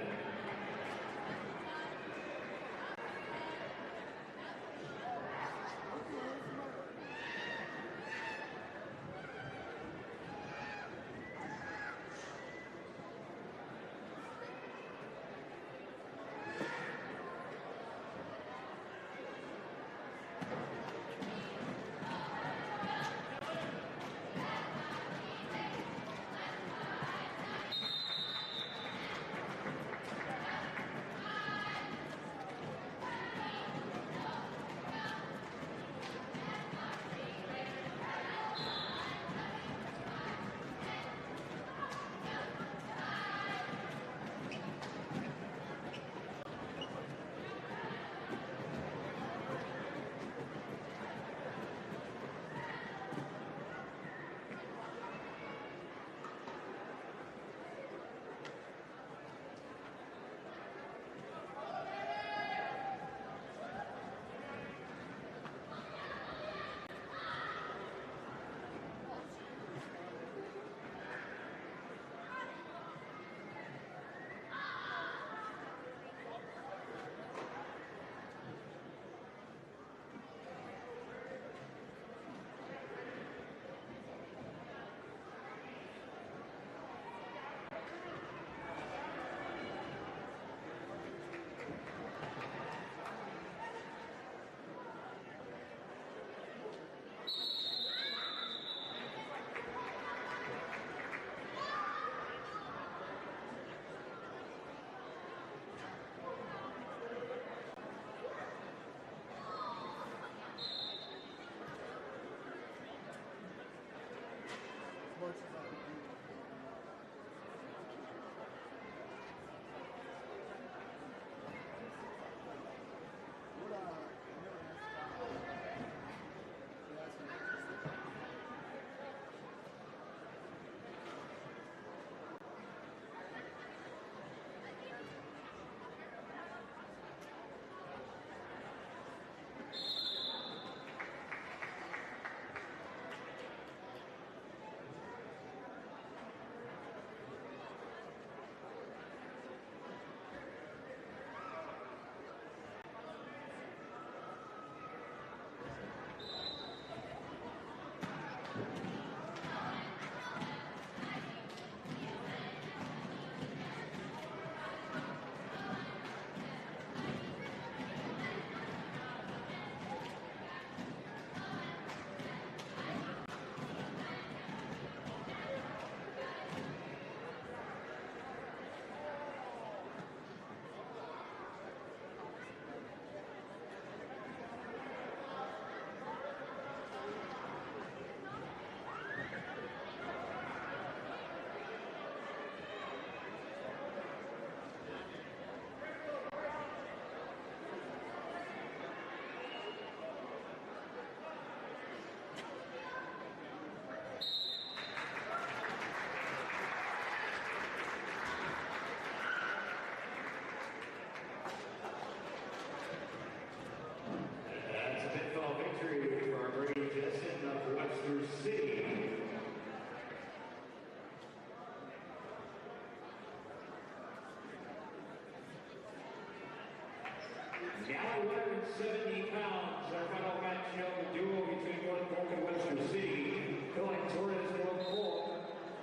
Now 170 pounds, our final matchup, the duo between North Fork and Webster City. Going Torres, North Fork,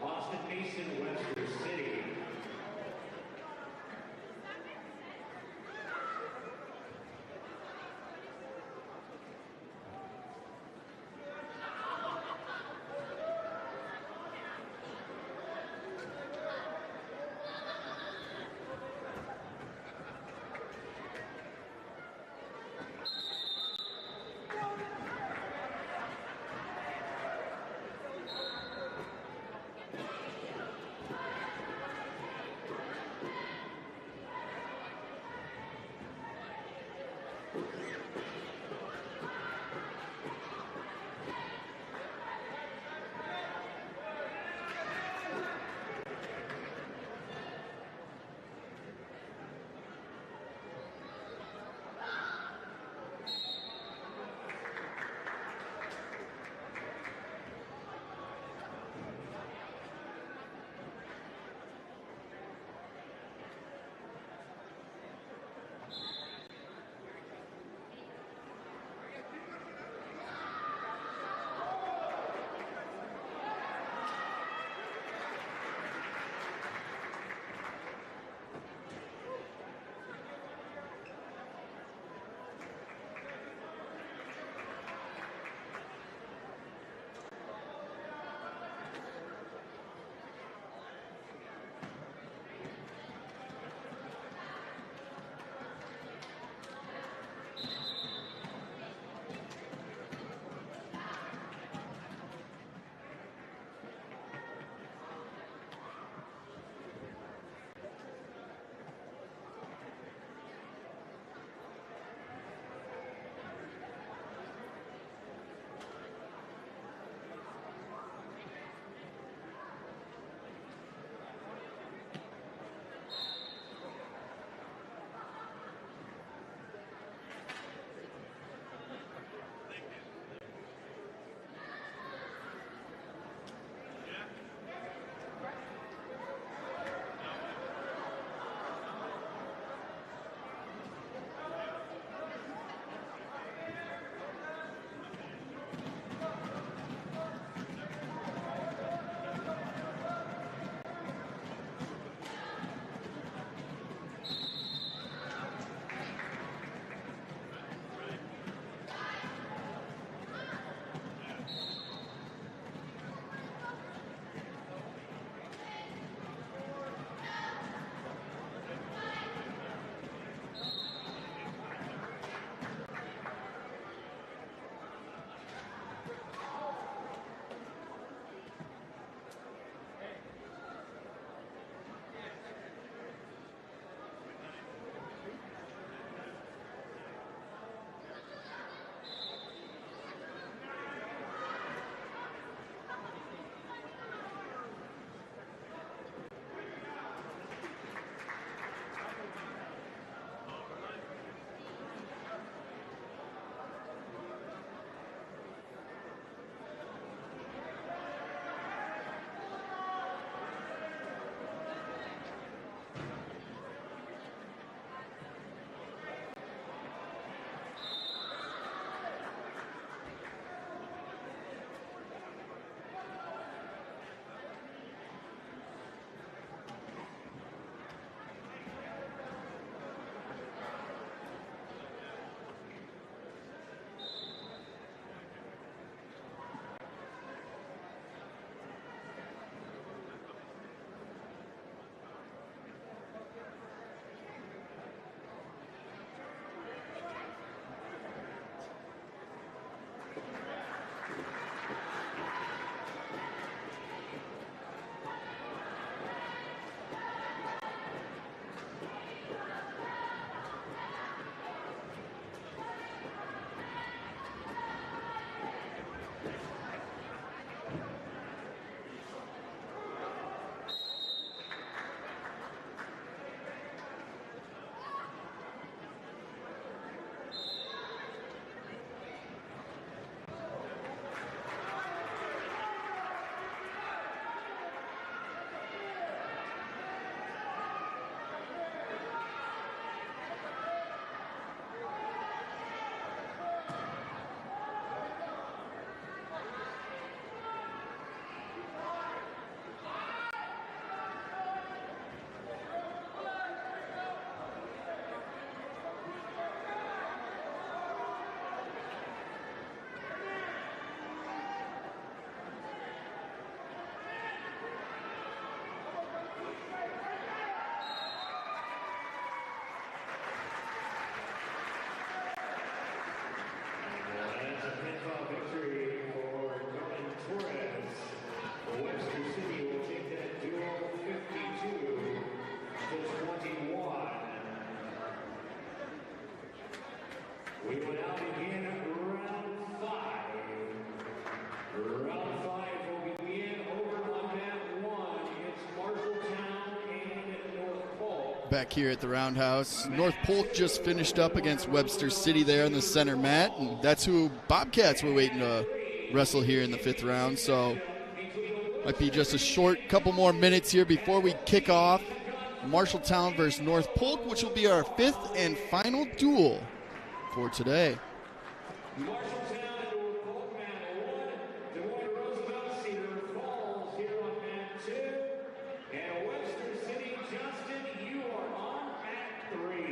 Austin Mason, Webster City. We will now begin round 5. Round 5 will begin over on mat 1 against Marshalltown and North Polk. Back here at the Roundhouse, North Polk just finished up against Webster City there on the center mat, and that's who Bobcats were waiting to wrestle here in the 5th round. So might be just a short couple more minutes here before we kick off Marshalltown versus North Polk, which will be our 5th and final duel for today. Marshalltown and North Polk, mat 1. Des Moines Roosevelt, Cedar Falls here on mat 2. And Webster City, Justin, you are on mat 3.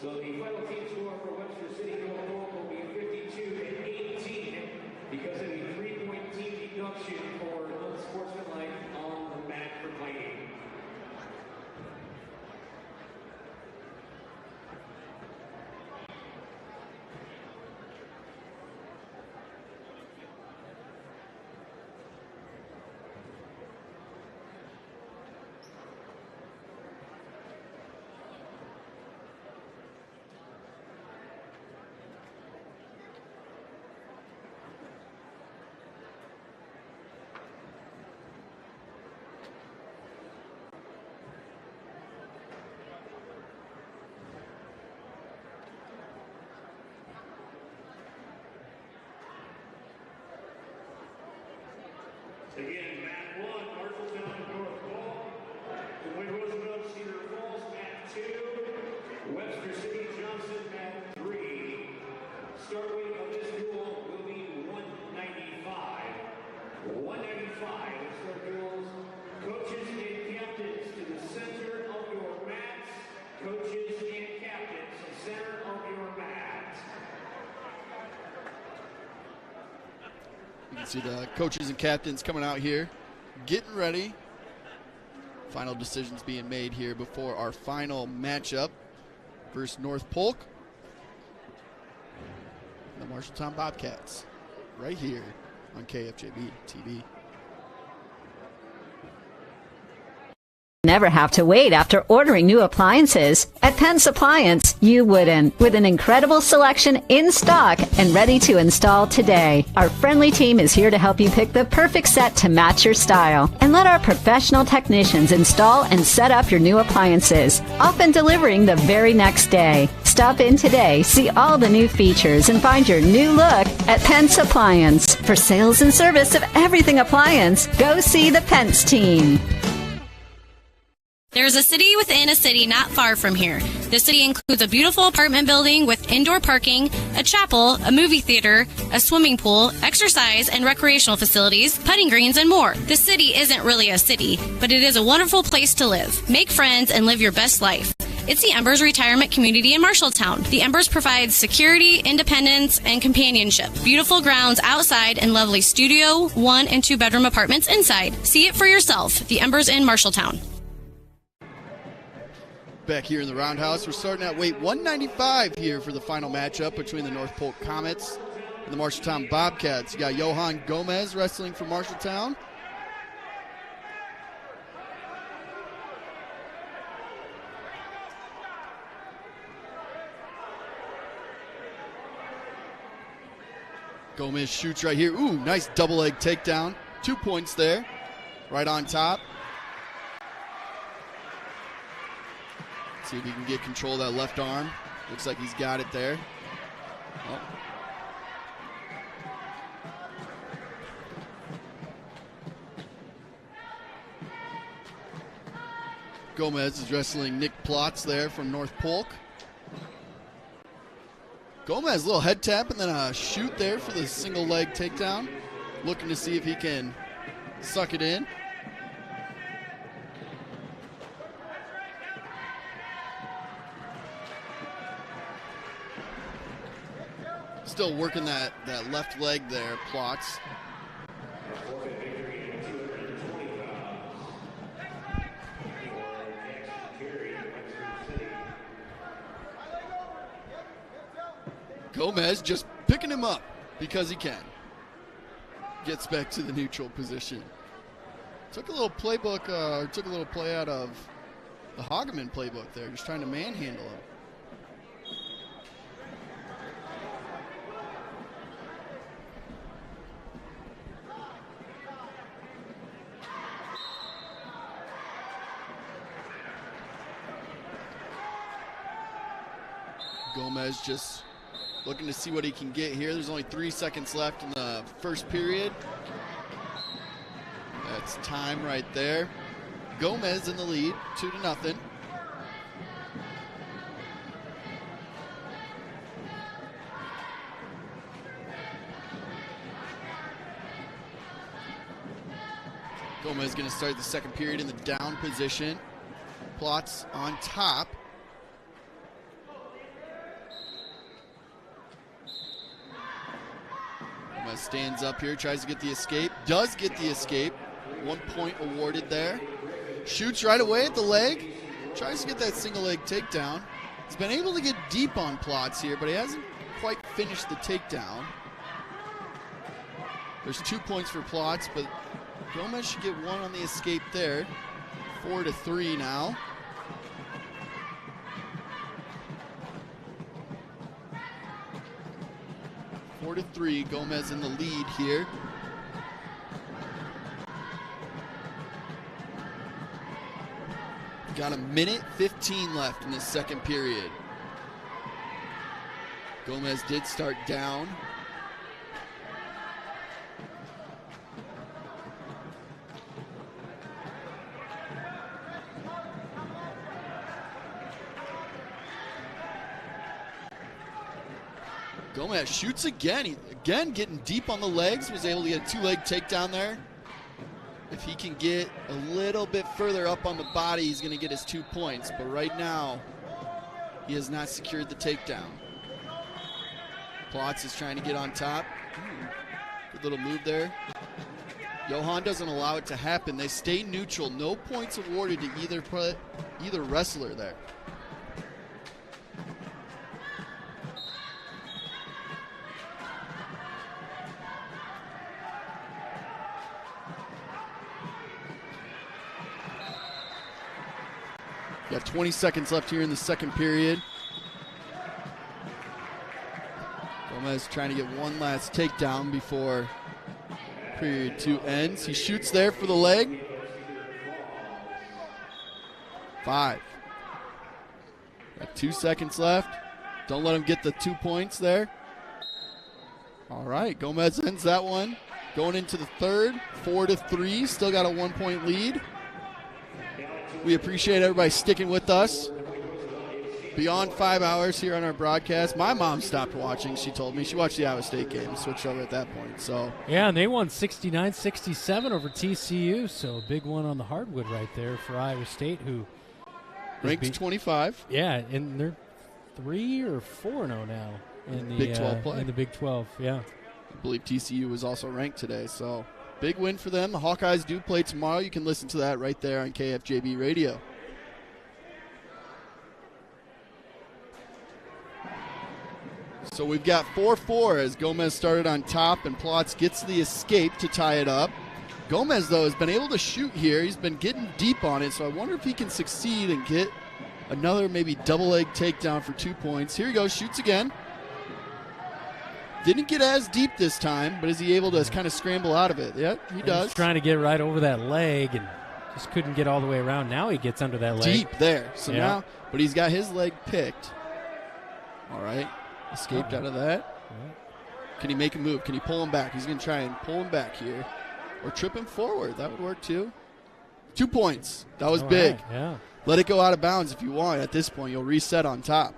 So the final team score for Webster City North Polk will be 52-18 because of a 3-point team deduction for unsportsmanlike on the mat for fighting. Again, mat 1, Marshalltown and North Polk. Des Moines Roosevelt, Cedar Falls, mat 2. Webster City, Johnson, mat 3. Start weight of this duel will be 195. 195. Let's start duels. Coaches and captains to the center of your mats. Coaches and captains, center of your mats. You can see the coaches and captains coming out here, getting ready. Final decisions being made here before our final matchup versus North Polk. The Marshalltown Bobcats, right here on KFJB TV. Never have to wait after ordering new appliances. At Pence Appliance, you wouldn't. With an incredible selection in stock and ready to install today. Our friendly team is here to help you pick the perfect set to match your style. And let our professional technicians install and set up your new appliances, often delivering the very next day. Stop in today, see all the new features, and find your new look at Pence Appliance. For sales and service of everything appliance, go see the Pence team. There's a city within a city not far from here. The city includes a beautiful apartment building with indoor parking, a chapel, a movie theater, a swimming pool, exercise and recreational facilities, putting greens, and more. The city isn't really a city, but it is a wonderful place to live. Make friends and live your best life. It's the Embers Retirement Community in Marshalltown. The Embers provides security, independence, and companionship. Beautiful grounds outside and lovely studio, 1 and 2 bedroom apartments inside. See it for yourself. The Embers in Marshalltown. Back here in the Roundhouse, we're starting at weight 195 here for the final matchup between the North Polk Comets and the Marshalltown Bobcats. You got Johan Gomez wrestling for Marshalltown. Gomez shoots right here. Ooh, nice double leg takedown. 2 points there, right on top. See if he can get control of that left arm. Looks like he's got it there. Oh. Gomez is wrestling Nick Plotz there from North Polk. Gomez, a little head tap and then a shoot there for the single leg takedown. Looking to see if he can suck it in. Still working that left leg there, Plotz. Gomez just picking him up because he can. Gets back to the neutral position. Took a little playbook, took a little play out of the Hageman playbook there, just trying to manhandle him. Gomez just looking to see what he can get here. There's only 3 seconds left in the first period. That's time right there. Gomez in the lead, 2-0. Gomez going to start the second period in the down position. Plotz on top. Gomez stands up here, tries to get the escape. Does get the escape. 1 point awarded there. Shoots right away at the leg. Tries to get that single leg takedown. He's been able to get deep on Plotz here, but he hasn't quite finished the takedown. There's 2 points for Plotz, but Gomez should get one on the escape there. 4-3 now. Four to 3, Gomez in the lead here. Got 1:15 left in the second period. Gomez did start down. Gomez shoots again. Again getting deep on the legs. Was able to get a 2-leg takedown there. If he can get a little bit further up on the body, he's going to get his 2 points. But right now, he has not secured the takedown. Plotz is trying to get on top. Good little move there. Johan doesn't allow it to happen. They stay neutral. No points awarded to either wrestler there. Got 20 seconds left here in the second period. Gomez trying to get one last takedown before period 2 ends. He shoots there for the leg. 5. Got 2 seconds left. Don't let him get the 2 points there. All right, Gomez ends that one. Going into the third, 4-3. Still got a 1 point lead. We appreciate everybody sticking with us. Beyond 5 hours here on our broadcast. My mom stopped watching, she told me. She watched the Iowa State game, switched over at that point. So yeah, and they won 69-67 over TCU, so a big one on the hardwood right there for Iowa State, who ranked 25. Yeah, and they're 3 or 4-0 now in the Big 12 play. In the Big 12, yeah. I believe TCU was also ranked today, so big win for them. The Hawkeyes do play tomorrow. You can listen to that right there on KFJB Radio. So we've got 4-4 as Gomez started on top and Plotz gets the escape to tie it up. Gomez, though, has been able to shoot here. He's been getting deep on it, so I wonder if he can succeed and get another maybe double leg takedown for 2 points. Here he goes, shoots again. Didn't get as deep this time, but is he able to kind of scramble out of it? Yeah, he does. He's trying to get right over that leg and just couldn't get all the way around. Now he gets under that leg. Deep there. So now, but he's got his leg picked. All right. Escaped out of that. Can he make a move? Can he pull him back? He's going to try and pull him back here. Or trip him forward. That would work too. 2 points. That was big. Right. Yeah. Let it go out of bounds if you want. At this point, you'll reset on top.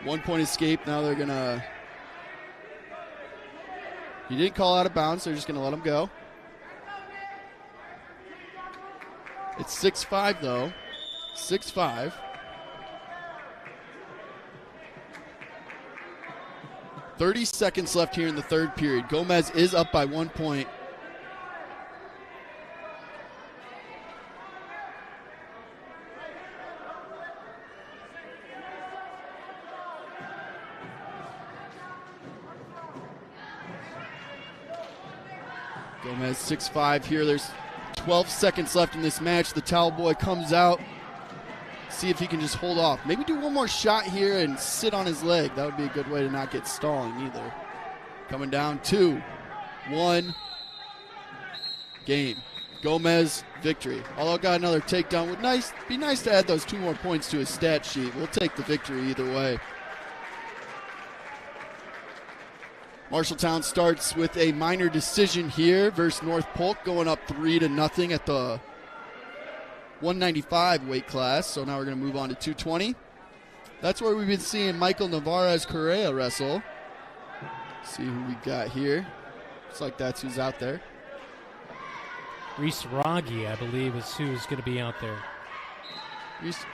1 point escape. Now they're going to... He didn't call out of bounds. They're just going to let him go. It's 6-5, though. 6-5. 30 seconds left here in the third period. Gomez is up by 1 point. Gomez 6'5" here. There's 12 seconds left in this match. The towel boy comes out. See if he can just hold off. Maybe do one more shot here and sit on his leg. That would be a good way to not get stalling either. Coming down 2-1 game. Gomez victory. Although got another takedown. Would be nice to add those 2 more points to his stat sheet. We'll take the victory either way. Marshalltown starts with a minor decision here versus North Polk, going up 3-0 at the 195 weight class. So now we're going to move on to 220. That's where we've been seeing Michael Navarez Correa wrestle. See who we got here. Looks like that's who's out there. Reese Rogge, I believe, is who's going to be out there. Reese.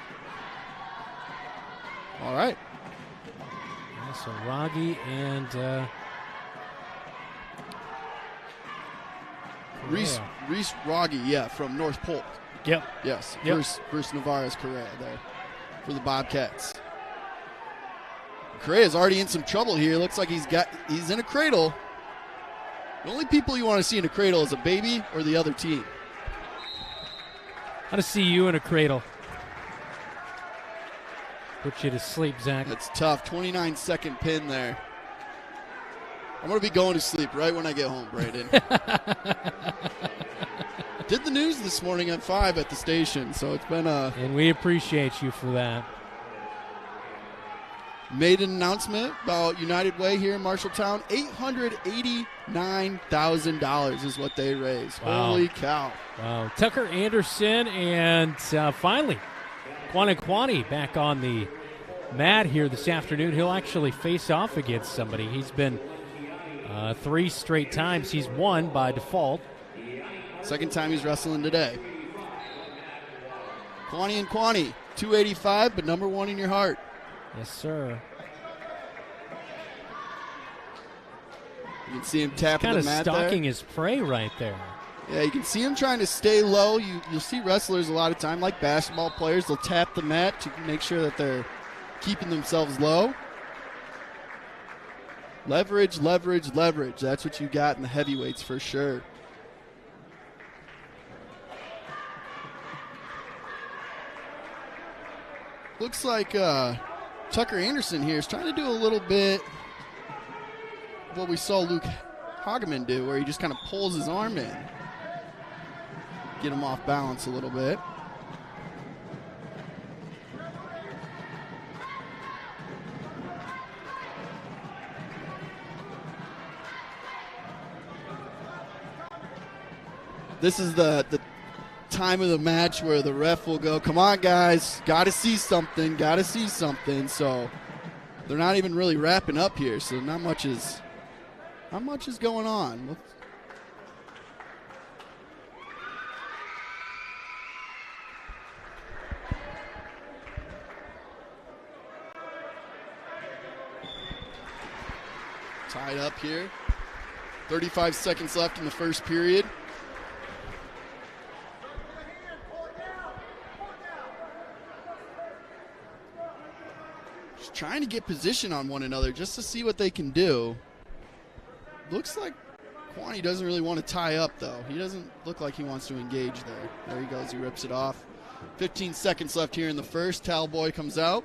All right. Yeah, so Rogge and Reese Rogge, yeah, from North Polk. Yep. Yes. Yep. Versus Navarez Correa there for the Bobcats. Correa's already in some trouble here. Looks like he's in a cradle. The only people you want to see in a cradle is a baby or the other team. How to see you in a cradle. Put you to sleep, Zach. That's tough. 29-second pin there. I'm going to be going to sleep right when I get home, Brandon. Did the news this morning at 5 at the station, so it's been a... And we appreciate you for that. Made an announcement about United Way here in Marshalltown. $889,000 is what they raised. Wow. Holy cow. Wow. Tucker Anderson and finally Kwani back on the mat here this afternoon. He'll actually face off against somebody. He's been 3 straight times he's won by default. Second time he's wrestling today. Kwani and Kwani, 285, but number 1 in your heart. Yes, sir. You can see him tapping the mat there. Kind of stalking his prey right there. Yeah, you can see him trying to stay low. You'll see wrestlers a lot of time, like basketball players, they'll tap the mat to make sure that they're keeping themselves low. Leverage, leverage, leverage. That's what you got in the heavyweights for sure. Looks like Tucker Anderson here is trying to do a little bit of what we saw Luke Hageman do, where he just kind of pulls his arm in. Get him off balance a little bit. This is the time of the match where the ref will go, come on guys, gotta see something. So they're not even really wrapping up here, so not much is going on. Tied up here. 35 seconds left in the first period. Just trying to get position on one another just to see what they can do. Looks like Kwani doesn't really want to tie up, though. He doesn't look like he wants to engage there. There he goes. He rips it off. 15 seconds left here in the first. Towel boy comes out.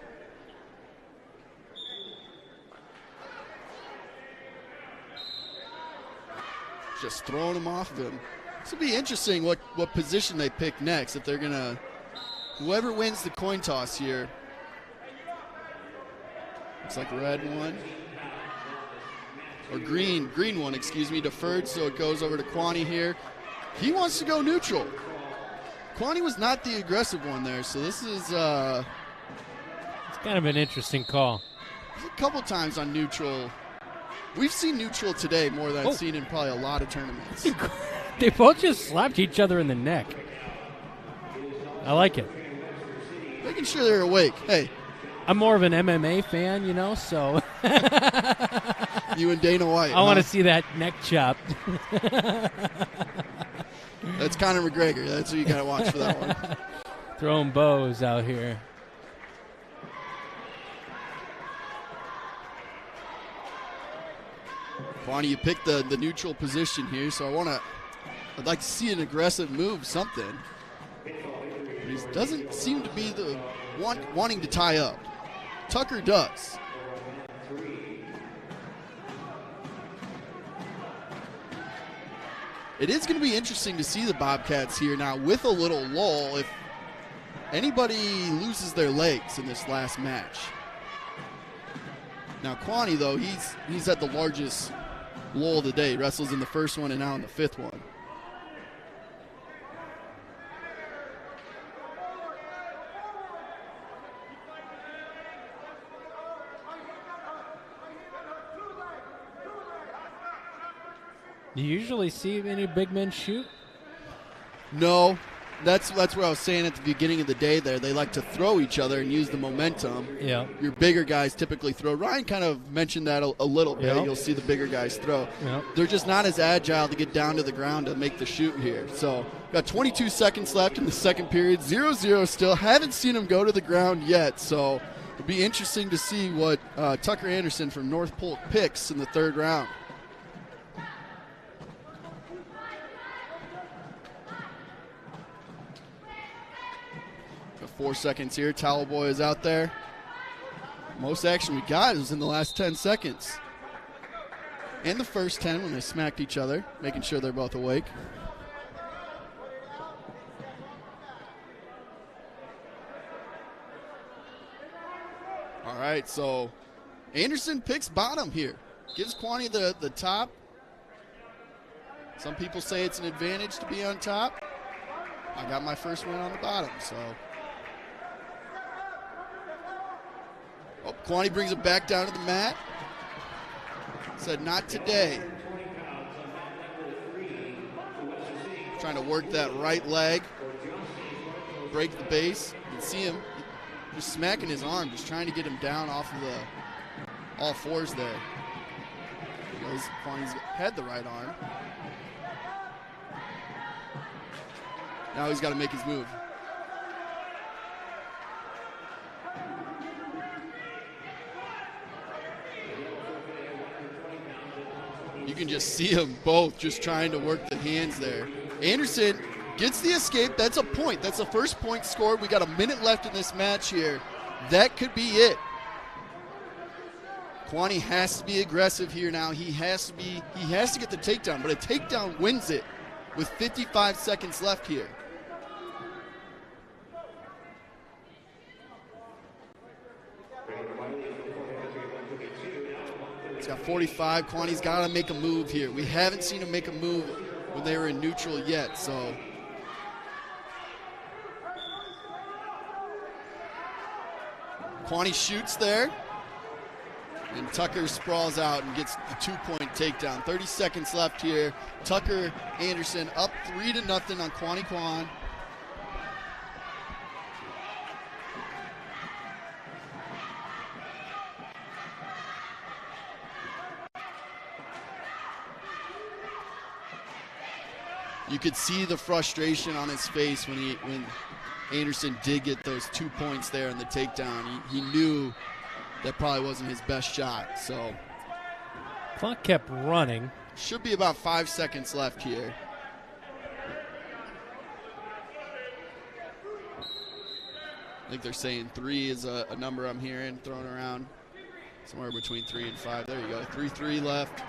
Just throwing him off of him. This will be interesting what position they pick next. If they're going to, whoever wins the coin toss here. Looks like red one. Or green one, excuse me, deferred, so it goes over to Kwani here. He wants to go neutral. Kwani was not the aggressive one there, so this is... it's kind of an interesting call. A couple times on neutral. We've seen neutral today more than I've seen in probably a lot of tournaments. They both just slapped each other in the neck. I like it. Making sure they're awake. Hey. I'm more of an MMA fan, so. You and Dana White. I want to see that neck chop. That's Conor McGregor. That's what you got to watch for that one. Throwing bows out here. Kwani, you picked the neutral position here, so I'd like to see an aggressive move, something. But he doesn't seem to be the wanting to tie up. Tucker does. It is going to be interesting to see the Bobcats here now with a little lull if anybody loses their legs in this last match. Now Kwani, though, he's at the largest lull of the day. Wrestles in the first one and now in the fifth one. Do you usually see any big men shoot? No. That's what I was saying at the beginning of the day there. They like to throw each other and use the momentum. Yeah. Your bigger guys typically throw. Ryan kind of mentioned that a little bit. Yep. You'll see the bigger guys throw. Yep. They're just not as agile to get down to the ground to make the shoot here. So got 22 seconds left in the second period. 0-0 still. Haven't seen them go to the ground yet. So it'll be interesting to see what Tucker Anderson from North Polk picks in the third round. 4 seconds here. Towel Boy is out there. Most action we got is in the last 10 seconds. And the first 10 when they smacked each other, making sure they're both awake. All right, so Anderson picks bottom here. Gives Kwani the top. Some people say it's an advantage to be on top. I got my first win on the bottom, so. Oh, Kwani brings it back down to the mat. Said not today. Trying to work that right leg. Break the base. You can see him just smacking his arm, just trying to get him down off of the all fours there. Kwani's had the right arm. Now he's got to make his move. You can just see them both just trying to work the hands there. Anderson gets the escape. That's a point. That's the first point scored. We got a minute left in this match here. That could be it. Kwani has to be aggressive here now. He has to get the takedown, but a takedown wins it with 55 seconds left here. He's got 45. Kwani's got to make a move here. We haven't seen him make a move when they were in neutral yet, so. Kwani shoots there. And Tucker sprawls out and gets the 2-point takedown. 30 seconds left here. Tucker Anderson up 3-0 on Kwani Kwan. You could see the frustration on his face when Anderson did get those 2 points there in the takedown. He knew that probably wasn't his best shot. So clock kept running. Should be about 5 seconds left here. I think they're saying 3 is a number I'm hearing thrown around. Somewhere between 3 and 5. There you go. 3-3 left.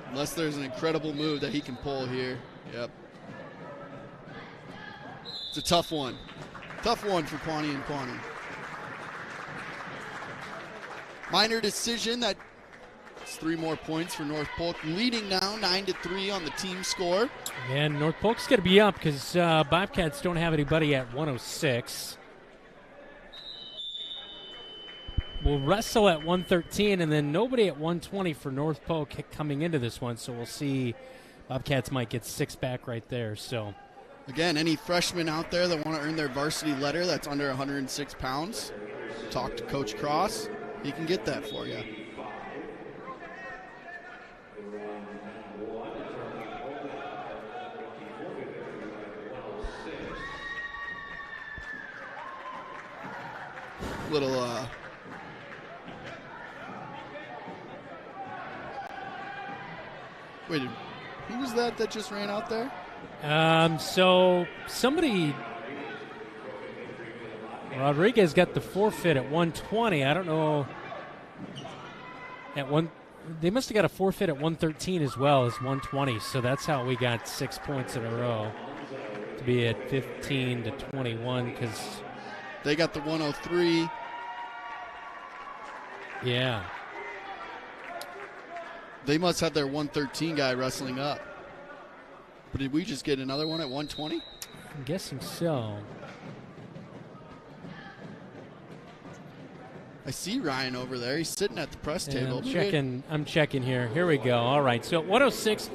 Unless there's an incredible move that he can pull here. Yep. It's a tough one. Tough one for Kwani and Kwani. Minor decision. That's 3 more points for North Polk. Leading now 9-3 on the team score. And North Polk's got to be up because Bobcats don't have anybody at 106. We'll wrestle at 113 and then nobody at 120 for North Polk coming into this one. So we'll see. Bobcats might get 6 back right there. So. Again, any freshmen out there that want to earn their varsity letter that's under 106 pounds, talk to Coach Cross. he can get that for you. Little wait, who was that just ran out there? So somebody, Rodriguez got the forfeit at 120. I don't know. They must have got a forfeit at 113 as well as 120. So that's how we got 6 points in a row to be at 15 to 21 because they got the 103. Yeah. They must have their 113 guy wrestling up. But did we just get another one at 120? I'm guessing so. I see Ryan over there. He's sitting at the press table. I'm checking here. Here we go. All right. So at 106,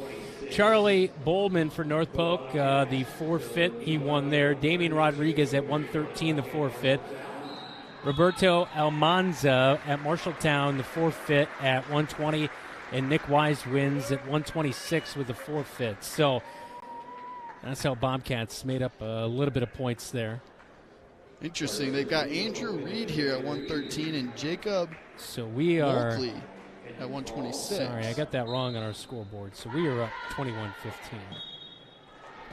Charlie Bowman for North Polk, the forfeit. He won there. Damian Rodriguez at 113, the forfeit. Roberto Almanza at Marshalltown, the forfeit at 120. And Nick Wise wins at 126 with the forfeit. So that's how Bobcats made up a little bit of points there. Interesting. They've got Andrew Reed here at 113 and Jacob Walkley at 126. Sorry, I got that wrong on our scoreboard. So we are up 21-15.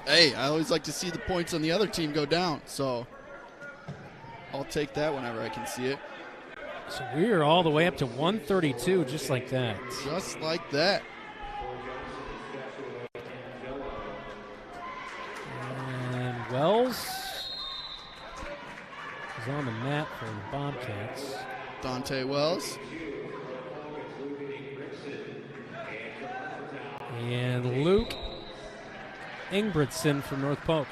Hey, I always like to see the points on the other team go down. So I'll take that whenever I can see it. So we are all the way up to 132, just like that. Just like that. And Wells is on the mat for the Bobcats. Dante Wells. And Luke Ingebrigtsen from North Polk.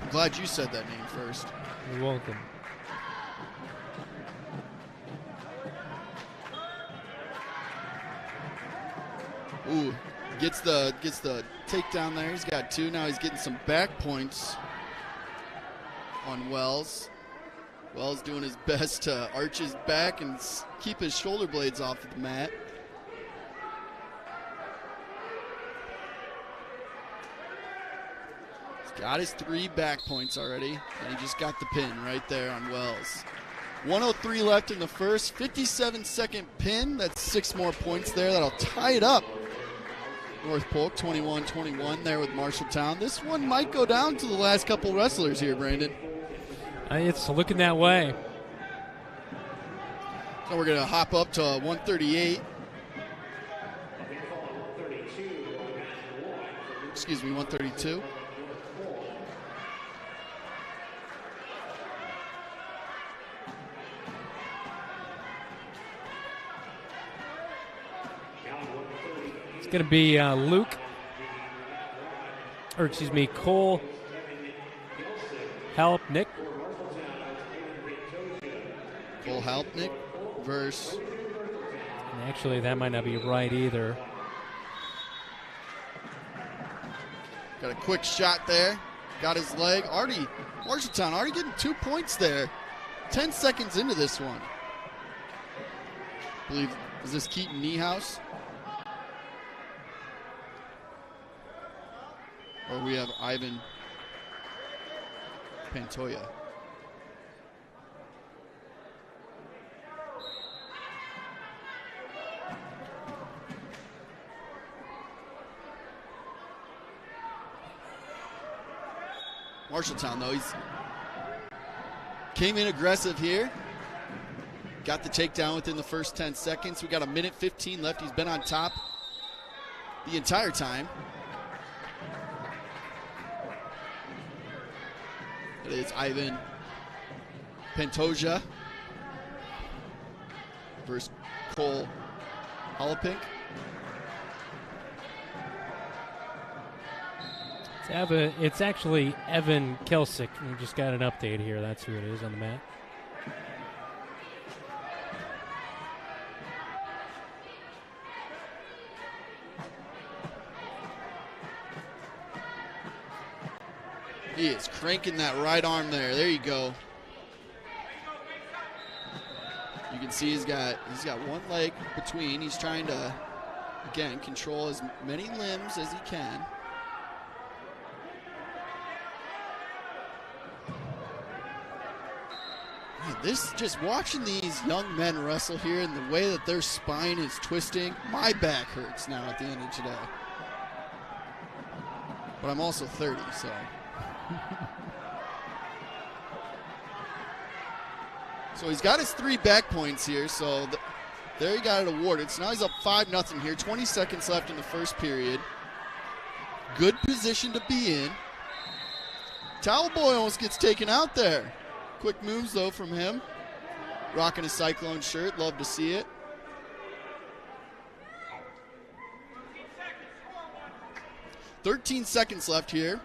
I'm glad you said that name first. You're welcome. Ooh, gets the takedown there. He's got 2. Now he's getting some back points on Wells. Wells doing his best to arch his back and keep his shoulder blades off of the mat. Got his 3 back points already, and he just got the pin right there on Wells. 103 left in the first, 57-second pin. That's 6 more points there. That'll tie it up. North Polk 21-21 there with Marshalltown. This one might go down to the last couple wrestlers here, Brandon. It's looking that way. So we're going to hop up to 138. Excuse me, 132. Going to be Cole Halpnick. Cole Halpnick versus. And actually, that might not be right either. Got a quick shot there. Got his leg. Marshalltown already getting 2 points there. 10 seconds into this one. I believe, is this Keaton Niehaus? Or we have Ivan Pantoja. Marshalltown, though, he's came in aggressive here. Got the takedown within the first 10 seconds. We got 1:15 left. He's been on top the entire time. It is Ivan Pantoja versus Cole Halpnick. It's actually Evan Kelsick. We just got an update here. That's who it is on the mat. He is cranking that right arm there. There you go. see he's got one leg between. He's trying to, again, control as many limbs as he can. Man, just watching these young men wrestle here and the way that their spine is twisting, my back hurts now at the end of today. But I'm also 30, so. So he's got his 3 back points here, so there he got it awarded. So now he's up 5-0 here, 20 seconds left in the first period. Good position to be in. Towel Boy almost gets taken out there. Quick moves, though, from him. Rocking a Cyclone shirt. Love to see it. "13 seconds left here.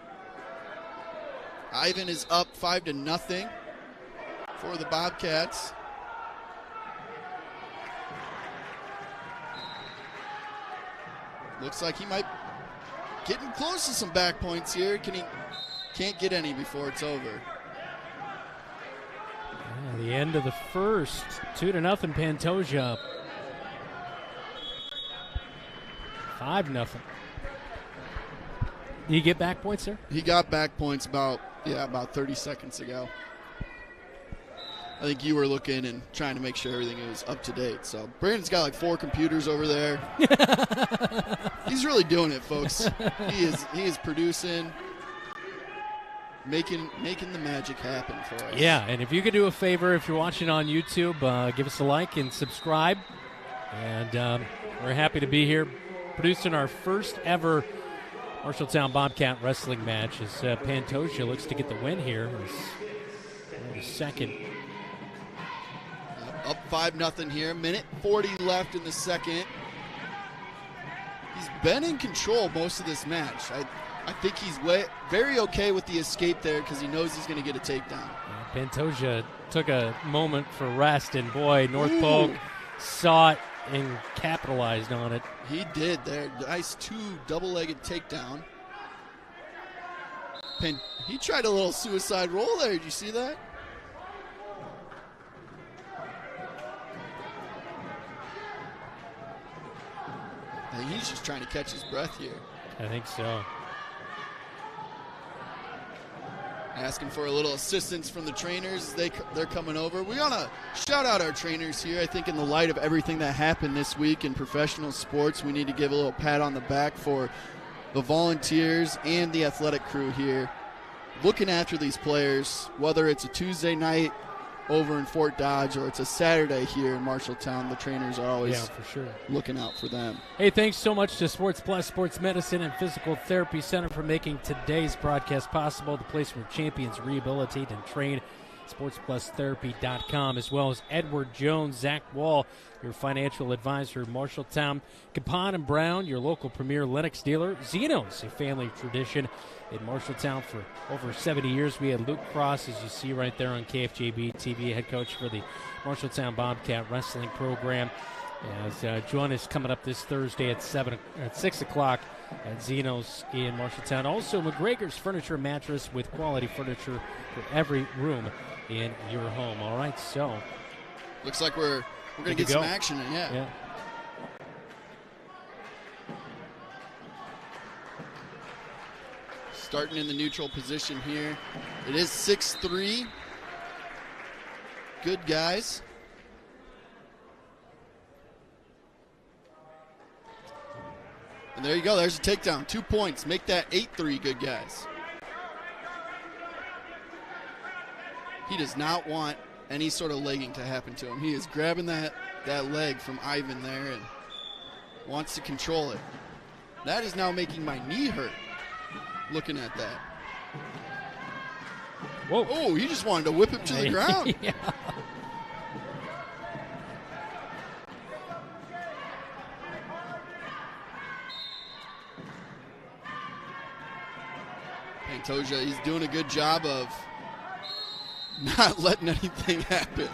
Ivan is up 5-0 for the Bobcats. Looks like he might getting close to some back points here. Can't get any before it's over. The end of the first, 2-0 Pantoja up. 5-0. Did he get back points there? He got back points about 30 seconds ago. I think you were looking and trying to make sure everything was up to date. So Brandon's got like 4 computers over there. He's really doing it, folks. He is producing, making the magic happen for us. Yeah, and if you could do a favor, if you're watching on YouTube, give us a like and subscribe. And we're happy to be here producing our first ever Marshalltown Bobcat wrestling match as Pantoja looks to get the win here. His second. Up 5-0 here. 1:40 left in the second. He's been in control most of this match. I think he's very okay with the escape there because he knows he's going to get a takedown. Pantoja took a moment for rest, and boy, North Polk saw it and capitalized on it. He did there. Nice 2 double-legged takedown. He tried a little suicide roll there. Did you see that? I think he's just trying to catch his breath here. I think so. Asking for a little assistance from the trainers. They're coming over. We want to shout out our trainers here. I think in the light of everything that happened this week in professional sports, we need to give a little pat on the back for the volunteers and the athletic crew here looking after these players, whether it's a Tuesday night over in Fort Dodge or it's a Saturday here in Marshalltown. The trainers are always for sure looking out for them. Hey, thanks so much to Sports Plus Sports Medicine and Physical Therapy Center for making today's broadcast possible, the place where champions rehabilitate and train. SportsPlusTherapy.com, as well as Edward Jones, Zach Wall, your financial advisor, Marshalltown. Capon and Brown, your local premier Lennox dealer. Zeno's, a family tradition in Marshalltown for over 70 years. We had Luke Cross, as you see right there on KFJB TV, head coach for the Marshalltown Bobcat Wrestling Program. As John is coming up this Thursday at 6 o'clock at Zeno's in Marshalltown. Also, McGregor's Furniture and Mattress with quality furniture for every room in your home. All right, so looks like we're going to get some action. Yeah. Starting in the neutral position here. It is 6-3. Good guys. And there you go. There's a takedown. 2 points. Make that 8-3, good guys. He does not want any sort of legging to happen to him. He is grabbing that leg from Ivan there and wants to control it. That is now making my knee hurt looking at that. Whoa. Oh, he just wanted to whip him to the ground. Yeah. Pantoja, he's doing a good job of not letting anything happen.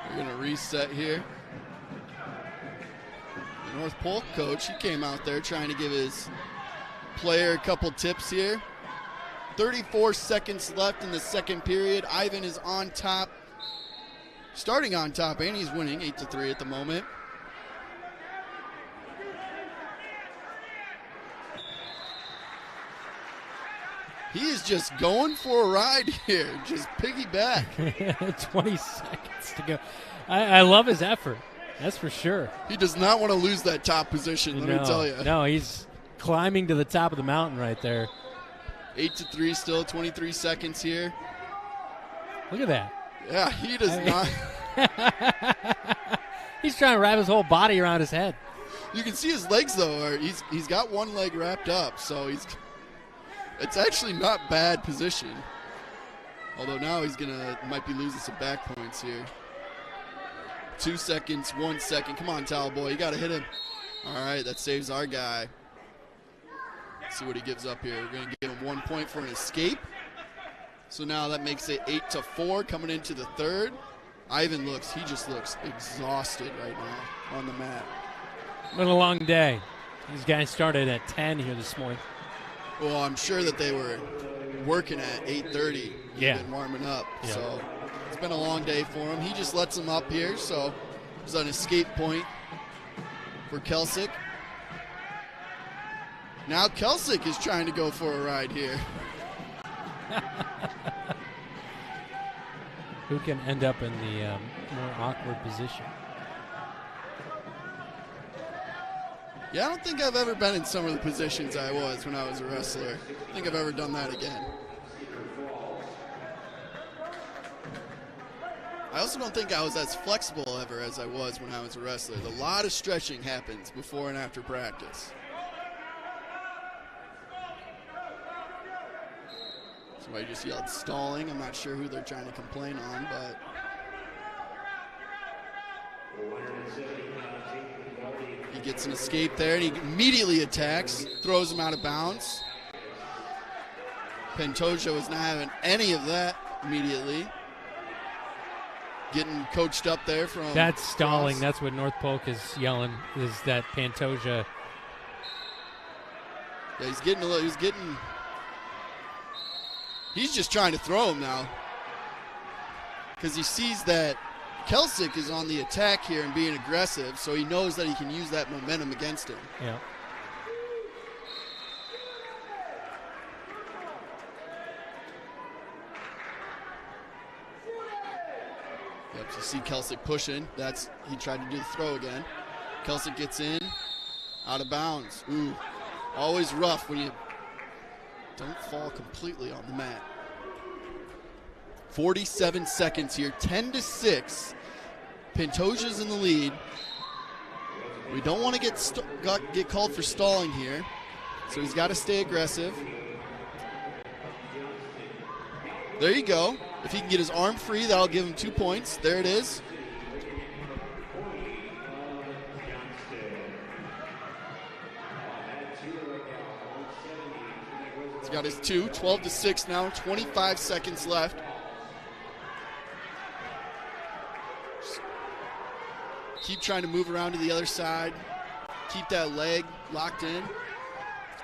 We're going to reset here. The North Polk coach, he came out there trying to give his player a couple tips here. 34 seconds left in the second period. Ivan is on top. starting on top, and he's winning 8-3 at the moment. He is just going for a ride here, just piggyback. 20 seconds to go. I love his effort, that's for sure. He does not want to lose that top position, let me tell you. No, he's climbing to the top of the mountain right there. 8-3 still, 23 seconds here. Look at that. Yeah, he does not. He's trying to wrap his whole body around his head. You can see his legs, though. He's got one leg wrapped up, so it's actually not bad position. Although now might be losing some back points here. 2 seconds, 1 second. Come on, Towel Boy, you got to hit him. All right, that saves our guy. Let's see what he gives up here. We're going to give him 1 point for an escape. So now that makes it 8-4 coming into the third. Ivan just looks exhausted right now on the mat. Been a long day. These guys started at 10 here this morning. Well, I'm sure that they were working at 8:30, even warming up. Yeah. So it's been a long day for him. He just lets him up here, so there's an escape point for Kelsick. Now Kelsick is trying to go for a ride here. Who can end up in the more awkward position? Yeah, I don't think I've ever been in some of the positions I was when I was a wrestler. I don't think I've ever done that again. I also don't think I was as flexible ever as I was when I was a wrestler. A lot of stretching happens before and after practice. Somebody just yelled stalling. I'm not sure who they're trying to complain on, but... He gets an escape there, and he immediately attacks, throws him out of bounds. Pantoja was not having any of that immediately. Getting coached up there from... That's stalling. That's what North Polk is yelling, is that Pantoja... Yeah, he's just trying to throw him now. Because he sees that Kelsick is on the attack here and being aggressive, so he knows that he can use that momentum against him. Yeah. Yep, you see Kelsick pushing. He tried to do the throw again. Kelsick gets in, out of bounds. Ooh, always rough when you don't fall completely on the mat. 47 seconds here, 10-6. Pantoja's in the lead. We don't want to get called for stalling here, so he's got to stay aggressive. There you go. If he can get his arm free, that'll give him 2 points. There it is. He's got his 2, 12-6 now, 25 seconds left. Keep trying to move around to the other side. Keep that leg locked in.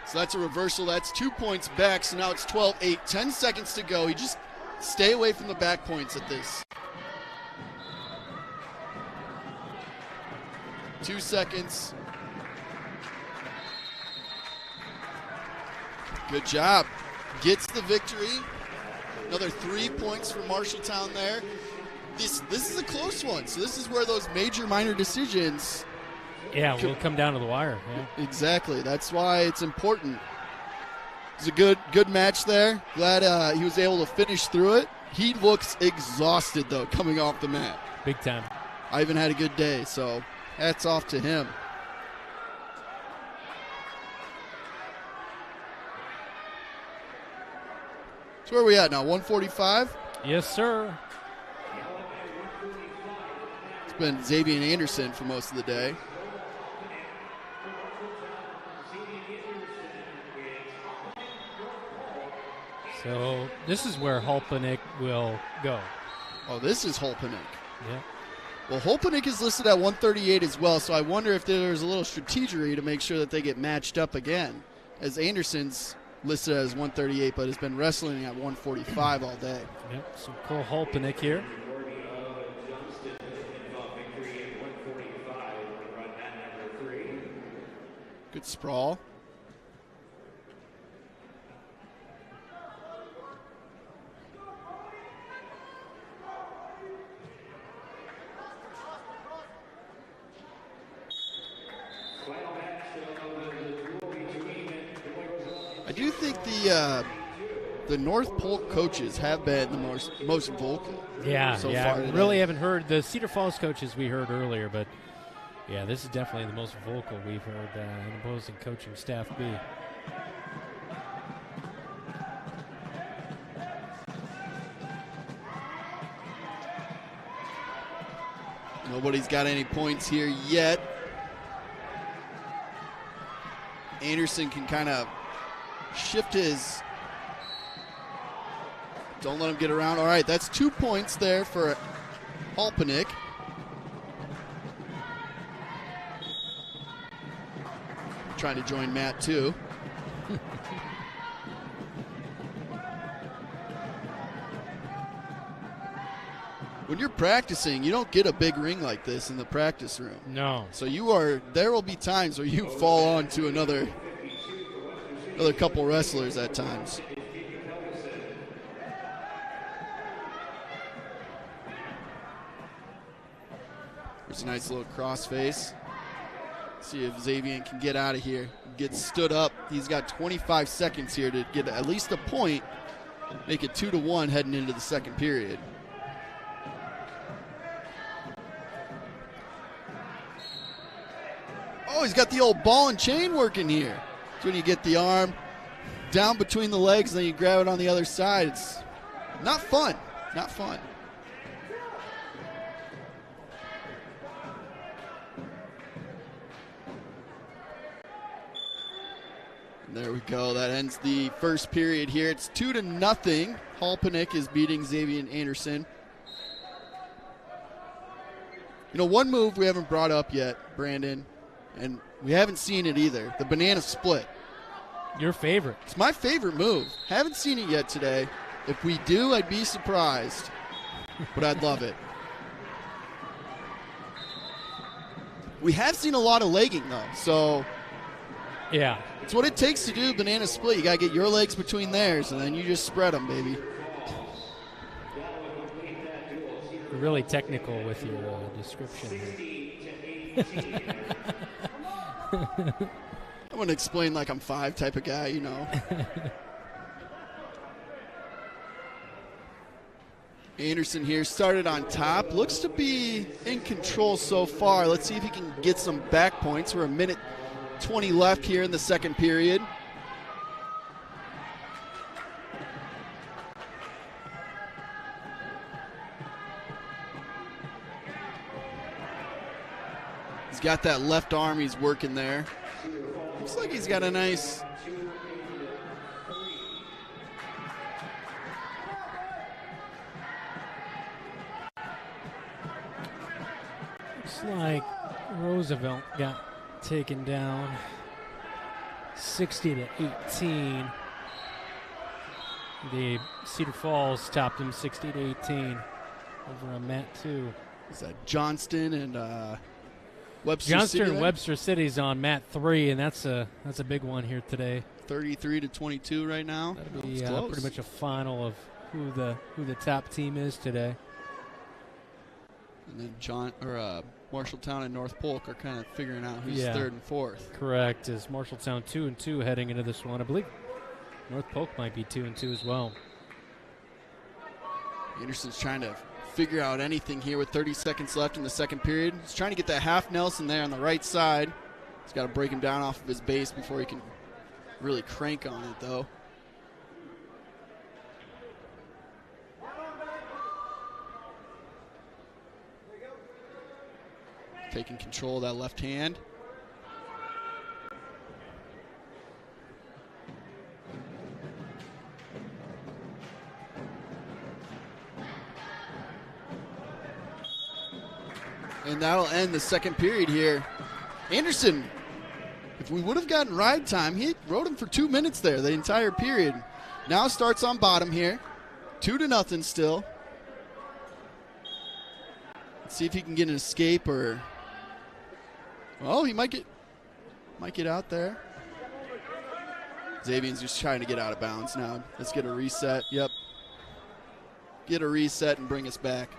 So that's a reversal. That's 2 points back. So now it's 12-8. 10 seconds to go. He just stay away from the back points at this. 2 seconds. Good job. Gets the victory. Another 3 points for Marshalltown there. This is a close one. So this is where those major minor decisions will come down to the wire. Yeah. Exactly. That's why it's important. It's a good match there. Glad he was able to finish through it. He looks exhausted, though, coming off the mat. Big time. Ivan had a good day, so hats off to him. So where are we at now, 145? Yes, sir. It's been Xavier Anderson for most of the day. So this is where Holpenick will go. Oh, this is Holpenick. Yeah. Well, Holpenick is listed at 138 as well, so I wonder if there's a little strategery to make sure that they get matched up again, as Anderson's listed as 138, but has been wrestling at 145 all day. Yep, so Cole Holpenick here. Good sprawl. I do think the North Polk coaches have been the most vocal. So far today. Really haven't heard the Cedar Falls coaches we heard earlier, but yeah, this is definitely the most vocal we've heard an opposing coaching staff be. Nobody's got any points here yet. Anderson can kind of shift his. Don't let him get around. All right, that's 2 points there for Halpenick. Trying to join Matt too. When you're practicing, you don't get a big ring like this in the practice room. No. So there will be times where you fall on to another couple wrestlers at times. There's a nice little crossface. See if Xavier can get out of here. Get stood up. He's got 25 seconds here to get at least a point. Make it 2-1 heading into the second period. Oh, he's got the old ball and chain working here. It's when you get the arm down between the legs, then you grab it on the other side. It's not fun. Not fun. There we go. That ends the first period here. It's 2-0. Halpenick is beating Xavier Anderson. You know, one move we haven't brought up yet, Brandon, and we haven't seen it either, the banana split. Your favorite. It's my favorite move. Haven't seen it yet today. If we do, I'd be surprised, but I'd love it. We have seen a lot of legging, though, so yeah, it's what it takes to do banana split. You got to get your legs between theirs, and then you just spread them, baby. You're really technical with your description. I'm going to explain like I'm 5 type of guy, you know. Anderson here started on top. Looks to be in control so far. Let's see if he can get some back points. We're 1:20 left here in the second period. He's got that left arm he's working there. Looks like he's got a nice... Looks like Roosevelt got taken down 60-18. The Cedar Falls topped him 60-18 over on mat 2. Is that Johnston and Webster Johnston City and Webster City's on mat 3, and that's a big one here today. 33-22 right now. That'll be pretty much a final of who the top team is today. And then Marshalltown and North Polk are kind of figuring out who's third and fourth. Correct. Is Marshalltown 2-2 heading into this one? I believe North Polk might be 2-2 as well. Anderson's trying to figure out anything here with 30 seconds left in the second period. He's trying to get that half Nelson there on the right side. He's got to break him down off of his base before he can really crank on it, though. Taking control of that left hand. And that'll end the second period here. Anderson, if we would have gotten ride time, he rode him for 2 minutes there the entire period. Now starts on bottom here. 2-0 still. Let's see if he can get an escape or... Oh, he might get... Might get out there. Xavier's just trying to get out of bounds now. Let's get a reset. Yep. Get a reset and bring us back.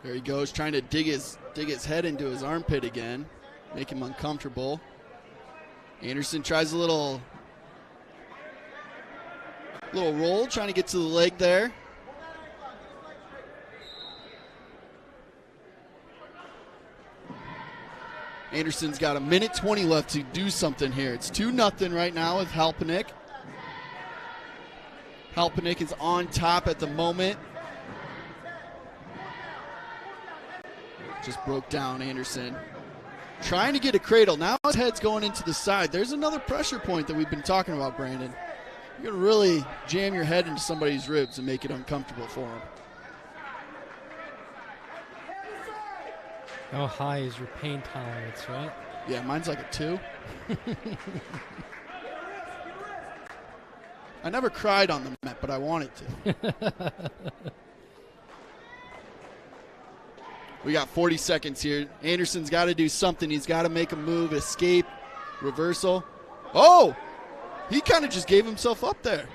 There he goes, trying to dig his head into his armpit again, make him uncomfortable. Anderson tries a little roll, trying to get to the leg there. Anderson's got 1:20 left to do something here. It's 2-0 right now with Halpenik. Halpenik is on top at the moment. Just broke down Anderson. Trying to get a cradle. Now his head's going into the side. There's another pressure point that we've been talking about, Brandon. You're going to really jam your head into somebody's ribs and make it uncomfortable for him. How high is your pain tolerance, right? Yeah, mine's like a 2. I never cried on the mat, but I wanted to. We got 40 seconds here. Anderson's got to do something. He's got to make a move, escape, reversal. Oh! He kind of just gave himself up there.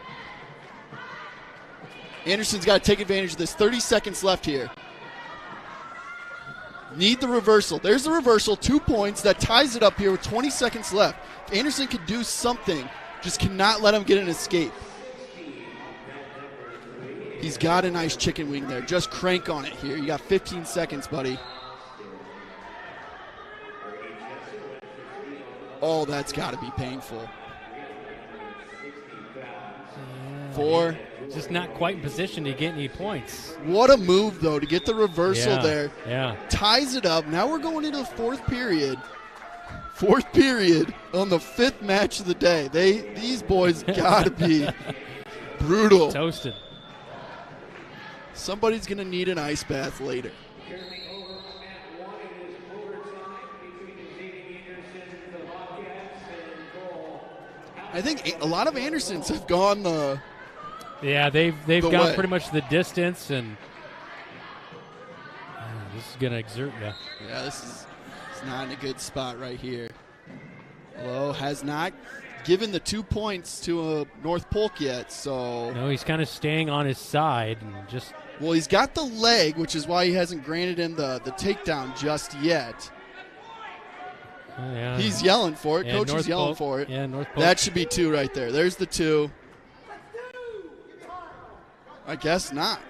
Anderson's got to take advantage of this. 30 seconds left here. Need the reversal. There's the reversal. 2 points. That ties it up here with 20 seconds left. If Anderson could do something, just cannot let him get an escape. He's got a nice chicken wing there. Just crank on it here. You got 15 seconds, buddy. Oh, that's got to be painful. 4. Just not quite in position to get any points. What a move, though, to get the reversal there. Yeah. Ties it up. Now we're going into the fourth period. Fourth period on the 5th match of the day. These boys got to be brutal. Toasted. Somebody's going to need an ice bath later. I think a lot of Andersons have gone the they've gone way. pretty much the distance, and this is going to exert you. Yeah, this is not in a good spot right here. Lowe has not given the 2 points to North Polk yet, so no, he's kind of staying on his side and just. Well, he's got the leg, which is why he hasn't granted him the takedown just yet. Yeah. He's yelling for it. Yeah, Coach North is yelling Polk. for it. Yeah, North Polk. That should be 2 right there. There's the 2. I guess not.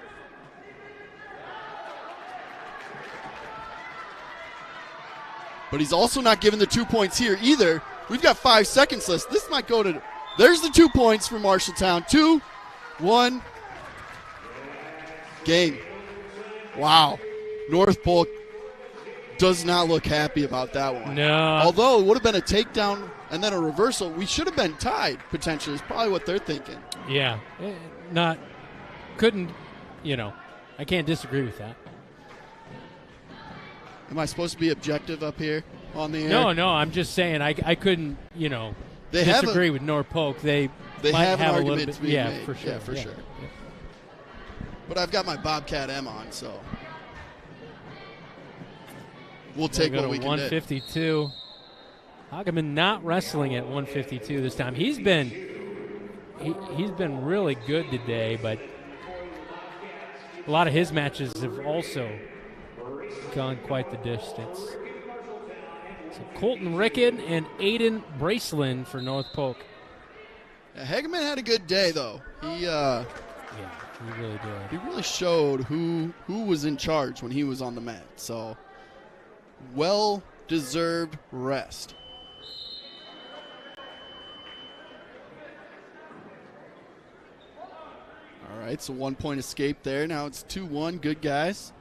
But he's also not giving the 2 points here either. We've got 5 seconds left. This might go to. There's the 2 points for Marshalltown. 2-1. Game. Wow. North Polk does not look happy about that one. No. Although it would have been a takedown and then a reversal, we should have been tied potentially is probably what they're thinking. Yeah. I can't disagree with that. Am I supposed to be objective up here on the air? No, I'm just saying I couldn't, They disagree with North Polk. They might have an a argument little bit, to be made. for sure. Yeah, for sure. But I've got my Bobcat M on, so we'll take what we can do. 152. Hageman not wrestling at 152 this time. He's been really good today, but a lot of his matches have also gone quite the distance. So Colton Rickon and Aiden Bracelin for North Polk. Yeah, Hageman had a good day, though. He really did. He really showed who was in charge when he was on the mat. So, well-deserved rest. All right, so 1 point escape there. Now it's 2-1. Good guys.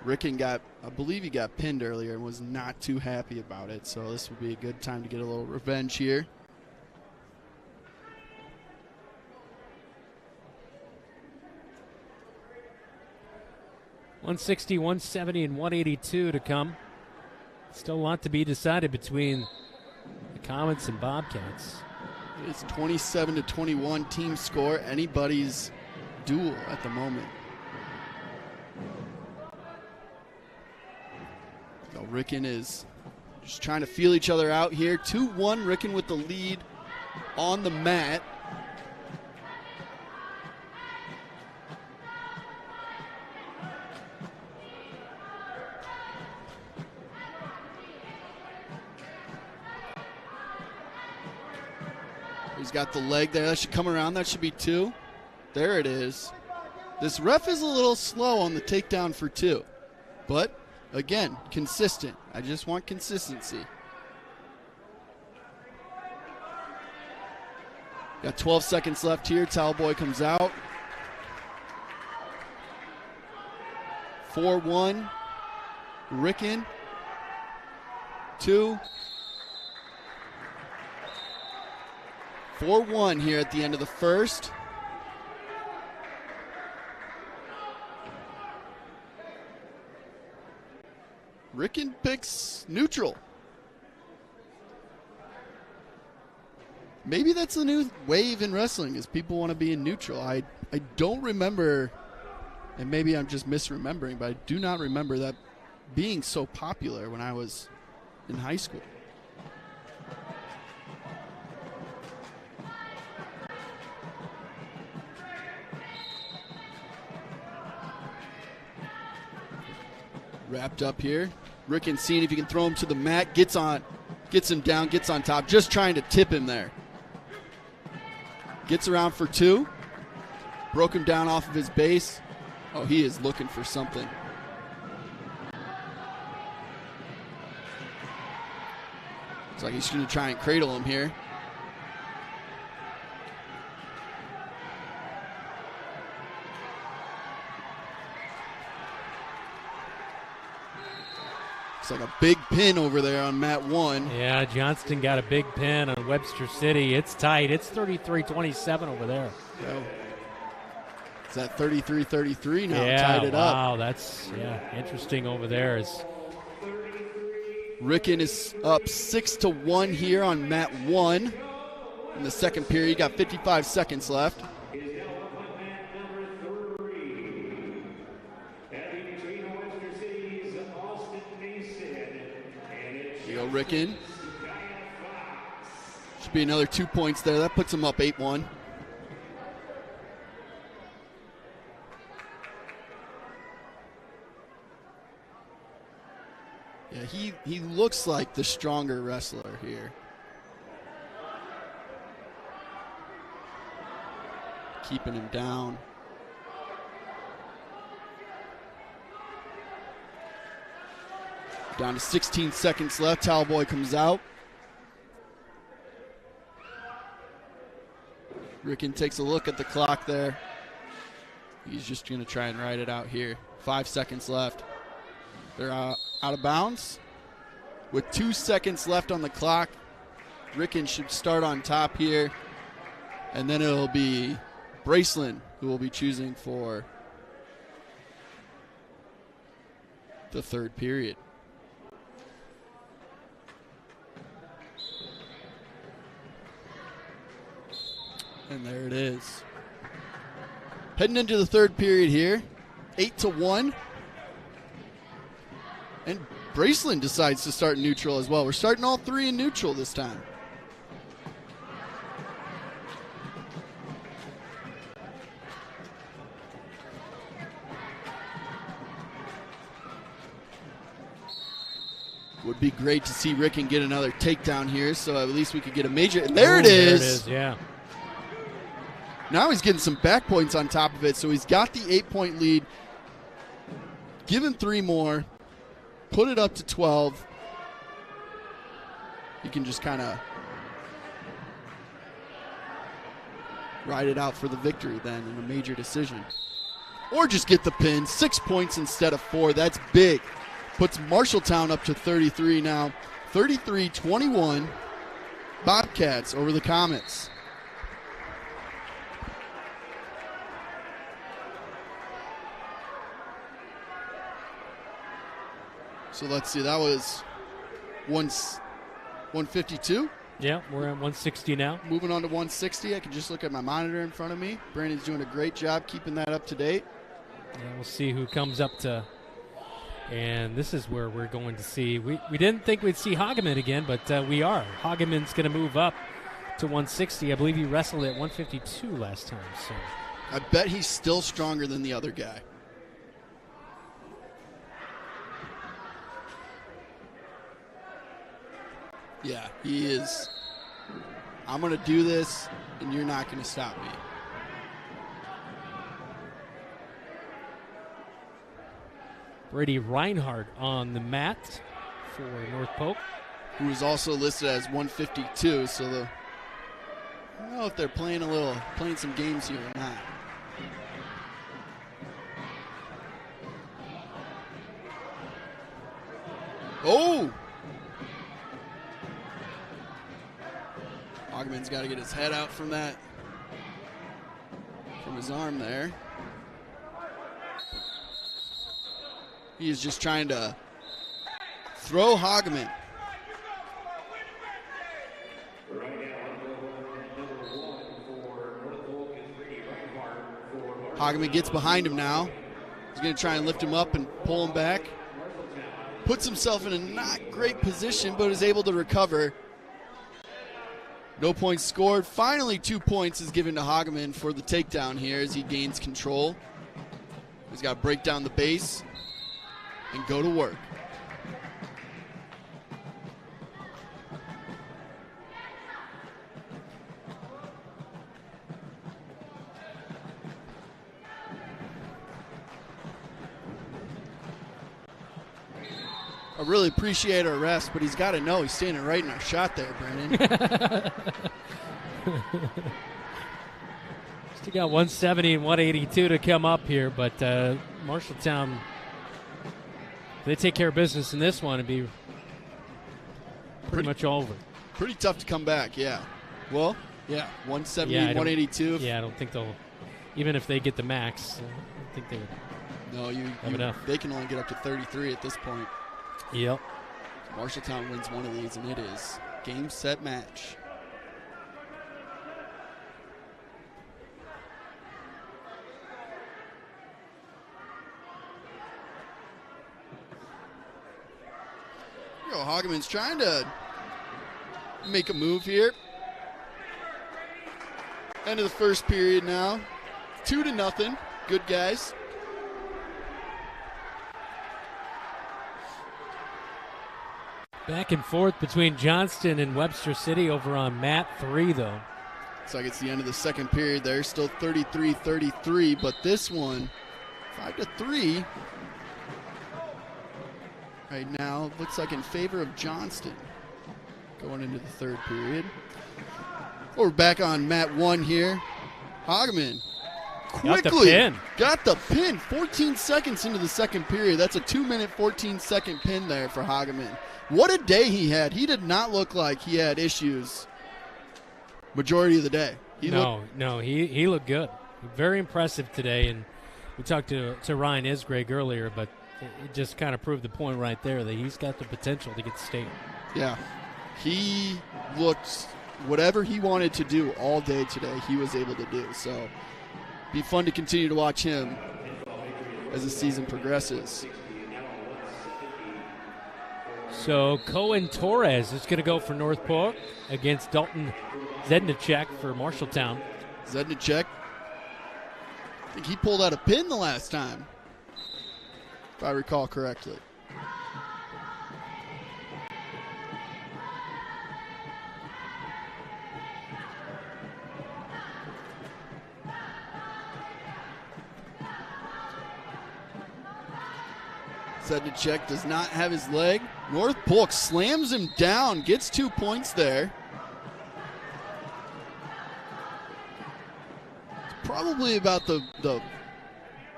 Rickon I believe he got pinned earlier and was not too happy about it. So this would be a good time to get a little revenge here. 160, 170, and 182 to come. Still a lot to be decided between the Comets and Bobcats. It's 27-21 team score. Anybody's duel at the moment. So Ricken is just trying to feel each other out here. 2-1, Ricken with the lead on the mat. He's got the leg there. That should come around. That should be 2. There it is. This ref is a little slow on the takedown for 2. But, again, consistent. I just want consistency. Got 12 seconds left here. Towel comes out. 4-1. Ricken. 2. 4-1 here at the end of the first. Ricken picks neutral. Maybe that's the new wave in wrestling, is people want to be in neutral. I don't remember, and maybe I'm just misremembering, but I do not remember that being so popular when I was in high school. Wrapped up here. Ricken seeing if he can throw him to the mat. Gets him down, gets on top. Just trying to tip him there. Gets around for 2. Broke him down off of his base. Oh, he is looking for something. Looks like he's going to try and cradle him here. Looks like a big pin over there on mat 1. Yeah, Johnston got a big pin on Webster City. It's tight. It's 33-27 over there. So, it's at 33-33 now. Yeah, tied it up. wow, that's interesting over there. Ricken is up 6-1 here on mat 1 in the second period. You got 55 seconds left. Ricken. Should be another 2 points there. That puts him up 8-1. Yeah, he looks like the stronger wrestler here. Keeping him down. Down to 16 seconds left. Towelboy comes out. Ricken takes a look at the clock there. He's just going to try and ride it out here. 5 seconds left. They're out of bounds. With 2 seconds left on the clock, Ricken should start on top here. And then it'll be Braceland who will be choosing for the third period. And there it is. Heading into the third period here. 8-1. And Braceland decides to start neutral as well. We're starting all 3 in neutral this time. Would be great to see Ricken get another takedown here, so at least we could get a major. And there it is. There it is, yeah. Now he's getting some back points on top of it, so he's got the 8-point lead. Give him 3 more. Put it up to 12. He can just kind of ride it out for the victory then in a major decision. Or just get the pin. 6 points instead of 4. That's big. Puts Marshalltown up to 33 now. 33-21. Bobcats over the Comets. So let's see, that was 152. Yeah, we're at 160 now. Moving on to 160. I can just look at my monitor in front of me. Brandon's doing a great job keeping that up to date. Yeah, we'll see who comes up to. And this is where we're going to see. We didn't think we'd see Hageman again, but we are. Hageman's going to move up to 160. I believe he wrestled at 152 last time. So I bet he's still stronger than the other guy. Yeah, he is. I'm going to do this, and you're not going to stop me. Brady Reinhardt on the mat for North Polk, who is also listed as 152. So I don't know if they're playing some games here or not. Oh! Hageman's got to get his head out from his arm there. He is just trying to throw Hageman. Hageman gets behind him now. He's going to try and lift him up and pull him back. Puts himself in a not great position, but is able to recover. No points scored. Finally, 2 points is given to Hageman for the takedown here as he gains control. He's got to break down the base and go to work. I really appreciate our rest, but he's got to know he's standing right in our shot there, Brandon. Still got 170 and 182 to come up here, but Marshalltown, if they take care of business in this one, it'd be pretty much over. Pretty tough to come back, yeah. Well, yeah, 170, 182. Yeah, I don't think they'll, even if they get the max, I don't think they would have enough. They can only get up to 33 at this point. Yep. Marshalltown wins one of these, and it is game, set, match. Hageman's trying to make a move here. End of the first period now. 2-0. Good guys. Back and forth between Johnston and Webster City over on mat 3, though. Looks like it's the end of the second period there. Still 33-33, but this one, 5-3. Right now, looks like in favor of Johnston going into the third period. We're back on mat 1 here. Hageman quickly got the pin 14 seconds into the second period. That's a 2-minute, 14-second pin there for Hageman. What a day he had. He did not look like he had issues majority of the day. He looked good. Very impressive today, and we talked to Ryan Isgreg earlier, but it just kind of proved the point right there that he's got the potential to get state. Yeah. He looked whatever he wanted to do all day today, he was able to do. So be fun to continue to watch him as the season progresses. So Cohen Torres is going to go for North Polk against Dalton Zednicek for Marshalltown. Zednicek, I think he pulled out a pin the last time, if I recall correctly. Zednicek does not have his leg. North Polk slams him down, gets 2 points there. It's probably about the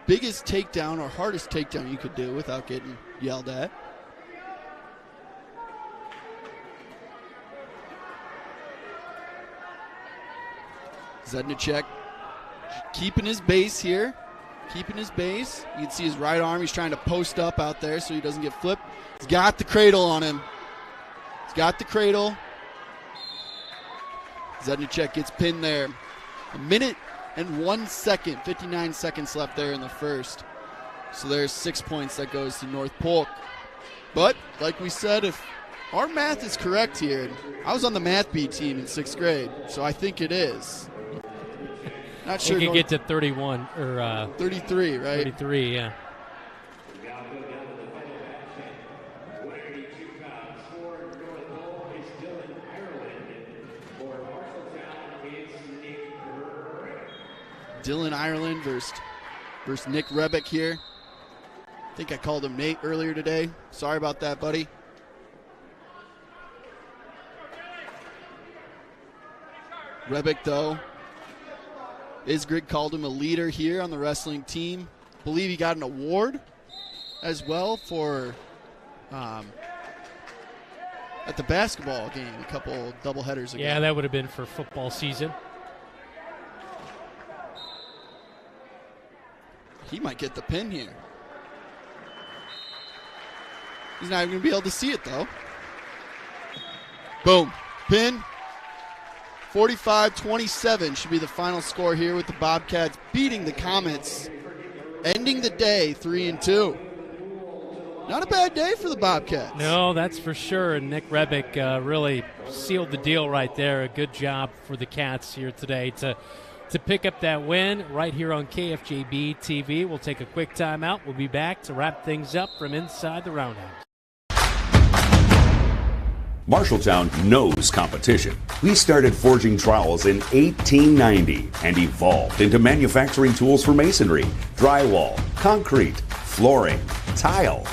biggest takedown or hardest takedown you could do without getting yelled at. Zednicek keeping his base here. keeping his base. You can see his right arm. He's trying to post up out there so he doesn't get flipped. He's got the cradle on him. He's got the cradle. Zednicek gets pinned there. 1 minute and 1 second, 59 seconds left there in the first. So there's 6 points that goes to North Polk. But, like we said, if our math is correct here, I was on the math B team in 6th grade, so I think it is. Not sure. You can get to 31 or 33, right? 33, yeah. Dylan Ireland versus Nick Rebick here. I think I called him Nate earlier today. Sorry about that, buddy. Rebick, though, Isgrig called him a leader here on the wrestling team. Believe he got an award as well for at the basketball game a couple doubleheaders ago. Yeah, that would have been for football season. He might get the pin here. He's not even going to be able to see it, though. Boom. Pin. 45-27 should be the final score here with the Bobcats beating the Comets, ending the day 3-2. Not a bad day for the Bobcats. No, that's for sure. And Nick Rebick really sealed the deal right there. A good job for the Cats here today to pick up that win right here on KFJB TV. We'll take a quick timeout. We'll be back to wrap things up from inside the Roundhouse. Marshalltown knows competition. We started forging trowels in 1890 and evolved into manufacturing tools for masonry, drywall, concrete, flooring, tile,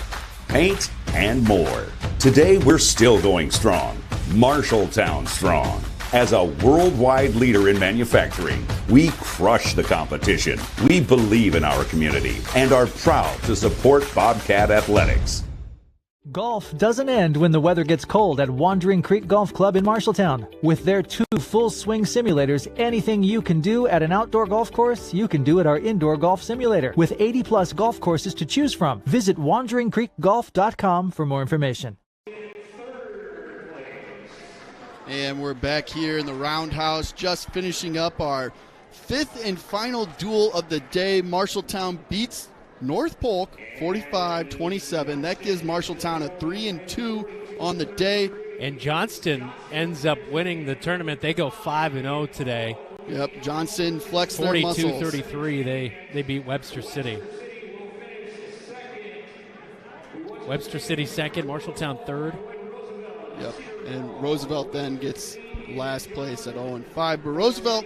paint, and more. Today, we're still going strong. Marshalltown strong. As a worldwide leader in manufacturing, we crush the competition. We believe in our community and are proud to support Bobcat Athletics. Golf doesn't end when the weather gets cold at Wandering Creek Golf Club in Marshalltown. With their 2 full swing simulators, anything you can do at an outdoor golf course, you can do at our indoor golf simulator. With 80-plus golf courses to choose from, visit wanderingcreekgolf.com for more information. And we're back here in the Roundhouse, just finishing up our 5th and final duel of the day. Marshalltown beats North Polk 45-27. That gives Marshalltown a 3-2 on the day. And Johnston ends up winning the tournament. They go 5-0 today. Yep, Johnston flexed their muscles. 42-33, they beat Webster City. Webster City second, Marshalltown third. Yep, and Roosevelt then gets last place at 0-5. But Roosevelt,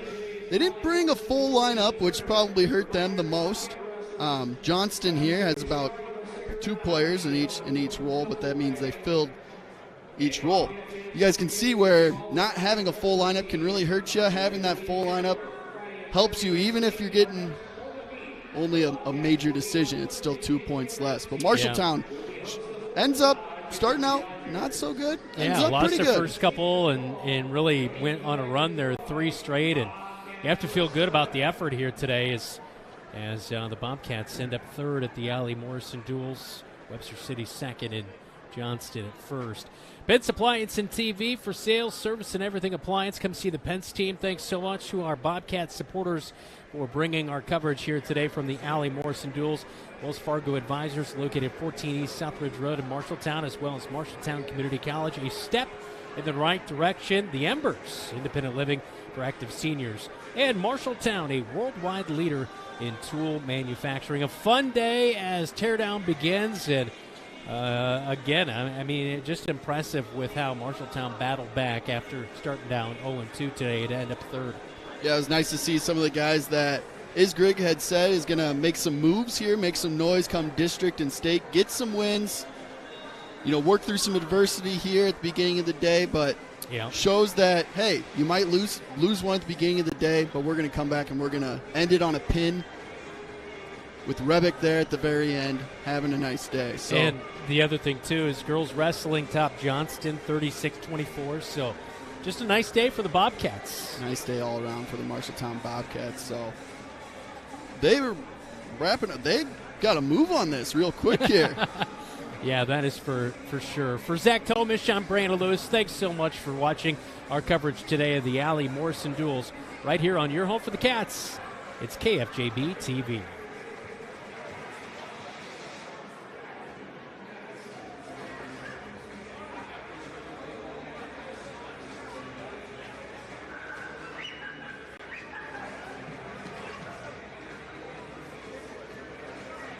they didn't bring a full lineup, which probably hurt them the most. Johnston here has about 2 players in each role, but that means they filled each role. You guys can see where not having a full lineup can really hurt you. Having that full lineup helps you, even if you're getting only a major decision. It's still 2 points less. But Marshalltown ends up starting out not so good. Ends up lost pretty their good. first couple and really went on a run there, 3 straight. And you have to feel good about the effort here today as the Bobcats end up third at the Allie Morrison duels. Webster City second and Johnston at first. Pence Appliance and TV for sales, service, and everything appliance. Come see the Pence team. Thanks so much to our Bobcat supporters for bringing our coverage here today from the Allie Morrison duels. Wells Fargo Advisors, located 14 East Southridge Road in Marshalltown, as well as Marshalltown Community College. A step in the right direction. The Embers, independent living for active seniors. And Marshalltown, a worldwide leader in tool manufacturing. A fun day as teardown begins, and again, I mean, just impressive with how Marshalltown battled back after starting down 0-2 today to end up third. Yeah, it was nice to see some of the guys that Isgrig had said is going to make some moves here, make some noise come district and state, get some wins, work through some adversity here at the beginning of the day, but shows that, hey, you might lose one at the beginning of the day, but we're going to come back and we're going to end it on a pin with Rebick there at the very end, having a nice day. So, and the other thing, too, is girls wrestling top Johnston 36-24, so just a nice day for the Bobcats. Nice day all around for the Marshalltown Bobcats. So they were wrapping up. They got to move on this real quick here. Yeah, that is for sure. For Zach Tomish, I'm Brandon Lewis. Thanks so much for watching our coverage today of the Allie Morrison duels right here on your home for the Cats. It's KFJB TV.